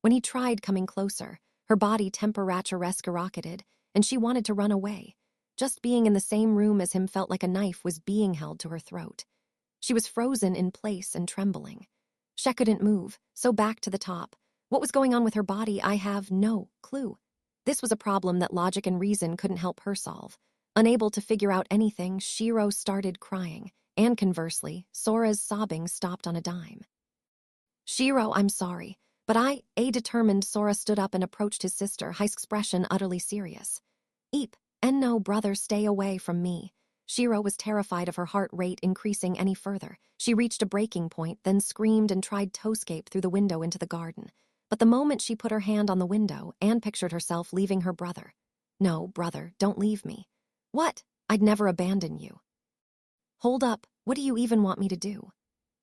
When he tried coming closer, her body temperature skyrocketed, and she wanted to run away. Just being in the same room as him felt like a knife was being held to her throat. She was frozen in place and trembling. She couldn't move, so back to the top. What was going on with her body, I have no clue. This was a problem that logic and reason couldn't help her solve. Unable to figure out anything, Shiro started crying, and conversely, Sora's sobbing stopped on a dime. Shiro, I'm sorry, but determined. Sora stood up and approached his sister, his expression utterly serious. Eep, and no, brother, stay away from me. Shiro was terrified of her heart rate increasing any further. She reached a breaking point, then screamed and tried to escape through the window into the garden. But the moment she put her hand on the window, Anne pictured herself leaving her brother. No, brother, don't leave me. What? I'd never abandon you. Hold up, what do you even want me to do?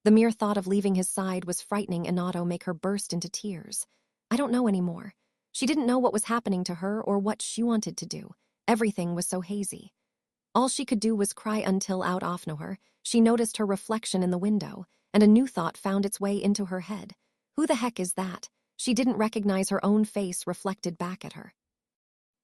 The mere thought of leaving his side was frightening enough to make her burst into tears. I don't know anymore. She didn't know what was happening to her or what she wanted to do. Everything was so hazy. All she could do was cry until out of nowhere. She noticed her reflection in the window, and a new thought found its way into her head. Who the heck is that? She didn't recognize her own face reflected back at her.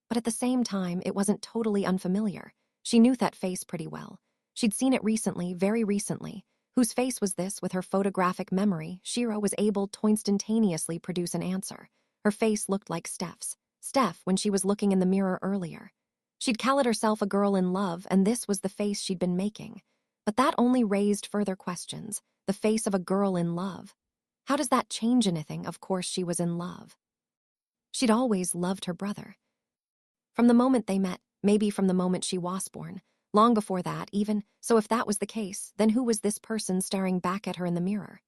But at the same time, it wasn't totally unfamiliar. She knew that face pretty well. She'd seen it recently, very recently. Whose face was this? With her photographic memory, Shiro was able to instantaneously produce an answer. Her face looked like Steph's. Steph, when she was looking in the mirror earlier. She'd called herself a girl in love, and this was the face she'd been making. But that only raised further questions. The face of a girl in love. How does that change anything? Of course she was in love. She'd always loved her brother. From the moment they met, maybe from the moment she was born. Long before that, even. So if that was the case, then who was this person staring back at her in the mirror?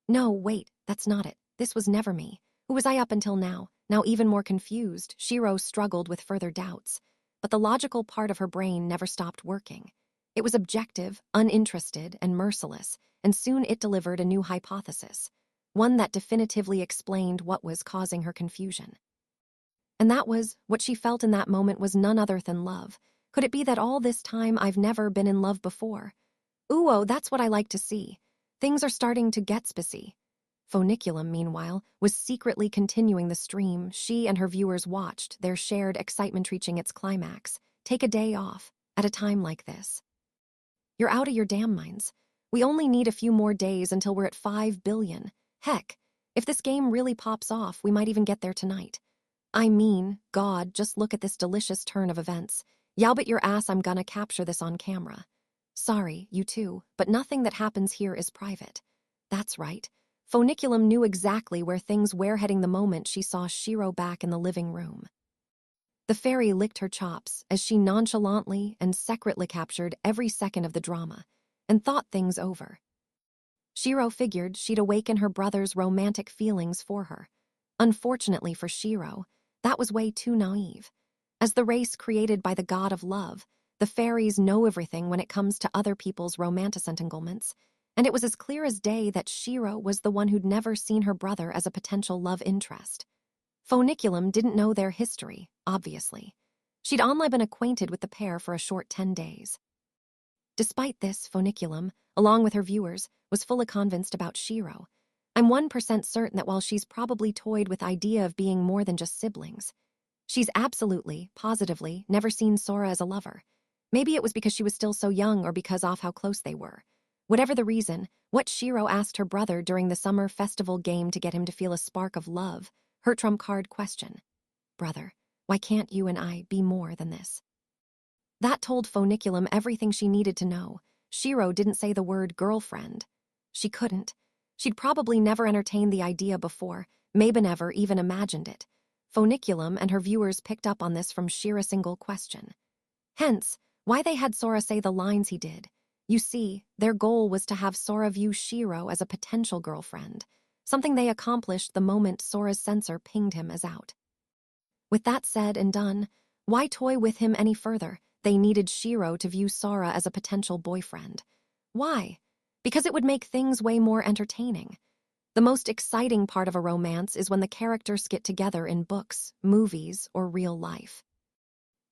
No, wait, that's not it. This was never me. Who was I up until now? Now even more confused, Shiro struggled with further doubts. But the logical part of her brain never stopped working. It was objective, uninterested, and merciless, and soon it delivered a new hypothesis. One that definitively explained what was causing her confusion. And that was, what she felt in that moment was none other than love. Could it be that all this time I've never been in love before? Ooh, oh, that's what I like to see. Things are starting to get spicy. Funiculum, meanwhile, was secretly continuing the stream. She and her viewers watched, their shared excitement reaching its climax. Take a day off, at a time like this. You're out of your damn minds. We only need a few more days until we're at 5 billion. Heck, if this game really pops off, we might even get there tonight. I mean, God, just look at this delicious turn of events. Yow bet your ass I'm gonna capture this on camera. Sorry, you too, but nothing that happens here is private. That's right. Funiculum knew exactly where things were heading the moment she saw Shiro back in the living room. The fairy licked her chops as she nonchalantly and secretly captured every second of the drama and thought things over. Shiro figured she'd awaken her brother's romantic feelings for her. Unfortunately for Shiro, that was way too naive. As the race created by the god of love, the fairies know everything when it comes to other people's romantic entanglements, and it was as clear as day that Shiro was the one who'd never seen her brother as a potential love interest. Funiculum didn't know their history, obviously. She'd only been acquainted with the pair for a short 10 days. Despite this, Funiculum, along with her viewers, was fully convinced about Shiro. I'm 1% certain that while she's probably toyed with the idea of being more than just siblings, she's absolutely, positively, never seen Sora as a lover. Maybe it was because she was still so young or because of how close they were. Whatever the reason, what Shiro asked her brother during the summer festival game to get him to feel a spark of love, her trump card question. Brother, why can't you and I be more than this? That told Funiculum everything she needed to know. Shiro didn't say the word girlfriend. She couldn't. She'd probably never entertained the idea before, maybe never even imagined it. Funiculum and her viewers picked up on this from sheer single question. Hence, why they had Sora say the lines he did. You see, their goal was to have Sora view Shiro as a potential girlfriend, something they accomplished the moment Sora's sensor pinged him as out. With that said and done, why toy with him any further? They needed Shiro to view Sora as a potential boyfriend. Why? Because it would make things way more entertaining. The most exciting part of a romance is when the characters get together in books, movies, or real life.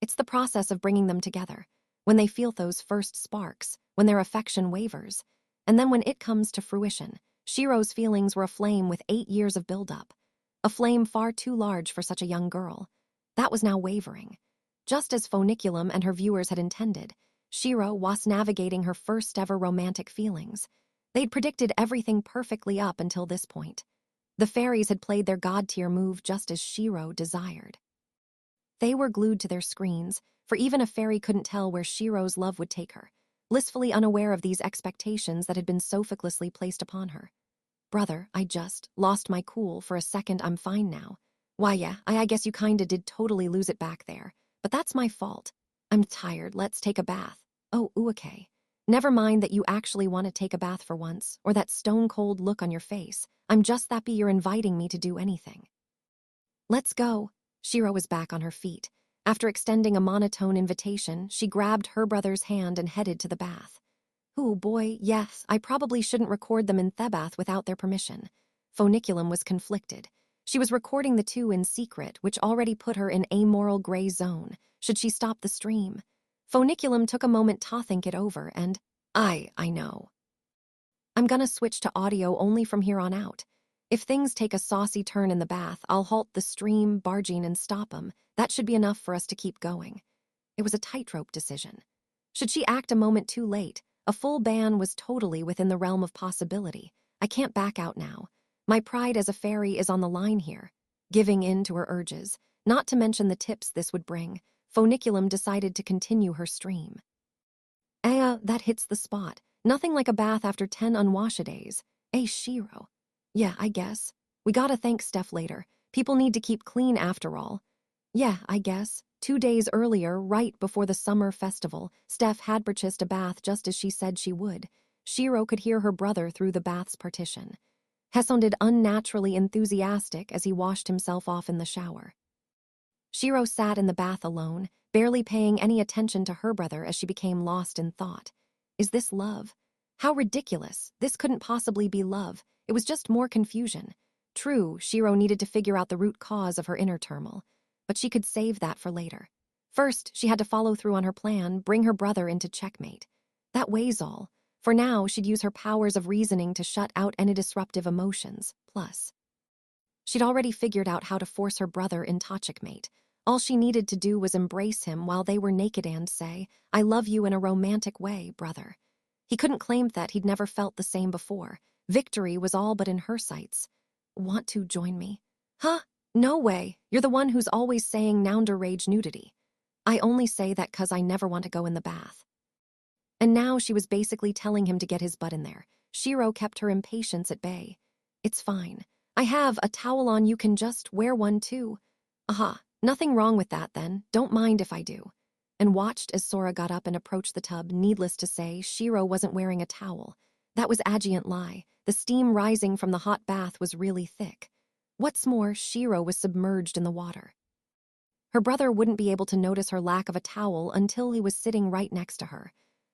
It's the process of bringing them together, when they feel those first sparks, when their affection wavers, and then when it comes to fruition. Shiro's feelings were aflame with 8 years of buildup, a flame far too large for such a young girl. That was now wavering. Just as Funiculum and her viewers had intended, Shiro was navigating her first ever romantic feelings. They'd predicted everything perfectly up until this point. The fairies had played their god-tier move just as Shiro desired. They were glued to their screens, for even a fairy couldn't tell where Shiro's love would take her, blissfully unaware of these expectations that had been so effortlessly placed upon her. Brother, I just lost my cool for a second. I'm fine now. Why, yeah, I guess you kinda did totally lose it back there, but that's my fault. I'm tired, let's take a bath. Oh, ooh, okay. Never mind that you actually want to take a bath for once, or that stone-cold look on your face. I'm just happy you're inviting me to do anything. Let's go. Shiro was back on her feet. After extending a monotone invitation, she grabbed her brother's hand and headed to the bath. Oh boy, yes, I probably shouldn't record them in Thebath without their permission. Funiculum was conflicted. She was recording the two in secret, which already put her in amoral gray zone. Should she stop the stream? Funiculum took a moment to think it over and, I know. I'm gonna switch to audio only from here on out. If things take a saucy turn in the bath, I'll halt the stream, barging, and stop 'em. That should be enough for us to keep going. It was a tightrope decision. Should she act a moment too late, a full ban was totally within the realm of possibility. I can't back out now. My pride as a fairy is on the line here. Giving in to her urges, not to mention the tips this would bring, Funiculum decided to continue her stream. That hits the spot. Nothing like a bath after 10 unwashed days. Shiro. Yeah, I guess. We gotta thank Steph later. People need to keep clean after all. Yeah, I guess. 2 days earlier, right before the summer festival, Steph had purchased a bath just as she said she would. Shiro could hear her brother through the bath's partition. He sounded unnaturally enthusiastic as he washed himself off in the shower. Shiro sat in the bath alone, barely paying any attention to her brother as she became lost in thought. Is this love? How ridiculous. This couldn't possibly be love. It was just more confusion. True, Shiro needed to figure out the root cause of her inner turmoil, but she could save that for later. First, she had to follow through on her plan, bring her brother into checkmate. That weighs all. For now, she'd use her powers of reasoning to shut out any disruptive emotions. Plus, she'd already figured out how to force her brother into checkmate. All she needed to do was embrace him while they were naked and say, I love you in a romantic way, brother. He couldn't claim that he'd never felt the same before. Victory was all but in her sights. Want to join me? Huh? No way. You're the one who's always saying nounder rage nudity. I only say that 'cause I never want to go in the bath. And now she was basically telling him to get his butt in there. Shiro kept her impatience at bay. It's fine. I have a towel on, you can just wear one too. Aha, nothing wrong with that then. Don't mind if I do. And watched as Sora got up and approached the tub. Needless to say, Shiro wasn't wearing a towel. That was Agiant lie. The steam rising from the hot bath was really thick. What's more, Shiro was submerged in the water. Her brother wouldn't be able to notice her lack of a towel until he was sitting right next to her.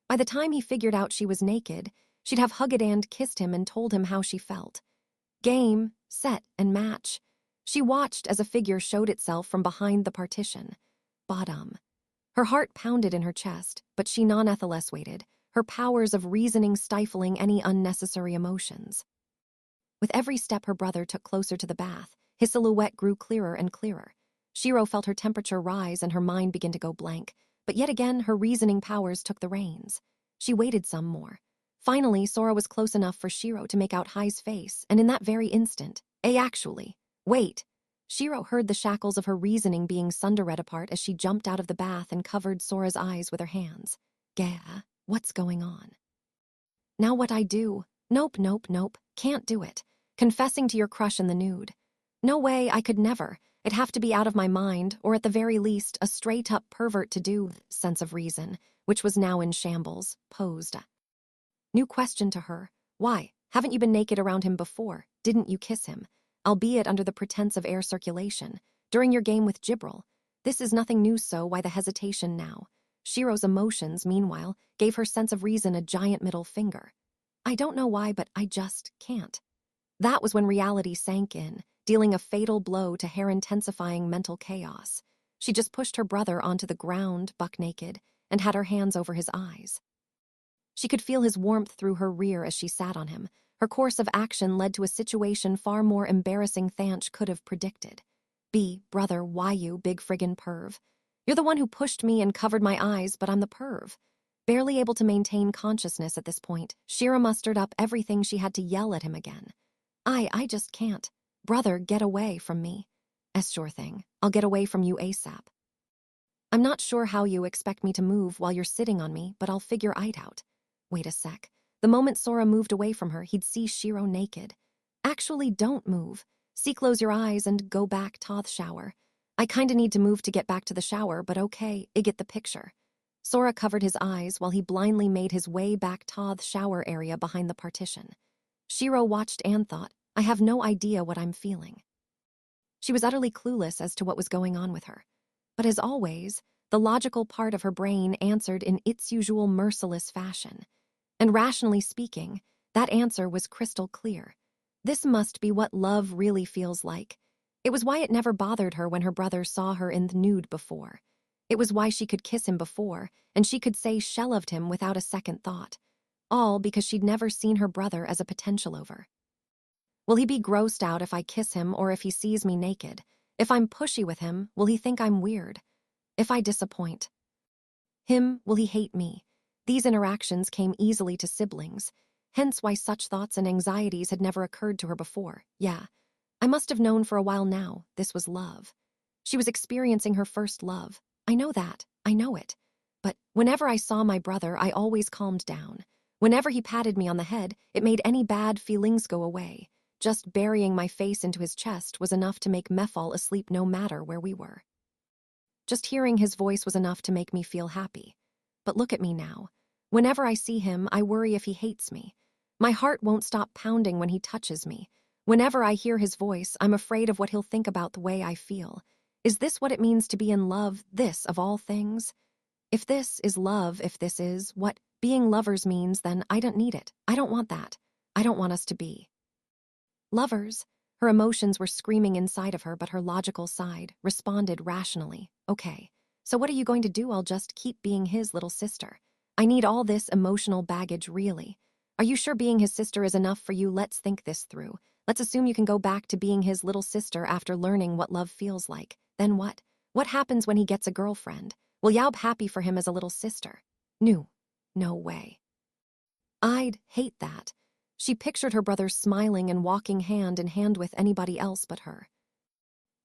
By the time he figured out she was naked, she'd have hugged and kissed him and told him how she felt. Game, set, and match. She watched as a figure showed itself from behind the partition. Bottom. Her heart pounded in her chest, but she nonetheless waited, her powers of reasoning stifling any unnecessary emotions. With every step her brother took closer to the bath, his silhouette grew clearer and clearer. Shiro felt her temperature rise and her mind begin to go blank, but yet again her reasoning powers took the reins. She waited some more. Finally, Sora was close enough for Shiro to make out Hai's face, and in that very instant, actually, wait! Shiro heard the shackles of her reasoning being sundered apart as she jumped out of the bath and covered Sora's eyes with her hands. Gah, what's going on? Now what I do? Nope, nope, nope, can't do it. Confessing to your crush in the nude. No way, I could never. It'd have to be out of my mind, or at the very least, a straight-up pervert to do, sense of reason, which was now in shambles, posed. New question to her. Why? Haven't you been naked around him before? Didn't you kiss him? Albeit under the pretense of air circulation. During your game with Gibril. This is nothing new, so why the hesitation now? Shiro's emotions, meanwhile, gave her sense of reason a giant middle finger. I don't know why, but I just can't. That was when reality sank in, dealing a fatal blow to hair-intensifying mental chaos. She just pushed her brother onto the ground, buck-naked, and had her hands over his eyes. She could feel his warmth through her rear as she sat on him. Her course of action led to a situation far more embarrassing than Thanch could have predicted. Brother, why you, big friggin' perv? You're the one who pushed me and covered my eyes, but I'm the perv. Barely able to maintain consciousness at this point, Shira mustered up everything she had to yell at him again. I just can't. Brother, get away from me. Sure thing. I'll get away from you ASAP. I'm not sure how you expect me to move while you're sitting on me, but I'll figure it out. Wait a sec. The moment Sora moved away from her, he'd see Shiro naked. Actually, don't move. See, close your eyes and go back to the shower. I kinda need to move to get back to the shower, but okay, I get the picture. Sora covered his eyes while he blindly made his way back to the shower area behind the partition. Shiro watched and thought, I have no idea what I'm feeling. She was utterly clueless as to what was going on with her. But as always, the logical part of her brain answered in its usual merciless fashion. And rationally speaking, that answer was crystal clear. This must be what love really feels like. It was why it never bothered her when her brother saw her in the nude before. It was why she could kiss him before, and she could say she loved him without a second thought. All because she'd never seen her brother as a potential over. Will he be grossed out if I kiss him or if he sees me naked? If I'm pushy with him, will he think I'm weird? If I disappoint him, will he hate me? These interactions came easily to siblings, hence why such thoughts and anxieties had never occurred to her before. Yeah, I must have known for a while now this was love. She was experiencing her first love. I know that. I know it. But whenever I saw my brother, I always calmed down. Whenever he patted me on the head, it made any bad feelings go away. Just burying my face into his chest was enough to make me fall asleep no matter where we were. Just hearing his voice was enough to make me feel happy. But look at me now. Whenever I see him, I worry if he hates me. My heart won't stop pounding when he touches me. Whenever I hear his voice, I'm afraid of what he'll think about the way I feel. Is this what it means to be in love, this of all things? If this is love, if this is what being lovers means, then I don't need it. I don't want that. I don't want us to be lovers. Her emotions were screaming inside of her, but her logical side responded rationally. Okay, so what are you going to do? I'll just keep being his little sister. I need all this emotional baggage, really. Are you sure being his sister is enough for you? Let's think this through. Let's assume you can go back to being his little sister after learning what love feels like. Then what? What happens when he gets a girlfriend? Will you be happy for him as a little sister? No. No way. I'd hate that. She pictured her brother smiling and walking hand in hand with anybody else but her.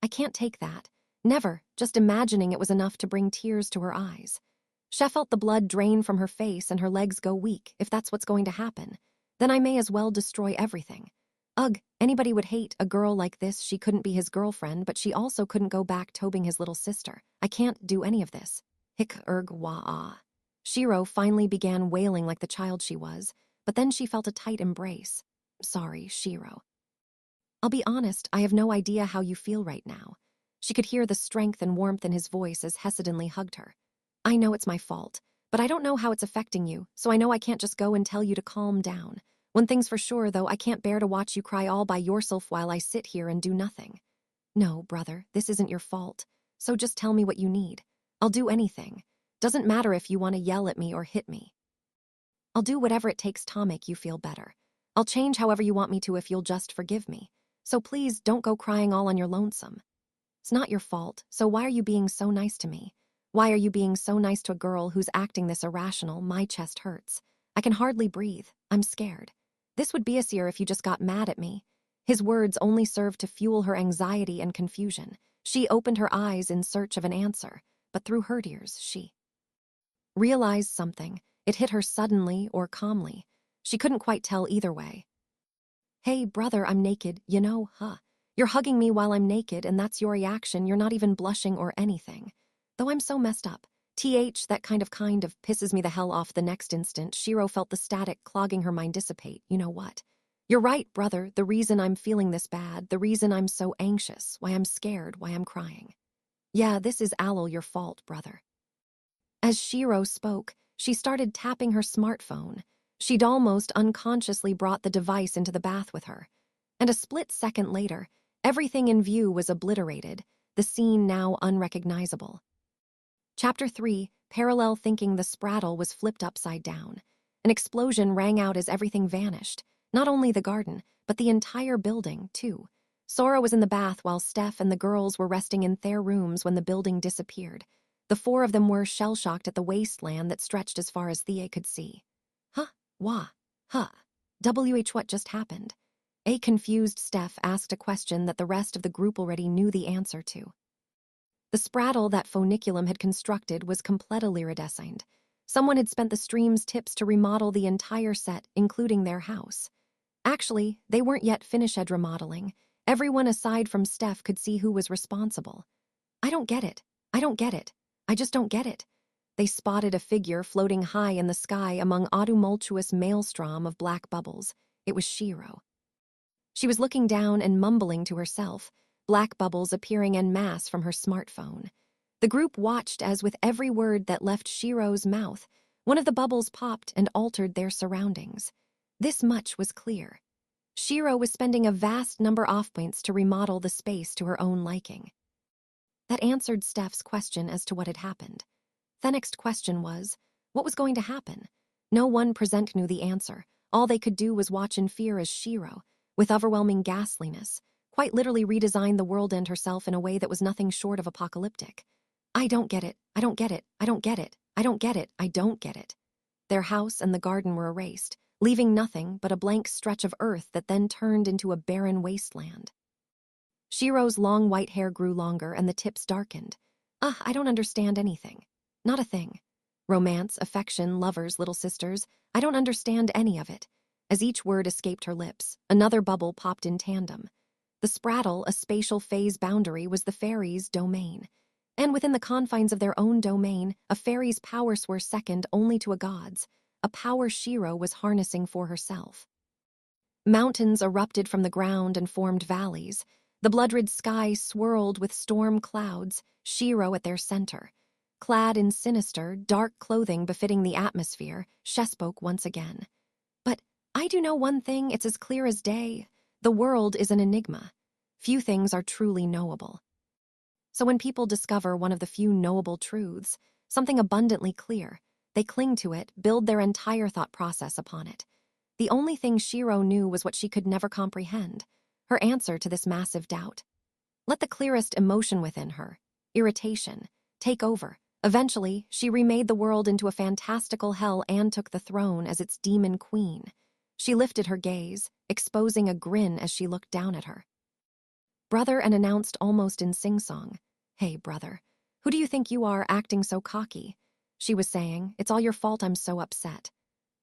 I can't take that. Never. Just imagining it was enough to bring tears to her eyes. She felt the blood drain from her face and her legs go weak. If that's what's going to happen, then I may as well destroy everything. Ugh, anybody would hate a girl like this. She couldn't be his girlfriend, but she also couldn't go back to being his little sister. I can't do any of this. Hick-erg-wah-ah. Shiro finally began wailing like the child she was, but then she felt a tight embrace. Sorry, Shiro. I'll be honest, I have no idea how you feel right now. She could hear the strength and warmth in his voice as hesitantly hugged her. I know it's my fault, but I don't know how it's affecting you, so I know I can't just go and tell you to calm down. One thing's for sure, though, I can't bear to watch you cry all by yourself while I sit here and do nothing. No, brother, this isn't your fault, so just tell me what you need. I'll do anything. Doesn't matter if you want to yell at me or hit me. I'll do whatever it takes to make you feel better. I'll change however you want me to if you'll just forgive me. So please don't go crying all on your lonesome. It's not your fault, so why are you being so nice to me? Why are you being so nice to a girl who's acting this irrational? My chest hurts. I can hardly breathe. I'm scared. This would be easier if you just got mad at me. His words only served to fuel her anxiety and confusion. She opened her eyes in search of an answer, but through her tears, she realized something. It hit her suddenly or calmly. She couldn't quite tell either way. Hey, brother, I'm naked, huh? You're hugging me while I'm naked, and that's your reaction. You're not even blushing or anything. Though I'm so messed up. That kind of pisses me the hell off. The next instant, Shiro felt the static clogging her mind dissipate. You know what? You're right, brother. The reason I'm feeling this bad, the reason I'm so anxious, why I'm scared, why I'm crying. Yeah, this is all your fault, brother. As Shiro spoke, she started tapping her smartphone. She'd almost unconsciously brought the device into the bath with her. And a split second later, everything in view was obliterated, the scene now unrecognizable. Chapter 3, Parallel Thinking. The spraddle was flipped upside down. An explosion rang out as everything vanished. Not only the garden, but the entire building, too. Sora was in the bath while Steph and the girls were resting in their rooms when the building disappeared. The four of them were shell-shocked at the wasteland that stretched as far as Thea could see. Huh? Wah? Huh? What just happened? A confused Steph asked a question that the rest of the group already knew the answer to. The spraddle that Phoniculum had constructed was completely iridescent. Someone had spent the stream's tips to remodel the entire set, including their house. Actually, they weren't yet finished remodeling. Everyone aside from Steph could see who was responsible. I don't get it. I just don't get it. They spotted a figure floating high in the sky among a tumultuous maelstrom of black bubbles. It was Shiro. She was looking down and mumbling to herself, black bubbles appearing en masse from her smartphone. The group watched as, with every word that left Shiro's mouth, one of the bubbles popped and altered their surroundings. This much was clear. Shiro was spending a vast number of points to remodel the space to her own liking. That answered Steph's question as to what had happened. The next question was, what was going to happen? No one present knew the answer. All they could do was watch in fear as Shiro, with overwhelming ghastliness, quite literally redesigned the world and herself in a way that was nothing short of apocalyptic. I don't get it. I don't get it. I don't get it. I don't get it. I don't get it. Their house and the garden were erased, leaving nothing but a blank stretch of earth that then turned into a barren wasteland. Shiro's long white hair grew longer and the tips darkened. I don't understand anything. Not a thing. Romance, affection, lovers, little sisters, I don't understand any of it. As each word escaped her lips, another bubble popped in tandem. The spraddle, a spatial phase boundary, was the fairies' domain. And within the confines of their own domain, a fairy's powers were second only to a god's, a power Shiro was harnessing for herself. Mountains erupted from the ground and formed valleys. The blood-red sky swirled with storm clouds, Shiro at their center. Clad in sinister, dark clothing befitting the atmosphere, she spoke once again. But I do know one thing, it's as clear as day. The world is an enigma. Few things are truly knowable. So when people discover one of the few knowable truths, something abundantly clear, they cling to it, build their entire thought process upon it. The only thing Shiro knew was what she could never comprehend, her answer to this massive doubt. Let the clearest emotion within her, irritation, take over. Eventually, she remade the world into a fantastical hell and took the throne as its demon queen. She lifted her gaze, exposing a grin as she looked down at her brother and announced almost in sing-song, "Hey, brother, who do you think you are, acting so cocky?" She was saying, "It's all your fault I'm so upset.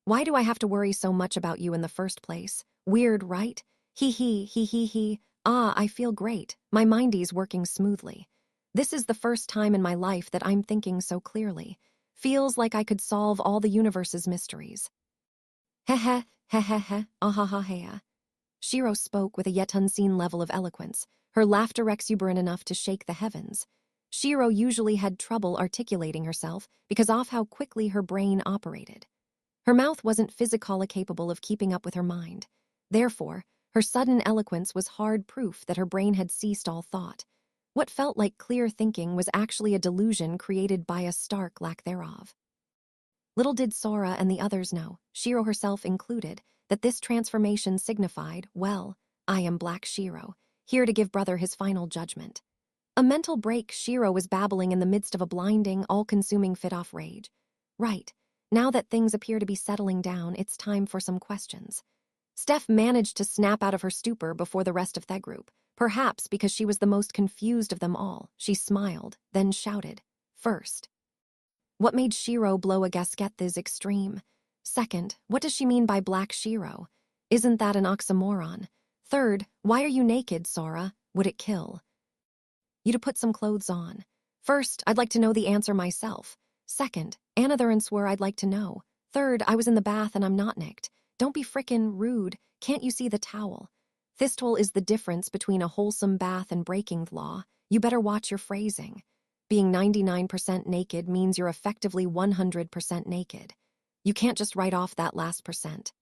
Why do I have to worry so much about you in the first place? Weird, right? He. I feel great. My mindy's working smoothly. This is the first time in my life that I'm thinking so clearly. Feels like I could solve all the universe's mysteries." Heh, ahaha. Shiro spoke with a yet unseen level of eloquence, her laughter exuberant enough to shake the heavens. Shiro usually had trouble articulating herself because of how quickly her brain operated. Her mouth wasn't physically capable of keeping up with her mind. Therefore, her sudden eloquence was hard proof that her brain had ceased all thought. What felt like clear thinking was actually a delusion created by a stark lack thereof. Little did Sora and the others know, Shiro herself included, that this transformation signified, well, I am Black Shiro, here to give brother his final judgment. A mental break, Shiro was babbling in the midst of a blinding, all-consuming fit-off rage. Right, now that things appear to be settling down, it's time for some questions. Steph managed to snap out of her stupor before the rest of the group. Perhaps because she was the most confused of them all, she smiled, then shouted. First, what made Shiro blow a gasket this extreme? Second, what does she mean by Black Shiro? Isn't that an oxymoron? Third, why are you naked, Sora? Would it kill you to put some clothes on? First, I'd like to know the answer myself. Second, another and swore I'd like to know. Third, I was in the bath and I'm not nicked. Don't be frickin' rude. Can't you see the towel? Thistle is the difference between a wholesome bath and breaking the law. You better watch your phrasing. Being 99% naked means you're effectively 100% naked. You can't just write off that last percent.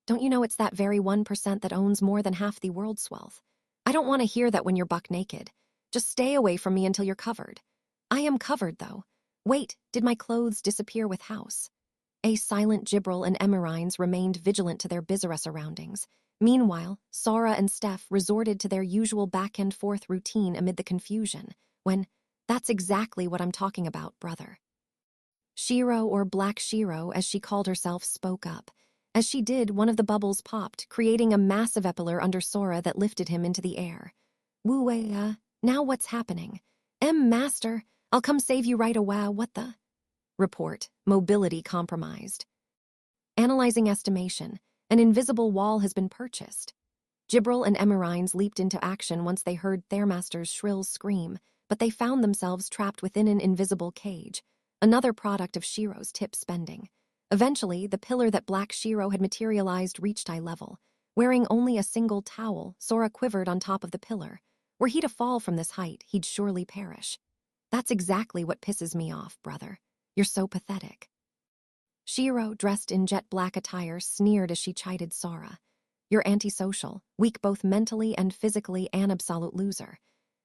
Don't you know it's that very 1% that owns more than half the world's wealth? I don't want to hear that when you're buck naked. Just stay away from me until you're covered. I am covered, though. Wait, did my clothes disappear with house? A silent Gibril and Emerines remained vigilant to their bizarre surroundings. Meanwhile, Sora and Steph resorted to their usual back-and-forth routine amid the confusion, when, that's exactly what I'm talking about, brother. Shiro, or Black Shiro, as she called herself, spoke up. As she did, one of the bubbles popped, creating a massive epiler under Sora that lifted him into the air. Woo-wea, now what's happening? Master, I'll come save you right away, what the? Report, mobility compromised. Analyzing estimation, an invisible wall has been purchased. Gibril and Emerines leaped into action once they heard Thairmaster's shrill scream, but they found themselves trapped within an invisible cage, another product of Shiro's tip spending. Eventually, the pillar that Black Shiro had materialized reached eye level. Wearing only a single towel, Sora quivered on top of the pillar. Were he to fall from this height, he'd surely perish. That's exactly what pisses me off, brother. You're so pathetic. Shiro, dressed in jet black attire, sneered as she chided Sora. You're antisocial, weak both mentally and physically, an absolute loser.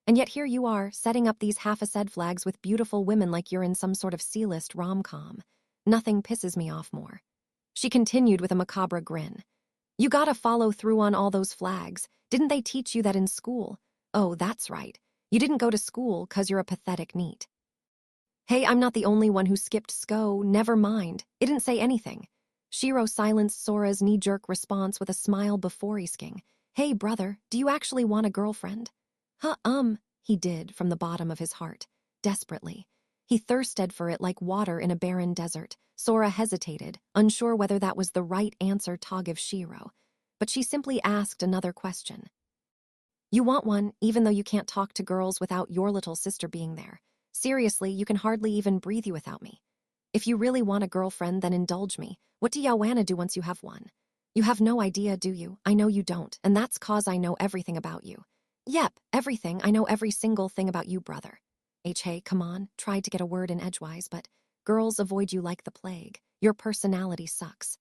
And yet here you are, setting up these half-a-said flags with beautiful women like you're in some sort of C-list rom-com. Nothing pisses me off more. She continued with a macabre grin. You gotta follow through on all those flags. Didn't they teach you that in school? Oh, that's right. You didn't go to school 'cause you're a pathetic neat. Hey, I'm not the only one who skipped SCO, never mind. It didn't say anything. Shiro silenced Sora's knee-jerk response with a smile before asking, Hey, brother, do you actually want a girlfriend? He did from the bottom of his heart, desperately. He thirsted for it like water in a barren desert. Sora hesitated, unsure whether that was the right answer to give Shiro, but she simply asked another question. You want one, even though you can't talk to girls without your little sister being there. Seriously, you can hardly even breathe you without me. If you really want a girlfriend, then indulge me. What do ya wanna do once you have one? You have no idea, do you? I know you don't, and that's 'cause I know everything about you. Yep, everything. I know every single thing about you, brother. Hey, come on, tried to get a word in edgewise, but girls avoid you like the plague. Your personality sucks.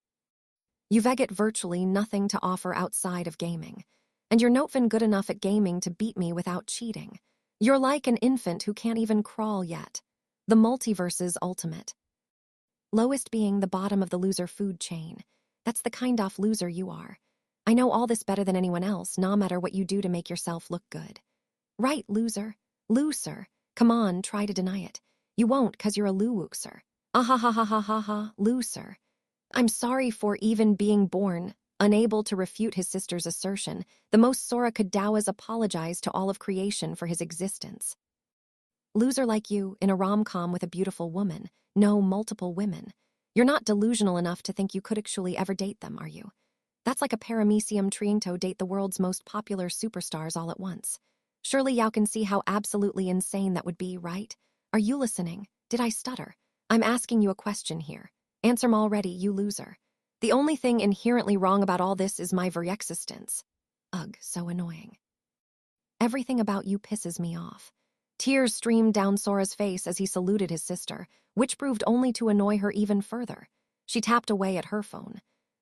You've got virtually nothing to offer outside of gaming, and you're not even good enough at gaming to beat me without cheating. You're like an infant who can't even crawl yet. The multiverse's ultimate. Lowest being the bottom of the loser food chain. That's the kind of loser you are. I know all this better than anyone else, no matter what you do to make yourself look good. Right, loser. Loser. Come on, try to deny it. You won't, 'cause you're a looser. Ha, loser. I'm sorry for even being born. Unable to refute his sister's assertion, the most Sora could do was apologize to all of creation for his existence. Loser like you, in a rom-com with a beautiful woman. No, multiple women. You're not delusional enough to think you could actually ever date them, are you? That's like a paramecium trying to date the world's most popular superstars all at once. Surely y'all can see how absolutely insane that would be, right? Are you listening? Did I stutter? I'm asking you a question here. Answer 'm already, you loser. The only thing inherently wrong about all this is my very existence. Ugh, so annoying. Everything about you pisses me off. Tears streamed down Sora's face as he saluted his sister, which proved only to annoy her even further. She tapped away at her phone.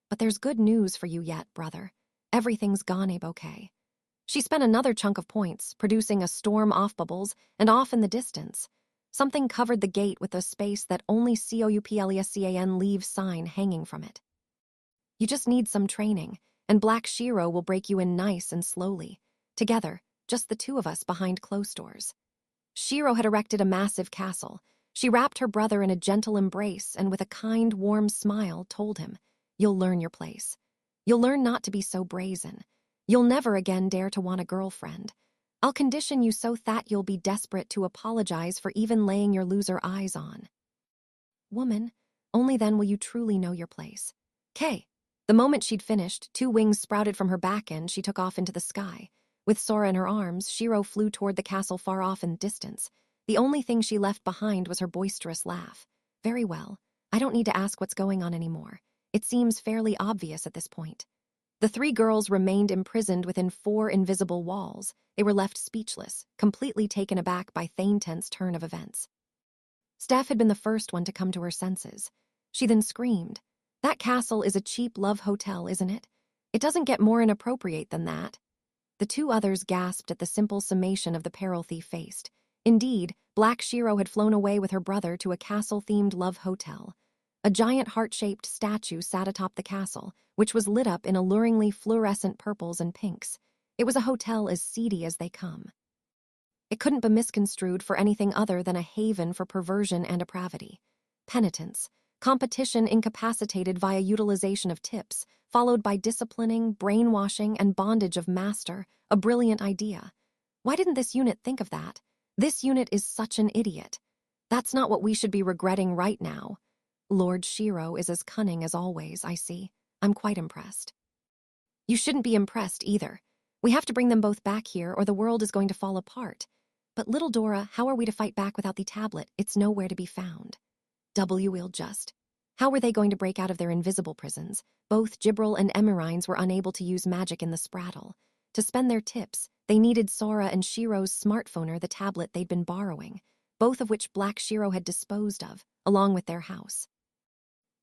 But there's good news for you yet, brother. Everything's gone okay. She spent another chunk of points, producing a storm off bubbles and off in the distance. Something covered the gate with a space that only COUPLESCAN leave sign hanging from it. You just need some training, and Black Shiro will break you in nice and slowly. Together, just the two of us behind closed doors. Shiro had erected a massive castle. She wrapped her brother in a gentle embrace and with a kind, warm smile told him, "You'll learn your place. You'll learn not to be so brazen. You'll never again dare to want a girlfriend. I'll condition you so that you'll be desperate to apologize for even laying your loser eyes on. Woman, only then will you truly know your place." Kay. The moment she'd finished, two wings sprouted from her back and she took off into the sky. With Sora in her arms, Shiro flew toward the castle far off in the distance. The only thing she left behind was her boisterous laugh. Very well. I don't need to ask what's going on anymore. It seems fairly obvious at this point. The three girls remained imprisoned within 4 invisible walls. They were left speechless, completely taken aback by Thainten's turn of events. Steph had been the first one to come to her senses. She then screamed, "That castle is a cheap love hotel, isn't it? It doesn't get more inappropriate than that." The two others gasped at the simple summation of the peril thief faced. Indeed, Black Shiro had flown away with her brother to a castle-themed love hotel. A giant heart-shaped statue sat atop the castle, which was lit up in alluringly fluorescent purples and pinks. It was a hotel as seedy as they come. It couldn't be misconstrued for anything other than a haven for perversion and depravity. Penitence, competition incapacitated via utilization of tips, followed by disciplining, brainwashing, and bondage of master, a brilliant idea. Why didn't this unit think of that? This unit is such an idiot. That's not what we should be regretting right now. Lord Shiro is as cunning as always, I see. I'm quite impressed. You shouldn't be impressed either. We have to bring them both back here or the world is going to fall apart. But little Dora, how are we to fight back without the tablet? It's nowhere to be found. Will just. How were they going to break out of their invisible prisons? Both Gibril and Emerines were unable to use magic in the spraddle. To spend their tips, they needed Sora and Shiro's smartphoner, the tablet they'd been borrowing, both of which Black Shiro had disposed of, along with their house.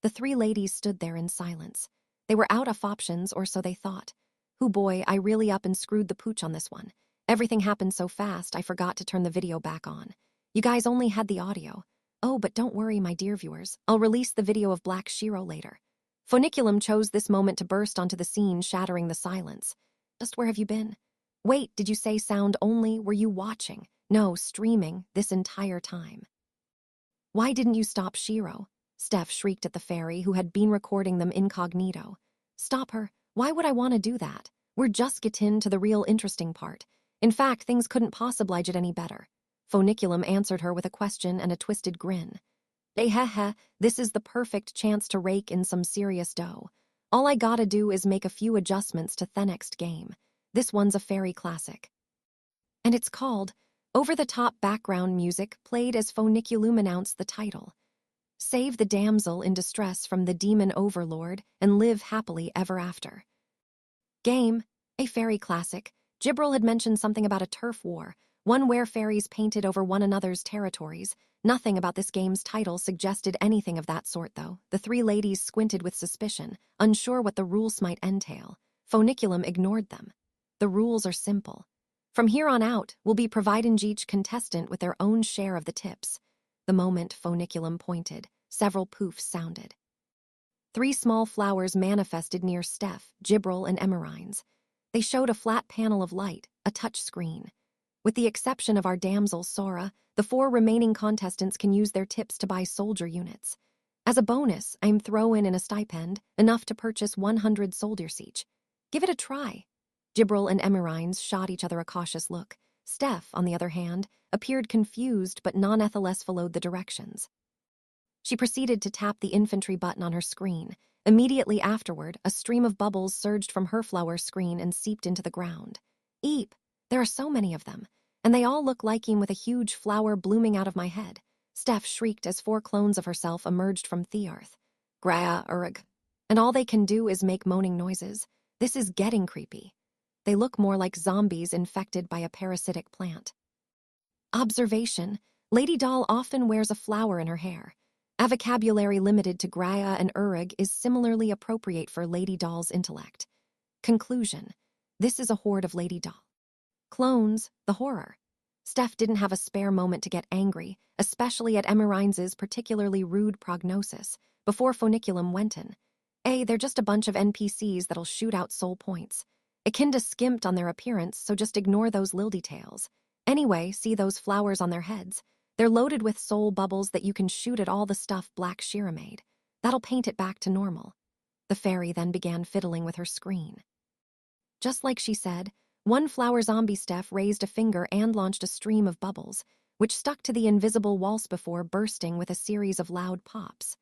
The three ladies stood there in silence. They were out of options, or so they thought. "Hoo boy, I really up and screwed the pooch on this one. Everything happened so fast I forgot to turn the video back on. You guys only had the audio. Oh, but don't worry, my dear viewers. I'll release the video of Black Shiro later." Funiculum chose this moment to burst onto the scene, shattering the silence. "Just where have you been? Wait, did you say sound only? Were you watching? No, streaming, this entire time. Why didn't you stop Shiro?" Steph shrieked at the fairy, who had been recording them incognito. "Stop her? Why would I want to do that? We're just getting to the real interesting part. In fact, things couldn't possibly get any better." Funiculum answered her with a question and a twisted grin. Hehe, this is the perfect chance to rake in some serious dough. All I gotta do is make a few adjustments to the next game. This one's a fairy classic. And it's called over-the-top background music played as Funiculum announced the title. Save the damsel in distress from the demon overlord and live happily ever after. Game, a fairy classic. Gibril had mentioned something about a turf war, one where fairies painted over one another's territories. Nothing about this game's title suggested anything of that sort, though. The three ladies squinted with suspicion, unsure what the rules might entail. Funiculum ignored them. The rules are simple. From here on out, we'll be providing each contestant with their own share of the tips. The moment Funiculum pointed, several poofs sounded. 3 small flowers manifested near Steph, Gibril, and Emerines. They showed a flat panel of light, a touch screen. With the exception of our damsel, Sora, the 4 remaining contestants can use their tips to buy soldier units. As a bonus, I'm throwing in a stipend, enough to purchase 100 soldiers each. Give it a try. Gibril and Emerines shot each other a cautious look. Steph, on the other hand, appeared confused but nonetheless followed the directions. She proceeded to tap the infantry button on her screen. Immediately afterward, a stream of bubbles surged from her flower screen and seeped into the ground. Eep! There are so many of them, and they all look like him with a huge flower blooming out of my head. Steph shrieked as 4 clones of herself emerged from Thearth. Graya, urg. And all they can do is make moaning noises. This is getting creepy. They look more like zombies infected by a parasitic plant. Observation. Lady Doll often wears a flower in her hair. A vocabulary limited to Graya and Urug is similarly appropriate for Lady Doll's intellect. Conclusion. This is a horde of Lady Doll clones, the horror. Steph didn't have a spare moment to get angry, especially at Emirines's particularly rude prognosis, before Funiculum went in. They're just a bunch of NPCs that'll shoot out soul points. Ekinda skimped on their appearance, so just ignore those little details. Anyway, see those flowers on their heads? They're loaded with soul bubbles that you can shoot at all the stuff Black Shira made. That'll paint it back to normal. The fairy then began fiddling with her screen. Just like she said, one flower zombie Steph raised a finger and launched a stream of bubbles, which stuck to the invisible walls before bursting with a series of loud pops.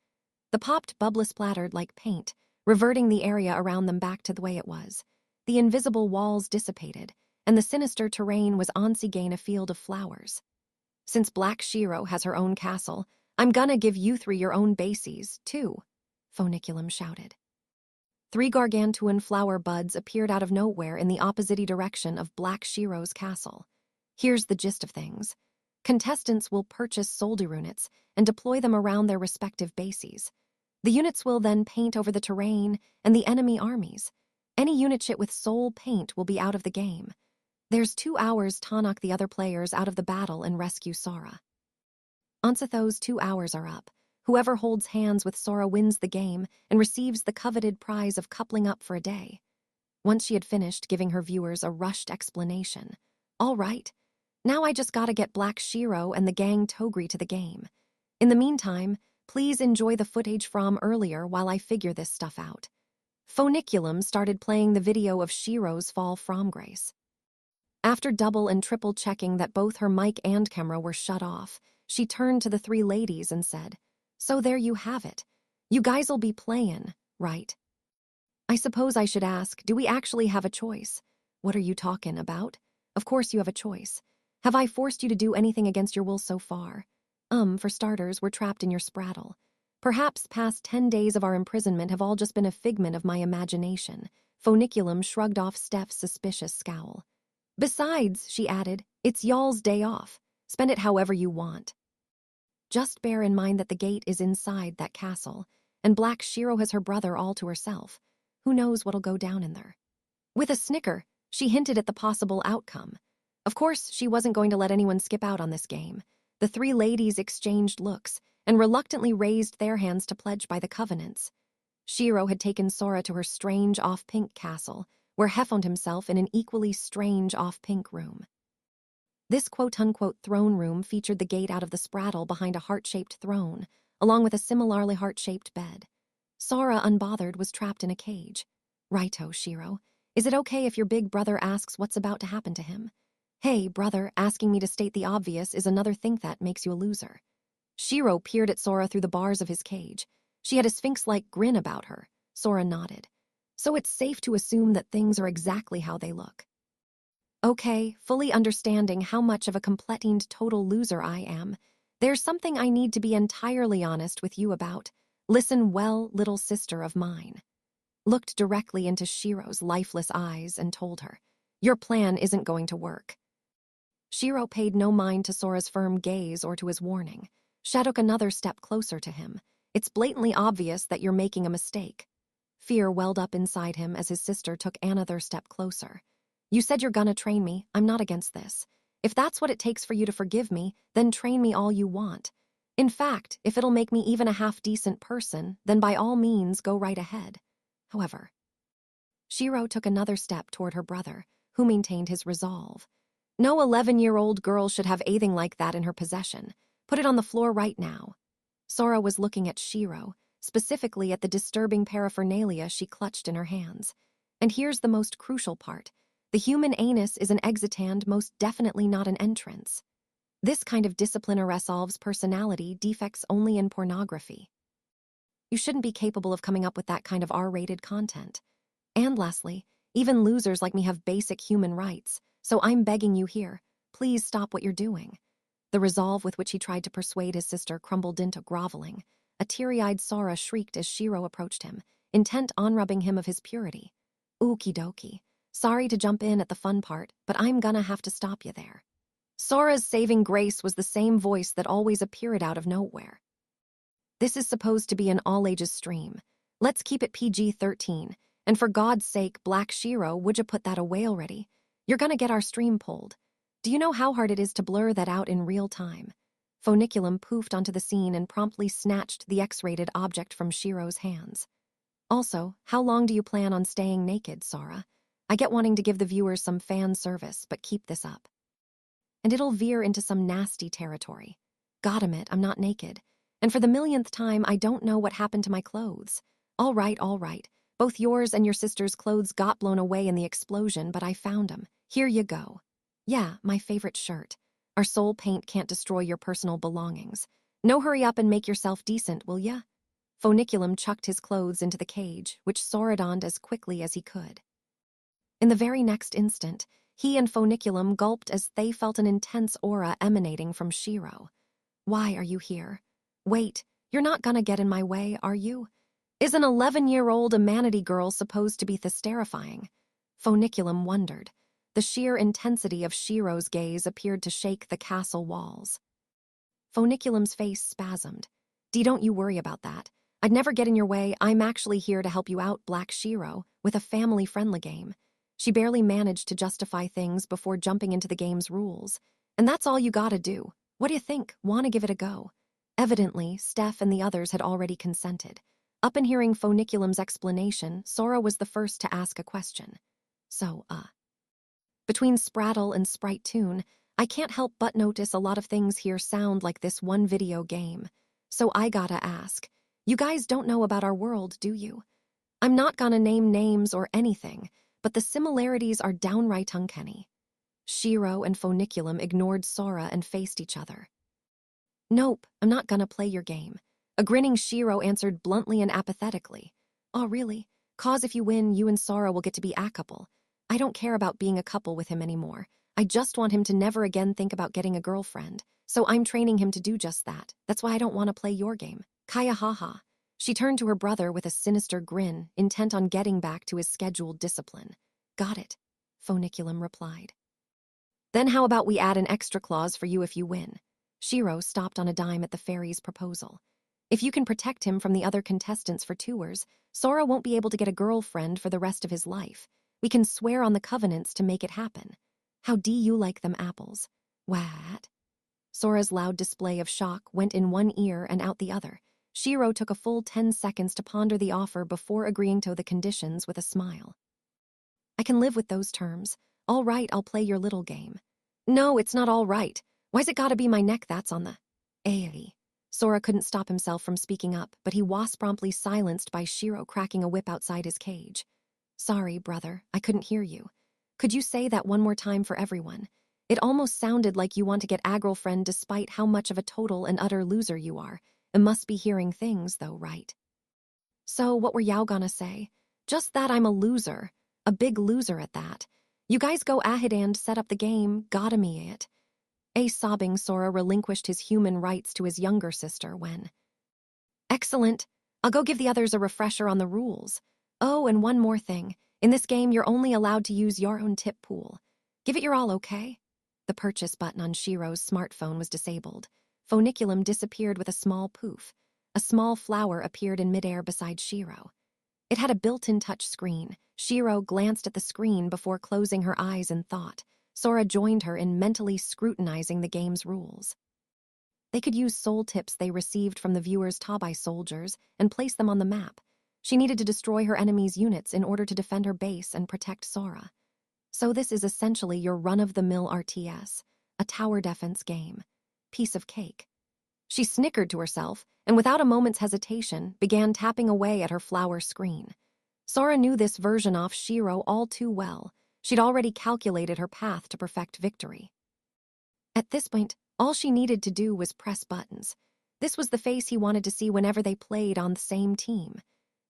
The popped bubbles splattered like paint, reverting the area around them back to the way it was. The invisible walls dissipated, and the sinister terrain was once again a field of flowers. Since Black Shiro has her own castle, I'm gonna give you three your own bases, too, Funiculum shouted. 3 gargantuan flower buds appeared out of nowhere in the opposite direction of Black Shiro's castle. Here's the gist of things. Contestants will purchase soldier units and deploy them around their respective bases. The units will then paint over the terrain and the enemy armies. Any unit with soul paint will be out of the game. There's 2 hours to knock the other players out of the battle and rescue Sora. Once those 2 hours are up, whoever holds hands with Sora wins the game and receives the coveted prize of coupling up for a day. Once she had finished giving her viewers a rushed explanation. All right, now I just gotta get Black Shiro and the gang Togri to the game. In the meantime, please enjoy the footage from earlier while I figure this stuff out. Funiculum started playing the video of Shiro's fall from grace. After double and triple checking that both her mic and camera were shut off, she turned to the 3 ladies and said, "So there you have it. You guys'll be playing, right? I suppose I should ask, do we actually have a choice? What are you talking about? Of course you have a choice. Have I forced you to do anything against your will so far? For starters, we're trapped in your spraddle. Perhaps past 10 days of our imprisonment have all just been a figment of my imagination." Funiculum shrugged off Steph's suspicious scowl. "Besides," she added, "it's y'all's day off. Spend it however you want. Just bear in mind that the gate is inside that castle, and Black Shiro has her brother all to herself. Who knows what'll go down in there?" With a snicker, she hinted at the possible outcome. Of course, she wasn't going to let anyone skip out on this game. The 3 ladies exchanged looks and reluctantly raised their hands to pledge by the covenants. Shiro had taken Sora to her strange off-pink castle, where Hef found himself in an equally strange off-pink room. This quote-unquote throne room featured the gate out of the spraddle behind a heart-shaped throne, along with a similarly heart-shaped bed. Sora, unbothered, was trapped in a cage. "Righto, Shiro. Is it okay if your big brother asks what's about to happen to him?" "Hey, brother, asking me to state the obvious is another thing that makes you a loser." Shiro peered at Sora through the bars of his cage. She had a sphinx-like grin about her. Sora nodded. "So it's safe to assume that things are exactly how they look." "Okay, fully understanding how much of a complete and total loser I am, there's something I need to be entirely honest with you about. Listen well, little sister of mine." Looked directly into Shiro's lifeless eyes and told her, "Your plan isn't going to work." Shiro paid no mind to Sora's firm gaze or to his warning. She took another step closer to him. "It's blatantly obvious that you're making a mistake." Fear welled up inside him as his sister took another step closer. "You said you're gonna train me. I'm not against this. If that's what it takes for you to forgive me, then train me all you want. In fact, if it'll make me even a half-decent person, then by all means go right ahead. However..." Shiro took another step toward her brother, who maintained his resolve. "No 11-year-old girl should have anything like that in her possession. Put it on the floor right now." Sora was looking at Shiro, specifically at the disturbing paraphernalia she clutched in her hands. And here's the most crucial part. The human anus is an exit and most definitely not an entrance. This kind of discipline resolves personality defects only in pornography. You shouldn't be capable of coming up with that kind of R-rated content. And lastly, even losers like me have basic human rights, so I'm begging you here, please stop what you're doing. The resolve with which he tried to persuade his sister crumbled into groveling. A teary-eyed Sora shrieked as Shiro approached him, intent on robbing him of his purity. "Okie dokie. Sorry to jump in at the fun part, but I'm gonna have to stop you there." Sora's saving grace was the same voice that always appeared out of nowhere. "This is supposed to be an all-ages stream. Let's keep it PG-13. And for God's sake, Black Shiro, would you put that away already? You're gonna get our stream pulled." Do you know how hard it is to blur that out in real time? Funiculum poofed onto the scene and promptly snatched the X-rated object from Shiro's hands. Also, how long do you plan on staying naked, Sora? I get wanting to give the viewers some fan service, but keep this up. And it'll veer into some nasty territory. God admit, I'm not naked. And for the millionth time, I don't know what happened to my clothes. All right. Both yours and your sister's clothes got blown away in the explosion, but I found them. Here you go. Yeah, my favorite shirt. Our soul paint can't destroy your personal belongings. No, hurry up and make yourself decent, will ya? Funiculum chucked his clothes into the cage, which Sora donned as quickly as he could. In the very next instant, he and Funiculum gulped as they felt an intense aura emanating from Shiro. Why are you here? Wait, you're not gonna get in my way, are you? Is an 11-year-old Amanity girl supposed to be hysterifying? Funiculum wondered. The sheer intensity of Shiro's gaze appeared to shake the castle walls. Funiculum's face spasmed. Don't you worry about that. I'd never get in your way. I'm actually here to help you out, Black Shiro, with a family-friendly game. She barely managed to justify things before jumping into the game's rules. And that's all you gotta do. What do you think? Wanna give it a go? Evidently, Steph and the others had already consented. Upon hearing Funiculum's explanation, Sora was the first to ask a question. So, between Sprattle and Sprite Toon, I can't help but notice a lot of things here sound like this one video game. So I gotta ask, you guys don't know about our world, do you? I'm not gonna name names or anything, but the similarities are downright uncanny. Shiro and Funiculum ignored Sora and faced each other. Nope, I'm not gonna play your game. A grinning Shiro answered bluntly and apathetically. Oh, really? 'Cause if you win, you and Sora will get to be a couple. I don't care about being a couple with him anymore. I just want him to never again think about getting a girlfriend. So I'm training him to do just that. That's why I don't want to play your game. Kaya haha. She turned to her brother with a sinister grin, intent on getting back to his scheduled discipline. Got it, Funiculum replied. Then how about we add an extra clause for you if you win? Shiro stopped on a dime at the fairy's proposal. If you can protect him from the other contestants for tours, Sora won't be able to get a girlfriend for the rest of his life. We can swear on the covenants to make it happen. How do you like them apples? What? Sora's loud display of shock went in one ear and out the other. Shiro took a full 10 seconds to ponder the offer before agreeing to the conditions with a smile. I can live with those terms. All right, I'll play your little game. No, it's not all right. Why's it gotta be my neck that's on the... Ay. Sora couldn't stop himself from speaking up, but he was promptly silenced by Shiro cracking a whip outside his cage. Sorry, brother, I couldn't hear you. Could you say that one more time for everyone? It almost sounded like you want to get a girlfriend despite how much of a total and utter loser you are. It must be hearing things, though, right? So what were y'all gonna say? Just that I'm a loser. A big loser at that. You guys go ahead and set up the game, gotta me it. A sobbing Sora relinquished his human rights to his younger sister when... Excellent. I'll go give the others a refresher on the rules. Oh, and one more thing. In this game, you're only allowed to use your own tip pool. Give it your all, okay? The purchase button on Shiro's smartphone was disabled. Funiculum disappeared with a small poof. A small flower appeared in midair beside Shiro. It had a built-in touch screen. Shiro glanced at the screen before closing her eyes in thought. Sora joined her in mentally scrutinizing the game's rules. They could use soul tips they received from the viewers' Tabai soldiers and place them on the map. She needed to destroy her enemy's units in order to defend her base and protect Sora. So this is essentially your run-of-the-mill RTS, a tower defense game. Piece of cake. She snickered to herself, and without a moment's hesitation, began tapping away at her flower screen. Sora knew this version of Shiro all too well. She'd already calculated her path to perfect victory. At this point, all she needed to do was press buttons. This was the face he wanted to see whenever they played on the same team.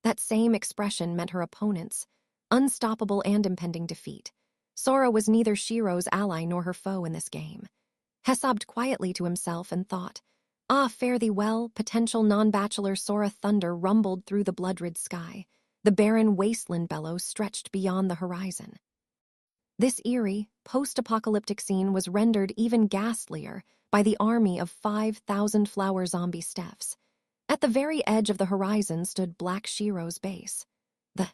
That same expression meant her opponent's unstoppable and impending defeat. Sora was neither Shiro's ally nor her foe in this game. He sobbed quietly to himself and thought, ah, fare thee well, potential non-bachelor Sora. Thunder rumbled through the blood-red sky. The barren wasteland bellow stretched beyond the horizon. This eerie, post-apocalyptic scene was rendered even ghastlier by the army of 5,000 flower zombie Stephs. At the very edge of the horizon stood Black Shiro's base. The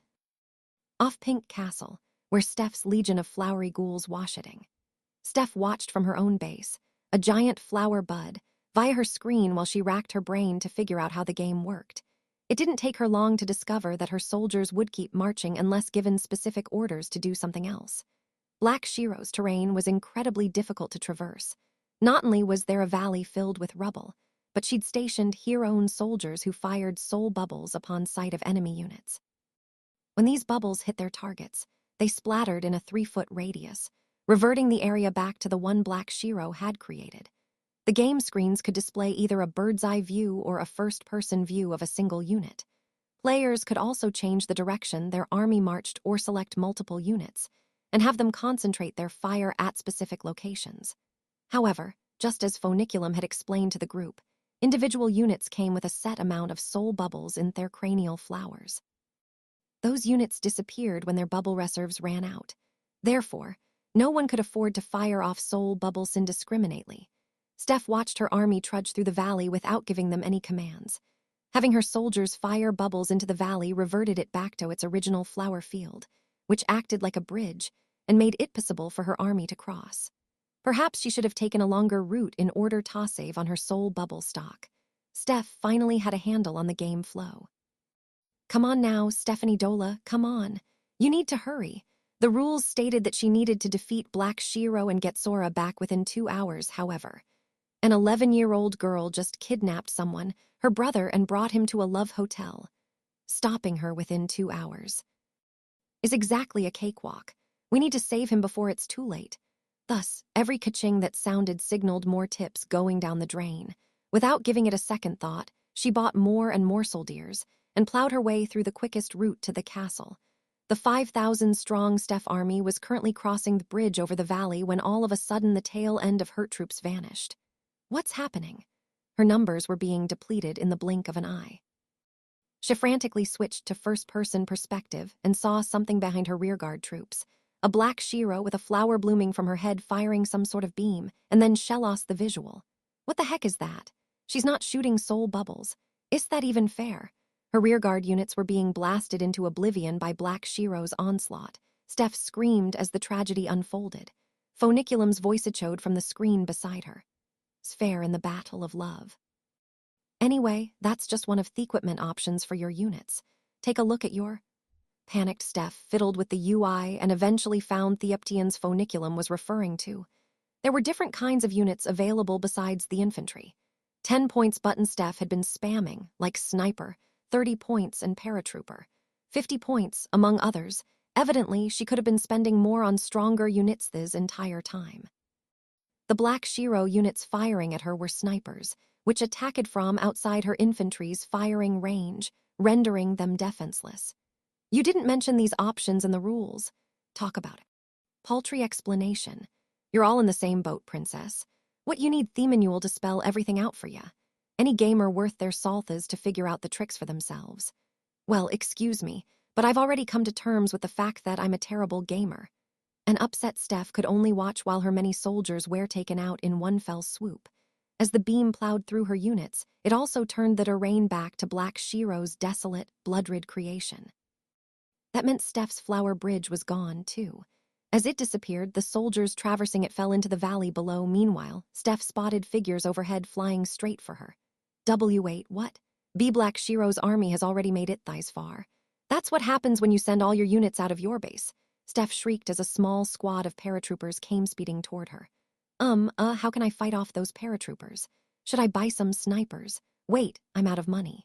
off-pink castle, where Steph's legion of flowery ghouls washitting. Steph watched from her own base, a giant flower bud, via her screen while she racked her brain to figure out how the game worked. It didn't take her long to discover that her soldiers would keep marching unless given specific orders to do something else. Black Shiro's terrain was incredibly difficult to traverse. Not only was there a valley filled with rubble, but she'd stationed here-own soldiers who fired soul bubbles upon sight of enemy units. When these bubbles hit their targets, they splattered in a 3-foot radius, reverting the area back to the one Black Shiro had created. The game screens could display either a bird's-eye view or a first-person view of a single unit. Players could also change the direction their army marched or select multiple units, and have them concentrate their fire at specific locations. However, just as Phoniculum had explained to the group, individual units came with a set amount of soul bubbles in their cranial flowers. Those units disappeared when their bubble reserves ran out. Therefore, no one could afford to fire off soul bubbles indiscriminately. Steph watched her army trudge through the valley without giving them any commands. Having her soldiers fire bubbles into the valley reverted it back to its original flower field, which acted like a bridge and made it possible for her army to cross. Perhaps she should have taken a longer route in order to save on her soul bubble stock. Steph finally had a handle on the game flow. Come on now, Stephanie Dola, come on. You need to hurry. The rules stated that she needed to defeat Black Shiro and get Sora back within 2 hours, however. An 11-year-old girl just kidnapped someone, her brother, and brought him to a love hotel. Stopping her within 2 hours is exactly a cakewalk. We need to save him before it's too late. Thus, every ka-ching that sounded signaled more tips going down the drain. Without giving it a second thought, she bought more and more soldiers and plowed her way through the quickest route to the castle. The 5,000-strong Steph army was currently crossing the bridge over the valley when all of a sudden the tail end of her troops vanished. What's happening? Her numbers were being depleted in the blink of an eye. She frantically switched to first-person perspective and saw something behind her rearguard troops. A Black Shiro with a flower blooming from her head firing some sort of beam, and then she lost the visual. What the heck is that? She's not shooting soul bubbles. Is that even fair? Her rearguard units were being blasted into oblivion by Black Shiro's onslaught. Steph screamed as the tragedy unfolded. Phoniculum's voice echoed from the screen beside her. It's fair in the battle of love. Anyway, that's just one of the equipment options for your units. Take a look at your... Panicked Steph fiddled with the UI and eventually found Theoptian's Phoniculum was referring to. There were different kinds of units available besides the infantry. 10 points button Steph had been spamming, like Sniper, 30 points and Paratrooper, 50 points, among others. Evidently, she could have been spending more on stronger units this entire time. The Black Shiro units firing at her were snipers, which attacked from outside her infantry's firing range, rendering them defenseless. You didn't mention these options in the rules. Talk about it. Paltry explanation. You're all in the same boat, princess. What you need the manual to spell everything out for ya. Any gamer worth their salt is to figure out the tricks for themselves. Well, excuse me, but I've already come to terms with the fact that I'm a terrible gamer. An upset Steph could only watch while her many soldiers were taken out in one fell swoop. As the beam plowed through her units, it also turned the terrain back to Black Shiro's desolate, blood-red creation. That meant Steph's flower bridge was gone, too. As it disappeared, the soldiers traversing it fell into the valley below. Meanwhile, Steph spotted figures overhead flying straight for her. W8, what? B Black Shiro's army has already made it this far. That's what happens when you send all your units out of your base. Steph shrieked as a small squad of paratroopers came speeding toward her. How can I fight off those paratroopers? Should I buy some snipers? Wait, I'm out of money.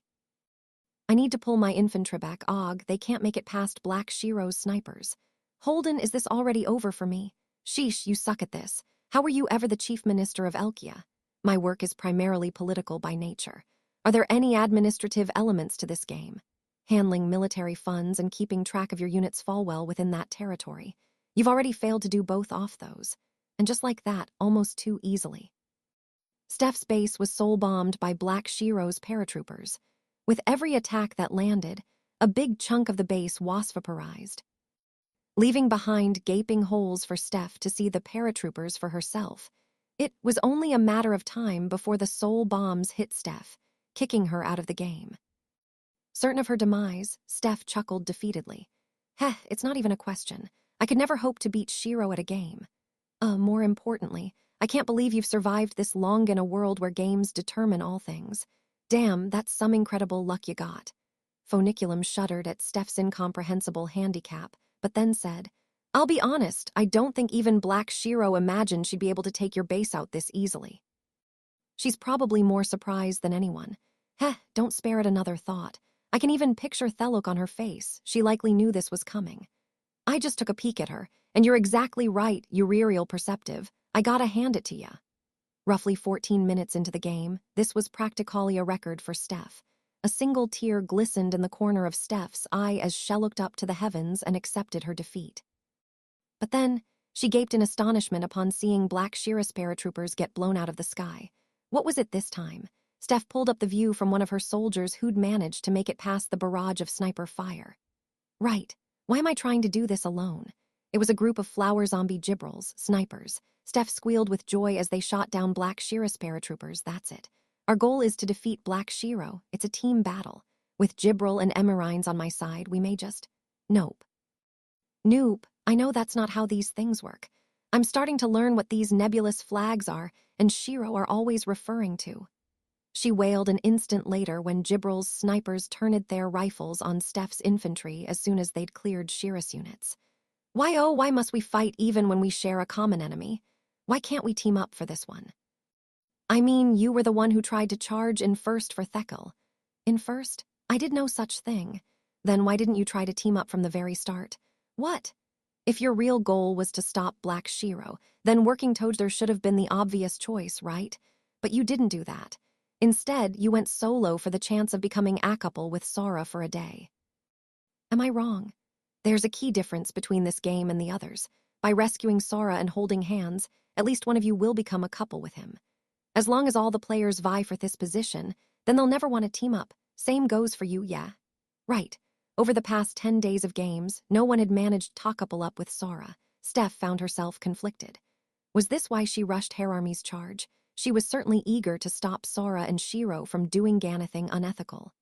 I need to pull my infantry back. They can't make it past Black Shiro's snipers. Holden, is this already over for me? Sheesh, you suck at this. How were you ever the chief minister of Elkia? My work is primarily political by nature. Are there any administrative elements to this game? Handling military funds and keeping track of your units fall well within that territory. You've already failed to do both off those. And just like that, almost too easily. Steph's base was soul-bombed by Black Shiro's paratroopers. With every attack that landed, a big chunk of the base was vaporized, leaving behind gaping holes for Steph to see the paratroopers for herself. It was only a matter of time before the soul bombs hit Steph, kicking her out of the game. Certain of her demise, Steph chuckled defeatedly. Heh, it's not even a question. I could never hope to beat Shiro at a game. More importantly, I can't believe you've survived this long in a world where games determine all things. Damn, that's some incredible luck you got. Phoniculum shuddered at Steph's incomprehensible handicap, but then said, I'll be honest, I don't think even Black Shiro imagined she'd be able to take your base out this easily. She's probably more surprised than anyone. Heh, don't spare it another thought. I can even picture Thelok on her face. She likely knew this was coming. I just took a peek at her, and you're exactly right, Uriel perceptive. I gotta hand it to ya. Roughly 14 minutes into the game, this was practically a record for Steph. A single tear glistened in the corner of Steph's eye as she looked up to the heavens and accepted her defeat. But then, she gaped in astonishment upon seeing Black Shirah's paratroopers get blown out of the sky. What was it this time? Steph pulled up the view from one of her soldiers who'd managed to make it past the barrage of sniper fire. Right. Why am I trying to do this alone? It was a group of flower zombie gibrals, snipers. Steph squealed with joy as they shot down Black Shirah's paratroopers. That's it. Our goal is to defeat Black Shiro. It's a team battle. With Gibral and Emerines on my side, we may just... Nope. I know that's not how these things work. I'm starting to learn what these nebulous flags are, and Shiro are always referring to. She wailed an instant later when Gibral's snipers turned their rifles on Steph's infantry as soon as they'd cleared Shirah's units. Why must we fight even when we share a common enemy? Why can't we team up for this one? I mean, you were the one who tried to charge in first for Thekel. In first? I did no such thing. Then why didn't you try to team up from the very start? What? If your real goal was to stop Black Shiro, then working together should have been the obvious choice, right? But you didn't do that. Instead, you went solo for the chance of becoming a couple with Sora for a day. Am I wrong? There's a key difference between this game and the others. By rescuing Sora and holding hands, at least one of you will become a couple with him. As long as all the players vie for this position, then they'll never want to team up. Same goes for you, yeah? Right. Over the past 10 days of games, no one had managed to couple up with Sora. Steph found herself conflicted. Was this why she rushed Hararmi's charge? She was certainly eager to stop Sora and Shiro from doing anything unethical.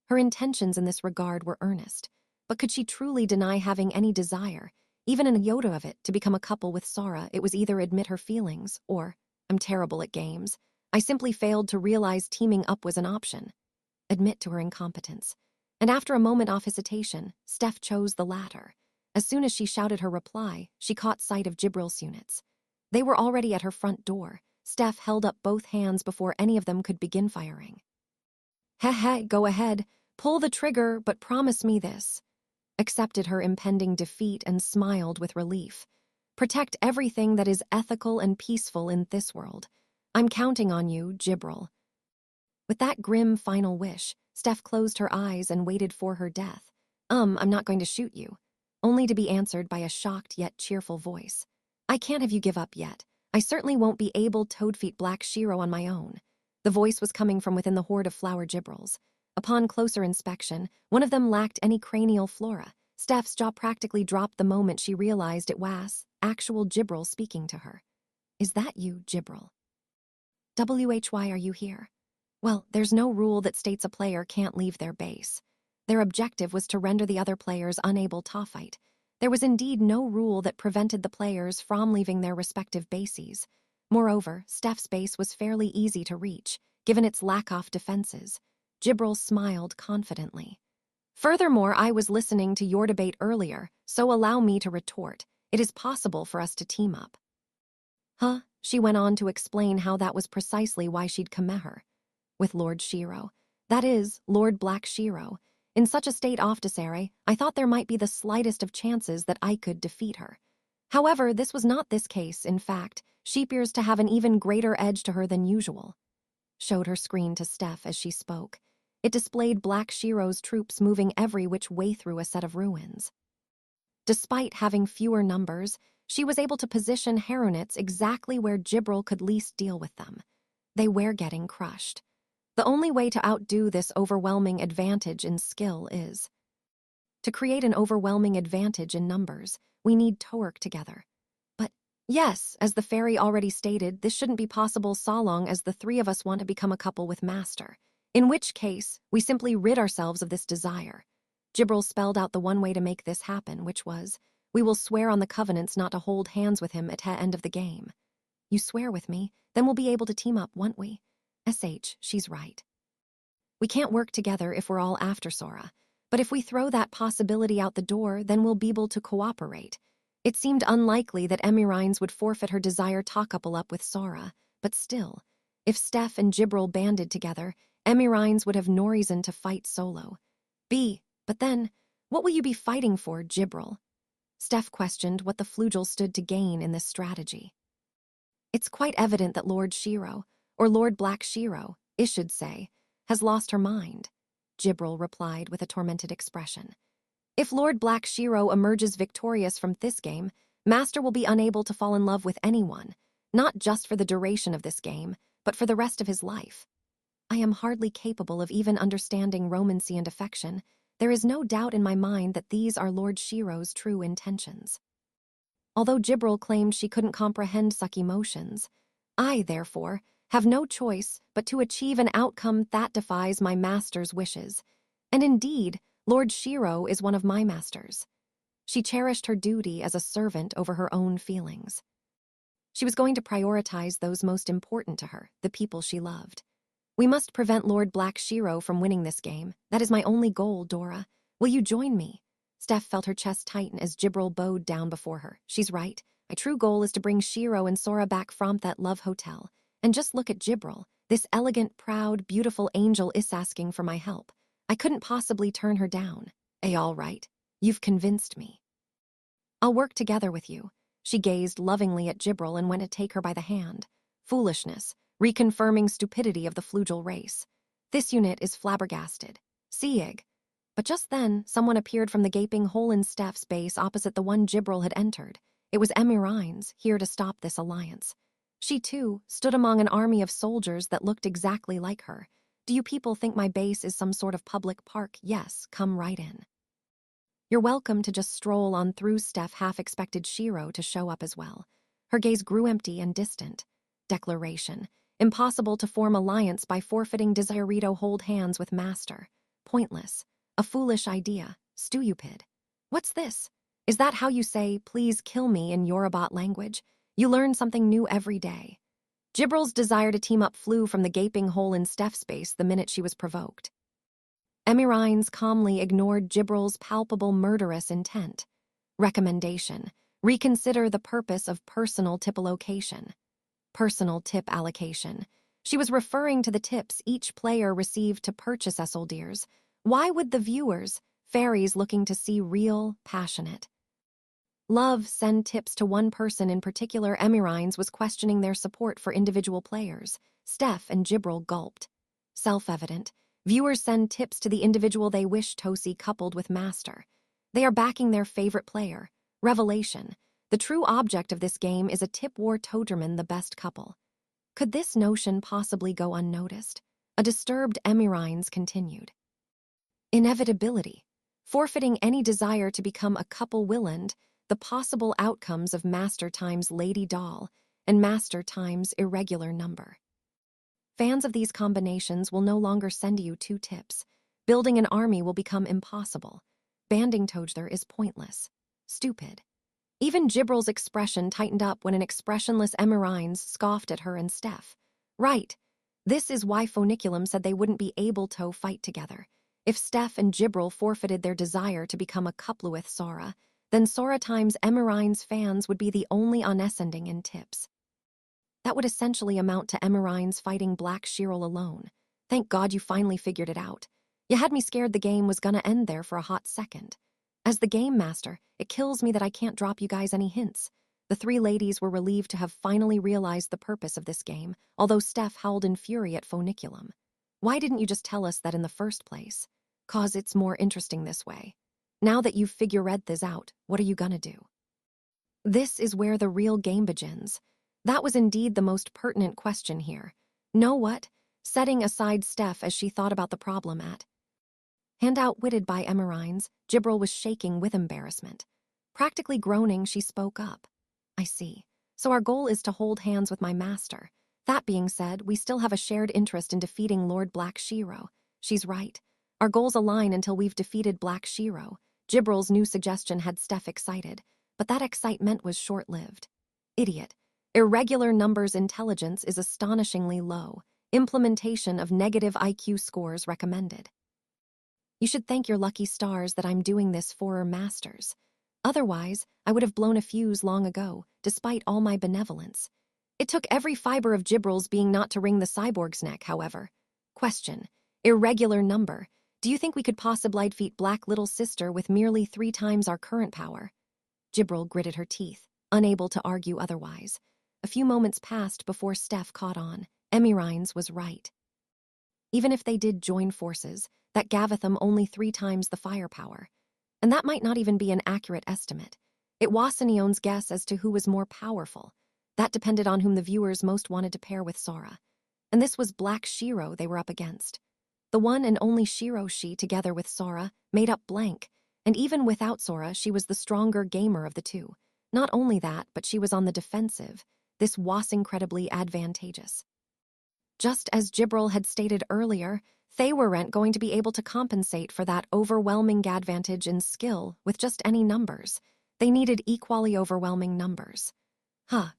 Her intentions in this regard were earnest, but could she truly deny having any desire, even an iota of it, to become a couple with Sora? It was either admit her feelings, or, I'm terrible at games, I simply failed to realize teaming up was an option. Admit to her incompetence. And after a moment of hesitation, Steph chose the latter. As soon as she shouted her reply, she caught sight of Gibral's units. They were already at her front door. Steph held up both hands before any of them could begin firing. Go ahead. Pull the trigger, but promise me this. Accepted her impending defeat and smiled with relief. Protect everything that is ethical and peaceful in this world. I'm counting on you, Gibral. With that grim final wish, Steph closed her eyes and waited for her death. I'm not going to shoot you. Only to be answered by a shocked yet cheerful voice. I can't have you give up yet. I certainly won't be able to defeat Black Shiro on my own. The voice was coming from within the horde of flower gibrals. Upon closer inspection, one of them lacked any cranial flora. Steph's jaw practically dropped the moment she realized it was actual Gibral speaking to her. Is that you, Gibral? Why are you here? Well, there's no rule that states a player can't leave their base. Their objective was to render the other players unable to fight. There was indeed no rule that prevented the players from leaving their respective bases. Moreover, Steph's base was fairly easy to reach, given its lack of defenses. Gibral smiled confidently. Furthermore, I was listening to your debate earlier, so allow me to retort. It is possible for us to team up. Huh? She went on to explain how that was precisely why she'd come at her. With Lord Shiro. That is, Lord Black Shiro. In such a state of desire, I thought there might be the slightest of chances that I could defeat her. However, this was not this case. In fact, she appears to have an even greater edge to her than usual. Showed her screen to Steph as she spoke. It displayed Black Shiro's troops moving every which way through a set of ruins. Despite having fewer numbers, she was able to position Harunits exactly where Gibral could least deal with them. They were getting crushed. The only way to outdo this overwhelming advantage in skill is to create an overwhelming advantage in numbers. We need to work together. But yes, as the fairy already stated, this shouldn't be possible so long as the three of us want to become a couple with Master. In which case, we simply rid ourselves of this desire. Gibral spelled out the one way to make this happen, which was, We will swear on the covenants not to hold hands with him at the end of the game. You swear with me, then we'll be able to team up, won't we? She's right. We can't work together if we're all after Sora. But if we throw that possibility out the door, then we'll be able to cooperate. It seemed unlikely that Emirines would forfeit her desire to couple up with Sora, but still, if Steph and Jibril banded together, Emirines would have no reason to fight solo. But then, what will you be fighting for, Jibril? Steph questioned what the Flugel stood to gain in this strategy. It's quite evident that Lord Shiro, or Lord Black Shiro, I should say, has lost her mind, Jibril replied with a tormented expression. If Lord Black Shiro emerges victorious from this game, Master will be unable to fall in love with anyone, not just for the duration of this game, but for the rest of his life. I am hardly capable of even understanding romancy and affection. There is no doubt in my mind that these are Lord Shiro's true intentions. Although Jibril claimed she couldn't comprehend such emotions, I, therefore, have no choice but to achieve an outcome that defies my master's wishes. And indeed, Lord Shiro is one of my masters. She cherished her duty as a servant over her own feelings. She was going to prioritize those most important to her, the people she loved. We must prevent Lord Black Shiro from winning this game. That is my only goal, Dora. Will you join me? Steph felt her chest tighten as Jibril bowed down before her. She's right. My true goal is to bring Shiro and Sora back from that love hotel. And just look at Jibril. This elegant, proud, beautiful angel is asking for my help. I couldn't possibly turn her down. All right. You've convinced me. I'll work together with you. She gazed lovingly at Jibril and went to take her by the hand. Foolishness, reconfirming stupidity of the Flugel race. This unit is flabbergasted. Sieg. But just then, someone appeared from the gaping hole in Steph's base opposite the one Jibril had entered. It was Emirines, here to stop this alliance. She, too, stood among an army of soldiers that looked exactly like her. Do you people think my base is some sort of public park? Yes, come right in. You're welcome to just stroll on through. Steph half expected Shiro to show up as well. Her gaze grew empty and distant. Declaration. Impossible to form alliance by forfeiting desire to hold hands with Master. Pointless. A foolish idea. Stupid. What's this? Is that how you say, please kill me in Yorubot language? You learn something new every day. Jibril's desire to team up flew from the gaping hole in Steph's base the minute she was provoked. Emirines calmly ignored Jibril's palpable murderous intent. Recommendation. Reconsider the purpose of personal tip allocation. Personal tip allocation. She was referring to the tips each player received to purchase soldiers. Why would the viewers, fairies looking to see real, passionate love, send tips to one person in particular? Emirines was questioning their support for individual players. Steph and Jibril gulped. Self-evident. Viewers send tips to the individual they wish to see coupled with Master. They are backing their favorite player. Revelation. The true object of this game is a tip war to determine the best couple. Could this notion possibly go unnoticed? A disturbed Emirines continued. Inevitability. Forfeiting any desire to become a couple will end the possible outcomes of Master times Lady Doll and Master times irregular number. Fans of these combinations will no longer send you 2 tips. Building an army will become impossible. Banding together is pointless. Stupid. Even Jibril's expression tightened up when an expressionless Emirines scoffed at her and Steph. Right. This is why Funiculum said they wouldn't be able to fight together. If Steph and Jibril forfeited their desire to become a couple with Sora, then Sora times Emirines fans would be the only ascending in tips. That would essentially amount to Emirines fighting Black Shiro alone. Thank God you finally figured it out. You had me scared the game was gonna end there for a hot second. As the game master, it kills me that I can't drop you guys any hints. The 3 ladies were relieved to have finally realized the purpose of this game, although Steph howled in fury at Funiculum. Why didn't you just tell us that in the first place? 'Cause it's more interesting this way. Now that you've figured this out, what are you gonna do? This is where the real game begins. That was indeed the most pertinent question here. Know what? Setting aside Steph as she thought about the problem at hand outwitted by Emirines, Jibril was shaking with embarrassment. Practically groaning, she spoke up. I see. So our goal is to hold hands with my master. That being said, we still have a shared interest in defeating Lord Black Shiro. She's right. Our goals align until we've defeated Black Shiro. Jibril's new suggestion had Steph excited. but that excitement was short-lived. Idiot. Irregular numbers intelligence is astonishingly low. Implementation of negative IQ scores recommended. You should thank your lucky stars that I'm doing this for masters. Otherwise, I would have blown a fuse long ago, despite all my benevolence. It took every fiber of Gibril's being not to wring the cyborg's neck, however. Question. Irregular number. Do you think we could possibly defeat Black Little Sister with merely 3 times our current power? Gibril gritted her teeth, unable to argue otherwise. A few moments passed before Steph caught on. Emirines was right. Even if they did join forces, that gaveth them only 3 times the firepower. And that might not even be an accurate estimate. It was Neon's guess as to who was more powerful. That depended on whom the viewers most wanted to pair with Sora. And this was Black Shiro they were up against. The one and only Shiro she, together with Sora, made up blank. And even without Sora, she was the stronger gamer of the two. Not only that, but she was on the defensive. This was incredibly advantageous. Just as Gibril had stated earlier, they weren't going to be able to compensate for that overwhelming advantage in skill with just any numbers. They needed equally overwhelming numbers.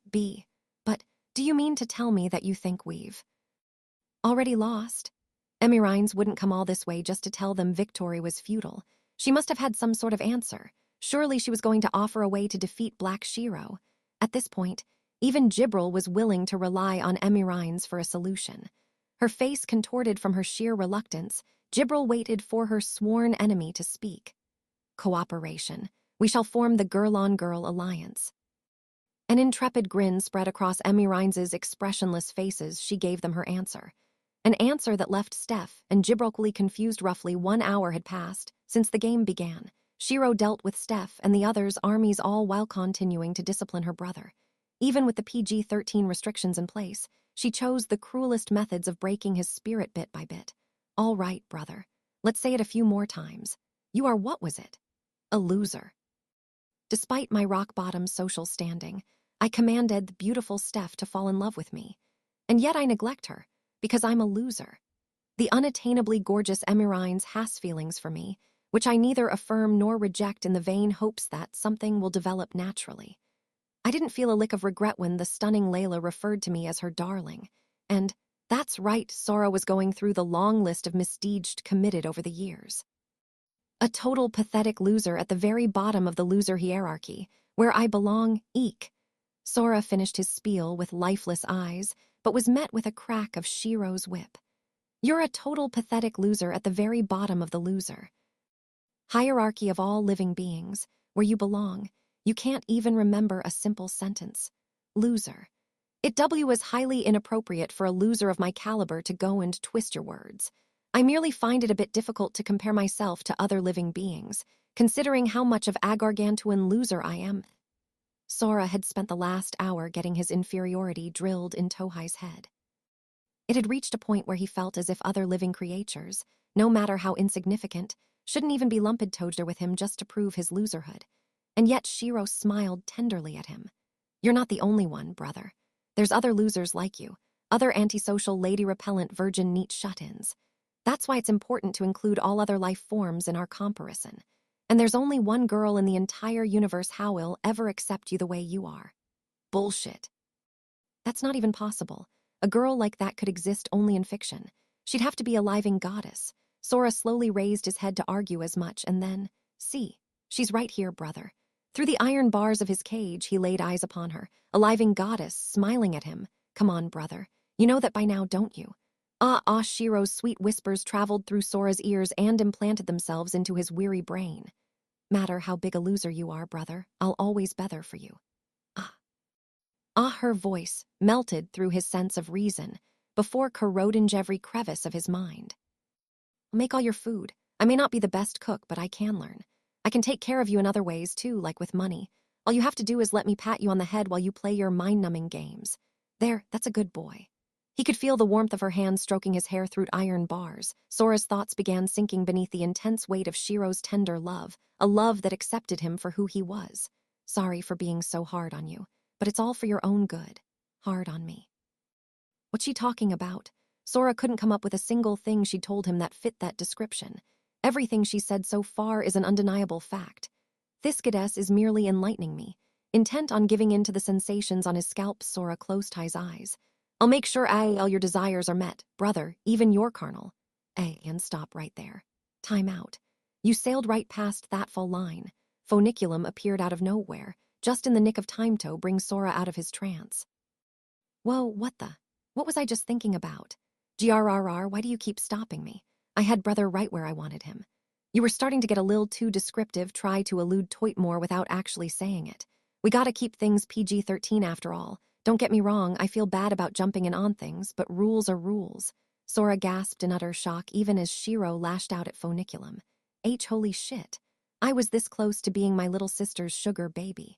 B. But do you mean to tell me that you think we've already lost? Emirines wouldn't come all this way just to tell them victory was futile. She must have had some sort of answer. Surely she was going to offer a way to defeat Black Shiro. At this point, even Gibril was willing to rely on Emirines for a solution. Her face contorted from her sheer reluctance, Gibril waited for her sworn enemy to speak. Cooperation. We shall form the girl-on-girl alliance. An intrepid grin spread across Emirines' expressionless faces. She gave them her answer. An answer that left Steph and Gibril equally confused. Roughly 1 hour had passed since the game began. Shiro dealt with Steph and the others' armies all while continuing to discipline her brother. Even with the PG-13 restrictions in place, she chose the cruelest methods of breaking his spirit bit by bit. All right, brother. Let's say it a few more times. You are what was it? A loser. Despite my rock-bottom social standing, I commanded the beautiful Steph to fall in love with me. And yet I neglect her, because I'm a loser. The unattainably gorgeous Emirines has feelings for me, which I neither affirm nor reject in the vain hopes that something will develop naturally. I didn't feel a lick of regret when the stunning Layla referred to me as her darling. And, that's right, Sora was going through the long list of misdeeds committed over the years. A total pathetic loser at the very bottom of the loser hierarchy, where I belong, eek. Sora finished his spiel with lifeless eyes, but was met with a crack of Shiro's whip. You're a total pathetic loser at the very bottom of the loser hierarchy of all living beings, where you belong. You can't even remember a simple sentence. Loser. It was highly inappropriate for a loser of my caliber to go and twist your words. I merely find it a bit difficult to compare myself to other living beings, considering how much of a gargantuan loser I am. Sora had spent the last hour getting his inferiority drilled in Tohai's head. It had reached a point where he felt as if other living creatures, no matter how insignificant, shouldn't even be lumped together with him just to prove his loserhood. And yet Shiro smiled tenderly at him. You're not the only one, brother. There's other losers like you, other antisocial lady-repellent virgin neat shut-ins. That's why it's important to include all other life forms in our comparison. And there's only one girl in the entire universe who will ever accept you the way you are. Bullshit. That's not even possible. A girl like that could exist only in fiction. She'd have to be a living goddess. Sora slowly raised his head to argue as much, and then, see, she's right here, brother. Through the iron bars of his cage, he laid eyes upon her, a living goddess, smiling at him. Come on, brother. You know that by now, don't you? Shiro's sweet whispers traveled through Sora's ears and implanted themselves into his weary brain. Matter how big a loser you are, brother, I'll always better for you. Her voice melted through his sense of reason, before corroding every crevice of his mind. I'll make all your food. I may not be the best cook, but I can learn. I can take care of you in other ways, too, like with money. All you have to do is let me pat you on the head while you play your mind-numbing games. There, that's a good boy. He could feel the warmth of her hand stroking his hair through iron bars. Sora's thoughts began sinking beneath the intense weight of Shiro's tender love, a love that accepted him for who he was. Sorry for being so hard on you, but it's all for your own good. Hard on me. What's she talking about? Sora couldn't come up with a single thing she told him that fit that description. Everything she said so far is an undeniable fact. This goddess is merely enlightening me, intent on giving in to the sensations on his scalp. Sora closed his eyes. I'll make sure all your desires are met, brother, even your carnal. And stop right there. Time out. You sailed right past that full line. Funiculum appeared out of nowhere, just in the nick of time to bring Sora out of his trance. Whoa, what the? What was I just thinking about? GRRR, why do you keep stopping me? I had brother right where I wanted him. You were starting to get a little too descriptive, try to elude Toitmore without actually saying it. We gotta keep things PG-13 after all. Don't get me wrong, I feel bad about jumping in on things, but rules are rules. Sora gasped in utter shock even as Shiro lashed out at Funiculum. Holy shit. I was this close to being my little sister's sugar baby.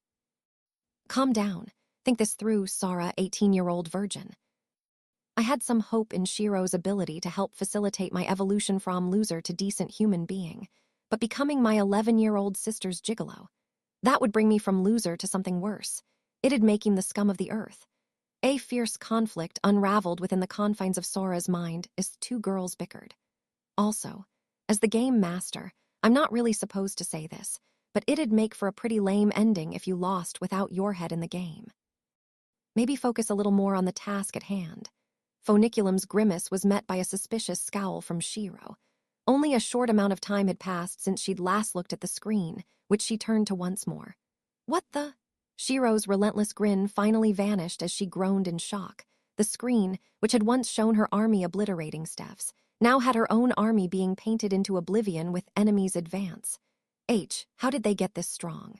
Calm down. Think this through, Sora, 18-year-old virgin. I had some hope in Shiro's ability to help facilitate my evolution from loser to decent human being, but becoming my 11-year-old sister's gigolo. That would bring me from loser to something worse. It'd make him the scum of the earth. A fierce conflict unraveled within the confines of Sora's mind as two girls bickered. Also, as the game master, I'm not really supposed to say this, but it'd make for a pretty lame ending if you lost without your head in the game. Maybe focus a little more on the task at hand. Funiculum's grimace was met by a suspicious scowl from Shiro. Only a short amount of time had passed since she'd last looked at the screen, which she turned to once more. What the? Shiro's relentless grin finally vanished as she groaned in shock. The screen, which had once shown her army obliterating Steph's, now had her own army being painted into oblivion with enemies advance. How did they get this strong?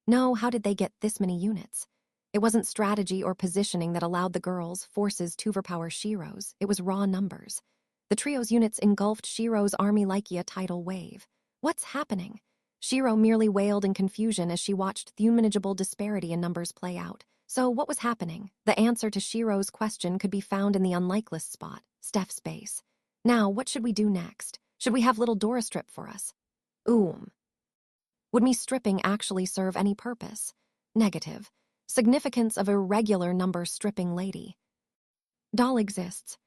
No, how did they get this many units? It wasn't strategy or positioning that allowed the girls' forces to overpower Shiro's, it was raw numbers. The trio's units engulfed Shiro's army like a tidal wave. What's happening? Shiro merely wailed in confusion as she watched the unmanageable disparity in numbers play out. So what was happening? The answer to Shiro's question could be found in the unlikeless spot, Steph's base. Now, what should we do next? Should we have little Dora strip for us? Would me stripping actually serve any purpose? Negative. Significance of irregular number stripping lady. Doll exists.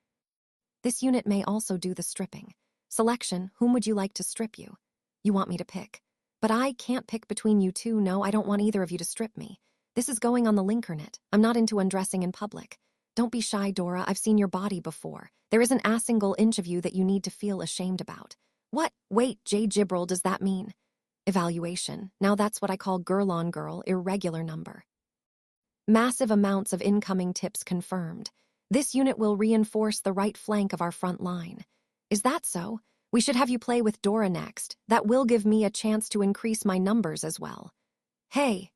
This unit may also do the stripping. Selection, whom would you like to strip you? You want me to pick. But I can't pick between you two. No, I don't want either of you to strip me. This is going on the Linkernet. I'm not into undressing in public. Don't be shy, Dora. I've seen your body before. There isn't a single inch of you that you need to feel ashamed about. What? Wait, J. Gibral, does that mean? Evaluation. Now that's what I call girl on girl, irregular number. Massive amounts of incoming tips confirmed. This unit will reinforce the right flank of our front line. Is that so? We should have you play with Dora next. That will give me a chance to increase my numbers as well. Hey,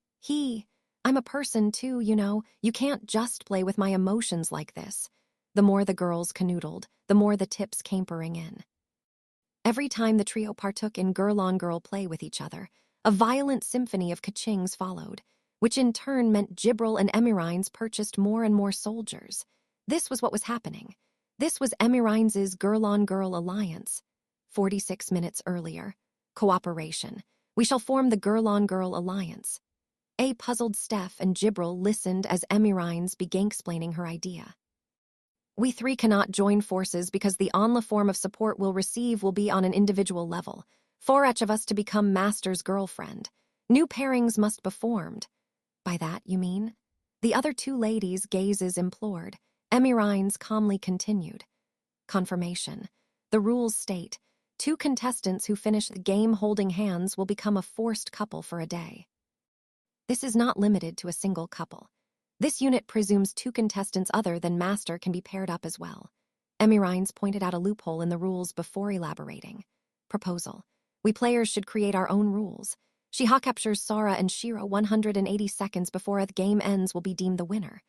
I'm a person too, you know. You can't just play with my emotions like this. The more the girls canoodled, the more the tips came pouring in. Every time the trio partook in girl-on-girl play with each other, a violent symphony of kachings followed, which in turn meant Gibral and Emirines purchased more and more soldiers. This was what was happening. This was Emirines' girl-on-girl alliance. 46 minutes earlier. Cooperation. We shall form the girl-on-girl alliance. A puzzled Steph and Gibral listened as Emirines began explaining her idea. We three cannot join forces because the only form of support we'll receive will be on an individual level. For each of us to become Master's girlfriend. New pairings must be formed. By that, you mean? The other two ladies' gazes implored. Emirines calmly continued. Confirmation. The rules state, 2 contestants who finish the game holding hands will become a forced couple for a day. This is not limited to a single couple. This unit presumes 2 contestants other than Master can be paired up as well. Emirines pointed out a loophole in the rules before elaborating. Proposal. We players should create our own rules. Shiha captures Sora and Shiro 180 seconds before the game ends will be deemed the winner.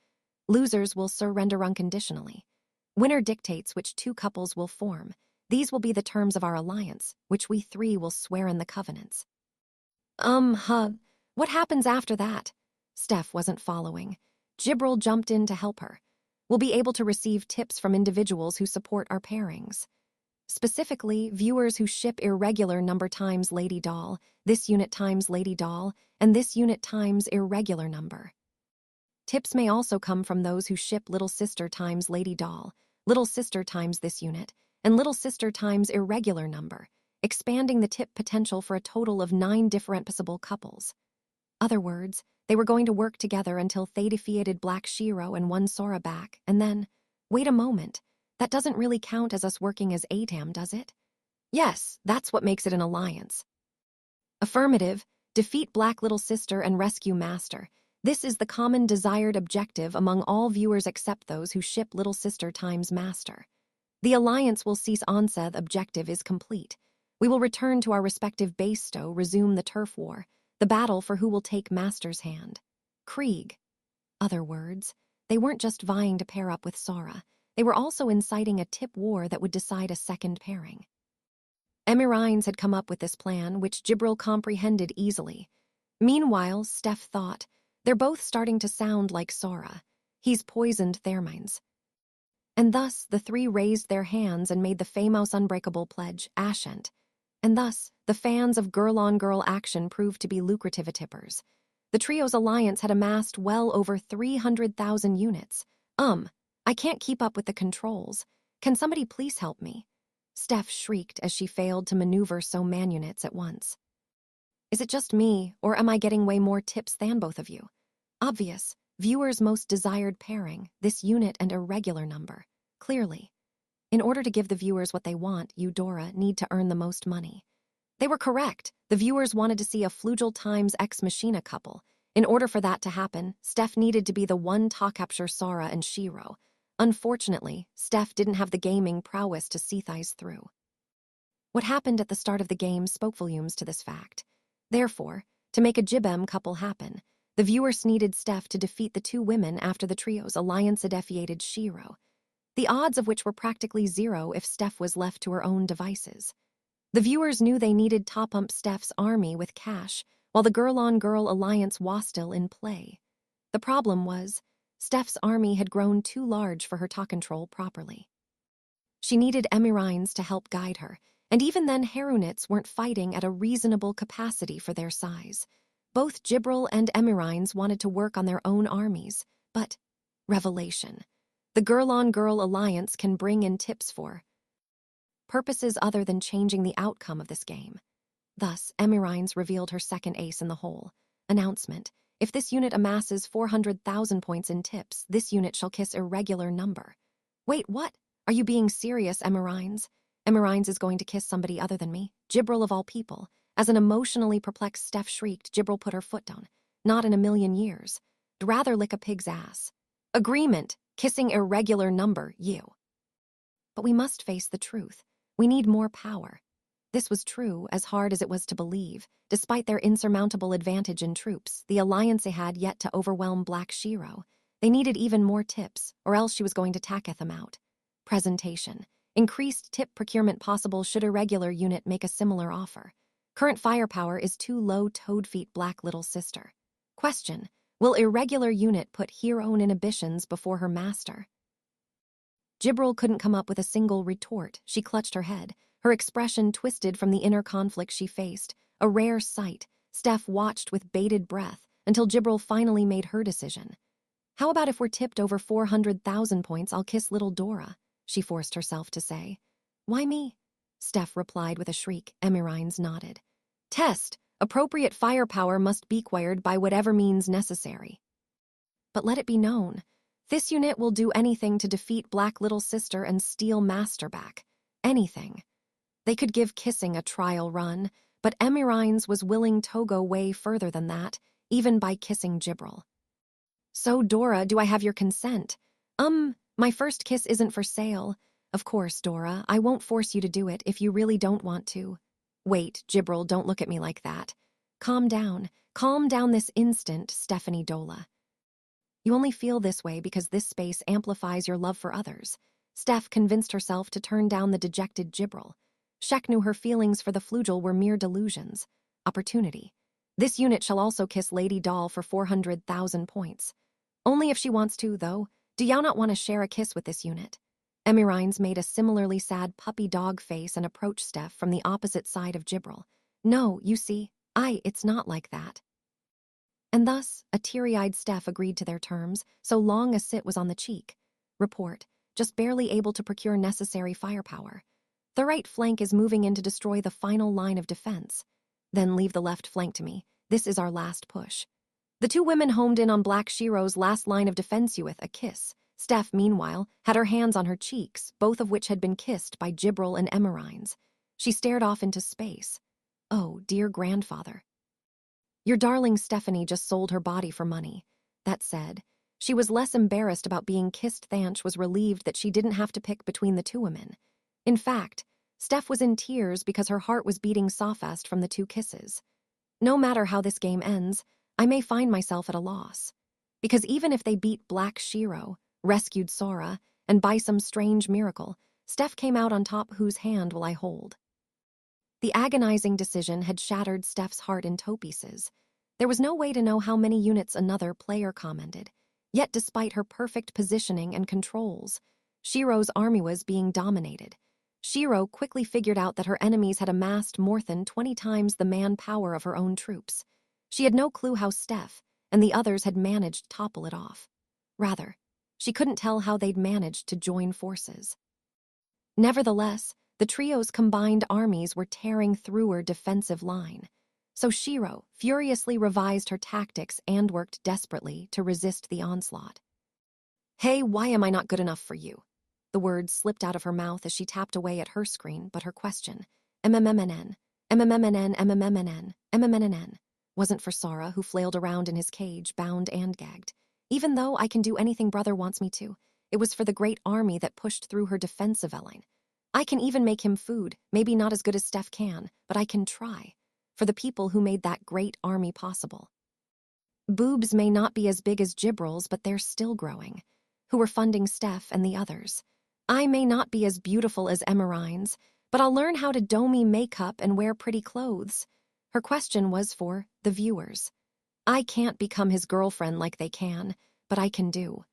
Losers will surrender unconditionally. Winner dictates which 2 couples will form. These will be the terms of our alliance, which we 3 will swear in the covenants. What happens after that? Steph wasn't following. Gibral jumped in to help her. We'll be able to receive tips from individuals who support our pairings. Specifically, viewers who ship irregular number times Lady Doll, this unit times Lady Doll, and this unit times irregular number. Tips may also come from those who ship Little Sister times Lady Doll, Little Sister times this unit, and Little Sister times irregular number. expanding the tip potential for a total of 9 differentiable couples. Other words, they were going to work together until they defeated Black Shiro and won Sora back, and then, wait a moment, that doesn't really count as us working as ATAM, does it? Yes, that's what makes it an alliance. Affirmative, defeat Black Little Sister and rescue Master. This is the common desired objective among all viewers except those who ship Little Sister times Master. The alliance will cease onset objective is complete. We will return to our respective base stow, resume the turf war, the battle for who will take Master's hand. Krieg. Other words, they weren't just vying to pair up with Sora, they were also inciting a tip war that would decide a second pairing. Emirines had come up with this plan, which Jibril comprehended easily. Meanwhile, Steph thought, they're both starting to sound like Sora. He's poisoned their minds. And thus, the three raised their hands and made the famous unbreakable pledge, Ashent. And thus, the fans of girl-on-girl action proved to be lucrative tippers. The trio's alliance had amassed well over 300,000 units. I can't keep up with the controls. Can somebody please help me? Steph shrieked as she failed to maneuver so many units at once. Is it just me, or am I getting way more tips than both of you? Obvious. Viewers' most desired pairing, this unit and irregular number. Clearly. In order to give the viewers what they want, you, Dora, need to earn the most money. They were correct. The viewers wanted to see a Flugel times Ex Machina couple. In order for that to happen, Steph needed to be the one to capture Sora and Shiro. Unfortunately, Steph didn't have the gaming prowess to see thighs through. What happened at the start of the game spoke volumes to this fact. Therefore, to make a Jibem couple happen, the viewers needed Steph to defeat the two women after the trio's alliance defeated Shiro, the odds of which were practically zero if Steph was left to her own devices. The viewers knew they needed top-ump Steph's army with cash, while the girl-on-girl alliance was still in play. The problem was, Steph's army had grown too large for her to control properly. She needed Emirines to help guide her, and even then Harunits weren't fighting at a reasonable capacity for their size. Both Jibril and Emirines wanted to work on their own armies, but revelation. The girl-on-girl alliance can bring in tips for purposes other than changing the outcome of this game. Thus, Emirines revealed her second ace in the hole. Announcement. If this unit amasses 400,000 points in tips, this unit shall kiss irregular number. Wait, what? Are you being serious, Emirines? Emirines is going to kiss somebody other than me? Jibril of all people. As an emotionally perplexed Steph shrieked, Jibril put her foot down. Not in a million years. I'd rather lick a pig's ass. Agreement. Kissing irregular number, you. But we must face the truth. We need more power. This was true, as hard as it was to believe. Despite their insurmountable advantage in troops, the alliance had yet to overwhelm Black Shiro. They needed even more tips, or else she was going to tacketh them out. Presentation. Increased tip procurement possible should irregular unit make a similar offer. Current firepower is too low. Toad feet Black Little Sister. Question. Will irregular unit put her own inhibitions before her master? Jibril couldn't come up with a single retort. She clutched her head. Her expression twisted from the inner conflict she faced. A rare sight. Steph watched with bated breath until Jibril finally made her decision. How about if we're tipped over 400,000 points, I'll kiss little Dora, she forced herself to say. Why me? Steph replied with a shriek. Emirines nodded. Test. Appropriate firepower must be acquired by whatever means necessary. But let it be known, this unit will do anything to defeat Black Little Sister and steal Master back. Anything. They could give kissing a trial run, but Emirines was willing to go way further than that, even by kissing Jibril. So, Dora, do I have your consent? My first kiss isn't for sale. Of course, Dora, I won't force you to do it if you really don't want to. Wait, Jibril, don't look at me like that. Calm down this instant, Stephanie Dola. You only feel this way because this space amplifies your love for others. Steph convinced herself to turn down the dejected Jibril. Shek knew her feelings for the Flugel were mere delusions. Opportunity. This unit shall also kiss Lady Doll for 400,000 points. Only if she wants to, though. Do y'all not want to share a kiss with this unit? Emirines made a similarly sad puppy dog face and approached Steph from the opposite side of Jibril. No, you see, it's not like that. And thus, a teary-eyed Steph agreed to their terms, so long a sit was on the cheek. Report, just barely able to procure necessary firepower. The right flank is moving in to destroy the final line of defense. Then leave the left flank to me. This is our last push. The two women homed in on Black Shiro's last line of defense with a kiss. Steph, meanwhile, had her hands on her cheeks, both of which had been kissed by Gibral and Emerines. She stared off into space. Oh, dear grandfather. Your darling Stephanie just sold her body for money. That said, she was less embarrassed about being kissed. Thanch was relieved that she didn't have to pick between the two women. In fact, Steph was in tears because her heart was beating so fast from the two kisses. No matter how this game ends, I may find myself at a loss. Because even if they beat Black Shiro, rescued Sora, and by some strange miracle, Steph came out on top. Whose hand will I hold? The agonizing decision had shattered Steph's heart in two pieces. There was no way to know how many units another player commanded. Yet despite her perfect positioning and controls, Shiro's army was being dominated. Shiro quickly figured out that her enemies had amassed more than 20 times the manpower of her own troops. She had no clue how Steph and the others had managed to topple it off. Rather, she couldn't tell how they'd managed to join forces. Nevertheless, the trio's combined armies were tearing through her defensive line. So Shiro furiously revised her tactics and worked desperately to resist the onslaught. Hey, why am I not good enough for you? The words slipped out of her mouth as she tapped away at her screen, but her question, MMMNN, MMMNN, MMMNN, MMMNN, wasn't for Sora, who flailed around in his cage, bound and gagged. Even though I can do anything brother wants me to, it was for the great army that pushed through her defensive line. I can even make him food, maybe not as good as Steph can, but I can try. For the people who made that great army possible. Boobs may not be as big as Gibral's, but they're still growing. Who were funding Steph and the others. I may not be as beautiful as Emerines, but I'll learn how to do me makeup and wear pretty clothes. Her question was for the viewers. I can't become his girlfriend like they can, but I can do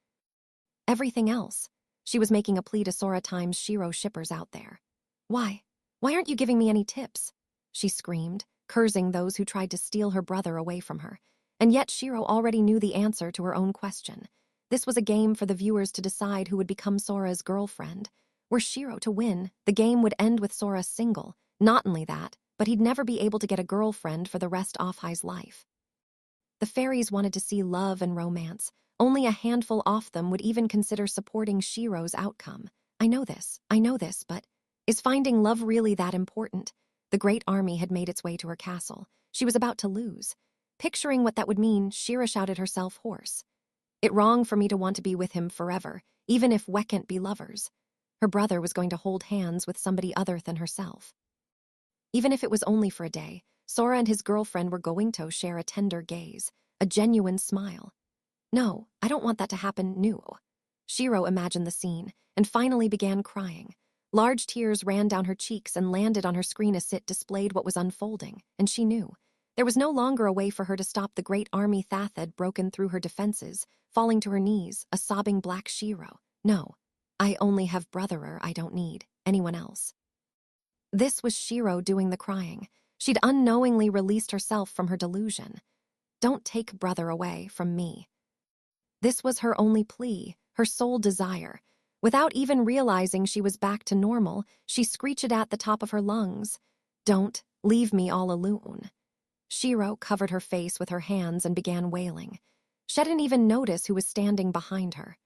everything else. She was making a plea to Sora times Shiro shippers out there. Why? Why aren't you giving me any tips? She screamed, cursing those who tried to steal her brother away from her. And yet Shiro already knew the answer to her own question. This was a game for the viewers to decide who would become Sora's girlfriend. Were Shiro to win, the game would end with Sora single. Not only that, but he'd never be able to get a girlfriend for the rest of his life. The fairies wanted to see love and romance. Only a handful of them would even consider supporting Shiro's outcome. I know this, but is finding love really that important? The great army had made its way to her castle. She was about to lose. Picturing what that would mean, Shira shouted herself hoarse. It wrong for me to want to be with him forever, even if we can't be lovers. Her brother was going to hold hands with somebody other than herself. Even if it was only for a day, Sora and his girlfriend were going to share a tender gaze, a genuine smile. No, I don't want that to happen, no. Shiro imagined the scene, and finally began crying. Large tears ran down her cheeks and landed on her screen as it displayed what was unfolding, and she knew. There was no longer a way for her to stop the great army that had broken through her defenses, falling to her knees, a sobbing Black Shiro. No, I only have brotherer, I don't need anyone else. This was Shiro doing the crying. She'd unknowingly released herself from her delusion. Don't take brother away from me. This was her only plea, her sole desire. Without even realizing she was back to normal, she screeched at the top of her lungs. Don't leave me all alone. Shiro covered her face with her hands and began wailing. She didn't even notice who was standing behind her.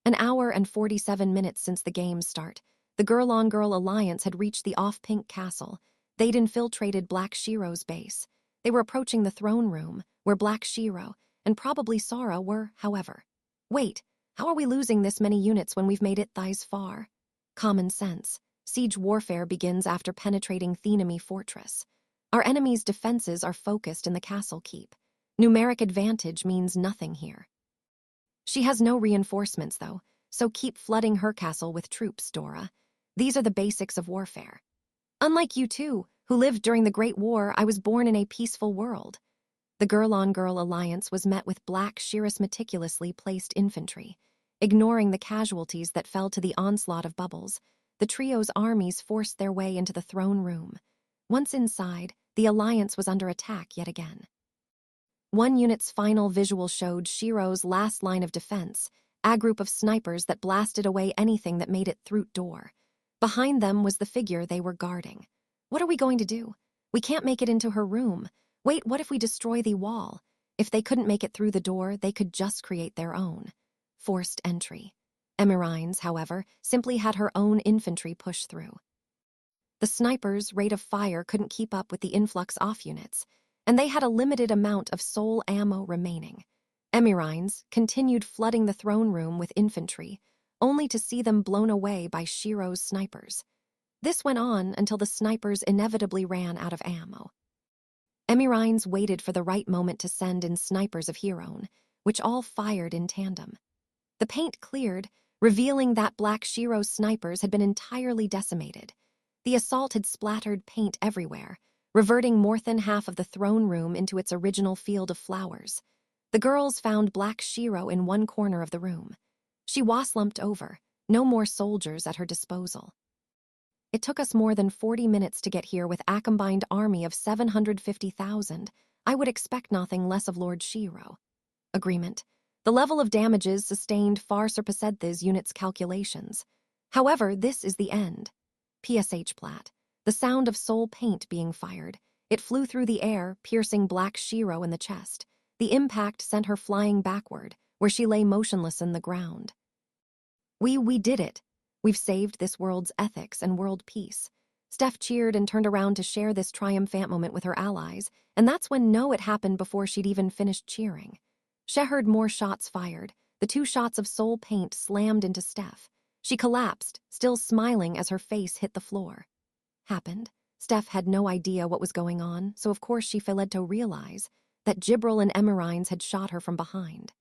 An hour and 47 minutes since the game's start, the Girl-on-Girl Alliance had reached the off-pink castle. They'd infiltrated Black Shiro's base. They were approaching the throne room, where Black Shiro and probably Sora were, however. Wait, how are we losing this many units when we've made it thys far? Common sense. Siege warfare begins after penetrating Thenemy Fortress. Our enemy's defenses are focused in the castle keep. Numeric advantage means nothing here. She has no reinforcements, though, so keep flooding her castle with troops, Dora. These are the basics of warfare. Unlike you two, who lived during the Great War, I was born in a peaceful world. The Girl-on-Girl Alliance was met with Black Shira's meticulously placed infantry. Ignoring the casualties that fell to the onslaught of bubbles, the trio's armies forced their way into the throne room. Once inside, the Alliance was under attack yet again. One unit's final visual showed Shiro's last line of defense, a group of snipers that blasted away anything that made it through door. Behind them was the figure they were guarding. What are we going to do? We can't make it into her room. Wait, what if we destroy the wall? If they couldn't make it through the door, they could just create their own. Forced entry. Emirines, however, simply had her own infantry push through. The snipers' rate of fire couldn't keep up with the influx off units, and they had a limited amount of soul ammo remaining. Emirines continued flooding the throne room with infantry, only to see them blown away by Shiro's snipers. This went on until the snipers inevitably ran out of ammo. Emirines waited for the right moment to send in snipers of her own, which all fired in tandem. The paint cleared, revealing that Black Shiro's snipers had been entirely decimated. The assault had splattered paint everywhere, reverting more than half of the throne room into its original field of flowers. The girls found Black Shiro in one corner of the room. She was-lumped over, no more soldiers at her disposal. It took us more than 40 minutes to get here with a combined army of 750,000. I would expect nothing less of Lord Shiro. Agreement. The level of damages sustained far surpassed this unit's calculations. However, this is the end. PSH Plat. The sound of soul paint being fired. It flew through the air, piercing Black Shiro in the chest. The impact sent her flying backward, where she lay motionless in the ground. We did it. We've saved this world's ethics and world peace. Steph cheered and turned around to share this triumphant moment with her allies, and that's when it happened before she'd even finished cheering. She heard more shots fired. The 2 shots of soul paint slammed into Steph. She collapsed, still smiling as her face hit the floor. Happened. Steph had no idea what was going on, so of course she failed to realize that Jibril and Emirines had shot her from behind.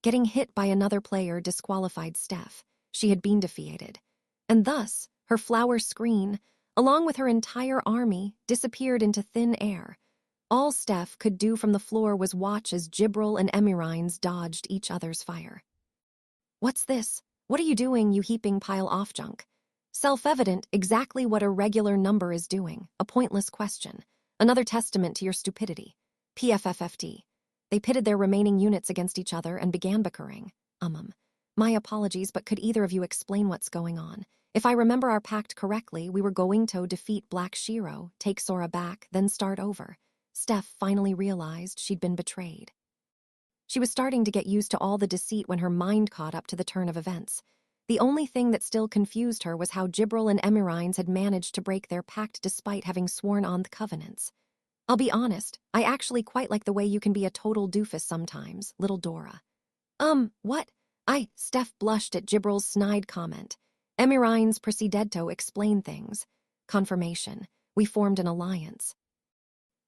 Getting hit by another player disqualified Steph. She had been defeated. And thus, her flower screen, along with her entire army, disappeared into thin air. All Steph could do from the floor was watch as Jibril and Emirines dodged each other's fire. What's this? What are you doing, you heaping pile off junk? Self-evident exactly what a regular number is doing, a pointless question. Another testament to your stupidity. PFFFD. They pitted their remaining units against each other and began bickering. My apologies, but could either of you explain what's going on? If I remember our pact correctly, we were going to defeat Black Shiro, take Sora back, then start over. Steph finally realized she'd been betrayed. She was starting to get used to all the deceit when her mind caught up to the turn of events. The only thing that still confused her was how Jibril and Emirines had managed to break their pact despite having sworn on the covenants. I'll be honest, I actually quite like the way you can be a total doofus sometimes, little Dora. What? Steph blushed at Jibril's snide comment. Emirines proceeded to explain things. Confirmation. We formed an alliance.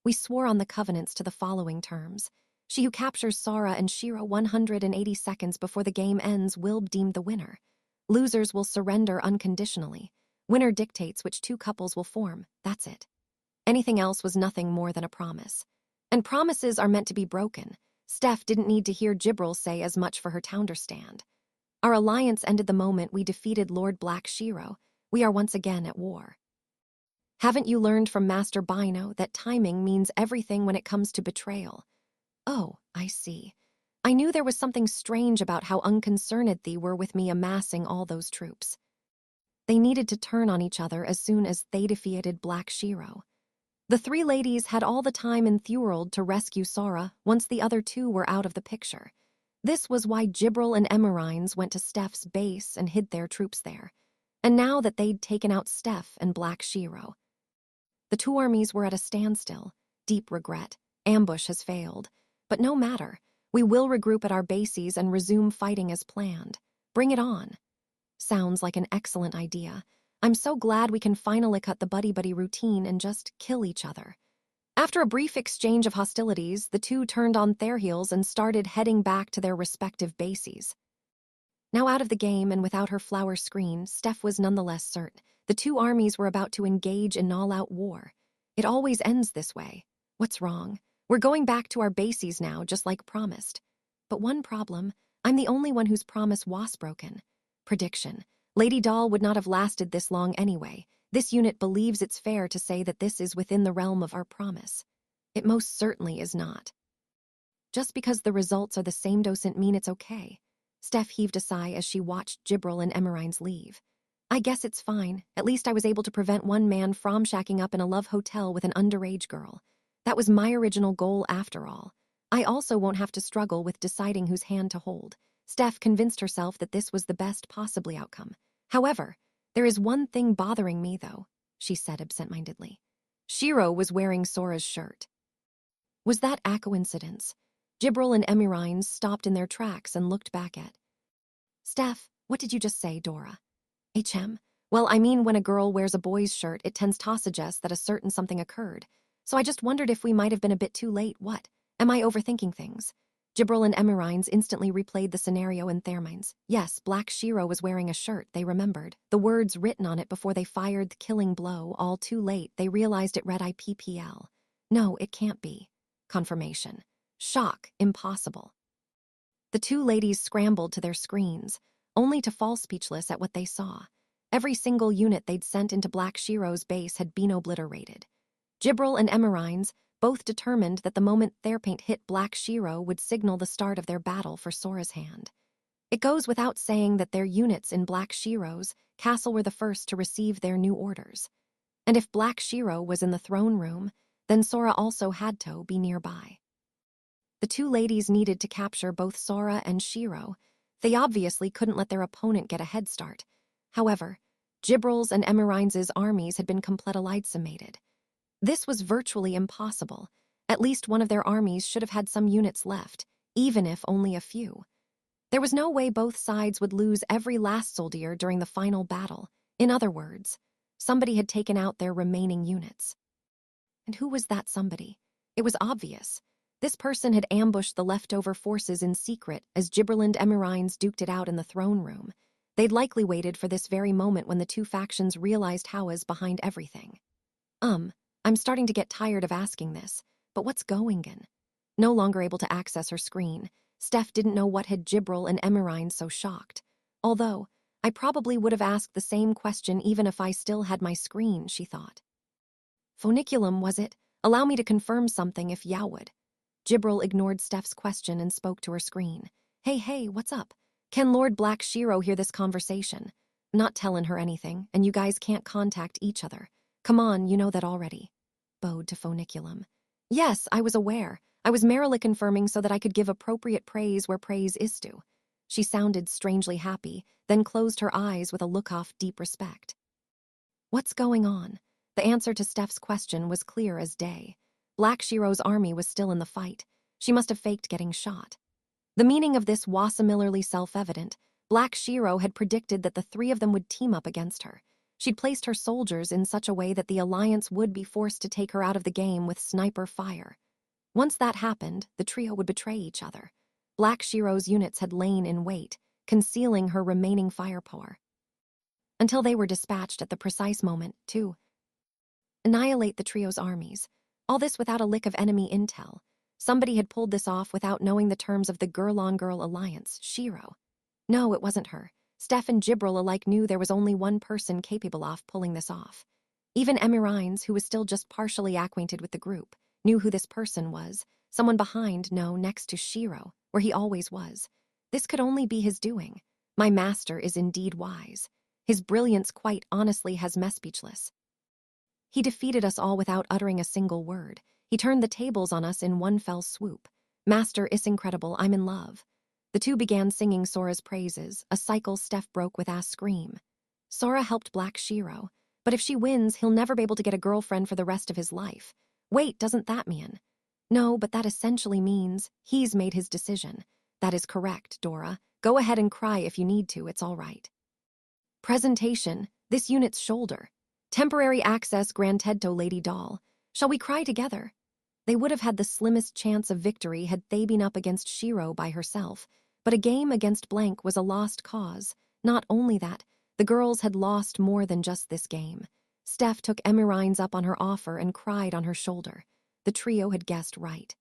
We swore on the covenants to the following terms. She who captures Sora and Shiro 180 seconds before the game ends will be deemed the winner. Losers will surrender unconditionally. Winner dictates which 2 couples will form. That's it. Anything else was nothing more than a promise. And promises are meant to be broken. Steph didn't need to hear Jibril say as much for her to understand. Our alliance ended the moment we defeated Lord Black Shiro. We are once again at war. Haven't you learned from Master Bino that timing means everything when it comes to betrayal? Oh, I see. I knew there was something strange about how unconcerned they were with me amassing all those troops. They needed to turn on each other as soon as they defeated Black Shiro. The 3 ladies had all the time in the world to rescue Sora once the other 2 were out of the picture. This was why Jibril and Emirines went to Steph's base and hid their troops there. And now that they'd taken out Steph and Black Shiro, the 2 armies were at a standstill. Deep regret. Ambush has failed. But no matter. We will regroup at our bases and resume fighting as planned. Bring it on. Sounds like an excellent idea. I'm so glad we can finally cut the buddy-buddy routine and just kill each other. After a brief exchange of hostilities, the 2 turned on their heels and started heading back to their respective bases. Now out of the game and without her flower screen, Steph was nonetheless certain. The 2 armies were about to engage in all-out war. It always ends this way. What's wrong? We're going back to our bases now, just like promised. But one problem, I'm the only one whose promise was broken. Prediction. Lady Doll would not have lasted this long anyway. This unit believes it's fair to say that this is within the realm of our promise. It most certainly is not. Just because the results are the same doesn't mean it's okay. Steph heaved a sigh as she watched Jibril and Emirines leave. I guess it's fine. At least I was able to prevent one man from shacking up in a love hotel with an underage girl. That was my original goal after all. I also won't have to struggle with deciding whose hand to hold. Steph convinced herself that this was the best possibly outcome. However, there is one thing bothering me, though, she said absent-mindedly. Shiro was wearing Sora's shirt. Was that a coincidence? Jibril and Emirines stopped in their tracks and looked back at. Steph, what did you just say, Dora? HM? Well, I mean, when a girl wears a boy's shirt, it tends to suggest that a certain something occurred. So I just wondered if we might have been a bit too late. What? Am I overthinking things? Jibril and Emirines instantly replayed the scenario in their minds. Yes, Black Shiro was wearing a shirt, they remembered. The words written on it before they fired the killing blow, all too late, they realized it read IPPL. No, it can't be. Confirmation. Shock. Impossible. The two ladies scrambled to their screens, only to fall speechless at what they saw. Every single unit they'd sent into Black Shiro's base had been obliterated. Jibril and Emirines, both determined that the moment their paint hit Black Shiro would signal the start of their battle for Sora's hand. It goes without saying that their units in Black Shiro's castle were the first to receive their new orders. And if Black Shiro was in the throne room, then Sora also had to be nearby. The two ladies needed to capture both Sora and Shiro. They obviously couldn't let their opponent get a head start. However, Jibril's and Emirines' armies had been completely. This was virtually impossible. At least one of their armies should have had some units left, even if only a few. There was no way both sides would lose every last soldier during the final battle. In other words, somebody had taken out their remaining units. And who was that somebody? It was obvious. This person had ambushed the leftover forces in secret as Jibril and Emirines duked it out in the throne room. They'd likely waited for this very moment when the two factions realized how was behind everything. I'm starting to get tired of asking this, but what's going on? No longer able to access her screen, Steph didn't know what had Jibril and Emirines so shocked. Although, I probably would have asked the same question even if I still had my screen, she thought. Funiculum, was it? Allow me to confirm something if ya would. Jibril ignored Steph's question and spoke to her screen. Hey, what's up? Can Lord Black Shiro hear this conversation? Not telling her anything, and you guys can't contact each other. Come on, you know that already. Bowed to Funiculum. Yes, I was aware. I was merely confirming so that I could give appropriate praise where praise is due. She sounded strangely happy, then closed her eyes with a look of deep respect. What's going on? The answer to Steph's question was clear as day. Black Shiro's army was still in the fight. She must have faked getting shot. The meaning of this was similarly self-evident. Black Shiro had predicted that the three of them would team up against her. She'd placed her soldiers in such a way that the Alliance would be forced to take her out of the game with sniper fire. Once that happened, the trio would betray each other. Black Shiro's units had lain in wait, concealing her remaining firepower, until they were dispatched at the precise moment to annihilate the trio's armies. All this without a lick of enemy intel. Somebody had pulled this off without knowing the terms of the girl-on-girl alliance, Shiro. No, it wasn't her. Steph and Jibril alike knew there was only one person capable of pulling this off. Even Emirines, who was still just partially acquainted with the group, knew who this person was, someone behind, no, next to Shiro, where he always was. This could only be his doing. My master is indeed wise. His brilliance quite honestly has me speechless. He defeated us all without uttering a single word. He turned the tables on us in one fell swoop. Master is incredible, I'm in love. The two began singing Sora's praises, a cycle Steph broke with a scream. Sora helped Black Shiro, but if she wins, he'll never be able to get a girlfriend for the rest of his life. Wait, doesn't that mean? No, but that essentially means he's made his decision. That is correct, Dora. Go ahead and cry if you need to, it's all right. Presentation, this unit's shoulder. Temporary access granted Lady Doll. Shall we cry together? They would have had the slimmest chance of victory had they been up against Shiro by herself, but a game against Blank was a lost cause. Not only that, the girls had lost more than just this game. Steph took Emirines up on her offer and cried on her shoulder. The trio had guessed right.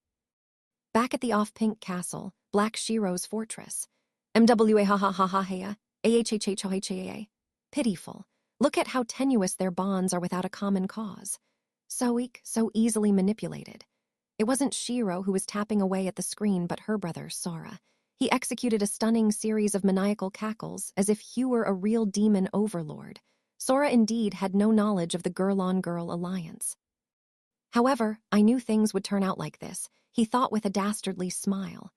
Back at the off-pink castle, Black Shiro's fortress. MWA ha ha ha ha ha AHHHHHA. Pitiful. Look at how tenuous their bonds are without a common cause. So weak, so easily manipulated. It wasn't Shiro who was tapping away at the screen but her brother, Sora. He executed a stunning series of maniacal cackles as if he were a real demon overlord. Sora indeed had no knowledge of the girl-on-girl alliance. However, I knew things would turn out like this, he thought with a dastardly smile.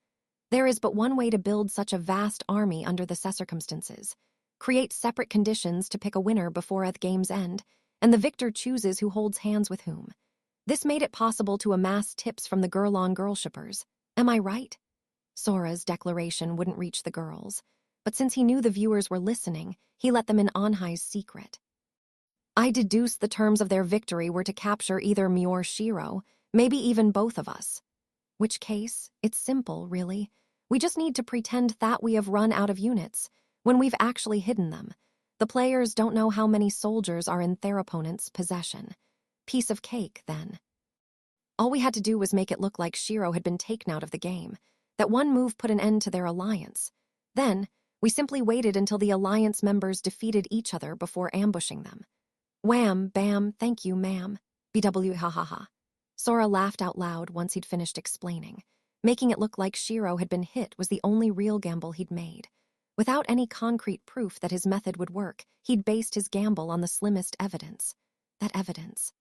There is but one way to build such a vast army under the circumstances. Create separate conditions to pick a winner before the game's end, and the victor chooses who holds hands with whom. This made it possible to amass tips from the girl-on-girl shippers. Am I right? Sora's declaration wouldn't reach the girls, but since he knew the viewers were listening, he let them in on High's secret. I deduced the terms of their victory were to capture either me or Shiro, maybe even both of us. Which case, it's simple, really. We just need to pretend that we have run out of units, when we've actually hidden them. The players don't know how many soldiers are in their opponent's possession. Piece of cake, then. All we had to do was make it look like Shiro had been taken out of the game, that one move put an end to their alliance. Then, we simply waited until the alliance members defeated each other before ambushing them. Wham, bam, thank you, ma'am. BW ha ha ha. Sora laughed out loud once he'd finished explaining. Making it look like Shiro had been hit was the only real gamble he'd made. Without any concrete proof that his method would work, he'd based his gamble on the slimmest evidence. That evidence.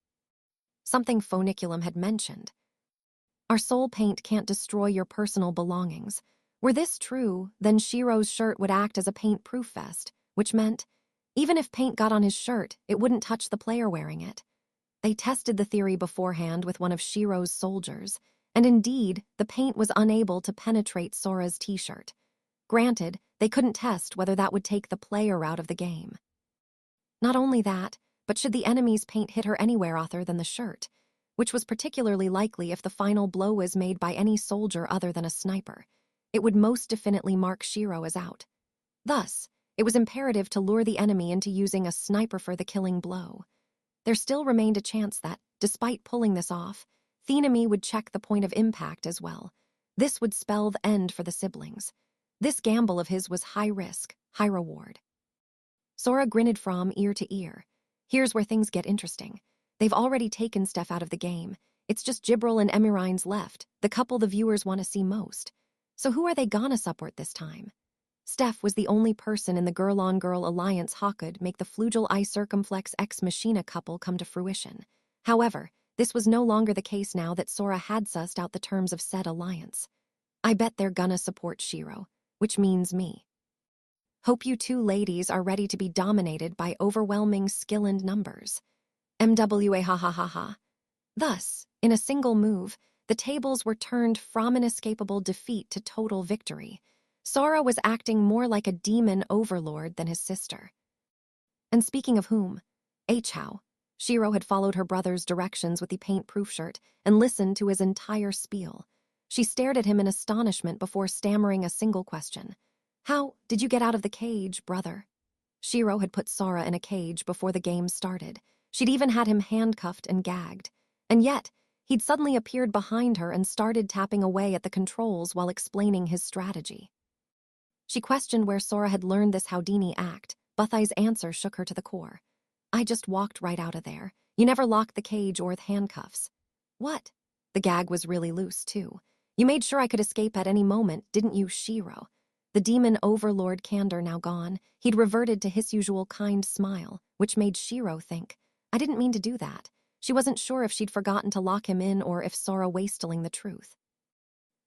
Something Phoniculum had mentioned. Our soul paint can't destroy your personal belongings. Were this true, then Shiro's shirt would act as a paint-proof vest, which meant, even if paint got on his shirt, it wouldn't touch the player wearing it. They tested the theory beforehand with one of Shiro's soldiers, and indeed, the paint was unable to penetrate Sora's t-shirt. Granted, they couldn't test whether that would take the player out of the game. Not only that, but should the enemy's paint hit her anywhere other than the shirt, which was particularly likely if the final blow was made by any soldier other than a sniper, it would most definitely mark Shiro as out. Thus, it was imperative to lure the enemy into using a sniper for the killing blow. There still remained a chance that, despite pulling this off, the enemy would check the point of impact as well. This would spell the end for the siblings. This gamble of his was high risk, high reward. Sora grinned from ear to ear. Here's where things get interesting. They've already taken Steph out of the game. It's just Gibril and Emirines left, the couple the viewers want to see most. So who are they gonna support this time? Steph was the only person in the girl-on-girl alliance who could make the Flugel I Circumflex Ex Machina couple come to fruition. However, this was no longer the case now that Sora had sussed out the terms of said alliance. I bet they're gonna support Shiro, which means me. Hope you two ladies are ready to be dominated by overwhelming skill and numbers. MWA ha ha ha ha. Thus, in a single move, the tables were turned from inescapable defeat to total victory. Sora was acting more like a demon overlord than his sister. And speaking of whom, How, Shiro had followed her brother's directions with the paint-proof shirt and listened to his entire spiel. She stared at him in astonishment before stammering a single question. How did you get out of the cage, brother? Shiro had put Sora in a cage before the game started. She'd even had him handcuffed and gagged. And yet, he'd suddenly appeared behind her and started tapping away at the controls while explaining his strategy. She questioned where Sora had learned this Houdini act. Buthai's answer shook her to the core. I just walked right out of there. You never locked the cage or the handcuffs. What? The gag was really loose, too. You made sure I could escape at any moment, didn't you, Shiro? The demon overlord candor now gone, he'd reverted to his usual kind smile, which made Shiro think, I didn't mean to do that. She wasn't sure if she'd forgotten to lock him in or if Sora was telling the truth.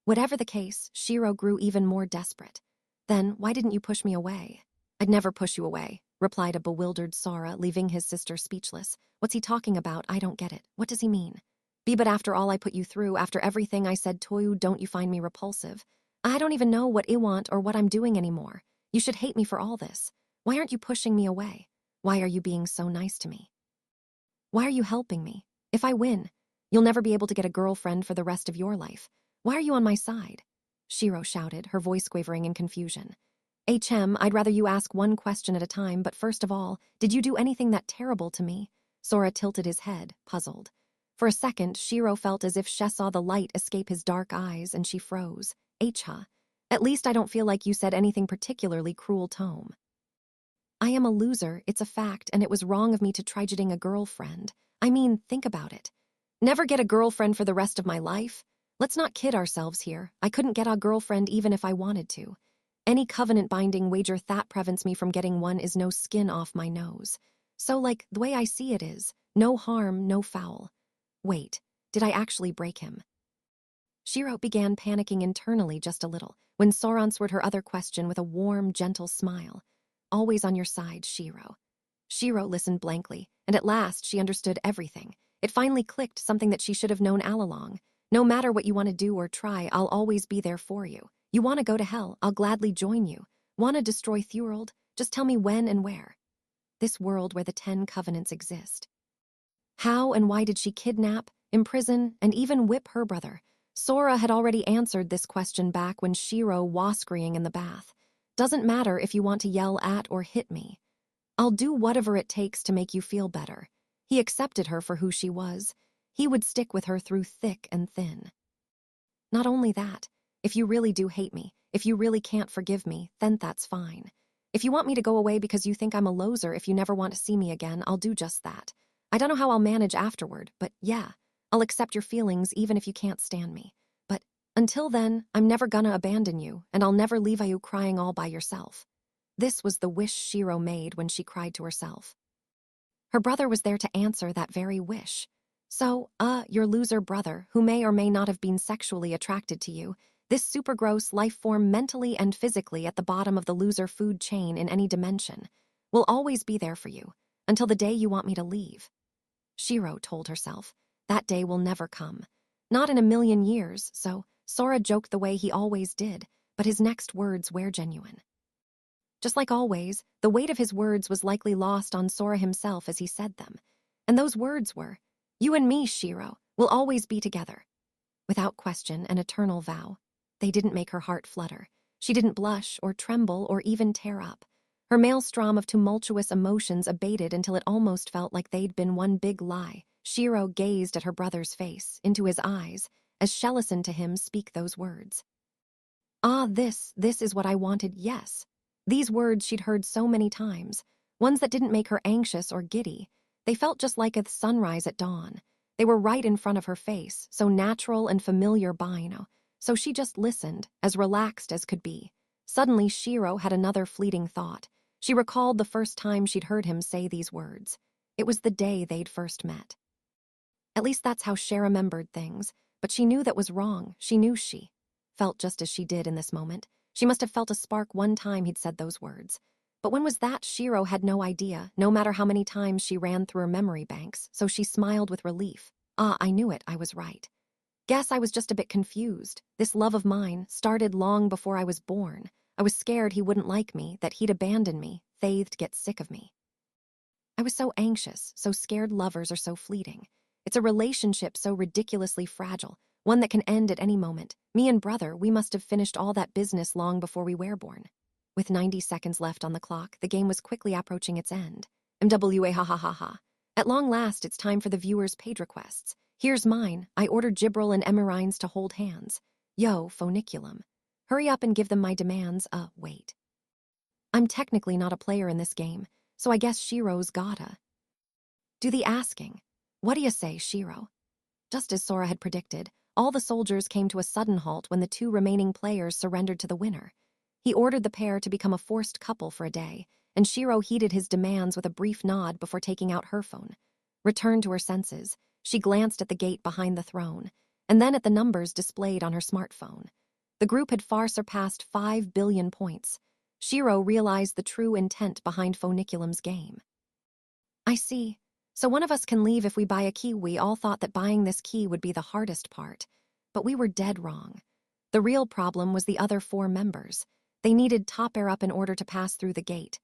Whatever the case, Shiro grew even more desperate. Then, why didn't you push me away? I'd never push you away, replied a bewildered Sora, leaving his sister speechless. What's he talking about? I don't get it. What does he mean? But after all I put you through, after everything I said to you, don't you find me repulsive? I don't even know what I want or what I'm doing anymore. You should hate me for all this. Why aren't you pushing me away? Why are you being so nice to me? Why are you helping me? If I win, you'll never be able to get a girlfriend for the rest of your life. Why are you on my side? Shiro shouted, her voice quavering in confusion. I'd rather you ask one question at a time, but first of all, did you do anything that terrible to me? Sora tilted his head, puzzled. For a second, Shiro felt as if she saw the light escape his dark eyes, and she froze. At least I don't feel like you said anything particularly cruel, Tome. I am a loser, it's a fact, and it was wrong of me to try getting a girlfriend. I mean, think about it. Never get a girlfriend for the rest of my life? Let's not kid ourselves here. I couldn't get a girlfriend even if I wanted to. Any covenant-binding wager that prevents me from getting one is no skin off my nose. So, the way I see it is, no harm, no foul. Wait, did I actually break him? Shiro began panicking internally just a little, when Sora answered her other question with a warm, gentle smile. Always on your side, Shiro. Shiro listened blankly, and at last she understood everything. It finally clicked, something that she should have known all along. No matter what you want to do or try, I'll always be there for you. You want to go to hell, I'll gladly join you. Want to destroy Thurald? Just tell me when and where. This world where the 10 covenants exist. How and why did she kidnap, imprison, and even whip her brother? Sora had already answered this question back when Shiro was screaming in the bath. Doesn't matter if you want to yell at or hit me. I'll do whatever it takes to make you feel better. He accepted her for who she was. He would stick with her through thick and thin. Not only that, if you really do hate me, if you really can't forgive me, then that's fine. If you want me to go away because you think I'm a loser if you never want to see me again, I'll do just that. I don't know how I'll manage afterward, but yeah, I'll accept your feelings even if you can't stand me. But until then, I'm never gonna abandon you, and I'll never leave you crying all by yourself. This was the wish Shiro made when she cried to herself. Her brother was there to answer that very wish. So, your loser brother, who may or may not have been sexually attracted to you, this super gross life form mentally and physically at the bottom of the loser food chain in any dimension, will always be there for you, until the day you want me to leave. Shiro told herself, that day will never come. Not in a million years, so Sora joked the way he always did, but his next words were genuine. Just like always, the weight of his words was likely lost on Sora himself as he said them. And those words were, you and me, Shiro, will always be together. Without question, an eternal vow. They didn't make her heart flutter. She didn't blush or tremble or even tear up. Her maelstrom of tumultuous emotions abated until it almost felt like they'd been one big lie. Shiro gazed at her brother's face, into his eyes, as she listened to him speak those words. This is what I wanted, yes. These words she'd heard so many times, ones that didn't make her anxious or giddy. They felt just like a sunrise at dawn. They were right in front of her face, so natural and familiar Bino. So she just listened, as relaxed as could be. Suddenly, Shiro had another fleeting thought. She recalled the first time she'd heard him say these words. It was the day they'd first met. At least that's how she remembered things, but she knew that was wrong. She knew she felt just as she did in this moment. She must have felt a spark one time he'd said those words. But when was that? Shiro had no idea, no matter how many times she ran through her memory banks, so she smiled with relief. I knew it, I was right. Guess I was just a bit confused. This love of mine started long before I was born. I was scared he wouldn't like me, that he'd abandon me, they'd get sick of me. I was so anxious, so scared. Lovers are so fleeting. It's a relationship so ridiculously fragile, one that can end at any moment. Me and brother, we must have finished all that business long before we were born. With 90 seconds left on the clock, the game was quickly approaching its end. MWA ha ha ha ha. At long last, it's time for the viewers' paid requests. Here's mine. I ordered Gibril and Emerines to hold hands. Yo, Phoniculum. Hurry up and give them my demands. Wait. I'm technically not a player in this game, so I guess Shiro's gotta do the asking. What do you say, Shiro? Just as Sora had predicted, all the soldiers came to a sudden halt when the 2 remaining players surrendered to the winner. He ordered the pair to become a forced couple for a day, and Shiro heeded his demands with a brief nod before taking out her phone. Returned to her senses, she glanced at the gate behind the throne, and then at the numbers displayed on her smartphone. The group had far surpassed 5 billion points. Shiro realized the true intent behind Phoniculum's game. I see. So one of us can leave if we buy a key. We all thought that buying this key would be the hardest part, but we were dead wrong. The real problem was the other 4 members. They needed top air up in order to pass through the gate.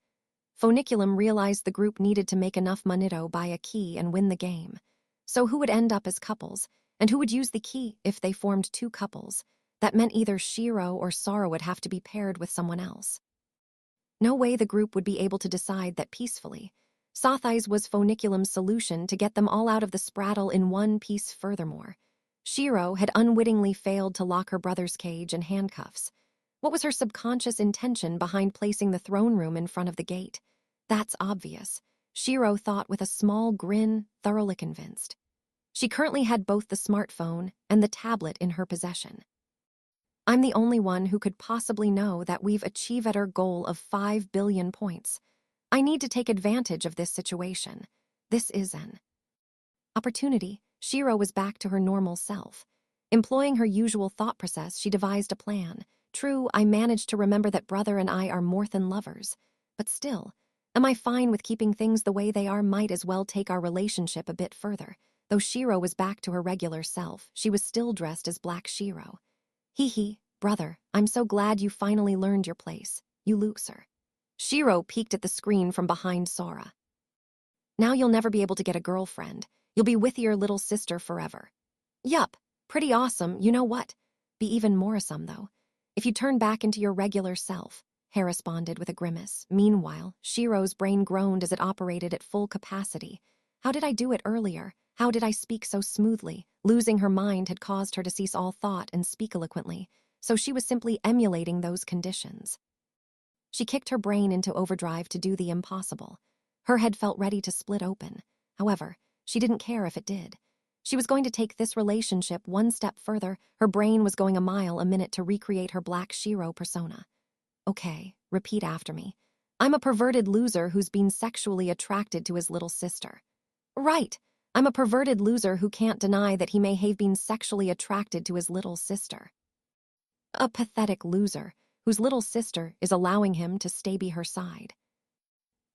Phoniculum realized the group needed to make enough monito buy a key and win the game. So who would end up as couples, and who would use the key if they formed 2 couples? That meant either Shiro or Sora would have to be paired with someone else. No way the group would be able to decide that peacefully. Sothise was Phoniculum's solution to get them all out of the spraddle in one piece. Furthermore, Shiro had unwittingly failed to lock her brother's cage in handcuffs. What was her subconscious intention behind placing the throne room in front of the gate? That's obvious. Shiro thought with a small grin, thoroughly convinced. She currently had both the smartphone and the tablet in her possession. I'm the only one who could possibly know that we've achieved our goal of 5 billion points. I need to take advantage of this situation. This is an opportunity. Shiro was back to her normal self. Employing her usual thought process, she devised a plan. True, I managed to remember that brother and I are more than lovers. But still, am I fine with keeping things the way they are? Might as well take our relationship a bit further. Though Shiro was back to her regular self, she was still dressed as Black Shiro. Hee hee, brother, I'm so glad you finally learned your place, you loser. Shiro peeked at the screen from behind Sora. Now you'll never be able to get a girlfriend. You'll be with your little sister forever. Yup, pretty awesome, you know what? Be even more awesome, though. If you turn back into your regular self, Hare responded with a grimace. Meanwhile, Shiro's brain groaned as it operated at full capacity. How did I do it earlier? How did I speak so smoothly? Losing her mind had caused her to cease all thought and speak eloquently, so she was simply emulating those conditions. She kicked her brain into overdrive to do the impossible. Her head felt ready to split open. However, she didn't care if it did. She was going to take this relationship one step further. Her brain was going a mile a minute to recreate her Black Shiro persona. Okay, repeat after me. I'm a perverted loser who's been sexually attracted to his little sister. Right. I'm a perverted loser who can't deny that he may have been sexually attracted to his little sister. A pathetic loser whose little sister is allowing him to stay by her side.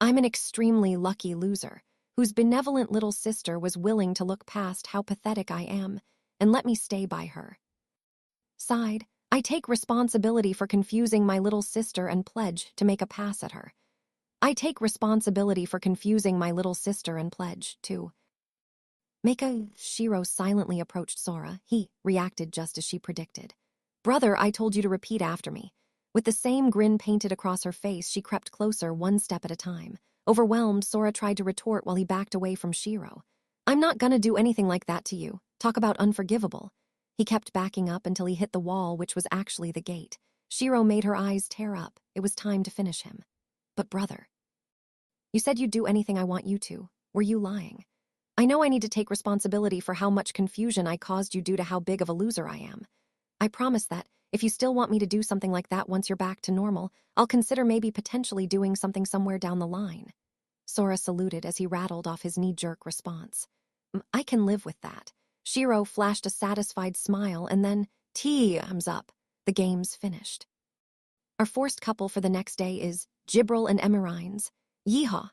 I'm an extremely lucky loser whose benevolent little sister was willing to look past how pathetic I am and let me stay by her side. I take responsibility for confusing my little sister and pledge to make a pass at her. I take responsibility for confusing my little sister and pledge to make a... Shiro silently approached Sora. He reacted just as she predicted. Brother, I told you to repeat after me. With the same grin painted across her face, she crept closer one step at a time. Overwhelmed, Sora tried to retort while he backed away from Shiro. I'm not gonna do anything like that to you. Talk about unforgivable. He kept backing up until he hit the wall, which was actually the gate. Shiro made her eyes tear up. It was time to finish him. But brother, you said you'd do anything I want you to. Were you lying? I know I need to take responsibility for how much confusion I caused you due to how big of a loser I am. I promise that, if you still want me to do something like that once you're back to normal, I'll consider maybe potentially doing something somewhere down the line. Sora saluted as he rattled off his knee-jerk response. I can live with that. Shiro flashed a satisfied smile and then, thumbs up. The game's finished. Our forced couple for the next day is Gibril and Emerines. Yeehaw!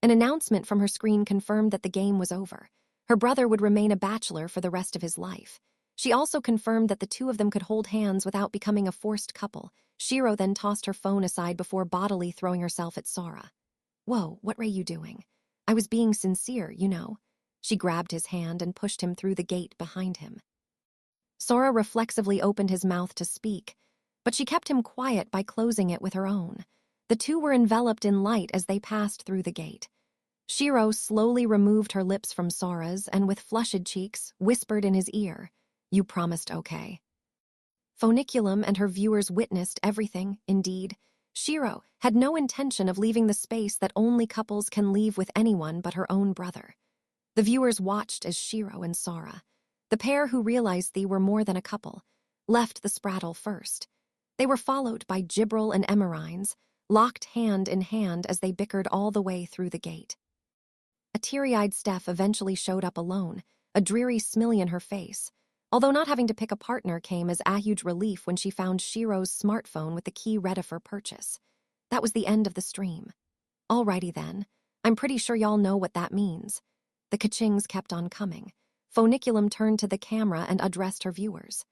An announcement from her screen confirmed that the game was over. Her brother would remain a bachelor for the rest of his life. She also confirmed that the two of them could hold hands without becoming a forced couple. Shiro then tossed her phone aside before bodily throwing herself at Sora. Whoa, what were you doing? I was being sincere, you know. She grabbed his hand and pushed him through the gate behind him. Sora reflexively opened his mouth to speak, but she kept him quiet by closing it with her own. The two were enveloped in light as they passed through the gate. Shiro slowly removed her lips from Sora's and with flushed cheeks whispered in his ear, "You promised, okay?" Phoniculum and her viewers witnessed everything. Indeed, Shiro had no intention of leaving the space that only couples can leave with anyone but her own brother. The viewers watched as Shiro and Sora, the pair who realized they were more than a couple, left the spraddle first. They were followed by Gibril and Emerines, locked hand in hand as they bickered all the way through the gate. A teary-eyed Steph eventually showed up alone, a dreary smile in her face, although not having to pick a partner came as a huge relief when she found Shiro's smartphone with the key ready for purchase. That was the end of the stream. Alrighty then, I'm pretty sure y'all know what that means. The ka-chings kept on coming. Phoniculum turned to the camera and addressed her viewers.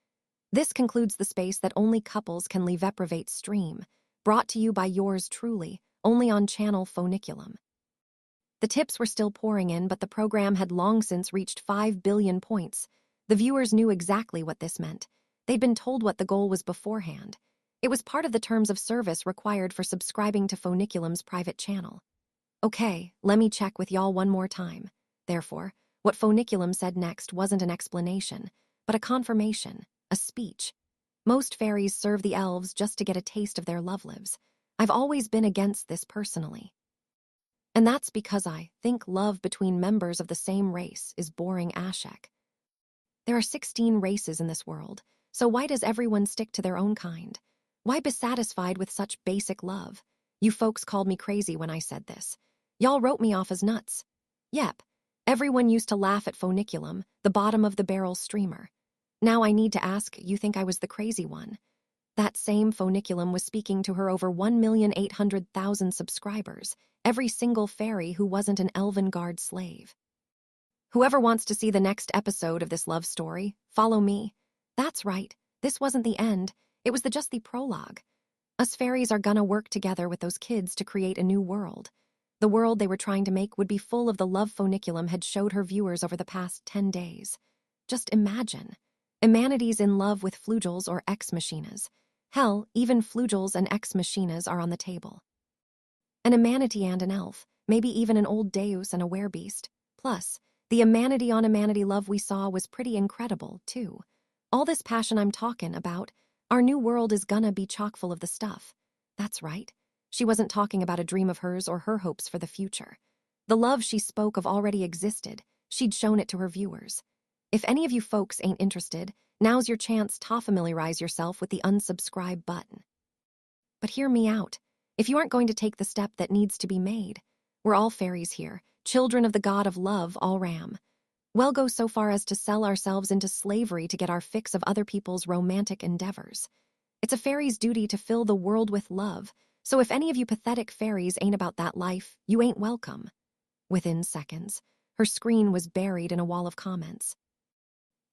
This concludes the space that only couples can leave Reprobate stream, brought to you by yours truly, only on channel Phoniculum. The tips were still pouring in, but the program had long since reached 5 billion points. The viewers knew exactly what this meant. They'd been told what the goal was beforehand. It was part of the terms of service required for subscribing to Phoniculum's private channel. Okay, let me check with y'all one more time. Therefore, what Phoniculum said next wasn't an explanation, but a confirmation, a speech. Most fairies serve the elves just to get a taste of their love lives. I've always been against this personally. And that's because I think love between members of the same race is boring ashek. There are 16 races in this world, so why does everyone stick to their own kind? Why be satisfied with such basic love? You folks called me crazy when I said this. Y'all wrote me off as nuts. Yep, everyone used to laugh at funiculum, the bottom of the barrel streamer. Now I need to ask, you think I was the crazy one? That same funiculum was speaking to her over 1,800,000 subscribers, every single fairy who wasn't an elven guard slave. Whoever wants to see the next episode of this love story, follow me. That's right, this wasn't the end, it was just the prologue. Us fairies are gonna work together with those kids to create a new world. The world they were trying to make would be full of the love funiculum had showed her viewers over the past 10 days. Just imagine. Humanity's in love with flugels or ex-machinas. Hell, even flugels and ex-machinas are on the table. An humanity and an elf, maybe even an old deus and a werebeast. Plus, the humanity on humanity love we saw was pretty incredible, too. All this passion I'm talking about, our new world is gonna be chock full of the stuff. That's right. She wasn't talking about a dream of hers or her hopes for the future. The love she spoke of already existed. She'd shown it to her viewers. If any of you folks ain't interested, now's your chance to familiarize yourself with the unsubscribe button. But hear me out. If you aren't going to take the step that needs to be made, we're all fairies here, children of the god of love, all ram. We'll go so far as to sell ourselves into slavery to get our fix of other people's romantic endeavors. It's a fairy's duty to fill the world with love, so if any of you pathetic fairies ain't about that life, you ain't welcome. Within seconds, her screen was buried in a wall of comments.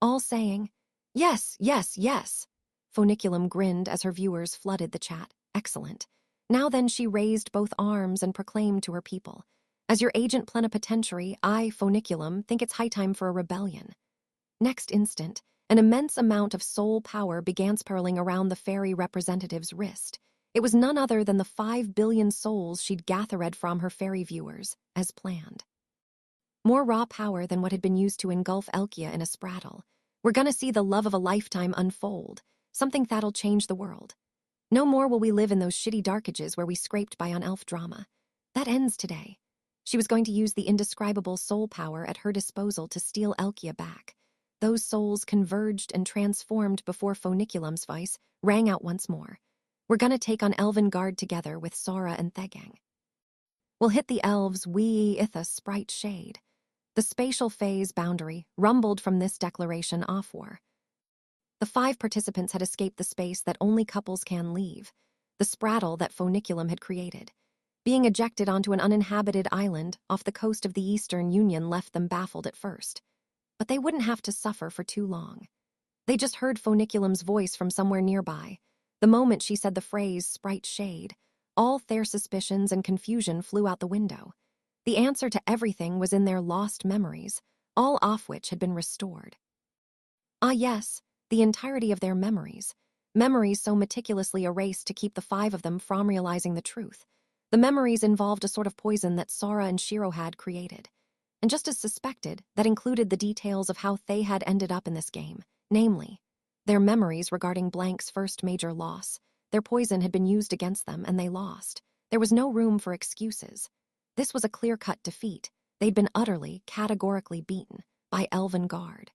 All saying, yes, yes, yes. Funiculum grinned as her viewers flooded the chat. Excellent. Now then she raised both arms and proclaimed to her people, as your agent plenipotentiary, I, Funiculum, think it's high time for a rebellion. Next instant, an immense amount of soul power began spiraling around the fairy representative's wrist. It was none other than the 5 billion souls she'd gathered from her fairy viewers, as planned. More raw power than what had been used to engulf Elkia in a spraddle. We're gonna see the love of a lifetime unfold, something that'll change the world. No more will we live in those shitty dark ages where we scraped by on elf drama. That ends today. She was going to use the indescribable soul power at her disposal to steal Elkia back. Those souls converged and transformed before Funiculum's voice rang out once more. We're gonna take on Elven Guard together with Sora and Thegang. We'll hit the elves' wee itha sprite shade. The spatial phase boundary rumbled from this declaration off-war. The 5 participants had escaped the space that only couples can leave, the spraddle that Funiculum had created. Being ejected onto an uninhabited island off the coast of the Eastern Union left them baffled at first. But they wouldn't have to suffer for too long. They just heard Funiculum's voice from somewhere nearby. The moment she said the phrase sprite shade, all their suspicions and confusion flew out the window. The answer to everything was in their lost memories, all of which had been restored. Ah yes, the entirety of their memories. Memories so meticulously erased to keep the 5 of them from realizing the truth. The memories involved a sort of poison that Sora and Shiro had created. And just as suspected, that included the details of how they had ended up in this game, namely, their memories regarding Blank's first major loss. Their poison had been used against them and they lost. There was no room for excuses. This was a clear-cut defeat. They'd been utterly, categorically beaten by Elven Guard.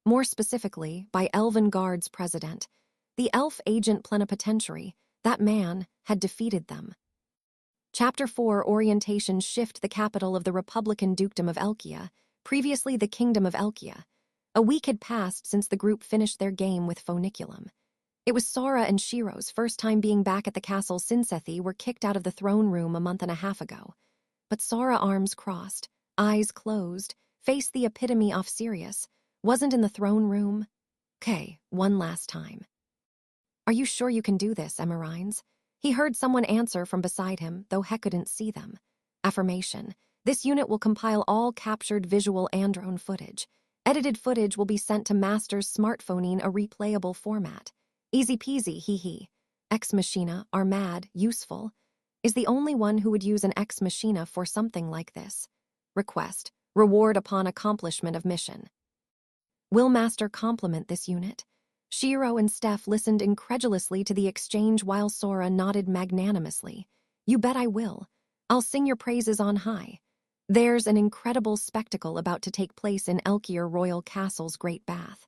More specifically, by Elven Guard's president. The elf agent plenipotentiary, that man, had defeated them. Chapter 4 Orientation Shift the capital of the Republican Dukedom of Elkia, previously the Kingdom of Elkia. A week had passed since the group finished their game with Funiculum. It was Sora and Shiro's first time being back at the castle since Sethi were kicked out of the throne room a month and a half ago. But Sora, arms crossed, eyes closed, faced the epitome of serious, wasn't in the throne room. "'Kay, one last time. Are you sure you can do this, Emerines?" He heard someone answer from beside him, though he couldn't see them. Affirmation. This unit will compile all captured visual and drone footage. Edited footage will be sent to Master's smartphone in a replayable format. Easy peasy, hee. Ex Machina, are mad, useful. Is the only one who would use an Ex Machina for something like this. Request. Reward upon accomplishment of mission. Will Master compliment this unit? Shiro and Steph listened incredulously to the exchange while Sora nodded magnanimously. You bet I will. I'll sing your praises on high. There's an incredible spectacle about to take place in Elkir Royal Castle's Great Bath.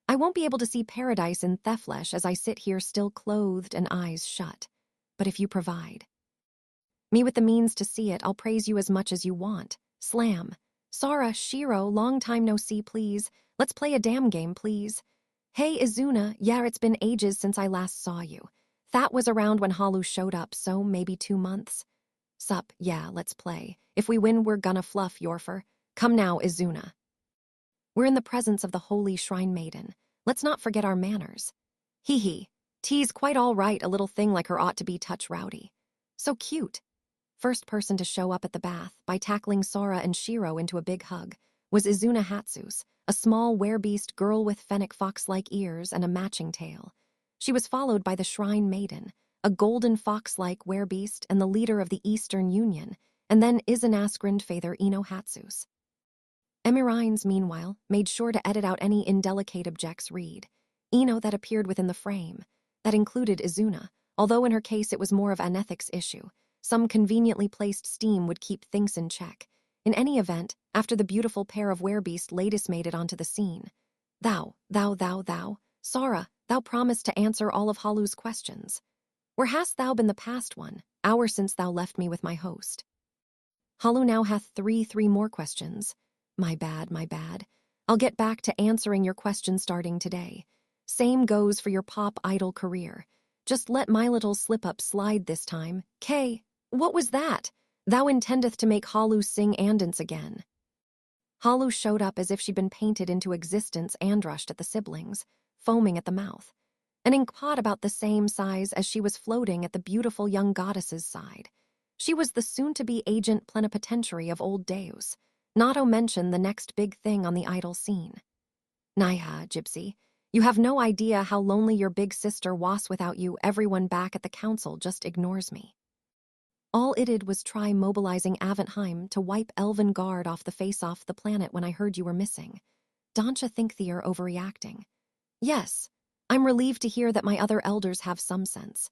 I won't be able to see paradise in Theflesh as I sit here still clothed and eyes shut. But if you provide me with the means to see it, I'll praise you as much as you want. Slam. Sara, Shiro, long time no see, please. Let's play a damn game, please. Hey, Izuna, yeah, it's been ages since I last saw you. That was around when Halu showed up, so maybe 2 months. Sup, yeah, let's play. If we win, we're gonna fluff, Yorfer. Come now, Izuna. We're in the presence of the holy shrine maiden. Let's not forget our manners. Hee hee. T's quite all right, a little thing like her ought to be touch rowdy. So cute. First person to show up at the bath, by tackling Sora and Shiro into a big hug, was Izuna Hatsus, a small werebeast girl with fennec fox-like ears and a matching tail. She was followed by the Shrine Maiden, a golden fox-like werebeast and the leader of the Eastern Union, and then Izanaskrind Father Ino Hatsus. Emirines, meanwhile, made sure to edit out any indelicate objects read. Ino that appeared within the frame. That included Izuna, although in her case it was more of an ethics issue. Some conveniently placed steam would keep things in check. In any event, after the beautiful pair of werebeast latest made it onto the scene. Thou, Sara, thou promised to answer all of Halu's questions. Where hast thou been the past 1 hour since thou left me with my host? Halu now hath three more questions. My bad. I'll get back to answering your questions starting today. Same goes for your pop idol career. Just let my little slip-up slide this time. K, what was that? Thou intendeth to make Halu sing andance again. Halu showed up as if she'd been painted into existence and rushed at the siblings, foaming at the mouth. An inkpot about the same size as she was floating at the beautiful young goddess's side. She was the soon-to-be agent plenipotentiary of old Deus, not to mention the next big thing on the idol scene. Naiha, Gypsy, you have no idea how lonely your big sister was without you. Everyone back at the council just ignores me. All it did was try mobilizing Aventheim to wipe Elven Guard off the planet when I heard you were missing. Don'tcha think they're overreacting? Yes, I'm relieved to hear that my other elders have some sense.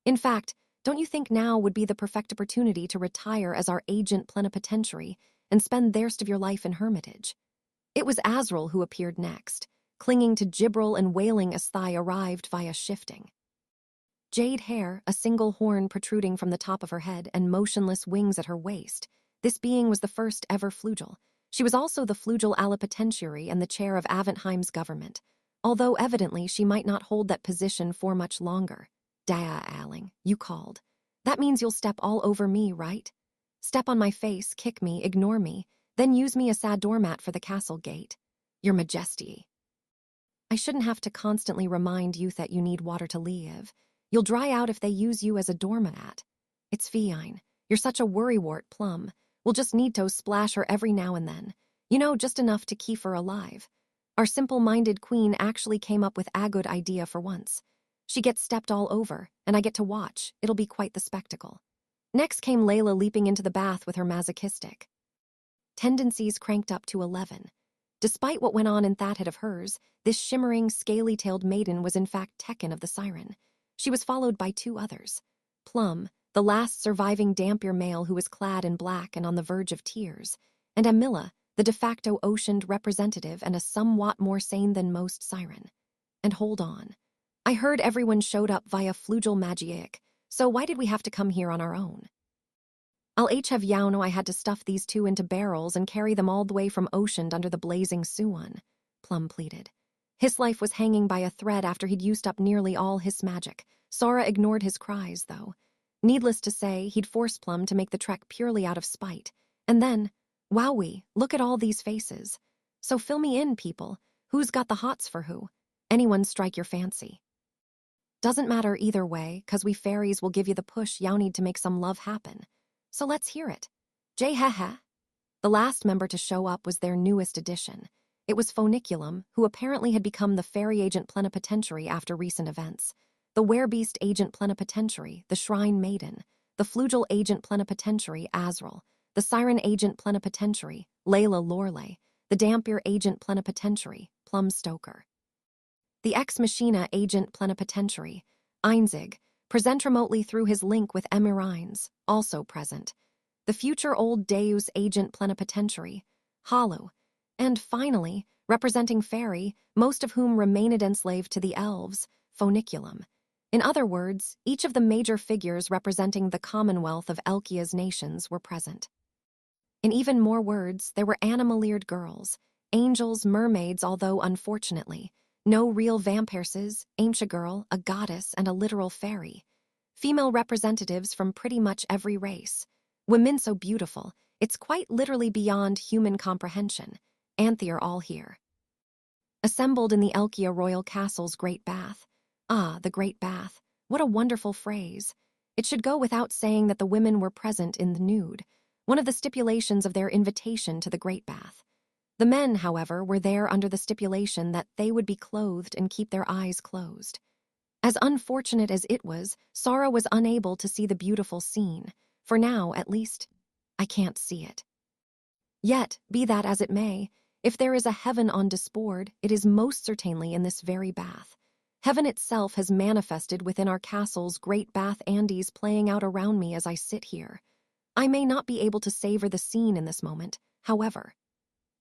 In fact, don't you think now would be the perfect opportunity to retire as our agent plenipotentiary and spend the rest of your life in hermitage? It was Azrael who appeared next, clinging to Gibril and wailing as Thai arrived via shifting. Jade hair, a single horn protruding from the top of her head, and motionless wings at her waist. This being was the first ever flugel. She was also the flugel allopotentiary and the chair of Aventheim's government, although evidently she might not hold that position for much longer. Daa, Alling, you called. That means you'll step all over me, right? Step on my face, kick me, ignore me, then use me as a doormat for the castle gate. Your Majesty. I shouldn't have to constantly remind you that you need water to live. You'll dry out if they use you as a doormat. It's fine. You're such a worrywart, Plum. We'll just need to splash her every now and then. You know, just enough to keep her alive. Our simple-minded queen actually came up with a good idea for once. She gets stepped all over, and I get to watch. It'll be quite the spectacle. Next came Layla leaping into the bath with her masochistic tendencies cranked up to 11. Despite what went on in that head of hers, this shimmering, scaly-tailed maiden was in fact Tekken of the Siren. She was followed by 2 others. Plum, the last surviving Dampier male who was clad in black and on the verge of tears, and Amilla, the de facto oceaned representative and a somewhat more sane than most siren. And hold on. I heard everyone showed up via flugel magic, so why did we have to come here on our own? I'll have Yauno I had to stuff these 2 into barrels and carry them all the way from Oceaned under the blazing Suwon, Plum pleaded. His life was hanging by a thread after he'd used up nearly all his magic. Sora ignored his cries, though. Needless to say, he'd forced Plum to make the trek purely out of spite. And then, wowee, look at all these faces. So fill me in, people. Who's got the hots for who? Anyone strike your fancy. Doesn't matter either way, 'cause we fairies will give you the push you need to make some love happen. So let's hear it. Jay-ha-ha. The last member to show up was their newest addition. It was Phoniculum, who apparently had become the fairy agent plenipotentiary after recent events. The werebeast agent plenipotentiary, the shrine maiden, the flugel agent plenipotentiary, Azrael, the siren agent plenipotentiary, Layla Lorelei, the dampier agent plenipotentiary, Plum Stoker. The ex machina agent plenipotentiary, Einzig, present remotely through his link with Emirines, also present. the future old Deus agent plenipotentiary, Halu, and finally, representing Fairy, most of whom remained enslaved to the elves, Phoniculum. In other words, each of the major figures representing the Commonwealth of Elkia's nations were present. In even more words, there were animal-eared girls, angels, mermaids, although unfortunately, no real vampiresses, ancient girl, a goddess, and a literal fairy. Female representatives from pretty much every race. Women so beautiful, it's quite literally beyond human comprehension. And they are all here. Assembled in the Elkia royal castle's great bath. Ah, the great bath. What a wonderful phrase. It should go without saying that the women were present in the nude, one of the stipulations of their invitation to the great bath. The men, however, were there under the stipulation that they would be clothed and keep their eyes closed. As unfortunate as it was, Sora was unable to see the beautiful scene. For now, at least, I can't see it. Yet, be that as it may, if there is a heaven on displayed, it is most certainly in this very bath. Heaven itself has manifested within our castle's great bath Andes playing out around me as I sit here. I may not be able to savor the scene in this moment, however.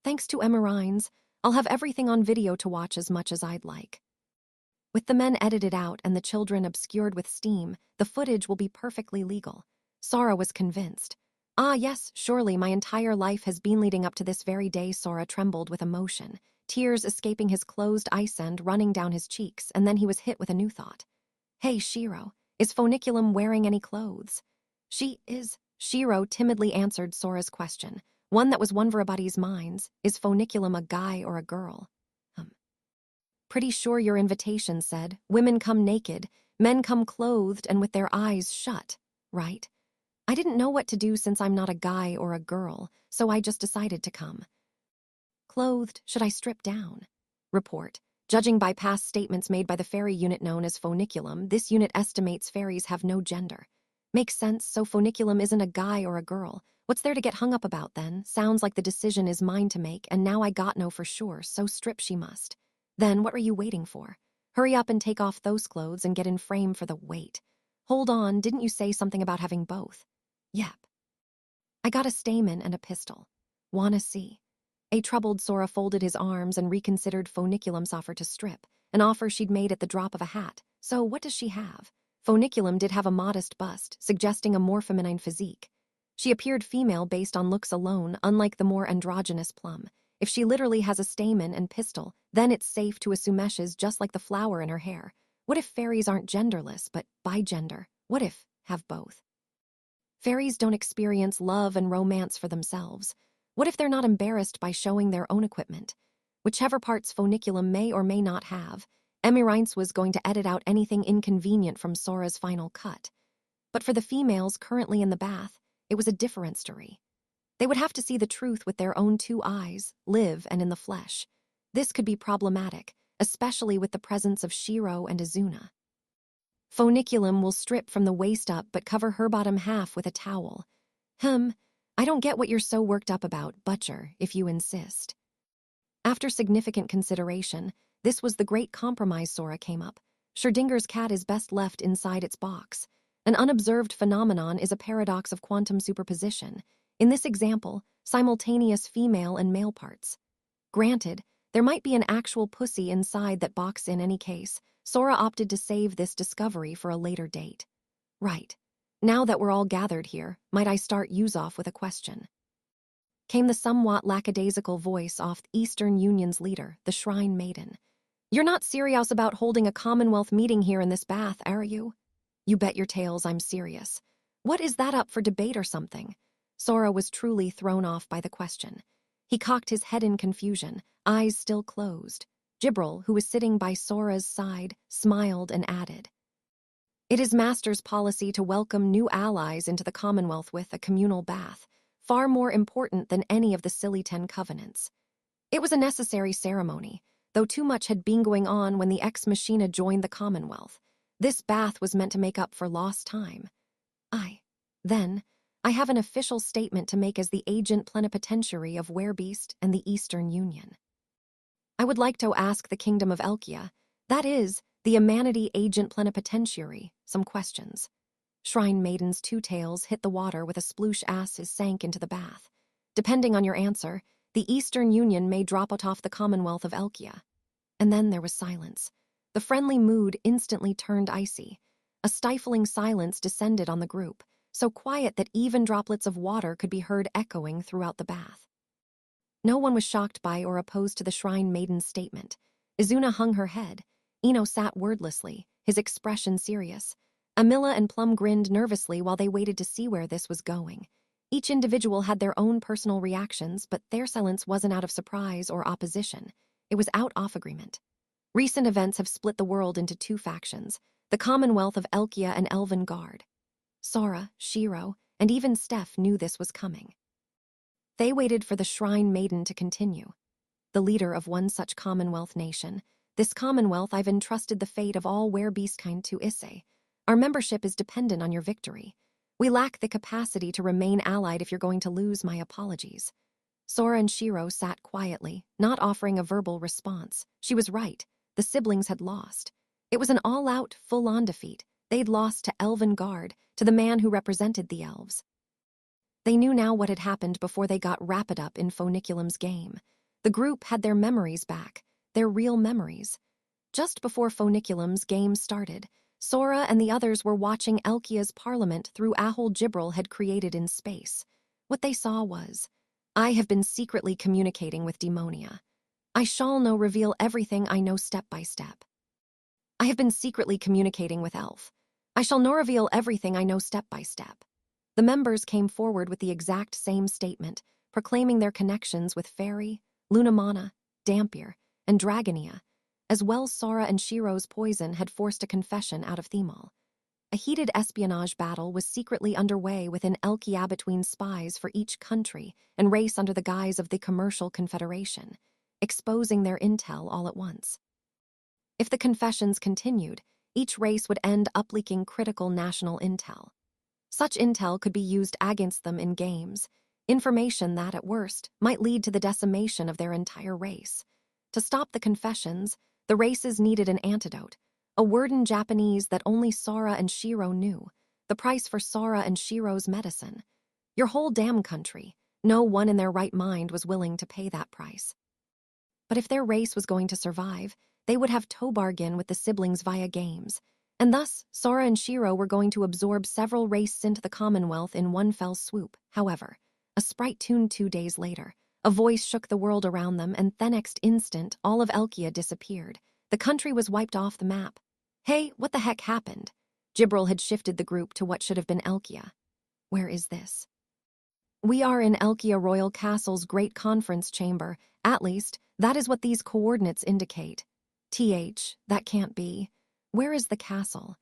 Thanks to Emerines, I'll have everything on video to watch as much as I'd like. With the men edited out and the children obscured with steam, the footage will be perfectly legal. Sora was convinced. Ah, yes, surely my entire life has been leading up to this very day. Sora trembled with emotion, tears escaping his closed eyes and running down his cheeks, and then he was hit with a new thought. Hey, Shiro, is Phoniculum wearing any clothes? She is. Shiro timidly answered Sora's question, one that was one for everybody's minds. Is Phoniculum a guy or a girl? Pretty sure your invitation said, women come naked, men come clothed and with their eyes shut, right? I didn't know what to do since I'm not a guy or a girl, so I just decided to come. Clothed, should I strip down? Report. Judging by past statements made by the fairy unit known as Phoniculum, this unit estimates fairies have no gender. Makes sense, so Phoniculum isn't a guy or a girl. What's there to get hung up about then? Sounds like the decision is mine to make, and now I got no for sure, so strip she must. Then what are you waiting for? Hurry up and take off those clothes and get in frame for the wait. Hold on, didn't you say something about having both? Yep. I got a stamen and a pistol. Wanna see? A troubled Sora folded his arms and reconsidered Phoniculum's offer to strip, an offer she'd made at the drop of a hat. So what does she have? Phoniculum did have a modest bust, suggesting a more feminine physique. She appeared female based on looks alone, unlike the more androgynous Plum. If she literally has a stamen and pistol, then it's safe to assume meshes just like the flower in her hair. What if fairies aren't genderless, but bigender? What if have both? Fairies don't experience love and romance for themselves. What if they're not embarrassed by showing their own equipment? Whichever parts Phoniculum may or may not have, Emerines was going to edit out anything inconvenient from Sora's final cut. But for the females currently in the bath, it was a different story. They would have to see the truth with their own two eyes, live and in the flesh. This could be problematic, especially with the presence of Shiro and Azuna. Phoniculum will strip from the waist up but cover her bottom half with a towel. I don't get what you're so worked up about, Butcher, if you insist. After significant consideration, this was the great compromise Sora came up. Schrödinger's cat is best left inside its box. An unobserved phenomenon is a paradox of quantum superposition. In this example, simultaneous female and male parts. Granted, there might be an actual pussy inside that box in any case. Sora opted to save this discovery for a later date. Right. Now that we're all gathered here, might I start use off with a question? Came the somewhat lackadaisical voice off Eastern Union's leader, the Shrine Maiden. You're not serious about holding a Commonwealth meeting here in this bath, are you? You bet your tails I'm serious. What is that up for debate or something? Sora was truly thrown off by the question. He cocked his head in confusion, eyes still closed. Gibril, who was sitting by Sora's side, smiled and added. It is Master's policy to welcome new allies into the Commonwealth with a communal bath, far more important than any of the silly 10 covenants. It was a necessary ceremony, though too much had been going on when the Ex Machina joined the Commonwealth. This bath was meant to make up for lost time. Then, I have an official statement to make as the agent plenipotentiary of Werebeast and the Eastern Union. I would like to ask the Kingdom of Elkia, that is, the Humanity Agent Plenipotentiary, some questions. Shrine Maiden's two tails hit the water with a sploosh asses sank into the bath. Depending on your answer, the Eastern Union may drop it off the Commonwealth of Elkia. And then there was silence. The friendly mood instantly turned icy. A stifling silence descended on the group, so quiet that even droplets of water could be heard echoing throughout the bath. No one was shocked by or opposed to the Shrine Maiden's statement. Izuna hung her head. Ino sat wordlessly, his expression serious. Amila and Plum grinned nervously while they waited to see where this was going. Each individual had their own personal reactions, but their silence wasn't out of surprise or opposition. It was out of agreement. Recent events have split the world into two factions, the Commonwealth of Elkia and Elven Guard. Sora, Shiro, and even Steph knew this was coming. They waited for the Shrine Maiden to continue. The leader of one such Commonwealth nation, this Commonwealth I've entrusted the fate of all werebeastkind to Issei. Our membership is dependent on your victory. We lack the capacity to remain allied if you're going to lose. My apologies. Sora and Shiro sat quietly, not offering a verbal response. She was right. The siblings had lost. It was an all-out, full-on defeat. They'd lost to Elven Guard, to the man who represented the elves. They knew now what had happened before they got wrapped up in Phoniculum's game. The group had their memories back, their real memories. Just before Phoniculum's game started, Sora and the others were watching Elkia's parliament through a hole Gibril had created in space. What they saw was, I have been secretly communicating with Demonia. I shall no reveal everything I know step by step. I have been secretly communicating with Elf. I shall no reveal everything I know step by step. The members came forward with the exact same statement, proclaiming their connections with Fairy, Lunamana, Dampier, and Dragonia. As well, Sora and Shiro's poison had forced a confession out of Themal. A heated espionage battle was secretly underway within Elkia between spies for each country and race under the guise of the Commercial Confederation, exposing their intel all at once. If the confessions continued, each race would end up leaking critical national intel. Such intel could be used against them in games, information that, at worst, might lead to the decimation of their entire race. To stop the confessions, the races needed an antidote, a word in Japanese that only Sora and Shiro knew, the price for Sora and Shiro's medicine. Your whole damn country, no one in their right mind was willing to pay that price. But if their race was going to survive, they would have to bargain with the siblings via games, and thus Sora and Shiro were going to absorb several races into the Commonwealth in one fell swoop. However, a sprite tuned 2 days later, a voice shook the world around them, and the next instant all of Elkia disappeared. The country was wiped off the map. Hey, what the heck happened? Gibril had shifted the group to what should have been Elkia. Where is this? We are in Elkia Royal Castle's Great Conference Chamber. At least, that is what these coordinates indicate. That can't be. Where is the castle?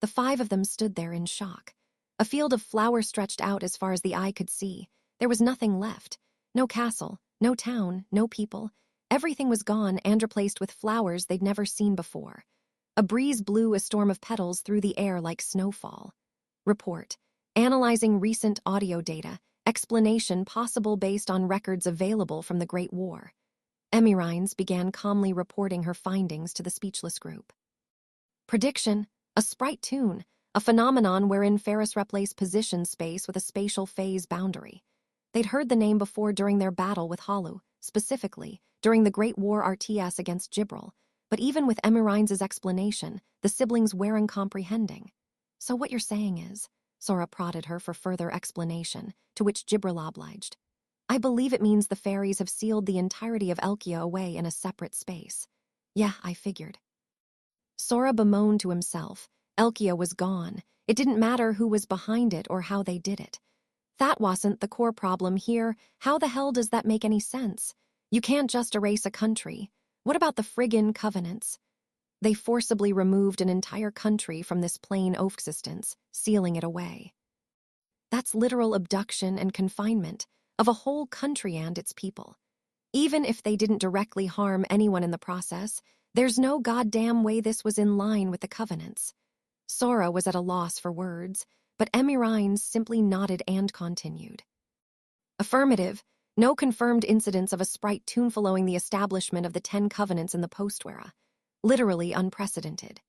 The 5 of them stood there in shock. A field of flowers stretched out as far as the eye could see. There was nothing left. No castle, no town, no people. Everything was gone and replaced with flowers they'd never seen before. A breeze blew a storm of petals through the air like snowfall. Report. Analyzing recent audio data. Explanation possible based on records available from the Great War. Emirines began calmly reporting her findings to the speechless group. Prediction. A sprite tune. A phenomenon wherein Ferris replaces position space with a spatial phase boundary. They'd heard the name before during their battle with Halu, specifically during the Great War RTS against Gibril, but even with Emirines' explanation, the siblings weren't comprehending. So what you're saying is, Sora prodded her for further explanation, to which Gibril obliged. I believe it means the fairies have sealed the entirety of Elkia away in a separate space. Yeah, I figured. Sora bemoaned to himself. Elkia was gone. It didn't matter who was behind it or how they did it. That wasn't the core problem here. How the hell does that make any sense? You can't just erase a country. What about the friggin' covenants? They forcibly removed an entire country from this plane of existence, sealing it away. That's literal abduction and confinement of a whole country and its people. Even if they didn't directly harm anyone in the process, there's no goddamn way this was in line with the covenants. Sora was at a loss for words, but Emirines simply nodded and continued. Affirmative. No confirmed incidents of a sprite tune following the establishment of the 10 covenants in the post-era. Literally unprecedented.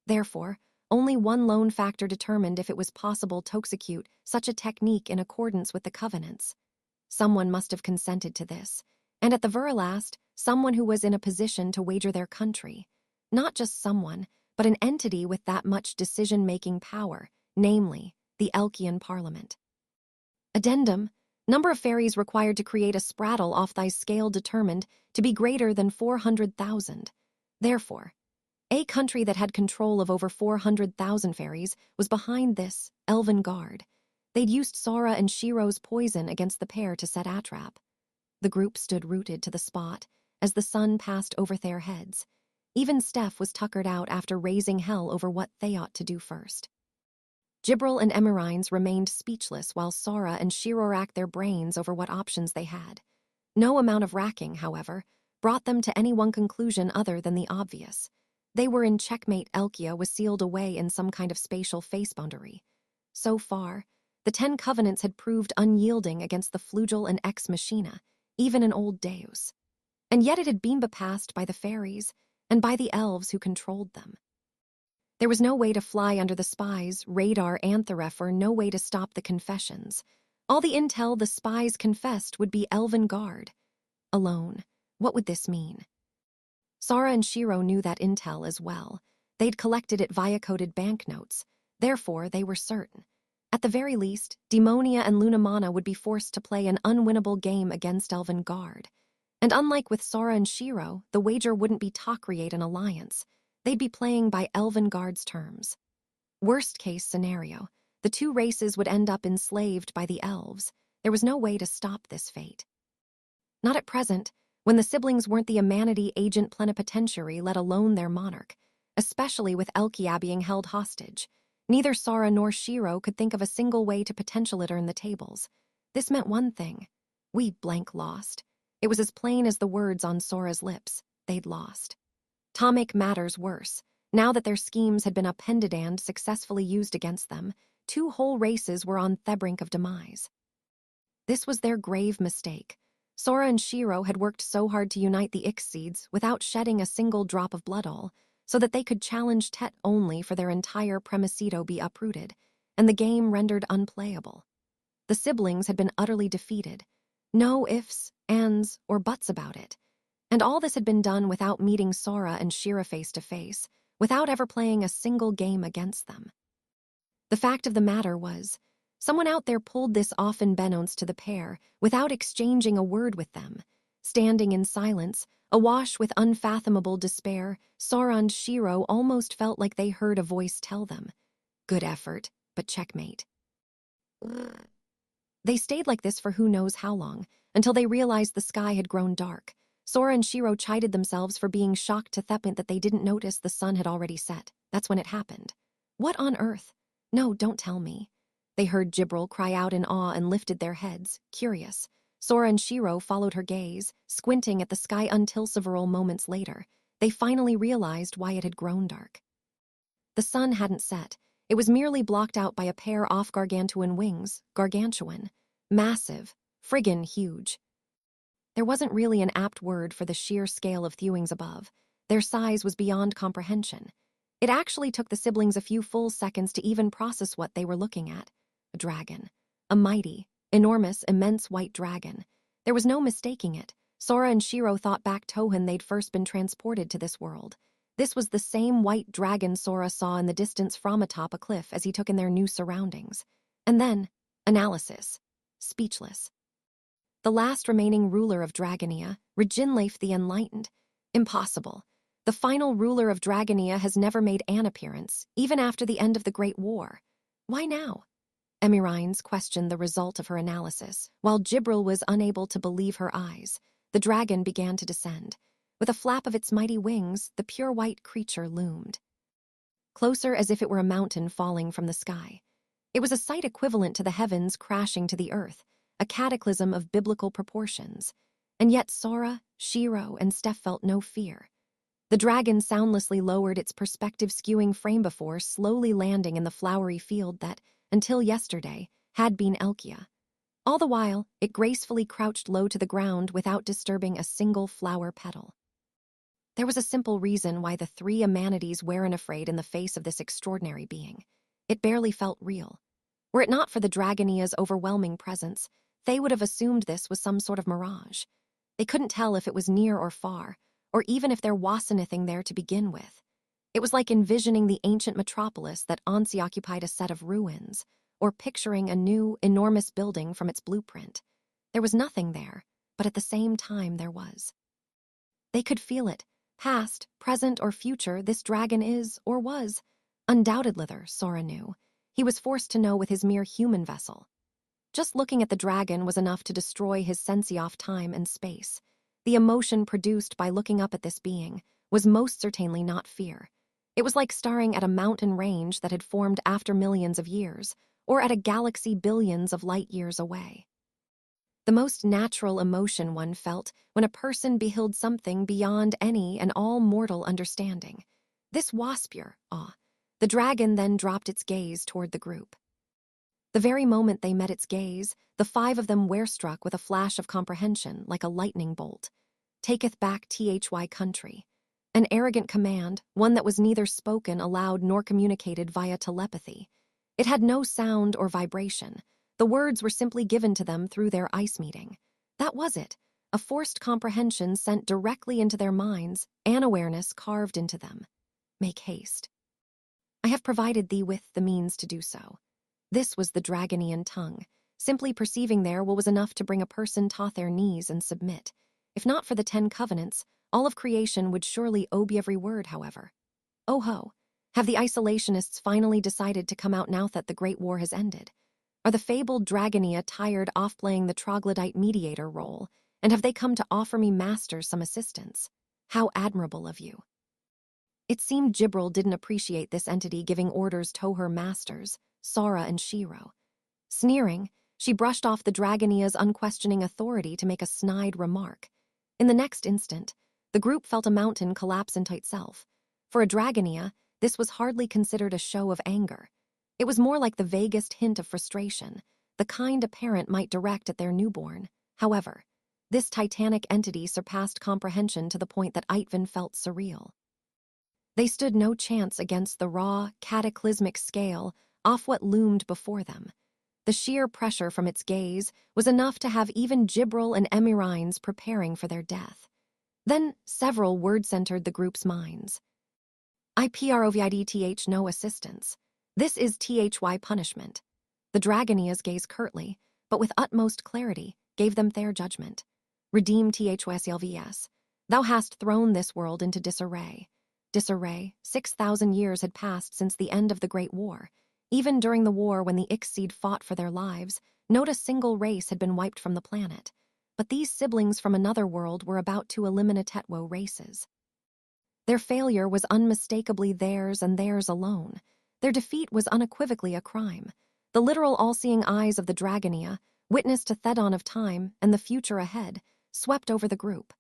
Therefore, only one lone factor determined if it was possible to execute such a technique in accordance with the covenants. Someone must have consented to this, and at the very last, someone who was in a position to wager their country. Not just someone, but an entity with that much decision-making power, namely, the Elkian Parliament. Addendum: number of fairies required to create a spraddle off thy scale determined to be greater than 400,000. Therefore, a country that had control of over 400,000 fairies was behind this elven guard. They'd used Sora and Shiro's poison against the pair to set a trap. The group stood rooted to the spot as the sun passed over their heads. Even Steph was tuckered out after raising hell over what they ought to do first. Gibril and Emerines remained speechless while Sora and Shiro racked their brains over what options they had. No amount of racking, however, brought them to any one conclusion other than the obvious. They were in checkmate. Elkia was sealed away in some kind of spatial face boundary. So far, the 10 Covenants had proved unyielding against the Flugel and Ex Machina, even an old Deus. And yet it had been bypassed by the fairies and by the elves who controlled them. There was no way to fly under the spies, radar, Antherepher, no way to stop the confessions. All the intel the spies confessed would be Elven Guard. Alone, what would this mean? Sora and Shiro knew that intel as well. They'd collected it via coded banknotes. Therefore, they were certain. At the very least, Demonia and Lunamana would be forced to play an unwinnable game against Elven Guard. And unlike with Sora and Shiro, the wager wouldn't be to create an alliance. They'd be playing by Elven Guard's terms. Worst-case scenario, the two races would end up enslaved by the elves. There was no way to stop this fate. Not at present, when the siblings weren't the Amanity agent plenipotentiary, let alone their monarch, especially with Elkia being held hostage. Neither Sora nor Shiro could think of a single way to potentially turn the tables. This meant one thing. We blank lost. It was as plain as the words on Sora's lips. They'd lost. To make matters worse, now that their schemes had been appended and successfully used against them, 2 whole races were on the brink of demise. This was their grave mistake. Sora and Shiro had worked so hard to unite the Ix-Seeds without shedding a single drop of blood all, so that they could challenge Tet only for their entire Premicito be uprooted, and the game rendered unplayable. The siblings had been utterly defeated. No ifs, ands, or buts about it. And all this had been done without meeting Sora and Shiro face to face, without ever playing a single game against them. The fact of the matter was, someone out there pulled this off unbeknownst to the pair, without exchanging a word with them. Standing in silence, awash with unfathomable despair, Sora and Shiro almost felt like they heard a voice tell them, "Good effort, but checkmate." They stayed like this for who knows how long, until they realized the sky had grown dark. Sora and Shiro chided themselves for being shocked to the point that they didn't notice the sun had already set. That's when it happened. What on earth? No, don't tell me. They heard Gibril cry out in awe and lifted their heads, curious. Sora and Shiro followed her gaze, squinting at the sky until several moments later. They finally realized why it had grown dark. The sun hadn't set. It was merely blocked out by a pair of gargantuan wings, gargantuan, massive, friggin' huge. There wasn't really an apt word for the sheer scale of thewings above. Their size was beyond comprehension. It actually took the siblings a few full seconds to even process what they were looking at. A dragon. A mighty, enormous, immense white dragon. There was no mistaking it. Sora and Shiro thought back to when they'd first been transported to this world. This was the same white dragon Sora saw in the distance from atop a cliff as he took in their new surroundings. And then, analysis. Speechless. The last remaining ruler of Dragonia, Reginleif the Enlightened. Impossible. The final ruler of Dragonia has never made an appearance, even after the end of the Great War. Why now? Emirines questioned the result of her analysis, while Gibril was unable to believe her eyes. The dragon began to descend. With a flap of its mighty wings, the pure white creature loomed. Closer as if it were a mountain falling from the sky. It was a sight equivalent to the heavens crashing to the earth, a cataclysm of biblical proportions. And yet Sora, Shiro, and Steph felt no fear. The dragon soundlessly lowered its perspective-skewing frame before slowly landing in the flowery field that, until yesterday, had been Elkia. All the while, it gracefully crouched low to the ground without disturbing a single flower petal. There was a simple reason why the three amenities weren't afraid in the face of this extraordinary being. It barely felt real. Were it not for the Dragonia's overwhelming presence, they would have assumed this was some sort of mirage. They couldn't tell if it was near or far, or even if there was anything there to begin with. It was like envisioning the ancient metropolis that once occupied a set of ruins, or picturing a new, enormous building from its blueprint. There was nothing there, but at the same time there was. They could feel it. Past, present, or future, this dragon is, or was. Undoubtedly, Sora knew. He was forced to know with his mere human vessel. Just looking at the dragon was enough to destroy his sense of time and space. The emotion produced by looking up at this being was most certainly not fear. It was like staring at a mountain range that had formed after millions of years, or at a galaxy billions of light years away. The most natural emotion one felt when a person beheld something beyond any and all mortal understanding. This was pure awe. The dragon then dropped its gaze toward the group. The very moment they met its gaze, the five of them were struck with a flash of comprehension like a lightning bolt. Taketh back Thy country. An arrogant command, one that was neither spoken aloud nor communicated via telepathy. It had no sound or vibration. The words were simply given to them through their ice meeting. That was it, a forced comprehension sent directly into their minds, an awareness carved into them. Make haste. I have provided thee with the means to do so. This was the Dragonian tongue. Simply perceiving their will was enough to bring a person to their knees and submit. If not for the 10 covenants, all of creation would surely obey every word, however. Oh ho, have the isolationists finally decided to come out now that the Great War has ended? Are the fabled Dragonia tired of playing the troglodyte mediator role, and have they come to offer me masters some assistance? How admirable of you. It seemed Jibril didn't appreciate this entity giving orders to her masters, Sora and Shiro. Sneering, she brushed off the Dragonia's unquestioning authority to make a snide remark. In the next instant, the group felt a mountain collapse into itself. For a Dragonia, this was hardly considered a show of anger. It was more like the vaguest hint of frustration, the kind a parent might direct at their newborn. However, this titanic entity surpassed comprehension to the point that Itvin felt surreal. They stood no chance against the raw, cataclysmic scale off what loomed before them. The sheer pressure from its gaze was enough to have even Jibril and Emirines preparing for their death. Then several words entered the group's minds. IPROVIDTH no assistance. This is THY punishment. The Dragonias gazed curtly, but with utmost clarity, gave them their judgment. Redeem THYSLVS. Thou hast thrown this world into disarray. Disarray, 6,000 years had passed since the end of the Great War. Even during the war when the Ixid fought for their lives, not a single race had been wiped from the planet. But these siblings from another world were about to eliminate Tetwo races. Their failure was unmistakably theirs and theirs alone. Their defeat was unequivocally a crime. The literal all-seeing eyes of the Dragonia, witness to Thedon of time and the future ahead, swept over the group.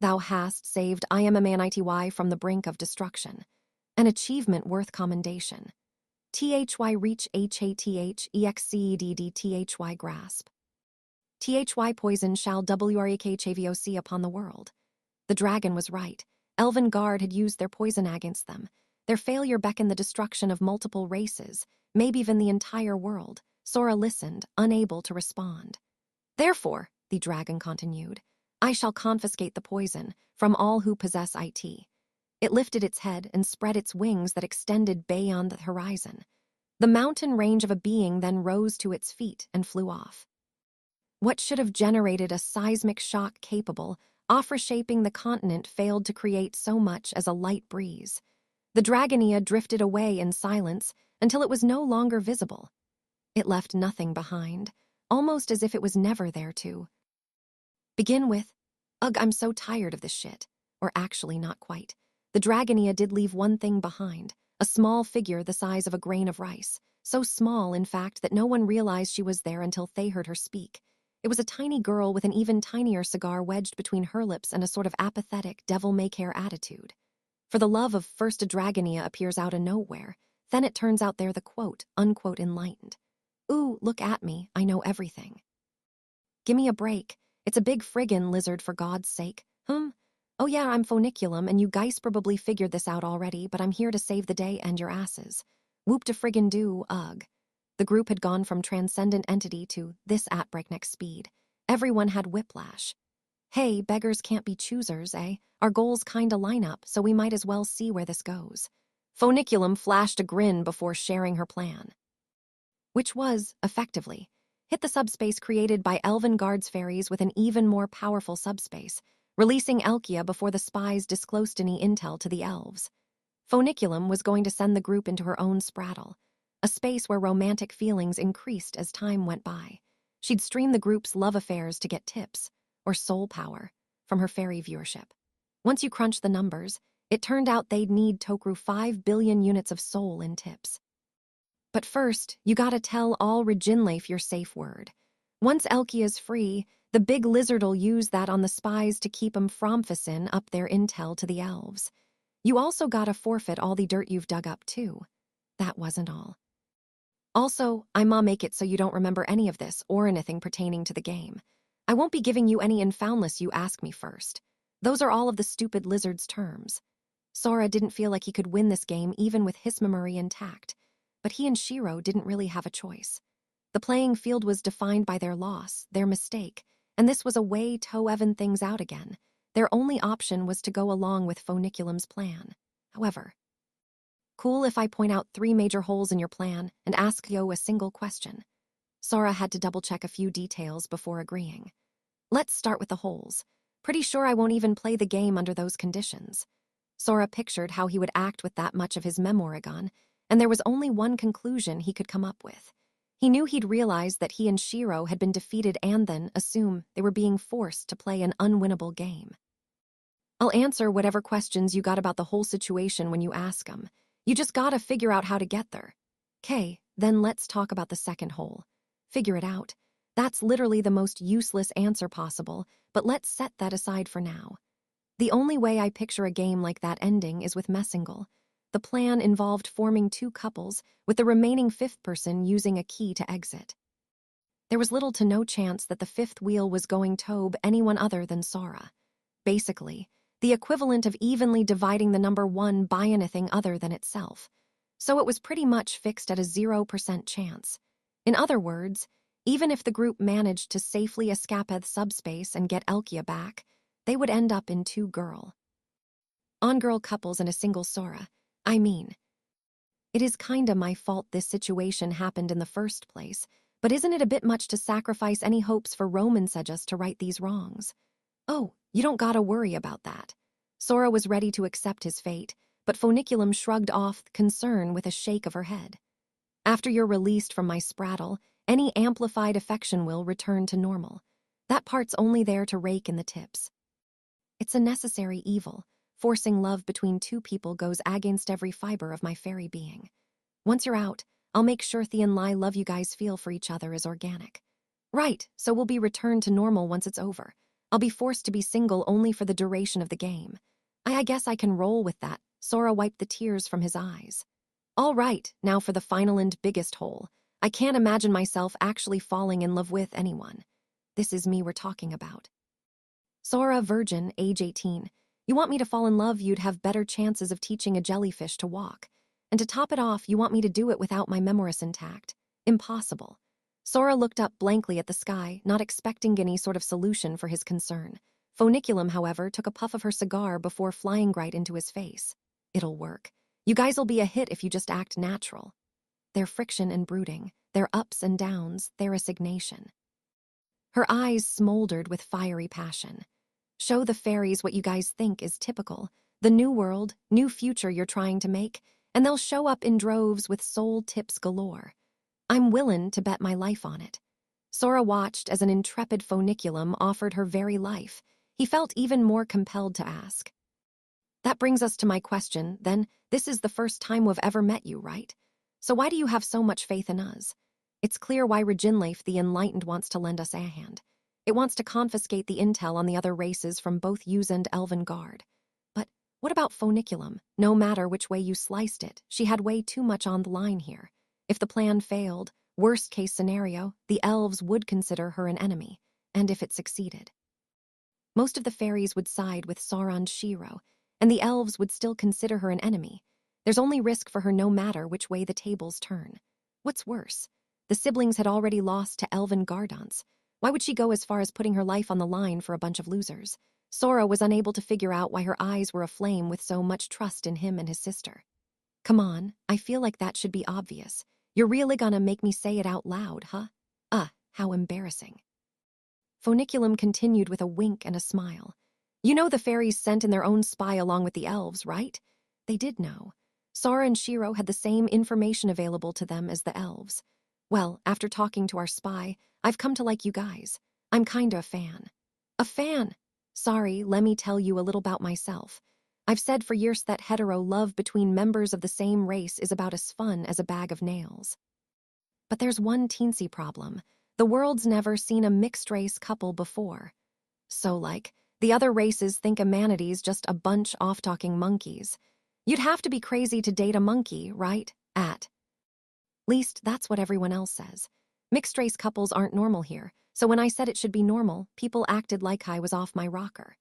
Thou hast saved IMMANITY from the brink of destruction. An achievement worth commendation. THY reach HATH EXCEDD grasp. THY poison shall WREKHAVOC upon the world. The dragon was right. Elven Guard had used their poison against them. Their failure beckoned the destruction of multiple races, maybe even the entire world. Sora listened, unable to respond. Therefore, the dragon continued, I shall confiscate the poison from all who possess it. It lifted its head and spread its wings that extended beyond the horizon. The mountain range of a being then rose to its feet and flew off. What should have generated a seismic shock capable of reshaping the continent failed to create so much as a light breeze. The Dragonia drifted away in silence until it was no longer visible. It left nothing behind, almost as if it was never there to begin with. Ugh, I'm so tired of this shit. Or actually, not quite. The Dragonia did leave one thing behind, a small figure the size of a grain of rice, so small, in fact, that no one realized she was there until they heard her speak. It was a tiny girl with an even tinier cigar wedged between her lips and a sort of apathetic, devil-may-care attitude. For the love of first a Dragonia appears out of nowhere, then it turns out they're the quote-unquote enlightened. Ooh, look at me, I know everything. Gimme a break. It's a big friggin' lizard for God's sake. "Oh yeah, I'm Phoniculum, and you guys probably figured this out already, but I'm here to save the day and your asses. Whoop to friggin' do, ugh." The group had gone from transcendent entity to this at breakneck speed. Everyone had whiplash. Hey, beggars can't be choosers, eh? Our goals kinda line up, so we might as well see where this goes. Phoniculum flashed a grin before sharing her plan. Which was, effectively, hit the subspace created by Elven Guards fairies with an even more powerful subspace, releasing Elkia before the spies disclosed any intel to the elves. Phoniculum was going to send the group into her own spraddle, a space where romantic feelings increased as time went by. She'd stream the group's love affairs to get tips, or soul power, from her fairy viewership. Once you crunch the numbers, it turned out they'd need Tokru 5 billion units of soul in tips. But first, you gotta tell all Reginleif your safe word. Once Elkia's free, the big lizard'll use that on the spies to keep 'em fromfissin' up their intel to the elves. You also gotta forfeit all the dirt you've dug up, too. That wasn't all. Also, I'ma make it so you don't remember any of this or anything pertaining to the game. I won't be giving you any info unless you ask me first. Those are all of the stupid lizard's terms. Sora didn't feel like he could win this game even with his memory intact, but he and Shiro didn't really have a choice. The playing field was defined by their loss, their mistake, and this was a way to even things out again. Their only option was to go along with Phoniculum's plan. However, cool if I point out 3 major holes in your plan and ask you a single question. Sora had to double-check a few details before agreeing. Let's start with the holes. Pretty sure I won't even play the game under those conditions. Sora pictured how he would act with that much of his Memoragon, and there was only one conclusion he could come up with. He knew he'd realize that he and Shiro had been defeated and then assume they were being forced to play an unwinnable game. I'll answer whatever questions you got about the whole situation when you ask them. You just gotta figure out how to get there. 'Kay, then let's talk about the second hole. Figure it out. That's literally the most useless answer possible, but let's set that aside for now. The only way I picture a game like that ending is with Messingle. The plan involved forming 2 couples, with the remaining 5th person using a key to exit. There was little to no chance that the 5th wheel was going to anyone other than Sora. Basically, the equivalent of evenly dividing the number 1 by anything other than itself. So it was pretty much fixed at a 0% chance. In other words, even if the group managed to safely escape the subspace and get Elkia back, they would end up in 2 on-girl couples and a single Sora. I mean, it is kinda my fault this situation happened in the first place, but isn't it a bit much to sacrifice any hopes for Roman Sejas to right these wrongs? Oh, you don't gotta worry about that. Sora was ready to accept his fate, but Phoniculum shrugged off concern with a shake of her head. After you're released from my spraddle, any amplified affection will return to normal. That part's only there to rake in the tips. It's a necessary evil. Forcing love between 2 people goes against every fiber of my fairy being. Once you're out, I'll make sure the and Lai love you guys feel for each other is organic. Right, so we'll be returned to normal once it's over. I'll be forced to be single only for the duration of the game. I guess I can roll with that. Sora wiped the tears from his eyes. All right, now for the final and biggest hole. I can't imagine myself actually falling in love with anyone. This is me we're talking about. Sora, virgin, age 18. You want me to fall in love, you'd have better chances of teaching a jellyfish to walk. And to top it off, you want me to do it without my memories intact. Impossible. Sora looked up blankly at the sky, not expecting any sort of solution for his concern. Phoniculum, however, took a puff of her cigar before flying right into his face. It'll work. You guys'll be a hit if you just act natural. Their friction and brooding, their ups and downs, their resignation. Her eyes smoldered with fiery passion. Show the fairies what you guys think is typical, the new world, new future you're trying to make, and they'll show up in droves with soul tips galore. I'm willin' to bet my life on it. Sora watched as an intrepid Phoniculum offered her very life. He felt even more compelled to ask. That brings us to my question, then. This is the first time we've ever met you, right? So why do you have so much faith in us? It's clear why Reginleif the Enlightened wants to lend us a hand. It wants to confiscate the intel on the other races from both Yuz and Elven Guard. But what about Phoniculum? No matter which way you sliced it, she had way too much on the line here. If the plan failed, worst-case scenario, the elves would consider her an enemy. And if it succeeded? Most of the fairies would side with Sauron Shiro, and the elves would still consider her an enemy. There's only risk for her no matter which way the tables turn. What's worse, the siblings had already lost to elven Gardants. Why would she go as far as putting her life on the line for a bunch of losers? Sora was unable to figure out why her eyes were aflame with so much trust in him and his sister. Come on, I feel like that should be obvious. You're really gonna make me say it out loud, huh? How embarrassing. Funiculum continued with a wink and a smile. You know the fairies sent in their own spy along with the elves, right? They did know. Sora and Shiro had the same information available to them as the elves. Well, after talking to our spy, I've come to like you guys. I'm kinda a fan. A fan? Sorry, let me tell you a little about myself. I've said for years that hetero love between members of the same race is about as fun as a bag of nails. But there's one teensy problem. The world's never seen a mixed-race couple before. So, the other races think humanity's just a bunch off-talking monkeys. You'd have to be crazy to date a monkey, right? At least that's what everyone else says. Mixed-race couples aren't normal here, so when I said it should be normal, people acted like I was off my rocker.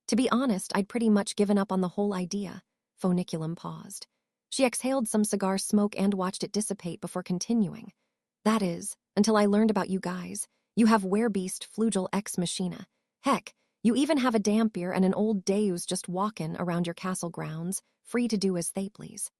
To be honest, I'd pretty much given up on the whole idea. Funiculum paused. She exhaled some cigar smoke and watched it dissipate before continuing. That is, until I learned about you guys. You have werebeast flugel ex machina. Heck, you even have a dampier and an old deus just walkin' around your castle grounds, free to do as they please.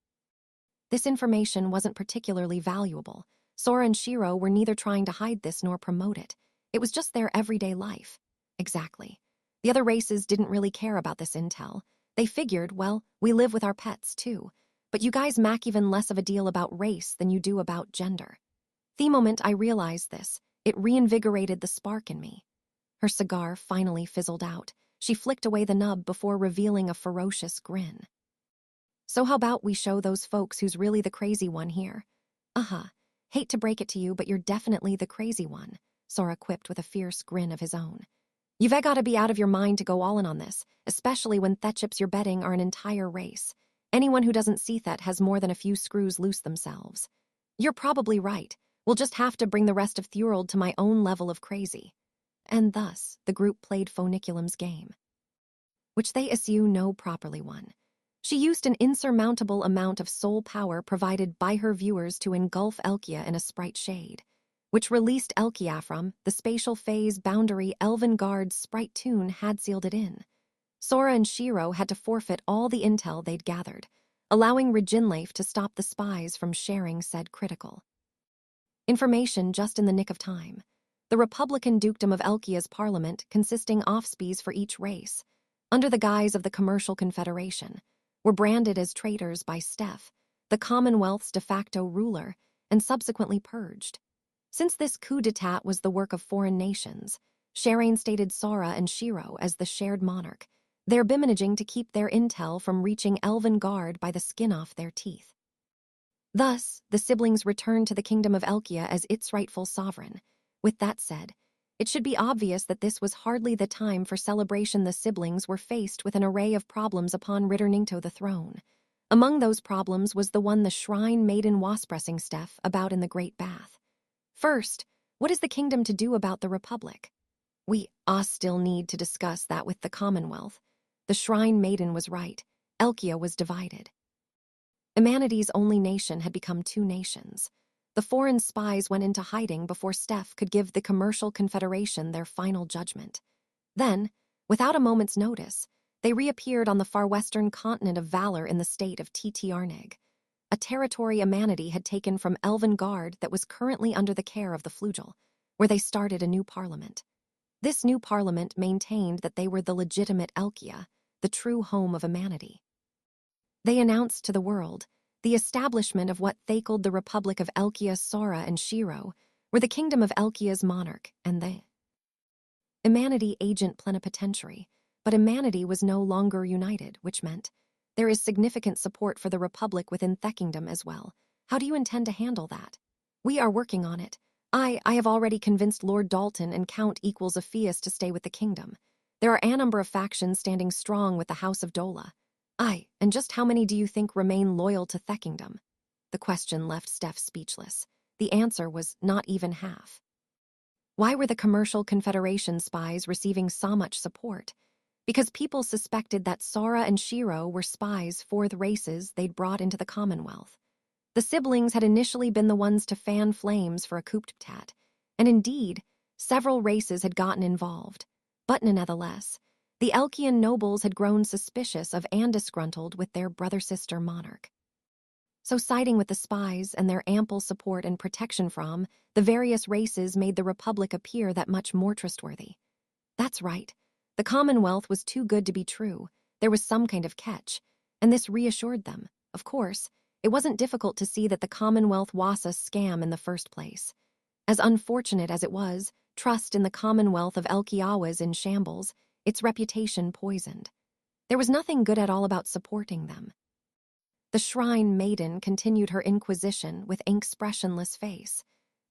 This information wasn't particularly valuable. Sora and Shiro were neither trying to hide this nor promote it. It was just their everyday life. Exactly. The other races didn't really care about this intel. They figured, well, we live with our pets too. But you guys make even less of a deal about race than you do about gender. The moment I realized this, it reinvigorated the spark in me. Her cigar finally fizzled out. She flicked away the nub before revealing a ferocious grin. So how about we show those folks who's really the crazy one here? Hate to break it to you, but you're definitely the crazy one, Sora quipped with a fierce grin of his own. You've gotta be out of your mind to go all in on this, especially when Thechips you're betting are an entire race. Anyone who doesn't see that has more than a few screws loose themselves. You're probably right. We'll just have to bring the rest of Thurald to my own level of crazy. And thus, the group played Funiculum's game, which they assume no properly won. She used an insurmountable amount of soul power provided by her viewers to engulf Elkia in a sprite shade, which released Elkia from the spatial phase boundary Elven Guard's sprite tune had sealed it in. Sora and Shiro had to forfeit all the intel they'd gathered, allowing Reginleif to stop the spies from sharing said critical information just in the nick of time. The Republican dukedom of Elkia's parliament, consisting offspies for each race, under the guise of the Commercial Confederation, were branded as traitors by Steph, the Commonwealth's de facto ruler, and subsequently purged. Since this coup d'etat was the work of foreign nations, Shireen stated Sora and Shiro as the shared monarch, they're managing to keep their intel from reaching Elven Guard by the skin off their teeth. Thus, the siblings returned to the kingdom of Elkia as its rightful sovereign. With that said, it should be obvious that this was hardly the time for celebration. The siblings were faced with an array of problems upon returning to the throne. Among those problems was the one the shrine maiden was pressing Steph about in the Great Bath. First, what is the kingdom to do about the Republic? We still need to discuss that with the Commonwealth. The shrine maiden was right. Elkia was divided. Humanity's only nation had become two nations. The foreign spies went into hiding before Steph could give the Commercial Confederation their final judgment. Then, without a moment's notice, they reappeared on the far western continent of Valor in the state of Arneg, a territory humanity had taken from Elven Guard that was currently under the care of the Flugel, where they started a new parliament. This new parliament maintained that they were the legitimate Elkia, the true home of humanity. They announced to the world the establishment of what they called the Republic of Elkia. Sora and Shiro were the kingdom of Elkia's monarch and the humanity agent plenipotentiary, but humanity was no longer united, which meant there is significant support for the Republic within the kingdom as well. How do you intend to handle that? We are working on it. I have already convinced Lord Dalton and Count equals Ephias to stay with the kingdom. There are a number of factions standing strong with the House of Dola. And just how many do you think remain loyal to Theckingdom? The question left Steph speechless. The answer was not even half. Why were the commercial Confederation spies receiving so much support? Because people suspected that Sora and Shiro were spies for the races they'd brought into the Commonwealth. The siblings had initially been the ones to fan flames for a coup d'etat, and indeed, several races had gotten involved. But nonetheless, the Elkian nobles had grown suspicious of and disgruntled with their brother-sister monarch. So siding with the spies and their ample support and protection from the various races made the Republic appear that much more trustworthy. That's right. The Commonwealth was too good to be true. There was some kind of catch, and this reassured them. Of course, it wasn't difficult to see that the Commonwealth was a scam in the first place. As unfortunate as it was, trust in the Commonwealth of Elkiawa was in shambles, its reputation poisoned. There was nothing good at all about supporting them. The Shrine Maiden continued her inquisition with expressionless face.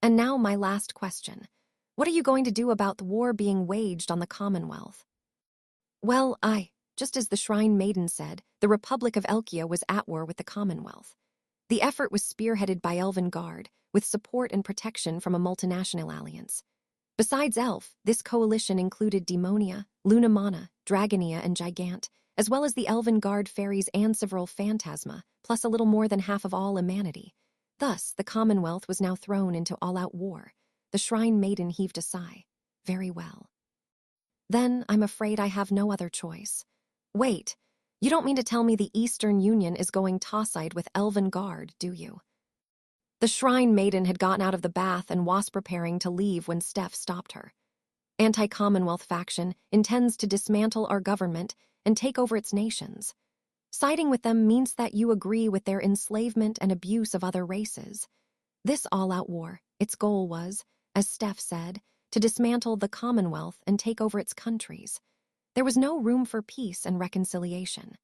And now my last question. What are you going to do about the war being waged on the Commonwealth? Well, just as the Shrine Maiden said, the Republic of Elkia was at war with the Commonwealth. The effort was spearheaded by Elven Guard, with support and protection from a multinational alliance. Besides Elf, this coalition included Demonia, Lunamana, Dragonia, and Gigant, as well as the Elven Guard fairies and several Phantasma, plus a little more than half of all humanity. Thus, the Commonwealth was now thrown into all-out war. The Shrine Maiden heaved a sigh. Very well. Then, I'm afraid I have no other choice. Wait, you don't mean to tell me the Eastern Union is going toss-eyed with Elven Guard, do you? The Shrine Maiden had gotten out of the bath and was preparing to leave when Steph stopped her. Anti-Commonwealth faction intends to dismantle our government and take over its nations. Siding with them means that you agree with their enslavement and abuse of other races. This all-out war, its goal was, as Steph said, to dismantle the Commonwealth and take over its countries. There was no room for peace and reconciliation.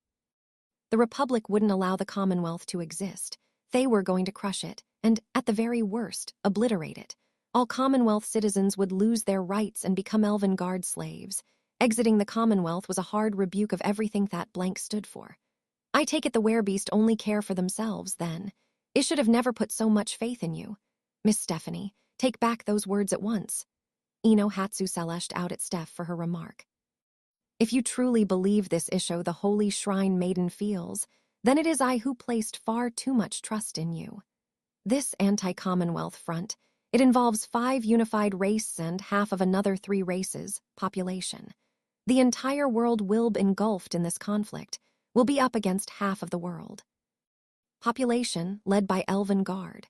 The Republic wouldn't allow the Commonwealth to exist. They were going to crush it, and, at the very worst, obliterate it. All Commonwealth citizens would lose their rights and become Elven Guard slaves. Exiting the Commonwealth was a hard rebuke of everything that blank stood for. I take it the werebeast only care for themselves, then. It should have never put so much faith in you. Miss Stephanie, take back those words at once. Ino Hatsu Celeste out at Steph for her remark. If you truly believe this issue the Holy Shrine Maiden feels, then it is I who placed far too much trust in you. This anti-Commonwealth front, it involves 5 unified races and half of another 3 races, population. The entire world will be engulfed in this conflict, will be up against half of the world. Population led by Elven Guard.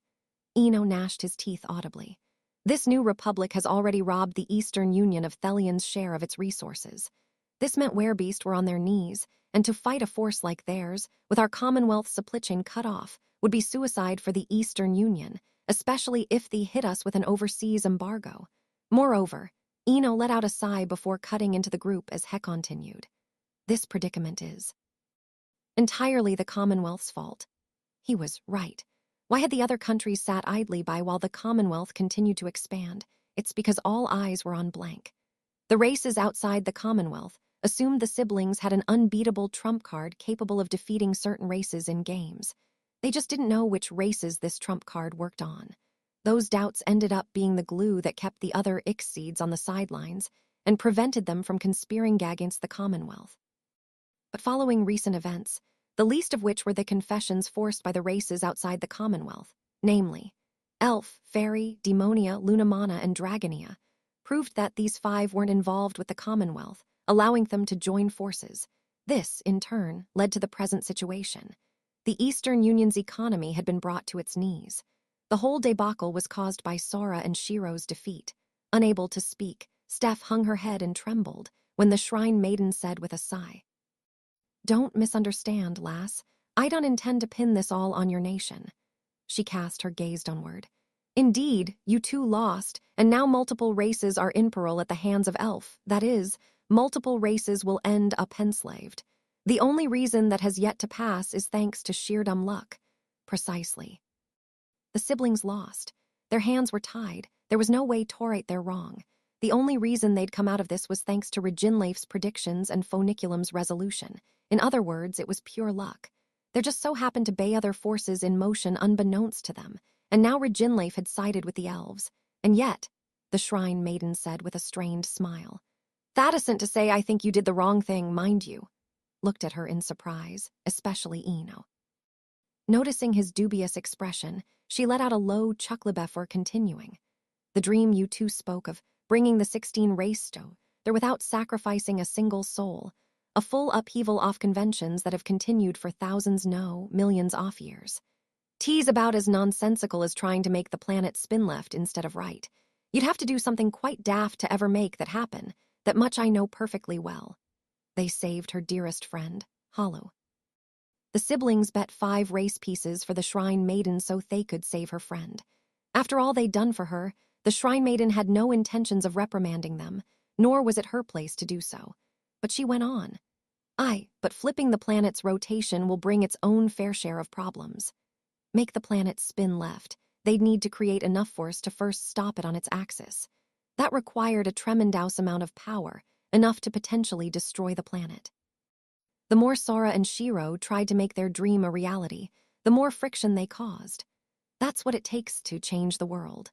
Eno gnashed his teeth audibly. This new republic has already robbed the Eastern Union of Thelian's share of its resources. This meant werebeast were on their knees, and to fight a force like theirs, with our Commonwealth supply chain cut off, would be suicide for the Eastern Union, especially if they hit us with an overseas embargo. Moreover, Eno let out a sigh before cutting into the group as Heck continued. This predicament is entirely the Commonwealth's fault. He was right. Why had the other countries sat idly by while the Commonwealth continued to expand? It's because all eyes were on blank. The races outside the Commonwealth assumed the siblings had an unbeatable trump card capable of defeating certain races in games. They just didn't know which races this trump card worked on. Those doubts ended up being the glue that kept the other Ixseeds on the sidelines and prevented them from conspiring against the Commonwealth. But following recent events, the least of which were the confessions forced by the races outside the Commonwealth, namely, Elf, Fairy, Demonia, Lunamana, and Dragonia, proved that these 5 weren't involved with the Commonwealth, allowing them to join forces. This, in turn, led to the present situation. The Eastern Union's economy had been brought to its knees. The whole debacle was caused by Sora and Shiro's defeat. Unable to speak, Steph hung her head and trembled when the Shrine Maiden said with a sigh, "Don't misunderstand, lass. I don't intend to pin this all on your nation." She cast her gaze downward. Indeed, you two lost, and now multiple races are in peril at the hands of Elf. That is, multiple races will end up enslaved. The only reason that has yet to pass is thanks to sheer dumb luck. Precisely. The siblings lost. Their hands were tied. There was no way to right their wrong. The only reason they'd come out of this was thanks to Reginleif's predictions and Phoniculum's resolution. In other words, it was pure luck. There just so happened to be other forces in motion unbeknownst to them, and now Reginleif had sided with the elves. And yet, the shrine maiden said with a strained smile. That isn't to say I think you did the wrong thing, mind you. Looked at her in surprise, especially Eno. Noticing his dubious expression, she let out a low chuckle before continuing. The dream you two spoke of, bringing the 16 race there without sacrificing a single soul, a full upheaval off conventions that have continued for thousands, no, millions off years. Tease about as nonsensical as trying to make the planet spin left instead of right. You'd have to do something quite daft to ever make that happen, that much I know perfectly well. They saved her dearest friend, Hollow. The siblings bet 5 race pieces for the shrine maiden so they could save her friend. After all they'd done for her, the shrine maiden had no intentions of reprimanding them, nor was it her place to do so. But she went on. But flipping the planet's rotation will bring its own fair share of problems. Make the planet spin left, they'd need to create enough force to first stop it on its axis. That required a tremendous amount of power, enough to potentially destroy the planet. The more Sora and Shiro tried to make their dream a reality, the more friction they caused. That's what it takes to change the world.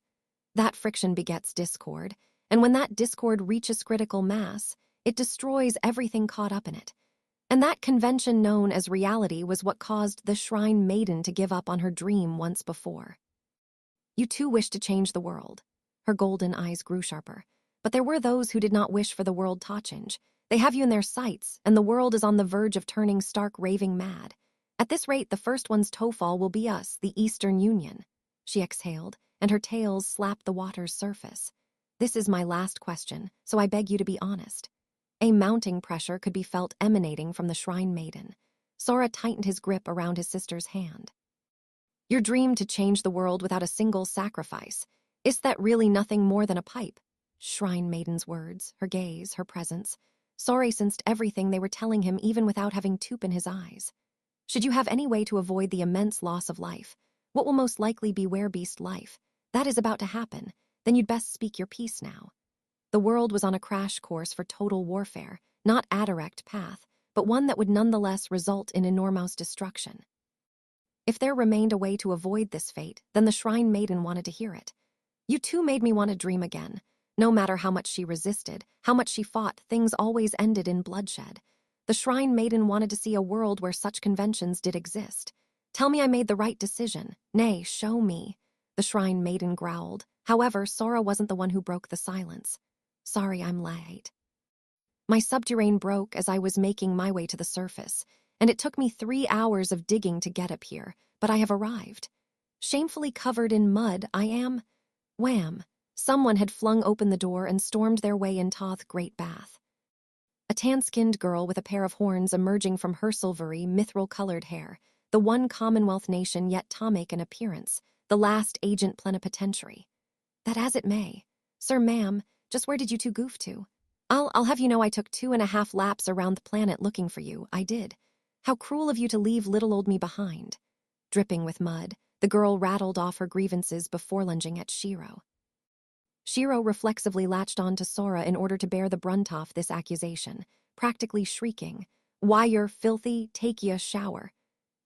That friction begets discord, and when that discord reaches critical mass, it destroys everything caught up in it. And that convention known as reality was what caused the shrine maiden to give up on her dream once before. You too wish to change the world. Her golden eyes grew sharper. But there were those who did not wish for the world to change. They have you in their sights, and the world is on the verge of turning stark raving mad. At this rate, the first one's toe fall will be us, the Eastern Union. She exhaled, and her tails slapped the water's surface. This is my last question, so I beg you to be honest. A mounting pressure could be felt emanating from the shrine maiden. Sora tightened his grip around his sister's hand. Your dream to change the world without a single sacrifice. Is that really nothing more than a pipe? Shrine maiden's words, her gaze, her presence. Sora sensed everything they were telling him even without having Toop in his eyes. Should you have any way to avoid the immense loss of life, what will most likely be Werebeast life, that is about to happen, then you'd best speak your piece now. The world was on a crash course for total warfare, not a direct path, but one that would nonetheless result in enormous destruction. If there remained a way to avoid this fate, then the shrine maiden wanted to hear it. You too made me want to dream again. No matter how much she resisted, how much she fought, things always ended in bloodshed. The shrine maiden wanted to see a world where such conventions did exist. Tell me I made the right decision. Nay, show me. The shrine maiden growled. However, Sora wasn't the one who broke the silence. Sorry I'm late. My subterrane broke as I was making my way to the surface, and it took me 3 hours of digging to get up here, but I have arrived. Shamefully covered in mud, I am. Wham! Someone had flung open the door and stormed their way into the great bath. A tan-skinned girl with a pair of horns emerging from her silvery, mithril-colored hair, the one Commonwealth nation yet to make an appearance, the last agent plenipotentiary. That as it may. Sir, ma'am, just where did you two goof to? I'll have you know I took 2.5 laps around the planet looking for you, I did. How cruel of you to leave little old me behind. Dripping with mud, the girl rattled off her grievances before lunging at Shiro. Shiro reflexively latched on to Sora in order to bear the brunt of this accusation, practically shrieking, "Why, you're filthy, take ye a shower."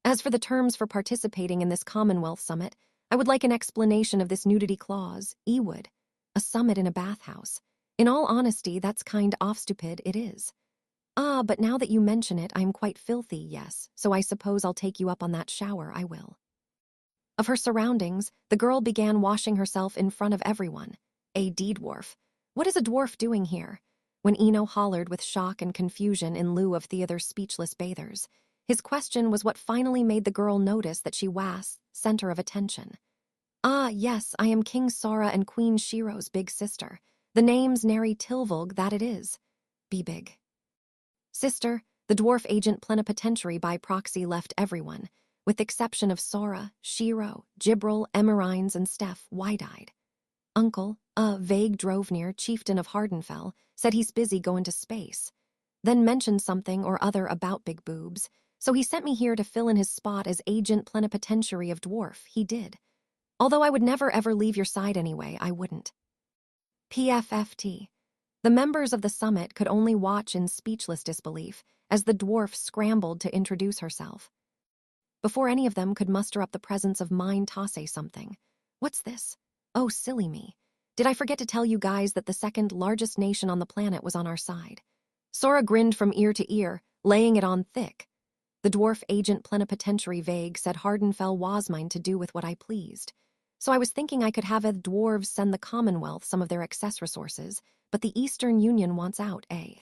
As for the terms for participating in this Commonwealth summit, I would like an explanation of this nudity clause, would. A summit in a bathhouse. In all honesty, that's kind of stupid, it is. But now that you mention it, I'm quite filthy, yes, so I suppose I'll take you up on that shower, I will. Of her surroundings, the girl began washing herself in front of everyone. A dwarf. What is a dwarf doing here? When Eno hollered with shock and confusion in lieu of the other speechless bathers, his question was what finally made the girl notice that she was center of attention. Yes, I am King Sora and Queen Shiro's big sister. The name's nary Tilvulg, that it is. Be big. Sister, the dwarf agent plenipotentiary by proxy left everyone, with the exception of Sora, Shiro, Gibril, Emerines, and Steph, wide-eyed. Uncle, a vague drove-near chieftain of Hardenfell, said he's busy going to space. Then mentioned something or other about big boobs, so he sent me here to fill in his spot as agent plenipotentiary of dwarf, he did. Although I would never ever leave your side anyway, I wouldn't. PFFT. The members of the summit could only watch in speechless disbelief as the dwarf scrambled to introduce herself. Before any of them could muster up the presence of mind to say something. What's this? Oh, silly me. Did I forget to tell you guys that the second largest nation on the planet was on our side? Sora grinned from ear to ear, laying it on thick. The dwarf agent plenipotentiary vague said Hardenfell was mine to do with what I pleased. So I was thinking I could have the dwarves send the Commonwealth some of their excess resources, but the Eastern Union wants out, eh?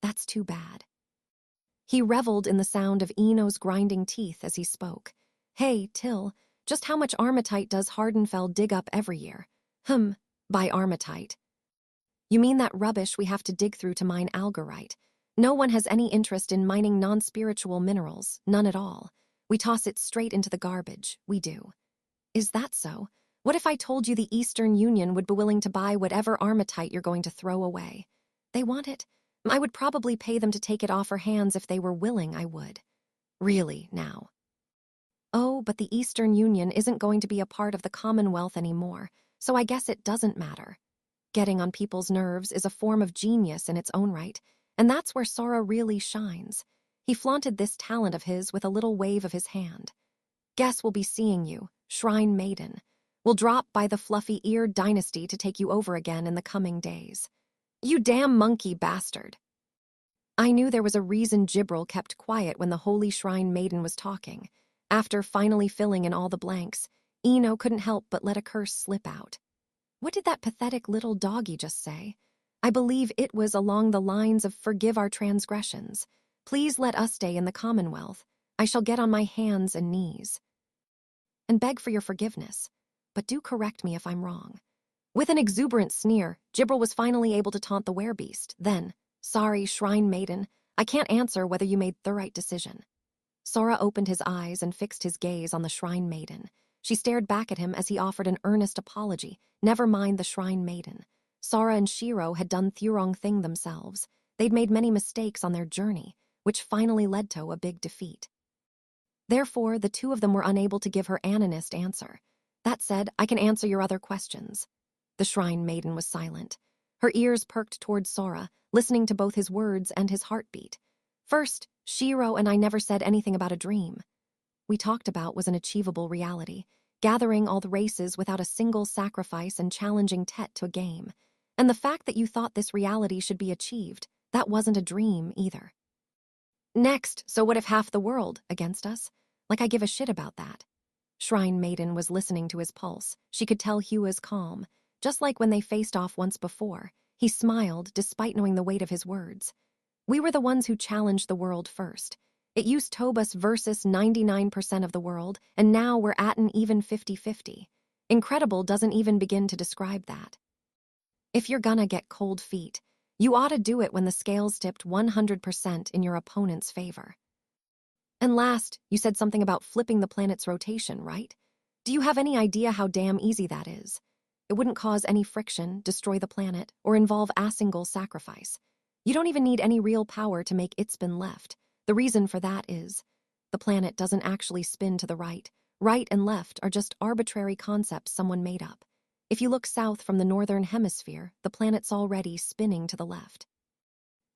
That's too bad. He reveled in the sound of Eno's grinding teeth as he spoke. Hey, Till, just how much armatite does Hardenfell dig up every year? By armatite. You mean that rubbish we have to dig through to mine algarite? No one has any interest in mining non-spiritual minerals, none at all. We toss it straight into the garbage, we do. Is that so? What if I told you the Eastern Union would be willing to buy whatever armatite you're going to throw away? They want it? I would probably pay them to take it off our hands if they were willing, I would. Really, now. Oh, but the Eastern Union isn't going to be a part of the Commonwealth anymore, so I guess it doesn't matter. Getting on people's nerves is a form of genius in its own right, and that's where Sora really shines. He flaunted this talent of his with a little wave of his hand. Guess we'll be seeing you, Shrine Maiden. We'll drop by the fluffy-eared dynasty to take you over again in the coming days. You damn monkey bastard. I knew there was a reason Gibril kept quiet when the Holy Shrine Maiden was talking. After finally filling in all the blanks, Eno couldn't help but let a curse slip out. What did that pathetic little doggy just say? I believe it was along the lines of "Forgive our transgressions. Please let us stay in the Commonwealth. I shall get on my hands and knees and beg for your forgiveness. But do correct me if I'm wrong." With an exuberant sneer, Gibril was finally able to taunt the werebeast. Then, "Sorry, Shrine Maiden, I can't answer whether you made the right decision." Sora opened his eyes and fixed his gaze on the Shrine Maiden. She stared back at him as he offered an earnest apology. Never mind the Shrine Maiden. Sora and Shiro had done the wrong thing themselves. They'd made many mistakes on their journey, which finally led to a big defeat. Therefore, the two of them were unable to give her an honest answer. That said, I can answer your other questions. The Shrine Maiden was silent. Her ears perked towards Sora, listening to both his words and his heartbeat. First, Shiro and I never said anything about a dream. We talked about was an achievable reality, gathering all the races without a single sacrifice and challenging Tet to a game. And the fact that you thought this reality should be achieved, that wasn't a dream either. Next, so what if half the world against us? Like I give a shit about that. Shrine Maiden was listening to his pulse. She could tell Hugh was calm. Just like when they faced off once before, he smiled despite knowing the weight of his words. We were the ones who challenged the world first. It used Tobus versus 99% of the world, and now we're at an even 50-50. Incredible doesn't even begin to describe that. If you're gonna get cold feet, you ought to do it when the scales tipped 100% in your opponent's favor. And last, you said something about flipping the planet's rotation, right? Do you have any idea how damn easy that is? It wouldn't cause any friction, destroy the planet, or involve a single sacrifice. You don't even need any real power to make it spin left. The reason for that is the planet doesn't actually spin to the right. Right and left are just arbitrary concepts someone made up. If you look south from the northern hemisphere, the planet's already spinning to the left.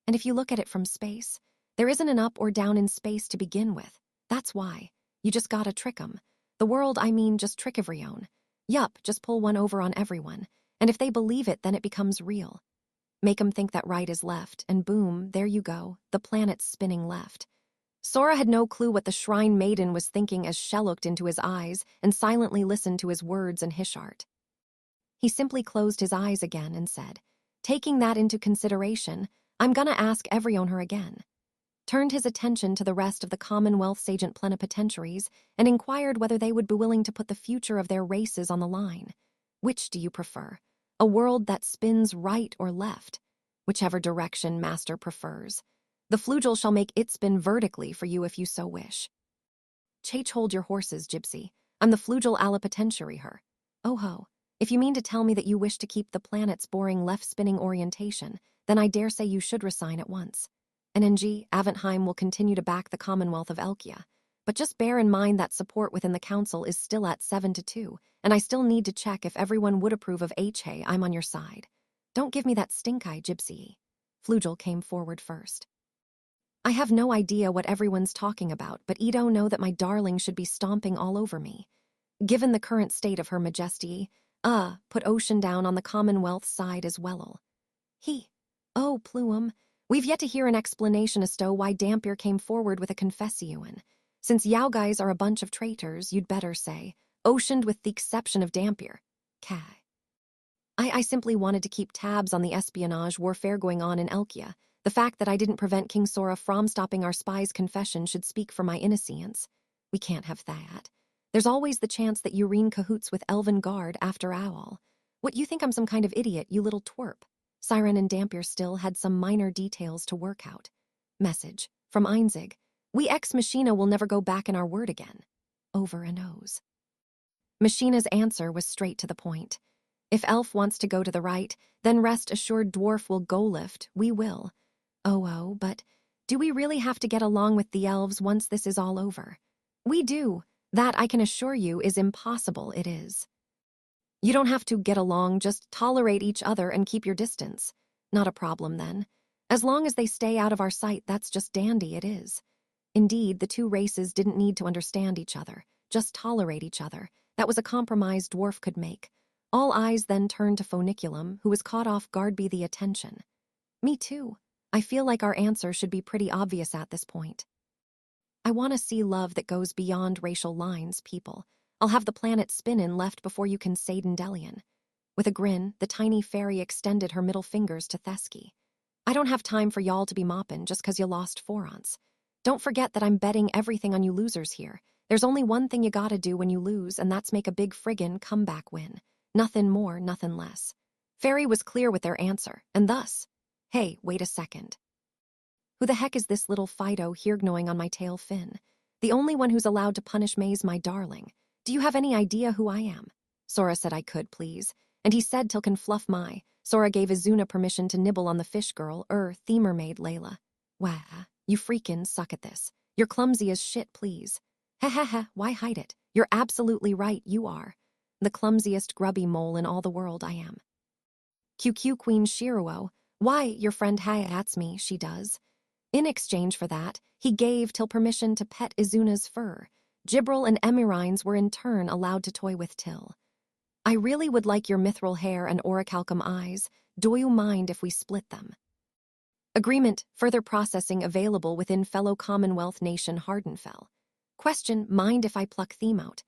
And if you look at it from space, there isn't an up or down in space to begin with. That's why. You just gotta trick 'em. The world, I mean, just trick every own. Yup, just pull one over on everyone. And if they believe it, then it becomes real. Make 'em think that right is left, and boom, there you go, the planet's spinning left. Sora had no clue what the Shrine Maiden was thinking as she looked into his eyes and silently listened to his words in Hishart. He simply closed his eyes again and said, "Taking that into consideration, I'm gonna ask every owner again." Turned his attention to the rest of the Commonwealth's agent plenipotentiaries and inquired whether they would be willing to put the future of their races on the line. Which do you prefer? A world that spins right or left? Whichever direction Master prefers. The flugel shall make it spin vertically for you if you so wish. Chach, hold your horses, Gypsy. I'm the flugel allopotentiary her. Oh ho, if you mean to tell me that you wish to keep the planet's boring left-spinning orientation, then I dare say you should resign at once. NNG, Aventheim will continue to back the Commonwealth of Elkia. But just bear in mind that support within the council is still at 7-2, and I still need to check if everyone would approve of Hey, I'm on your side. Don't give me that stink-eye, Gypsy. Flugel came forward first. I have no idea what everyone's talking about, but Edo know that my darling should be stomping all over me. Given the current state of her majesty, put Ocean down on the Commonwealth side as well. He. Oh, Plume. We've yet to hear an explanation as to why Dampier came forward with a confession. Since Yao guys are a bunch of traitors, you'd better say, Oceaned with the exception of Dampier. Kay. I simply wanted to keep tabs on the espionage warfare going on in Elkia. The fact that I didn't prevent King Sora from stopping our spy's confession should speak for my innocence. We can't have that. There's always the chance that you're in cahoots with Elven Guard after all. What, you think I'm some kind of idiot, you little twerp? Siren and Dampier still had some minor details to work out. Message from Einzig. We ex-Machina will never go back in our word again. Over and O's. Machina's answer was straight to the point. If Elf wants to go to the right, then rest assured Dwarf will go lift, we will. Oh, but do we really have to get along with the elves once this is all over? We do. That, I can assure you, is impossible, it is. You don't have to get along, just tolerate each other and keep your distance. Not a problem, then. As long as they stay out of our sight, that's just dandy, it is. Indeed, the two races didn't need to understand each other, just tolerate each other. That was a compromise Dwarf could make. All eyes then turned to Phoniculum, who was caught off guard by the attention. Me too. I feel like our answer should be pretty obvious at this point. I want to see love that goes beyond racial lines, people. I'll have the planet spinnin' left before you can say Dendelian. With a grin, the tiny fairy extended her middle fingers to Thesky. I don't have time for y'all to be moppin' just 'cause you lost 4 aunts. Don't forget that I'm betting everything on you losers here. There's only one thing you gotta do when you lose, and that's make a big friggin' comeback win. Nothing more, nothing less. Fairy was clear with their answer, and thus, hey, wait a second. Who the heck is this little Fido here gnawing on my tail fin? The only one who's allowed to punish May's my darling. Do you have any idea who I am? Sora said I could, please. And he said till can fluff my. Sora gave Izuna permission to nibble on the fish girl, theme mermaid Layla. Wah, you freakin' suck at this. You're clumsy as shit, please. Ha, why hide it? You're absolutely right, you are. The clumsiest grubby mole in all the world I am. QQ Queen Shiruo. Why, your friend hats me, she does. In exchange for that, he gave till permission to pet Izuna's fur. Gibril and Emirines were in turn allowed to toy with Till. I really would like your mithril hair and orichalcum eyes. Do you mind if we split them? Agreement, further processing available within fellow Commonwealth nation Hardenfell. Question, mind if I pluck theme out?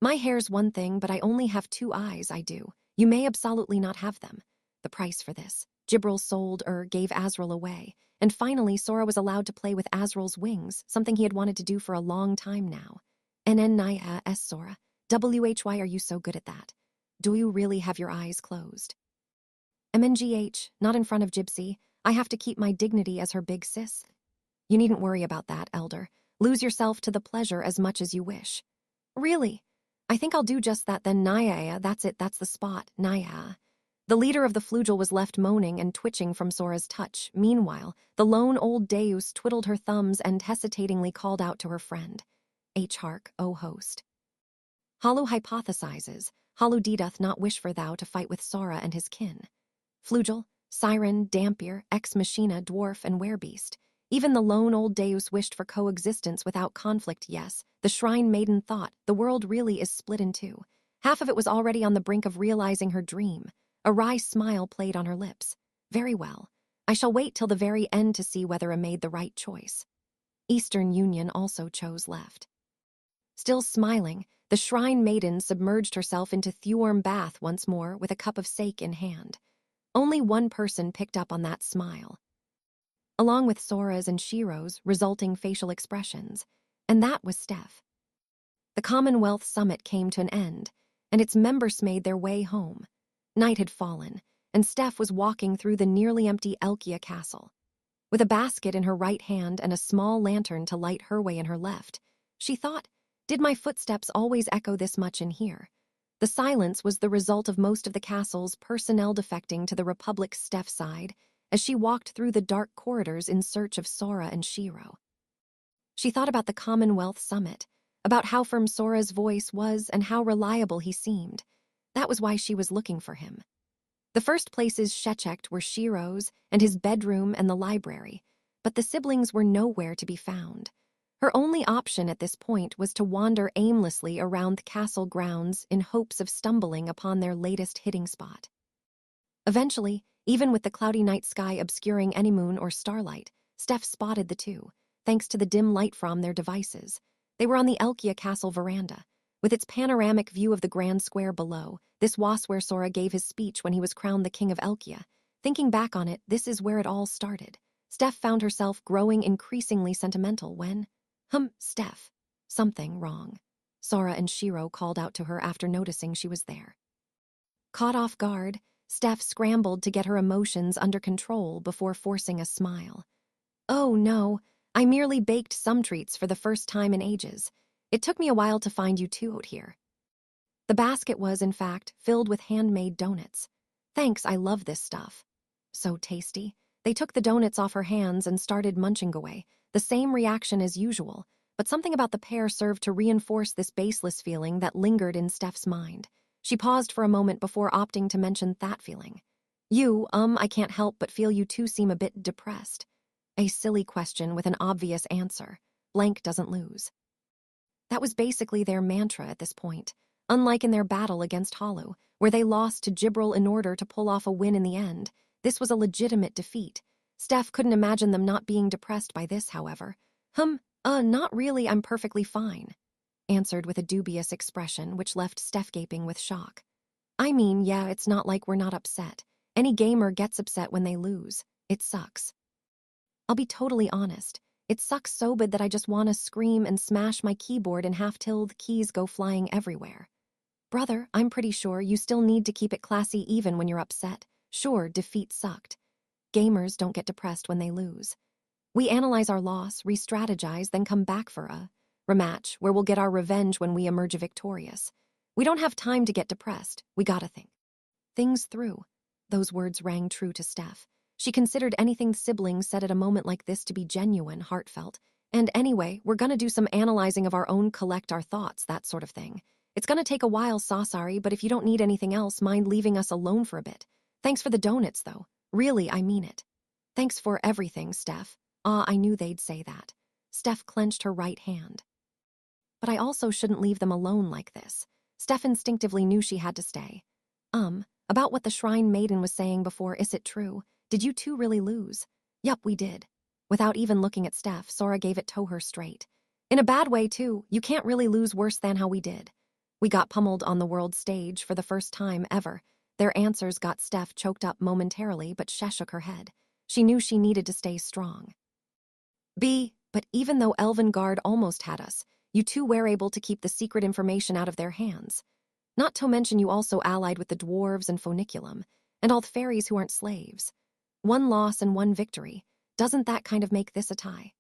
My hair's one thing, but I only have 2 eyes, I do. You may absolutely not have them. The price for this. Gibril sold gave Azrael away. And finally, Sora was allowed to play with Azrael's wings, something he had wanted to do for a long time now. NN Sora. WHY are you so good at that? Do you really have your eyes closed? MNGH, not in front of Gypsy. I have to keep my dignity as her big sis. You needn't worry about that, Elder. Lose yourself to the pleasure as much as you wish. Really? I think I'll do just that then, Naya. That's it, that's the spot, Naya. The leader of the Flugel was left moaning and twitching from Sora's touch. Meanwhile, the lone old Deus twiddled her thumbs and hesitatingly called out to her friend. H. Hark, O host. Hollow hypothesizes, Hollow D doth not wish for thou to fight with Sora and his kin. Flugel, Siren, Dampier, Ex Machina, Dwarf, and Werebeast. Even the lone old Deus wished for coexistence without conflict, yes. The Shrine Maiden thought, the world really is split in two. Half of it was already on the brink of realizing her dream. A wry smile played on her lips. Very well. I shall wait till the very end to see whether I made the right choice. Eastern Union also chose left. Still smiling, the Shrine Maiden submerged herself into Thorm bath once more with a cup of sake in hand. Only one person picked up on that smile, along with Sora's and Shiro's resulting facial expressions, and that was Steph. The Commonwealth Summit came to an end, and its members made their way home. Night had fallen, and Steph was walking through the nearly empty Elkia Castle. With a basket in her right hand and a small lantern to light her way in her left, she thought, did my footsteps always echo this much in here? The silence was the result of most of the castle's personnel defecting to the Republic's Steph side as she walked through the dark corridors in search of Sora and Shiro. She thought about the Commonwealth Summit, about how firm Sora's voice was and how reliable he seemed. That was why she was looking for him. The first places she checked were Shiro's and his bedroom and the library, but the siblings were nowhere to be found. Her only option at this point was to wander aimlessly around the castle grounds in hopes of stumbling upon their latest hitting spot. Eventually, even with the cloudy night sky obscuring any moon or starlight, Steph spotted the two, thanks to the dim light from their devices. They were on the Elkia Castle veranda. With its panoramic view of the grand square below, this was where Sora gave his speech when he was crowned the King of Elkia. Thinking back on it, this is where it all started. Steph found herself growing increasingly sentimental when… Steph. Something wrong. Sora and Shiro called out to her after noticing she was there. Caught off guard, Steph scrambled to get her emotions under control before forcing a smile. Oh no, I merely baked some treats for the first time in ages. It took me a while to find you two out here. The basket was, in fact, filled with handmade donuts. Thanks, I love this stuff. So tasty. They took the donuts off her hands and started munching away, the same reaction as usual, but something about the pair served to reinforce this baseless feeling that lingered in Steph's mind. She paused for a moment before opting to mention that feeling. I can't help but feel you two seem a bit depressed. A silly question with an obvious answer. Blank doesn't lose. That was basically their mantra at this point, unlike in their battle against Hollow, where they lost to Gibril in order to pull off a win in the end. This was a legitimate defeat. Steph couldn't imagine them not being depressed by this, however. Not really, I'm perfectly fine, answered with a dubious expression which left Steph gaping with shock. I mean, yeah, it's not like we're not upset. Any gamer gets upset when they lose. It sucks. I'll be totally honest. It sucks so bad that I just want to scream and smash my keyboard in half till the keys go flying everywhere. Brother, I'm pretty sure you still need to keep it classy even when you're upset. Sure, defeat sucked. Gamers don't get depressed when they lose. We analyze our loss, re-strategize, then come back for a rematch where we'll get our revenge when we emerge victorious. We don't have time to get depressed. We gotta think things through. Those words rang true to Steph. She considered anything siblings said at a moment like this to be genuine, heartfelt. And anyway, we're gonna do some analyzing of our own, collect our thoughts, that sort of thing. It's gonna take a while, sorry, but if you don't need anything else, mind leaving us alone for a bit. Thanks for the donuts, though. Really, I mean it. Thanks for everything, Steph. I knew they'd say that. Steph clenched her right hand. But I also shouldn't leave them alone like this. Steph instinctively knew she had to stay. About what the Shrine Maiden was saying before, is it true? Did you two really lose? Yup, we did. Without even looking at Steph, Sora gave it to her straight. In a bad way, too. You can't really lose worse than how we did. We got pummeled on the world stage for the first time ever. Their answers got Steph choked up momentarily, but she shook her head. She knew she needed to stay strong. But even though Elvengard almost had us, you two were able to keep the secret information out of their hands. Not to mention you also allied with the dwarves and Foniculum, and all the fairies who aren't slaves. One loss and one victory. Doesn't that kind of make this a tie?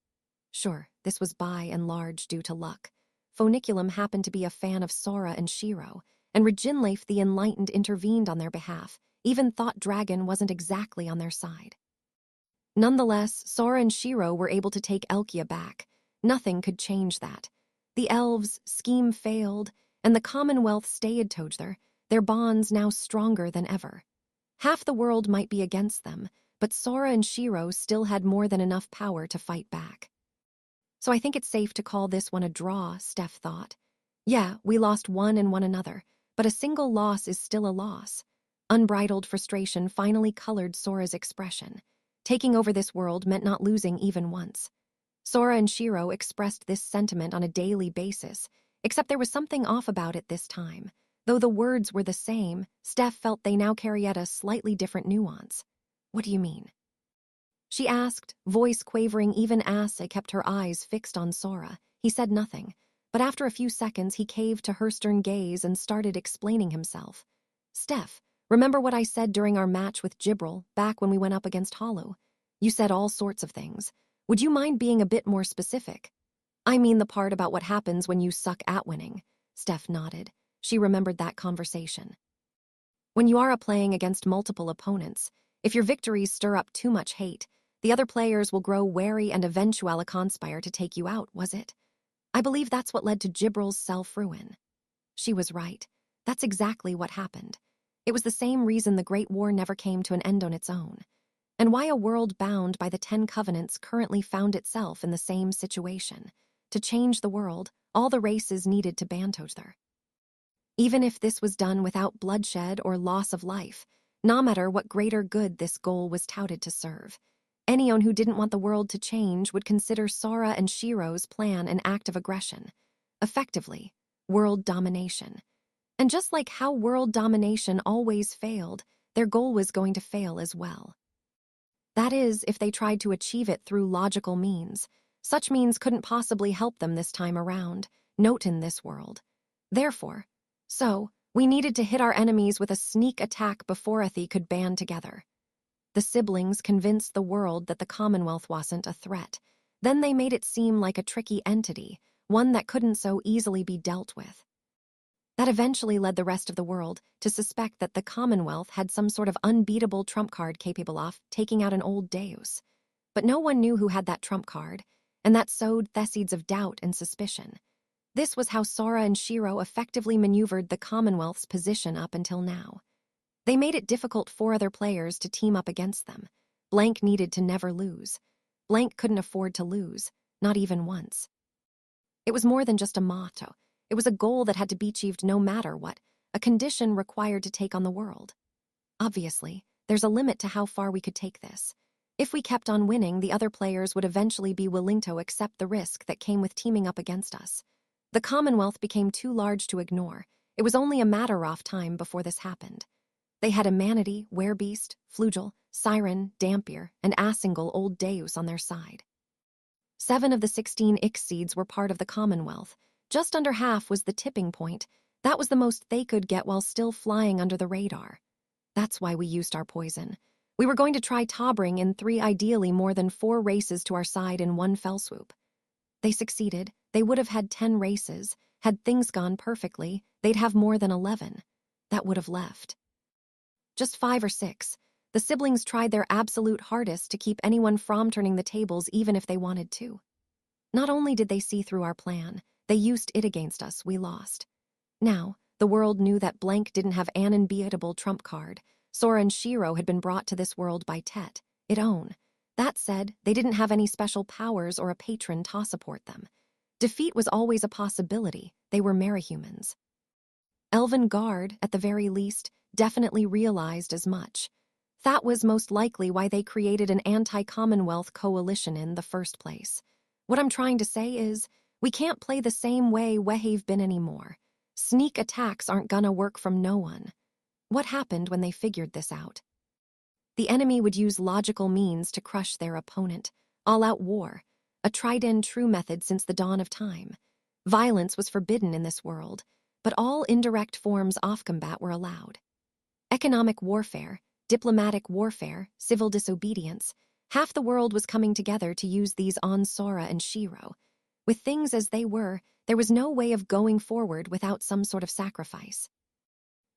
Sure, this was by and large due to luck. Foniculum happened to be a fan of Sora and Shiro, and Reginleif the Enlightened intervened on their behalf, even thought Dragon wasn't exactly on their side. Nonetheless, Sora and Shiro were able to take Elkia back. Nothing could change that. The elves' scheme failed, and the Commonwealth stayed together, their bonds now stronger than ever. Half the world might be against them, but Sora and Shiro still had more than enough power to fight back. So I think it's safe to call this one a draw, Steph thought. Yeah, we lost one and one another, but a single loss is still a loss. Unbridled frustration finally colored Sora's expression. Taking over this world meant not losing even once. Sora and Shiro expressed this sentiment on a daily basis, except there was something off about it this time. Though the words were the same, Steph felt they now carried a slightly different nuance. What do you mean? She asked, voice quavering even as she kept her eyes fixed on Sora. He said nothing, but after a few seconds he caved to her stern gaze and started explaining himself. Steph, remember what I said during our match with Gibril, back when we went up against Hollow? You said all sorts of things. Would you mind being a bit more specific? I mean the part about what happens when you suck at winning. Steph nodded. She remembered that conversation. When you are playing against multiple opponents, if your victories stir up too much hate, the other players will grow wary and eventually conspire to take you out, was it? I believe that's what led to Gibril's self-ruin. She was right. That's exactly what happened. It was the same reason the Great War never came to an end on its own, and why a world bound by the 10 Covenants currently found itself in the same situation. to change the world, all the races needed to band together. Even if this was done without bloodshed or loss of life, no matter what greater good this goal was touted to serve, anyone who didn't want the world to change would consider Sora and Shiro's plan an act of aggression. Effectively, world domination. And just like how world domination always failed, their goal was going to fail as well. That is, if they tried to achieve it through logical means. Such means couldn't possibly help them this time around, not in this world. Therefore, we needed to hit our enemies with a sneak attack before Ethy could band together. The siblings convinced the world that the Commonwealth wasn't a threat. Then they made it seem like a tricky entity, one that couldn't so easily be dealt with. That eventually led the rest of the world to suspect that the Commonwealth had some sort of unbeatable trump card capable of taking out an old Deus. But no one knew who had that trump card, and that sowed the seeds of doubt and suspicion. This was how Sora and Shiro effectively maneuvered the Commonwealth's position up until now. They made it difficult for other players to team up against them. Blank needed to never lose. Blank couldn't afford to lose, not even once. It was more than just a motto. It was a goal that had to be achieved no matter what, a condition required to take on the world. Obviously, there's a limit to how far we could take this. If we kept on winning, the other players would eventually be willing to accept the risk that came with teaming up against us. The Commonwealth became too large to ignore. It was only a matter of time before this happened. They had a manatee, werebeast, flugel, siren, dampier, and assingle old Deus on their side. 7 of the 16 Ix-seeds were part of the Commonwealth. Just under half was the tipping point. That was the most they could get while still flying under the radar. That's why we used our poison. We were going to try tobbering in 3, ideally more than 4 races to our side in one fell swoop. They succeeded. They would have had 10 races. Had things gone perfectly, they'd have more than 11. That would have left just 5 or 6. The siblings tried their absolute hardest to keep anyone from turning the tables even if they wanted to. Not only did they see through our plan, they used it against us. We lost. Now, the world knew that Blank didn't have an unbeatable trump card. Sora and Shiro had been brought to this world by Tet, its own. That said, they didn't have any special powers or a patron to support them. Defeat was always a possibility. They were merihumans. Elven Guard, at the very least, definitely realized as much. That was most likely why they created an anti-Commonwealth coalition in the first place. What I'm trying to say is, we can't play the same way we've been anymore. Sneak attacks aren't gonna work from no one. What happened when they figured this out? The enemy would use logical means to crush their opponent. All-out war, a tried-and-true method since the dawn of time. Violence was forbidden in this world, but all indirect forms of combat were allowed. Economic warfare, diplomatic warfare, civil disobedience. Half the world was coming together to use these on Sora and Shiro. With things as they were, there was no way of going forward without some sort of sacrifice.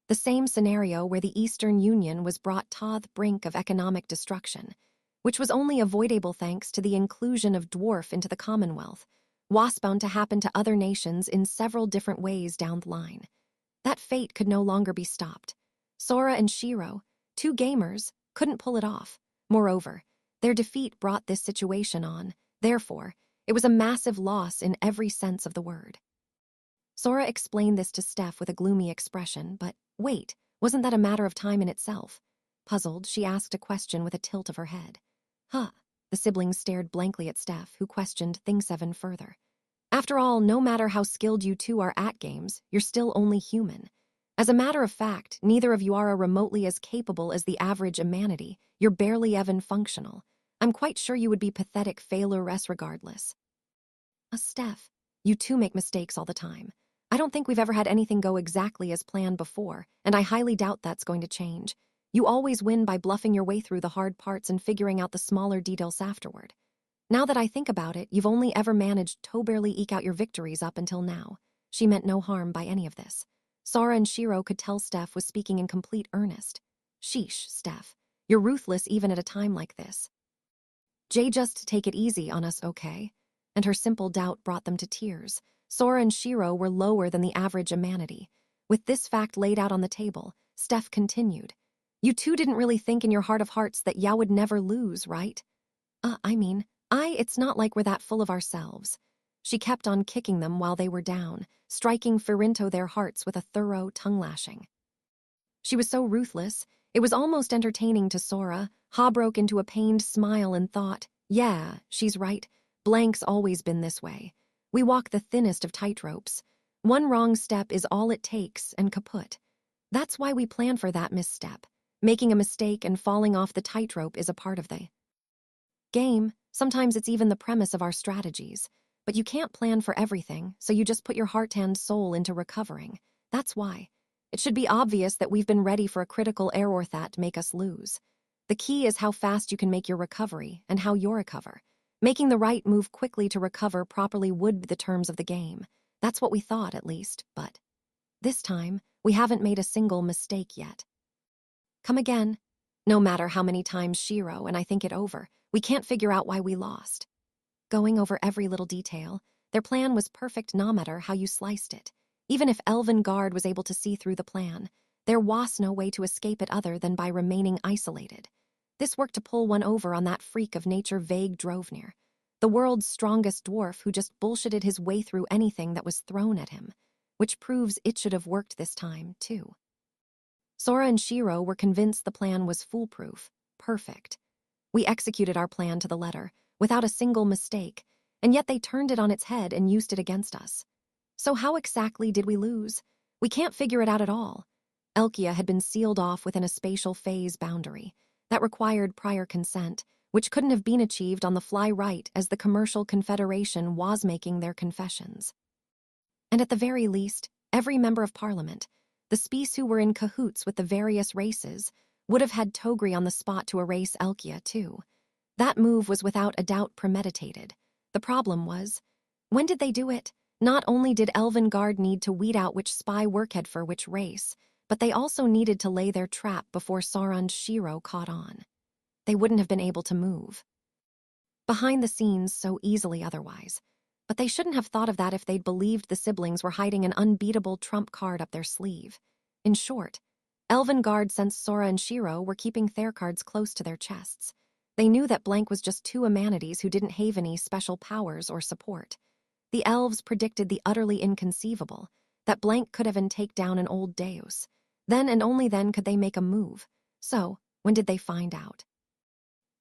The same scenario where the Eastern Union was brought to the brink of economic destruction, which was only avoidable thanks to the inclusion of Dwarf into the Commonwealth, was bound to happen to other nations in several different ways down the line. That fate could no longer be stopped. Sora and Shiro, 2 gamers, couldn't pull it off. Moreover, their defeat brought this situation on. Therefore, it was a massive loss in every sense of the word. Sora explained this to Steph with a gloomy expression, but wait, wasn't that a matter of time in itself? Puzzled, she asked a question with a tilt of her head. Huh. The siblings stared blankly at Steph, who questioned things 7 further. After all, no matter how skilled you two are at games, you're still only human. As a matter of fact, neither of you are remotely as capable as the average humanity. You're barely even functional. I'm quite sure you would be pathetic failures regardless. Steph, you two make mistakes all the time. I don't think we've ever had anything go exactly as planned before, and I highly doubt that's going to change. You always win by bluffing your way through the hard parts and figuring out the smaller details afterward. Now that I think about it, you've only ever managed to barely eke out your victories up until now. She meant no harm by any of this. Sora and Shiro could tell Steph was speaking in complete earnest. Sheesh, Steph. You're ruthless even at a time like this. Jay, just take it easy on us, okay? And her simple doubt brought them to tears. Sora and Shiro were lower than the average humanity. With this fact laid out on the table, Steph continued. You two didn't really think in your heart of hearts that Ya would never lose, right? It's not like we're that full of ourselves. She kept on kicking them while they were down, striking Firinto their hearts with a thorough tongue-lashing. She was so ruthless, it was almost entertaining to Sora. Ha broke into a pained smile and thought, yeah, she's right. Blank's always been this way. We walk the thinnest of tightropes. One wrong step is all it takes and kaput. That's why we plan for that misstep. Making a mistake and falling off the tightrope is a part of the game. Sometimes it's even the premise of our strategies. But you can't plan for everything, so you just put your heart and soul into recovering. That's why. It should be obvious that we've been ready for a critical error that make us lose. The key is how fast you can make your recovery and how you'll recover. Making the right move quickly to recover properly would be the terms of the game. That's what we thought, at least, but this time, we haven't made a single mistake yet. Come again. No matter how many times Shiro and I think it over, we can't figure out why we lost. Going over every little detail, their plan was perfect no matter how you sliced it. Even if Elven Guard was able to see through the plan, there was no way to escape it other than by remaining isolated. This worked to pull one over on that freak of nature Vague Drovnir, the world's strongest dwarf who just bullshitted his way through anything that was thrown at him, which proves it should have worked this time, too. Sora and Shiro were convinced the plan was foolproof, perfect. We executed our plan to the letter, without a single mistake, and yet they turned it on its head and used it against us. So how exactly did we lose? We can't figure it out at all. Elkia had been sealed off within a spatial phase boundary that required prior consent, which couldn't have been achieved on the fly right as the Commercial Confederation was making their confessions. And at the very least, every member of Parliament, the species who were in cahoots with the various races, would have had Togri on the spot to erase Elkia too. That move was without a doubt premeditated. The problem was, when did they do it? Not only did Elven Guard need to weed out which spy worked for which race, but they also needed to lay their trap before Sora and Shiro caught on. They wouldn't have been able to move behind the scenes so easily otherwise. But they shouldn't have thought of that if they'd believed the siblings were hiding an unbeatable trump card up their sleeve. In short, Elven Guard sensed Sora and Shiro were keeping their cards close to their chests. They knew that Blank was just two humanities who didn't have any special powers or support. The elves predicted the utterly inconceivable, that Blank could have take down an old Deus. Then and only then could they make a move. So, when did they find out?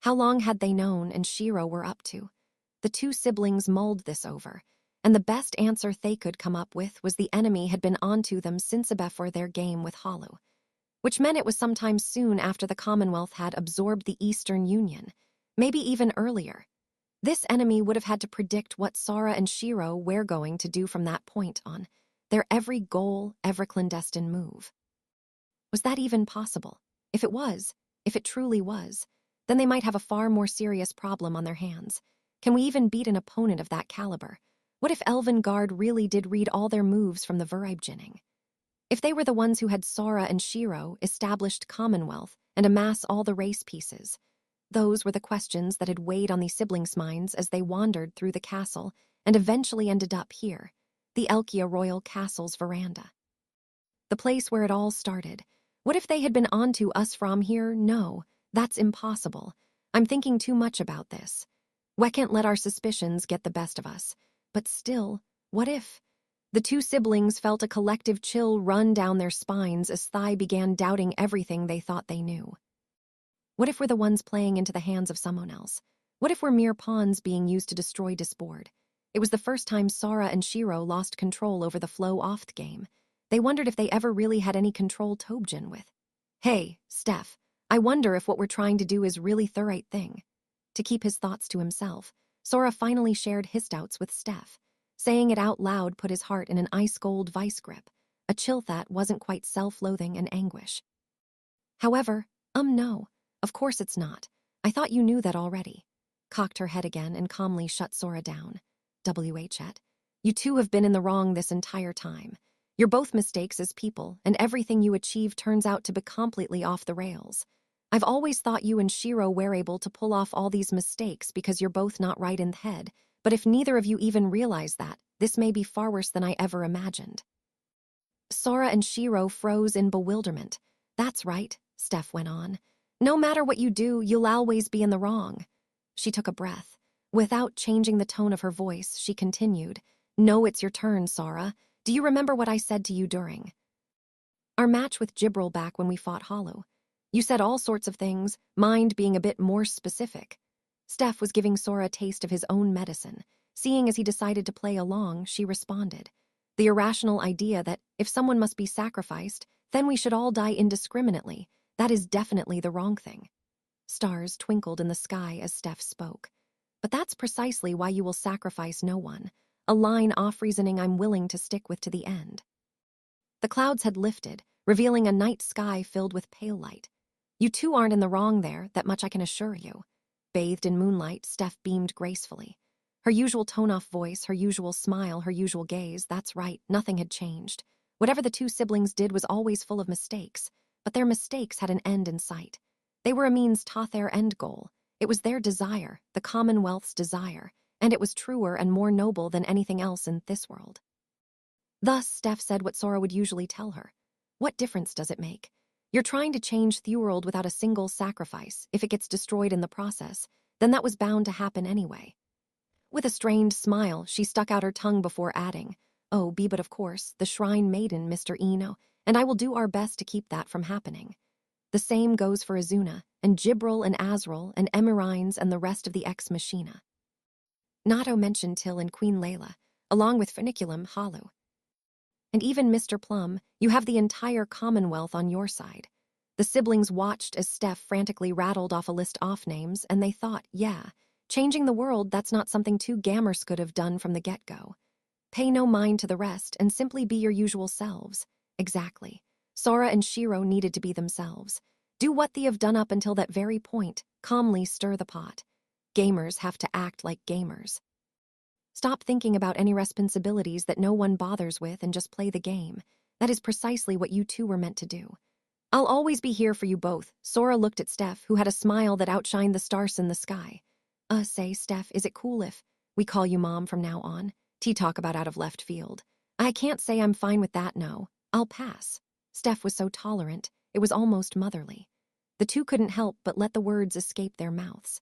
How long had they known and Shiro were up to? The two siblings mulled this over, and the best answer they could come up with was the enemy had been onto them since before their game with Hollow, which meant it was sometime soon after the Commonwealth had absorbed the Eastern Union, maybe even earlier. This enemy would have had to predict what Sora and Shiro were going to do from that point on, their every goal, every clandestine move. Was that even possible? If it truly was, then they might have a far more serious problem on their hands. Can we even beat an opponent of that caliber? What if Elven Guard really did read all their moves from the Verbeginning? If they were the ones who had Sora and Shiro established Commonwealth and amass all the race pieces, those were the questions that had weighed on the siblings' minds as they wandered through the castle and eventually ended up here, the Elkia Royal Castle's veranda. The place where it all started. What if they had been onto us from here? No, that's impossible. I'm thinking too much about this. We can't let our suspicions get the best of us. But still, what if? The two siblings felt a collective chill run down their spines as they began doubting everything they thought they knew. What if we're the ones playing into the hands of someone else? What if we're mere pawns being used to destroy Disboard? It was the first time Sora and Shiro lost control over the flow-off game. They wondered if they ever really had any control Tobjin with. Hey, Steph, I wonder if what we're trying to do is really the right thing. To keep his thoughts to himself, Sora finally shared his doubts with Steph. Saying it out loud put his heart in an ice-cold vice grip, a chill that wasn't quite self-loathing and anguish. However, no. Of course it's not. I thought you knew that already. Cocked her head again and calmly shut Sora down. Chet. You two have been in the wrong this entire time. You're both mistakes as people, and everything you achieve turns out to be completely off the rails. I've always thought you and Shiro were able to pull off all these mistakes because you're both not right in the head, but if neither of you even realize that, this may be far worse than I ever imagined. Sora and Shiro froze in bewilderment. That's right, Steph went on. No matter what you do, you'll always be in the wrong. She took a breath. Without changing the tone of her voice, she continued, "No, it's your turn, Sora. Do you remember what I said to you during our match with Gibril back when we fought Hollow? You said all sorts of things, mind being a bit more specific." Steph was giving Sora a taste of his own medicine. Seeing as he decided to play along, she responded, "The irrational idea that if someone must be sacrificed, then we should all die indiscriminately. That is definitely the wrong thing." Stars twinkled in the sky as Steph spoke. "But that's precisely why you will sacrifice no one. A line off reasoning I'm willing to stick with to the end." The clouds had lifted, revealing a night sky filled with pale light. "You two aren't in the wrong there, that much I can assure you." Bathed in moonlight, Steph beamed gracefully. Her usual tone-off voice, her usual smile, her usual gaze, that's right, nothing had changed. Whatever the two siblings did was always full of mistakes, but their mistakes had an end in sight. They were a means to their end goal. It was their desire, the Commonwealth's desire, and it was truer and more noble than anything else in this world. Thus, Steph said what Sora would usually tell her. "What difference does it make? You're trying to change the world without a single sacrifice. If it gets destroyed in the process, then that was bound to happen anyway." With a strained smile, she stuck out her tongue before adding, "Oh, but of course, the Shrine Maiden, Mr. Eno, and I will do our best to keep that from happening. The same goes for Azuna, and Gibril and Azrael, and Emirines and the rest of the Ex Machina." Nato mentioned Till and Queen Layla, along with Funiculum Hollow. "And even Mr. Plum, you have the entire Commonwealth on your side." The siblings watched as Steph frantically rattled off a list of names, and they thought, yeah, changing the world, that's not something two gamers could have done from the get-go. Pay no mind to the rest and simply be your usual selves. Exactly. Sora and Shiro needed to be themselves. Do what they have done up until that very point, calmly stir the pot. Gamers have to act like gamers. Stop thinking about any responsibilities that no one bothers with and just play the game. That is precisely what you two were meant to do. "I'll always be here for you both." Sora looked at Steph, who had a smile that outshined the stars in the sky. Say, Steph, is it cool if we call you Mom from now on?" Talk about out of left field. "I can't say I'm fine with that, no. I'll pass." Steph was so tolerant, it was almost motherly. The two couldn't help but let the words escape their mouths.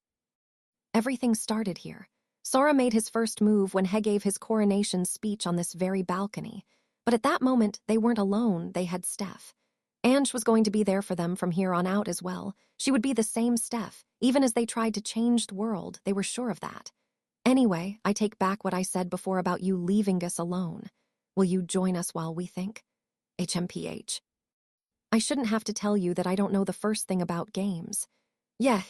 Everything started here. Sora made his first move when He gave his coronation speech on this very balcony. But at that moment, they weren't alone, they had Steph. Ange was going to be there for them from here on out as well. She would be the same Steph. Even as they tried to change the world, they were sure of that. "Anyway, I take back what I said before about you leaving us alone. Will you join us while we think?" HMPH. "I shouldn't have to tell you that I don't know the first thing about games." Yeah,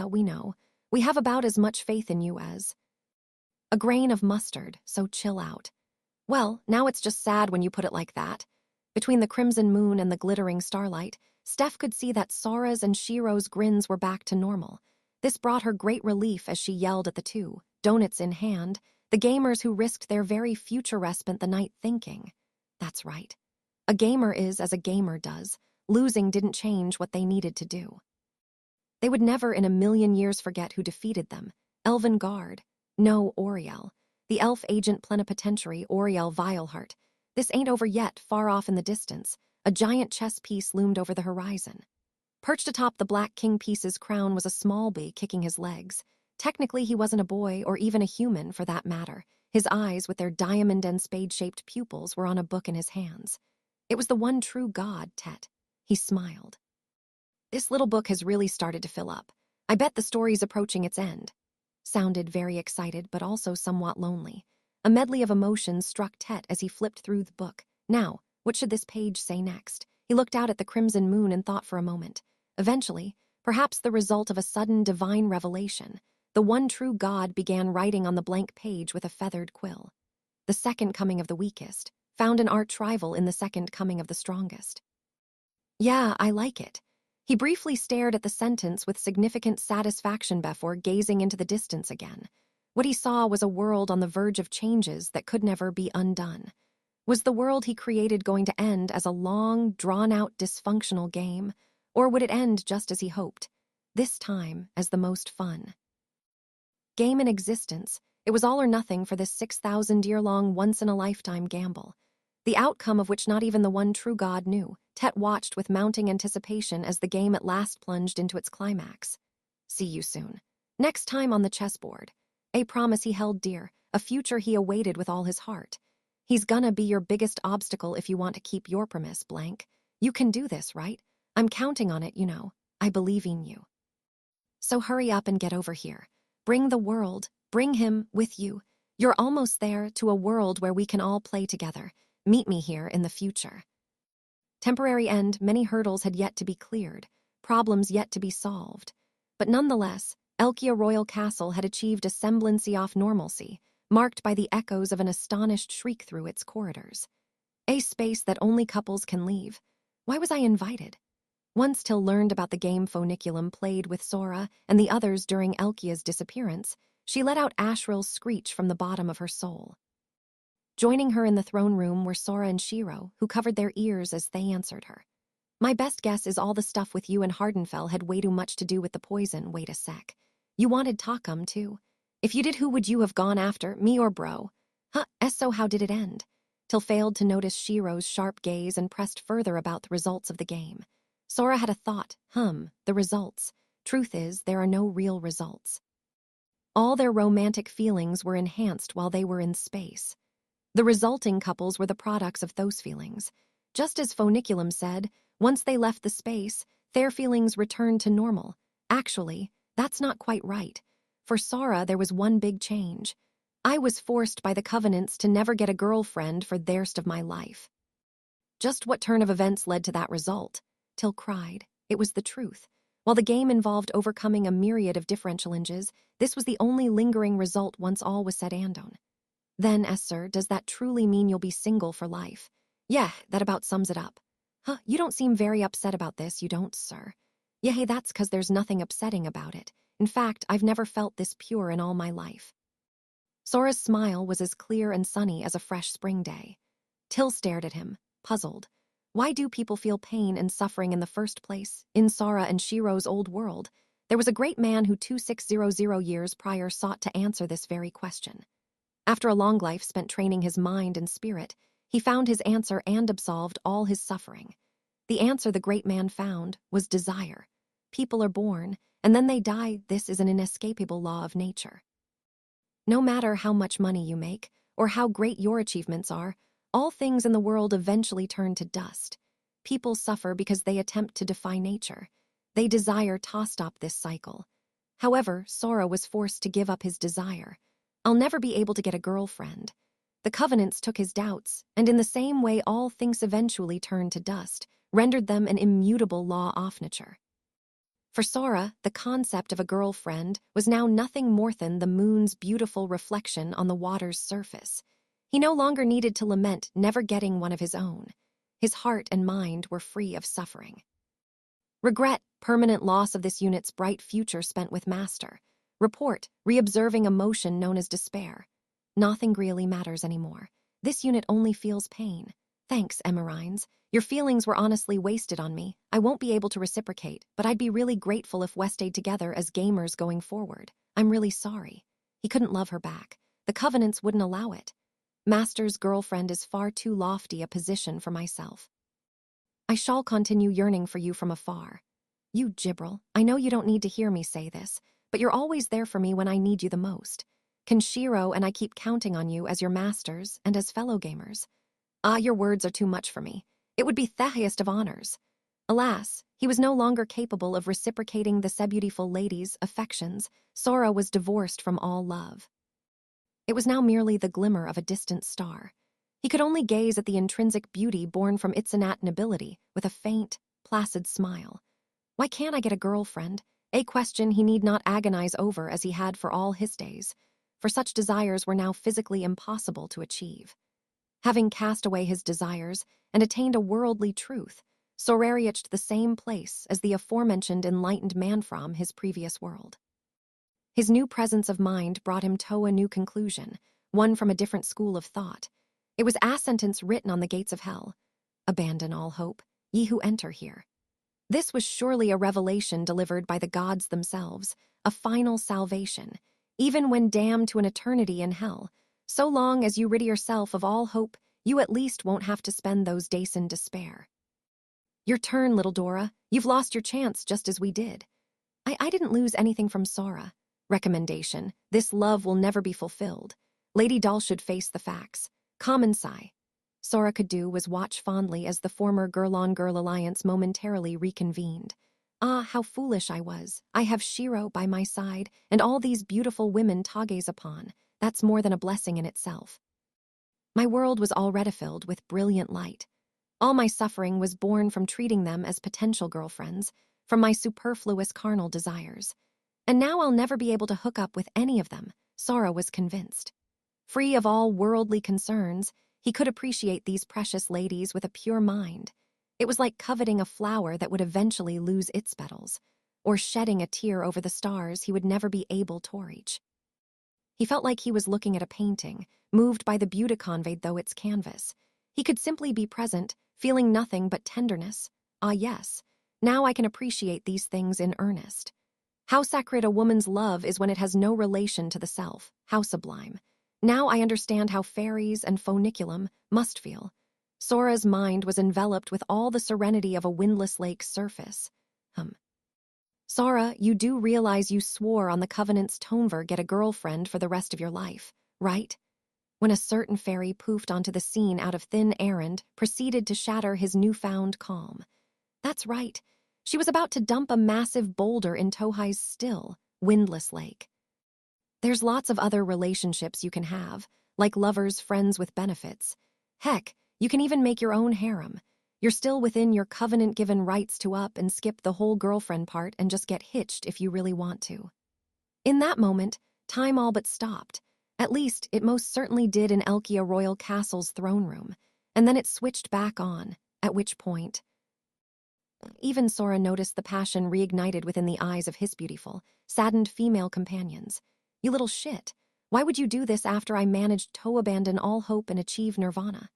we know. We have about as much faith in you as a grain of mustard, so chill out." "Well, now it's just sad when you put it like that." Between the crimson moon and the glittering starlight, Steph could see that Sora's and Shiro's grins were back to normal. This brought her great relief as she yelled at the two, donuts in hand, the gamers who risked their very future spent the night thinking. That's right. A gamer is as a gamer does. Losing didn't change what they needed to do. They would never in a million years forget who defeated them. Elven Guard. No, Oriel. The elf agent plenipotentiary, Oriel Vileheart. This ain't over yet, far off in the distance. A giant chess piece loomed over the horizon. Perched atop the Black King piece's crown was a small bee kicking his legs. Technically, he wasn't a boy, or even a human, for that matter. His eyes, with their diamond and spade-shaped pupils, were on a book in his hands. It was the one true god, Tet. He smiled. "This little book has really started to fill up. I bet the story's approaching its end." Sounded very excited, but also somewhat lonely. A medley of emotions struck Tet as he flipped through the book. Now, what should this page say next? He looked out at the crimson moon and thought for a moment. Eventually, perhaps the result of a sudden divine revelation, the one true God began writing on the blank page with a feathered quill. "The second coming of the weakest, found an arch rival in the second coming of the strongest." Yeah, I like it. He briefly stared at the sentence with significant satisfaction before gazing into the distance again. What he saw was a world on the verge of changes that could never be undone. Was the world he created going to end as a long, drawn-out, dysfunctional game, or would it end just as he hoped, this time as the most fun? Game in existence, it was all or nothing for this 6,000-year-long, once-in-a-lifetime gamble. The outcome of which not even the one true God knew. Tet watched with mounting anticipation as the game at last plunged into its climax. See you soon. Next time on the chessboard. a promise he held dear, a future he awaited with all his heart. He's gonna be your biggest obstacle if you want to keep your promise, blank. You can do this, right? I'm counting on it, you know. I believe in you. So hurry up and get over here. Bring the world, bring him with you. You're almost there, to a world where we can all play together. Meet me here in the future. Temporary end, many hurdles had yet to be cleared, problems yet to be solved. But nonetheless, Elkia Royal Castle had achieved a semblance of normalcy, marked by the echoes of an astonished shriek through its corridors. A space that only couples can leave. Why was I invited? Once Till learned about the game Phoniculum played with Sora and the others during Elkia's disappearance, she let out Ashrill's screech from the bottom of her soul. Joining her in the throne room were Sora and Shiro, who covered their ears as they answered her. My best guess is all the stuff with you and Hardenfell had way too much to do with the poison. Wait a sec. You wanted Takum, too. If you did, who would you have gone after, me or Bro? So how did it end? Till failed to notice Shiro's sharp gaze and pressed further about the results of the game. Sora had a thought. The results. Truth is, there are no real results. All their romantic feelings were enhanced while they were in space. The resulting couples were the products of those feelings. Just as Phoniculum said, once they left the space, their feelings returned to normal. Actually, that's not quite right. For Sora, there was one big change. I was forced by the Covenants to never get a girlfriend for the rest of my life. Just what turn of events led to that result? Till cried. It was the truth. While the game involved overcoming a myriad of differentialenges, this was the only lingering result once all was said and done. Then, sir, does that truly mean you'll be single for life? Yeah, that about sums it up. You don't seem very upset about this, you don't, sir. Yeah, hey, that's 'cause there's nothing upsetting about it. In fact, I've never felt this pure in all my life. Sora's smile was as clear and sunny as a fresh spring day. Till stared at him, puzzled. Why do people feel pain and suffering in the first place, in Sora and Shiro's old world? There was a great man who 2600 years prior sought to answer this very question. After a long life spent training his mind and spirit, he found his answer and absolved all his suffering. The answer the great man found was desire. People are born, and then they die. This is an inescapable law of nature. No matter how much money you make, or how great your achievements are, all things in the world eventually turn to dust. People suffer because they attempt to defy nature. They desire to stop this cycle. However, Sora was forced to give up his desire. I'll never be able to get a girlfriend. The Covenants took his doubts, and in the same way all things eventually turned to dust, rendered them an immutable law of nature. For Sora, the concept of a girlfriend was now nothing more than the moon's beautiful reflection on the water's surface. He no longer needed to lament never getting one of his own. His heart and mind were free of suffering. Regret, permanent loss of this unit's bright future spent with Master. Report, reobserving emotion known as despair. Nothing really matters anymore. This unit only feels pain. Thanks, Emerines. Your feelings were honestly wasted on me. I won't be able to reciprocate, but I'd be really grateful if we stayed together as gamers going forward. I'm really sorry. He couldn't love her back. The Covenants wouldn't allow it. Master's girlfriend is far too lofty a position for myself. I shall continue yearning for you from afar. You Gibral, I know you don't need to hear me say this, but you're always there for me when I need you the most. Can Shiro and I keep counting on you as your masters and as fellow gamers? Your words are too much for me. It would be the highest of honors. Alas, he was no longer capable of reciprocating the beautiful lady's affections. Sora was divorced from all love. It was now merely the glimmer of a distant star. He could only gaze at the intrinsic beauty born from its innate nobility with a faint, placid smile. Why can't I get a girlfriend? A question he need not agonize over as he had for all his days, for such desires were now physically impossible to achieve. Having cast away his desires and attained a worldly truth, Sora reached the same place as the aforementioned enlightened man from his previous world. His new presence of mind brought him to a new conclusion, one from a different school of thought. It was a sentence written on the gates of hell. Abandon all hope, ye who enter here. This was surely a revelation delivered by the gods themselves, a final salvation, even when damned to an eternity in hell. So long as you rid yourself of all hope, you at least won't have to spend those days in despair. Your turn, little Dora. You've lost your chance just as we did. I didn't lose anything from Sora. Recommendation: this love will never be fulfilled. Lady Doll should face the facts. Common sigh. Sora could do was watch fondly as the former girl-on-girl alliance momentarily reconvened. Ah, how foolish I was. I have Shiro by my side, and all these beautiful women to gaze upon. That's more than a blessing in itself. My world was already filled with brilliant light. All my suffering was born from treating them as potential girlfriends, from my superfluous carnal desires. And now I'll never be able to hook up with any of them, Sora was convinced. Free of all worldly concerns, he could appreciate these precious ladies with a pure mind. It was like coveting a flower that would eventually lose its petals, or shedding a tear over the stars he would never be able to reach. He felt like he was looking at a painting, moved by the beauty conveyed though its canvas. He could simply be present, feeling nothing but tenderness. Ah yes, now I can appreciate these things in earnest. How sacred a woman's love is when it has no relation to the self, how sublime. Now I understand how fairies and funiculum must feel. Sora's mind was enveloped with all the serenity of a windless lake's surface. Sora, you do realize you swore on the Covenant's Tonever get a girlfriend for the rest of your life, right? When a certain fairy poofed onto the scene out of thin air and proceeded to shatter his newfound calm. That's right. She was about to dump a massive boulder in Tohai's still, windless lake. There's lots of other relationships you can have, like lovers, friends with benefits. Heck, you can even make your own harem. You're still within your covenant-given rights to up and skip the whole girlfriend part and just get hitched if you really want to. In that moment, time all but stopped. At least, it most certainly did in Elkia Royal Castle's throne room. And then it switched back on, at which point... Even Sora noticed the passion reignited within the eyes of his beautiful, saddened female companions. You little shit. Why would you do this after I managed to abandon all hope and achieve nirvana?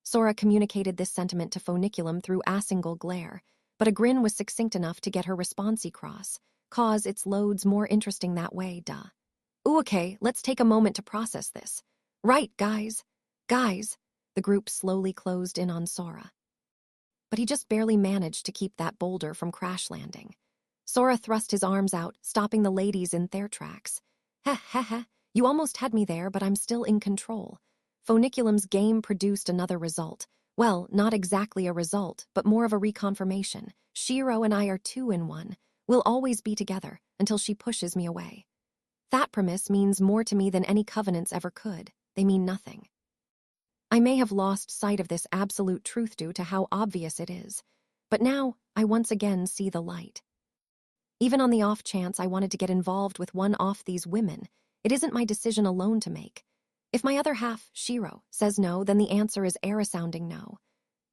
Sora communicated this sentiment to Funiculum through a single glare, but a grin was succinct enough to get her response across, cause its loads more interesting that way, duh. Ooh, okay, let's take a moment to process this. Right, guys. Guys. The group slowly closed in on Sora. But he just barely managed to keep that boulder from crash landing. Sora thrust his arms out, stopping the ladies in their tracks. Heh heh heh, you almost had me there, but I'm still in control. Funiculum's game produced another result. Well, not exactly a result, but more of a reconfirmation. Shiro and I are 2 in 1. We'll always be together, until she pushes me away. That premise means more to me than any covenants ever could. They mean nothing. I may have lost sight of this absolute truth due to how obvious it is, but now I once again see the light. Even on the off chance I wanted to get involved with one of these women, it isn't my decision alone to make. If my other half, Shiro, says no, then the answer is a-resounding no.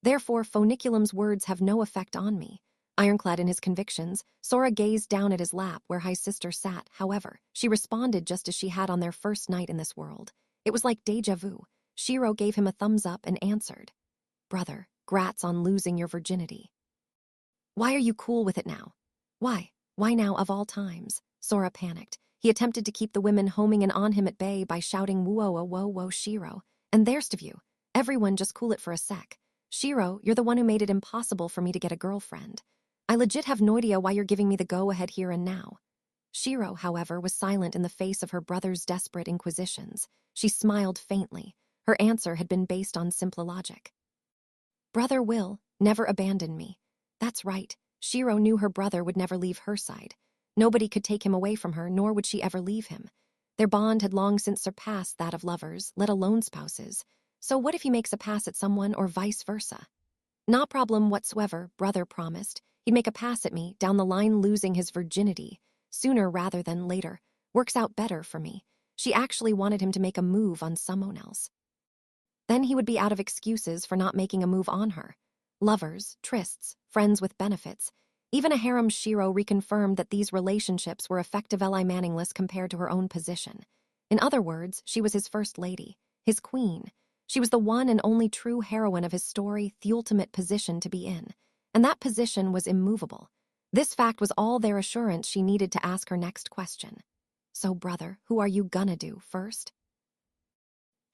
Therefore, Funiculum's words have no effect on me. Ironclad in his convictions, Sora gazed down at his lap where his sister sat. However, she responded just as she had on their first night in this world. It was like deja vu. Shiro gave him a thumbs up and answered. Brother, grats on losing your virginity. Why are you cool with it now? Why? Why now of all times? Sora panicked. He attempted to keep the women homing in on him at bay by shouting whoa whoa whoa Shiro. And there's to you. Everyone just cool it for a sec. Shiro, you're the one who made it impossible for me to get a girlfriend. I legit have no idea why you're giving me the go-ahead here and now. Shiro, however, was silent in the face of her brother's desperate inquisitions. She smiled faintly. Her answer had been based on simple logic. Brother will never abandon me. That's right. Shiro knew her brother would never leave her side. Nobody could take him away from her, nor would she ever leave him. Their bond had long since surpassed that of lovers, let alone spouses. So what if he makes a pass at someone or vice versa? Not problem whatsoever, brother promised. He'd make a pass at me, down the line losing his virginity. Sooner rather than later. Works out better for me. She actually wanted him to make a move on someone else. Then he would be out of excuses for not making a move on her. Lovers, trysts, friends with benefits. Even a harem Shiro reconfirmed that these relationships were effectively meaningless compared to her own position. In other words, she was his first lady, his queen. She was the one and only true heroine of his story, the ultimate position to be in. And that position was immovable. This fact was all their assurance she needed to ask her next question. So, brother, who are you gonna do first?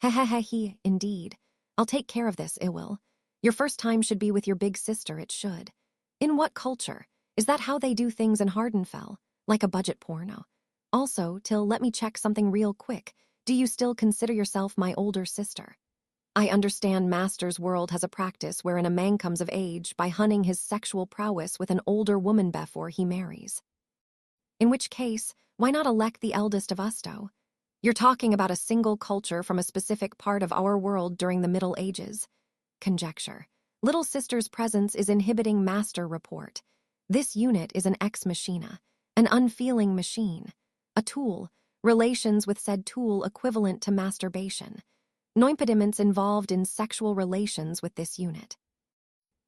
He, indeed. I'll take care of this, it will. Your first time should be with your big sister, it should. In what culture? Is that how they do things in Hardenfell? Like a budget porno? Also, Till, let me check something real quick. Do you still consider yourself my older sister? I understand Master's world has a practice wherein a man comes of age by hunting his sexual prowess with an older woman before he marries. In which case, why not elect the eldest of us, though? You're talking about a single culture from a specific part of our world during the Middle Ages. Conjecture. Little sister's presence is inhibiting Master report. This unit is an ex machina, an unfeeling machine, a tool, relations with said tool equivalent to masturbation. No impediments involved in sexual relations with this unit.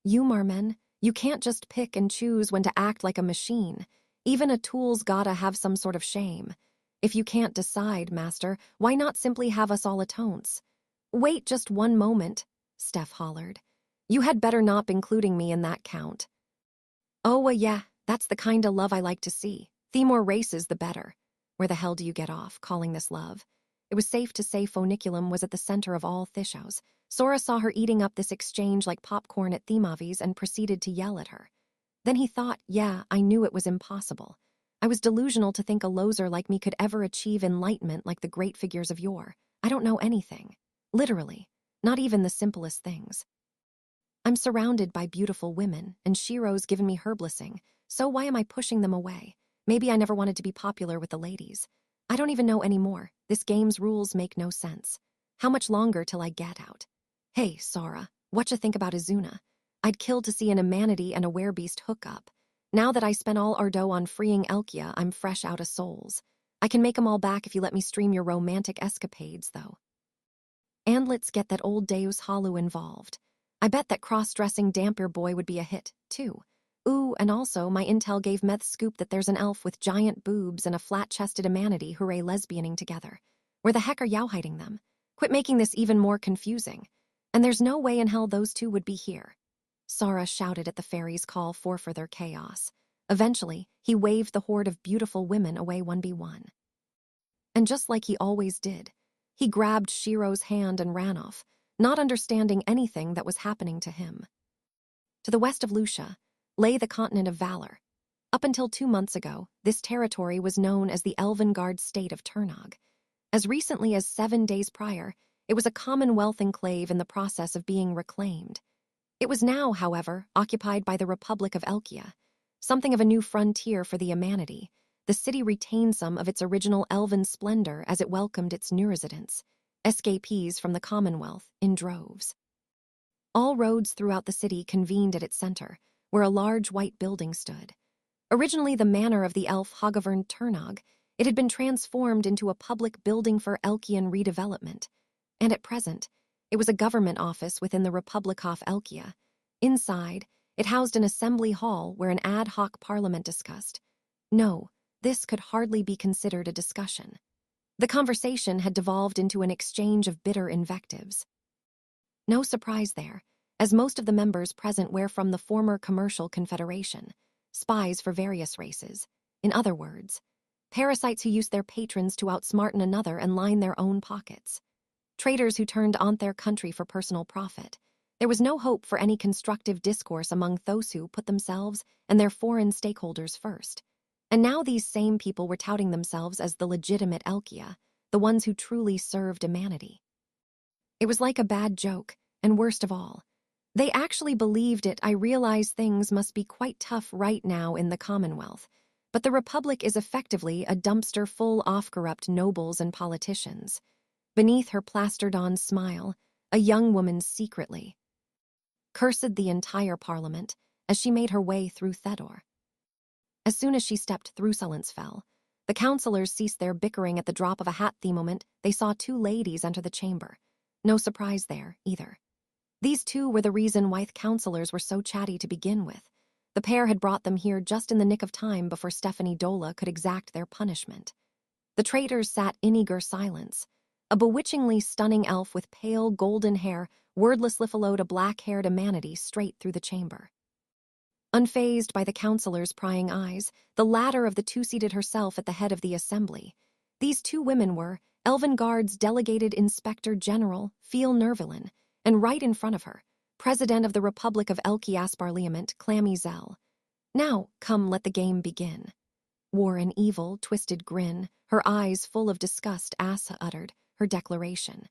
You, Marmen, you can't just pick and choose when to act like a machine. Even a tool's gotta have some sort of shame. If you can't decide, Master, why not simply have us all atones? Wait just one moment, Steph hollered. You had better not be including me in that count. Oh, yeah, that's the kind of love I like to see. The more races, the better. Where the hell do you get off, calling this love? It was safe to say Phoniculum was at the center of all Thishos. Sora saw her eating up this exchange like popcorn at Themavi's and proceeded to yell at her. Then he thought, yeah, I knew it was impossible. I was delusional to think a loser like me could ever achieve enlightenment like the great figures of yore. I don't know anything. Literally. Not even the simplest things. I'm surrounded by beautiful women, and Shiro's given me her blessing, so why am I pushing them away? Maybe I never wanted to be popular with the ladies. I don't even know anymore. This game's rules make no sense. How much longer till I get out? Hey, Sora, whatcha think about Izuna? I'd kill to see an Amanity and a werebeast hook up. Now that I spent all our dough on freeing Elkia, I'm fresh out of souls. I can make 'em all back if you let me stream your romantic escapades, though. And let's get that old Deus Halu involved. I bet that cross-dressing dampier boy would be a hit, too. Ooh, and also, my intel gave Meth scoop that there's an elf with giant boobs and a flat-chested Amanity hooray lesbianing together. Where the heck are Yao hiding them? Quit making this even more confusing. And there's no way in hell those two would be here. Sora shouted at the fairy's call for further chaos. Eventually, he waved the horde of beautiful women away 1v1. And just like he always did, he grabbed Shiro's hand and ran off, not understanding anything that was happening to him. To the west of Lucia lay the continent of Valor. Up until 2 months ago, this territory was known as the Elvengard state of Turnog. As recently as 7 days prior, it was a Commonwealth enclave in the process of being reclaimed. It was now, however, occupied by the Republic of Elkia, something of a new frontier for the Amanity. The city retained some of its original elven splendor as it welcomed its new residents, escapees from the Commonwealth, in droves. All roads throughout the city convened at its center, where a large white building stood. Originally the manor of the elf Hogavern Turnog, it had been transformed into a public building for Elkian redevelopment, and at present, it was a government office within the Republic of Elkia. Inside, it housed an assembly hall where an ad hoc parliament discussed. No, this could hardly be considered a discussion. The conversation had devolved into an exchange of bitter invectives. No surprise there, as most of the members present were from the former Commercial Confederation, spies for various races. In other words, parasites who used their patrons to outsmart another and line their own pockets. Traitors who turned on their country for personal profit. There was no hope for any constructive discourse among those who put themselves and their foreign stakeholders first. And now these same people were touting themselves as the legitimate Elkia, the ones who truly served humanity. It was like a bad joke, and worst of all, they actually believed it. I realize things must be quite tough right now in the Commonwealth, but the Republic is effectively a dumpster full of corrupt nobles and politicians. Beneath her plastered-on smile, a young woman secretly cursed the entire parliament as she made her way through Thedor. As soon as she stepped through Sullensfell, the councillors ceased their bickering at the drop of a hat. The moment they saw 2 ladies enter the chamber. No surprise there, either. These 2 were the reason why the councillors were so chatty to begin with. The pair had brought them here just in the nick of time before Stephanie Dola could exact their punishment. The traitors sat in eager silence. A bewitchingly stunning elf with pale golden hair wordlessly followed a black-haired Amanity straight through the chamber. Unfazed by the councillors' prying eyes, the latter of the 2 seated herself at the head of the assembly. These 2 women were Elvengard's delegated Inspector General, Feel Nervilin, and right in front of her, President of the Republic of Elkias Parliament, Clammy Zell. Now, come, let the game begin. wore an evil, twisted grin. Her eyes full of disgust, Asa uttered her declaration.